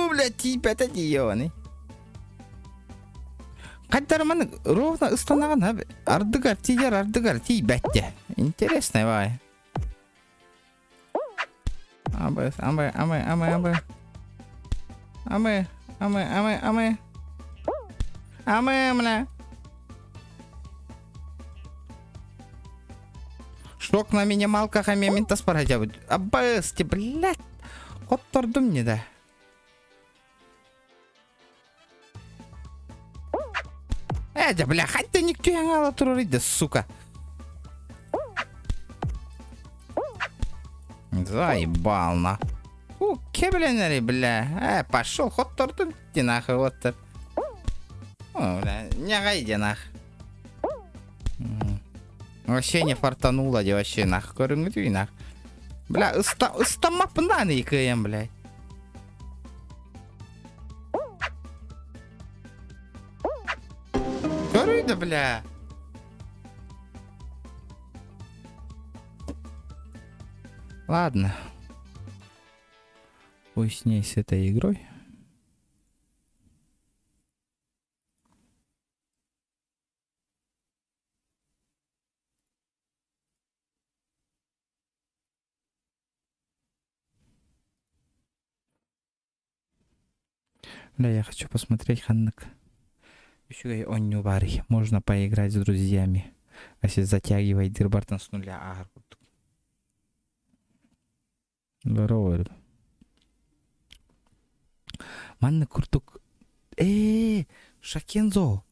блядь, ребята, ебаный. Каддарман ровно устанаган ардыгар тей бәтте. Интересно, вай. Амы, мля. Шок на минималках, а ментас парадя. Абысти, блядь. Коттордум не да. Бля, хотя никто не ала турурыйды, сука. Заебал на. Кебленери, бля. Пошел, хоттордум, ти нахуй, хоттор. Бля, не гайди нах. Вообще не фартануло, вообще нах. Көріңді нах. Бля, ыстамапынан екіем, бля. Көріңді, бля. Ладно. Пусть с ней с этой игрой. Бля, я хочу посмотреть Ханнак. Еще и он не бари. Можно поиграть с друзьями. Если затягивает Дирбартон с нуля. Здорово. Манны куртук. Шакензо.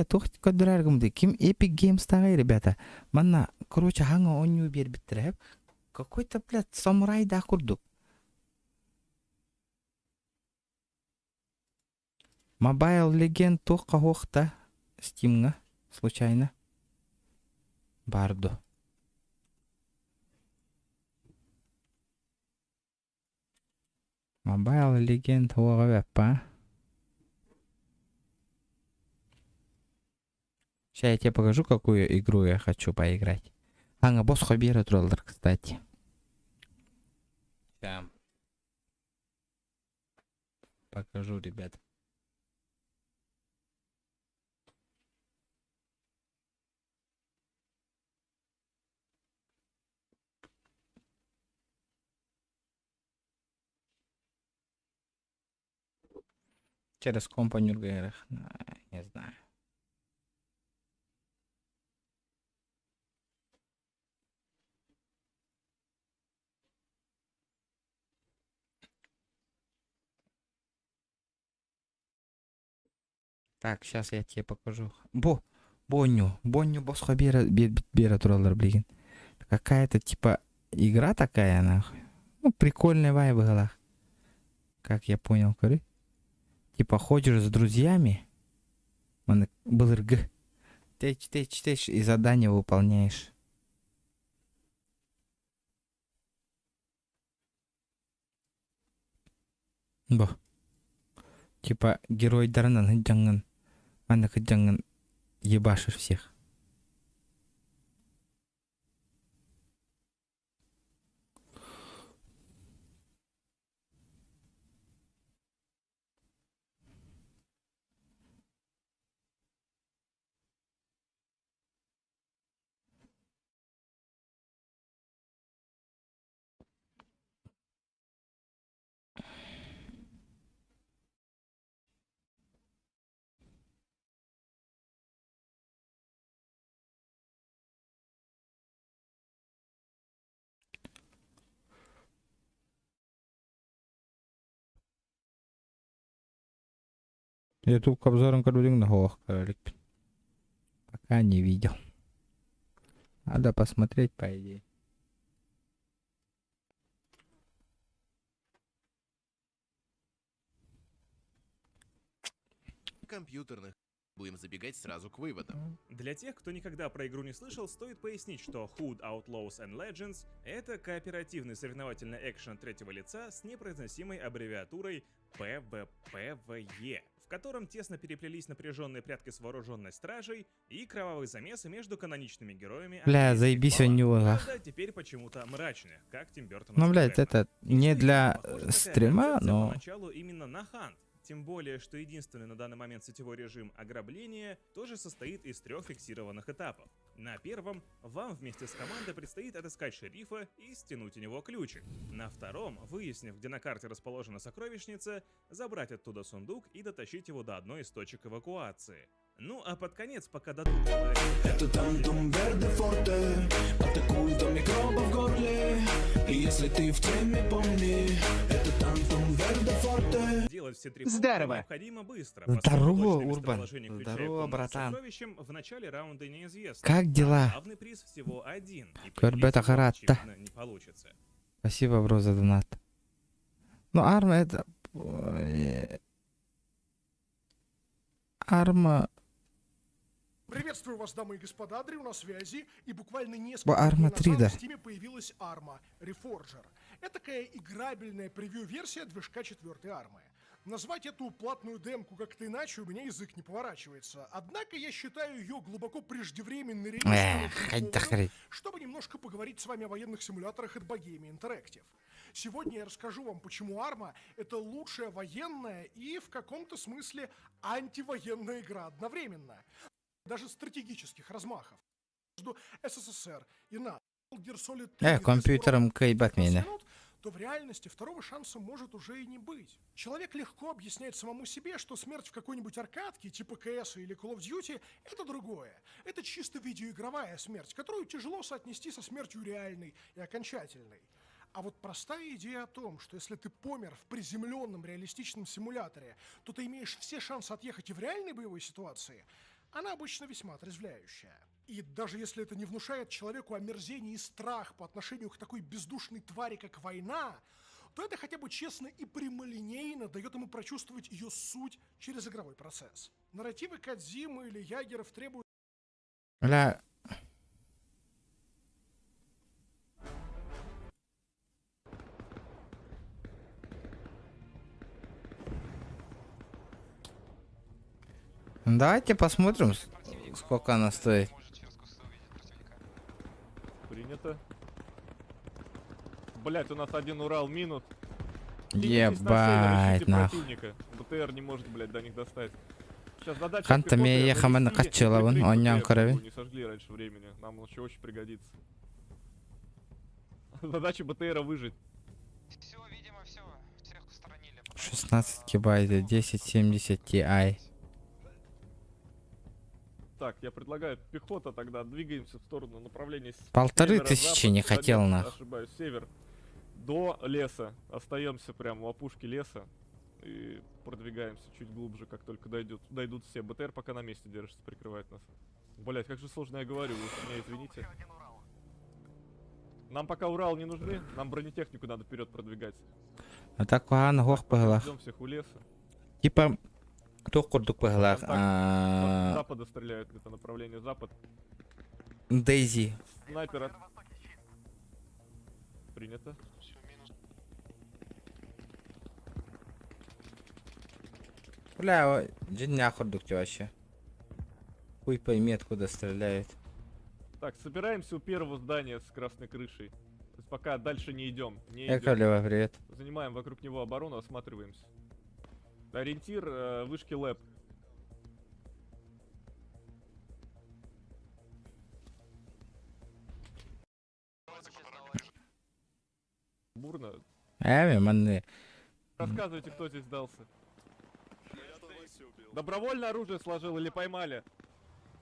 Тохт кодыраргымды. Ким Epic Games тагай, ребята. Манна, короче, ханга он не бербит. Какой-то, блядь, самурай да курдук. Mobile Legend тоққа хоқта Steam'ға случайно барды. Mobile Legend оға веппа. Сейчас я тебе покажу, какую игру я хочу поиграть. Ага, босс хоббира троллер, кстати. Сейчас покажу, ребят. Через компанию играх, не знаю. Так, сейчас я тебе покажу. Бонню босс хоббира бера троллер, блин. Какая-то типа игра такая, нахуй. Ну, прикольная вайб в головах. Как я понял, коры. Типа ходишь с друзьями, был РГ, тэч, и задание выполняешь. Типа герой дарнан хыджанган, мана хыджанган ебашишь всех. Я тут к обзорам кординг на головах, пока не видел. Надо посмотреть, по идее. Компьютерных. Будем забегать сразу к выводам. Для тех, кто никогда про игру не слышал, стоит пояснить, что Hood Outlaws and Legends — это кооперативный соревновательный экшен третьего лица с непроизносимой аббревиатурой PvPvE. в котором тесно переплелись напряженные прятки с вооруженной стражей и кровавые замесы между каноничными героями. Бля, английских заебись баллад. он не лах. Правда, теперь почему-то мрачные, как Тим Бёртон. Ну, блядь, это не для стрима, но... Поначалу именно на Хант. Тем более, что единственный на данный момент сетевой режим ограбления тоже состоит из 3 фиксированных этапов. На первом вам вместе с командой предстоит отыскать шерифа и стянуть у него ключик. На втором, выяснив, где на карте расположена сокровищница, забрать оттуда сундук и дотащить его до одной из точек эвакуации. Ну а под конец, пока дадут... Это Тантум Верде Форте, атакует до микроба в горле. И если ты в теме, помни, это Тантум Верде Форте. Делать все 3 пункта Здорово. необходимо быстро. Здорово, поскольку точное Урбан. местоположение ключа и Здорово, комнаты с братан. сокровищем в начале раунда неизвестно. Как дела? А главный приз всего один. И Корбета поделить его, Харатта. очевидно, не получится. Спасибо, бро, за донат. Ну, арма это... Ой. Арма... Приветствую вас, дамы и господа, Дрю на связи, и буквально несколько Арма дней 3, назад да. в Steam появилась Арма Reforger. Это такая играбельная превью-версия движка 4-й Армы. Назвать эту платную демку как-то иначе у меня язык не поворачивается. Однако я считаю ее глубоко преждевременной релизом, чтобы немножко поговорить с вами о военных симуляторах от Bohemia Interactive. Сегодня я расскажу вам, почему Арма — это лучшая военная и в каком-то смысле антивоенная игра одновременно. Даже стратегических размахов между СССР и НАТО. компьютером кайбат меня. То в реальности второго шанса может уже и не быть. Человек легко объясняет самому себе, что смерть в какой-нибудь аркадке, типа КС или Call of Duty, это другое. Это чисто видеоигровая смерть, которую тяжело соотнести со смертью реальной и окончательной. А вот простая идея о том, что если ты помер в приземленном реалистичном симуляторе, то ты имеешь все шансы отъехать и в реальной боевой ситуации, она обычно весьма отрезвляющая. И даже если это не внушает человеку омерзение и страх по отношению к такой бездушной твари, как война, то это хотя бы честно и прямолинейно дает ему прочувствовать ее суть через игровой процесс. Нарративы Кодзимы или Ягеров требуют... Бля... Давайте посмотрим, сколько она стоит. Принято. Блять, у нас один Урал минус. Ебать, нахуй. БТР не может, блять, до них достать. Сейчас задача... Ханта меня ехала на качелован, он ням крови. Не сожгли раньше времени, нам еще очень пригодится. Задача БТРа выжить. Все, видимо, все. Всех устранили. 16 кибайт, 1070 Ti. Так, я предлагаю пехота тогда, двигаемся в сторону направления 1500 не хотел, нахуй. Ошибаюсь, север. До леса. Остаемся прямо у опушки леса. И продвигаемся чуть глубже, как только дойдут все. БТР пока на месте держится, прикрывает нас. Блять, как же сложно я говорю, вы меня извините. Нам пока Урал не нужны, нам бронетехнику надо вперед продвигать. А так погано гох погла. Ждем всех у леса. Типа, кто курдук погла? С запада стреляют, это направление запад. Дейзи. Снайпер. Принято. Бля, дня курдук вообще. Хуй пойми, откуда стреляют. Так, собираемся у первого здания с красной крышей. То есть пока дальше не идем. Эколева, привет. Занимаем вокруг него оборону, осматриваемся. Ориентир вышки ЛЭП. Бурно. Манны. Рассказывайте, кто здесь сдался. Добровольно оружие сложил или поймали?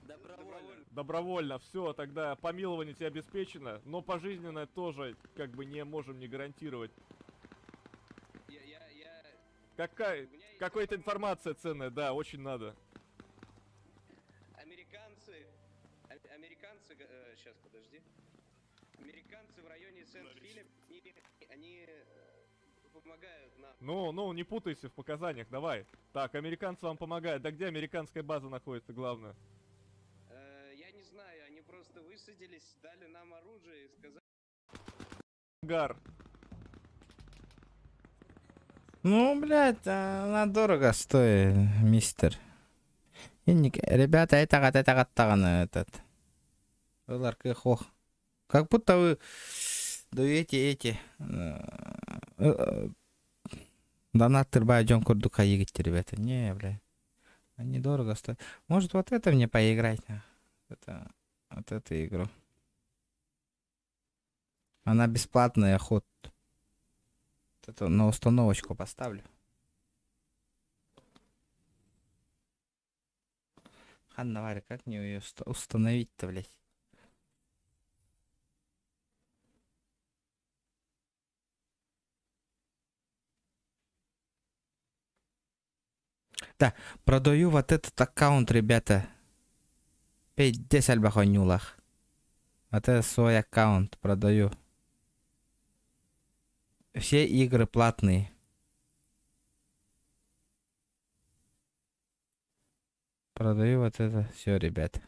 Добровольно. Добровольно. Все, тогда помилование тебе обеспечено, но пожизненно тоже как бы не можем не гарантировать. Какая-то информация ценная, да, очень надо. Американцы, сейчас, подожди. Американцы в районе Сент-Филипп, они помогают нам. Ну, не путайся в показаниях, давай. Так, американцы вам помогают. Да где американская база находится, главное? Я не знаю, они просто высадились, дали нам оружие и сказали... Ангар. Ну, блядь, она дорого стоит, мистер. Ребята, это этот. Олар хох. Как будто вы даете эти донаттер байджон курдука егите, ребята. Не, блядь. Они дорого стоят. Может, вот это мне поиграть? Вот эту игру. Она бесплатная, ход. Вот это на установочку поставлю. Ханна Варя, как мне ее установить-то, блядь? Да, продаю вот этот аккаунт, ребята. 50 бахонюлах. Вот это свой аккаунт продаю. Все игры платные. Продаю вот это все, ребята.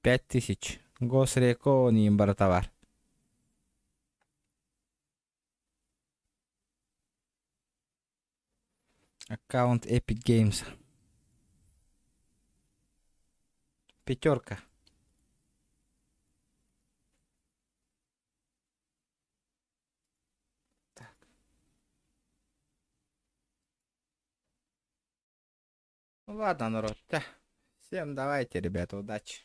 5000. Госреко не имбартовар. Аккаунт Epic Games. Пятерка. Так. Ну ладно, народ. Всем давайте, ребята, удачи.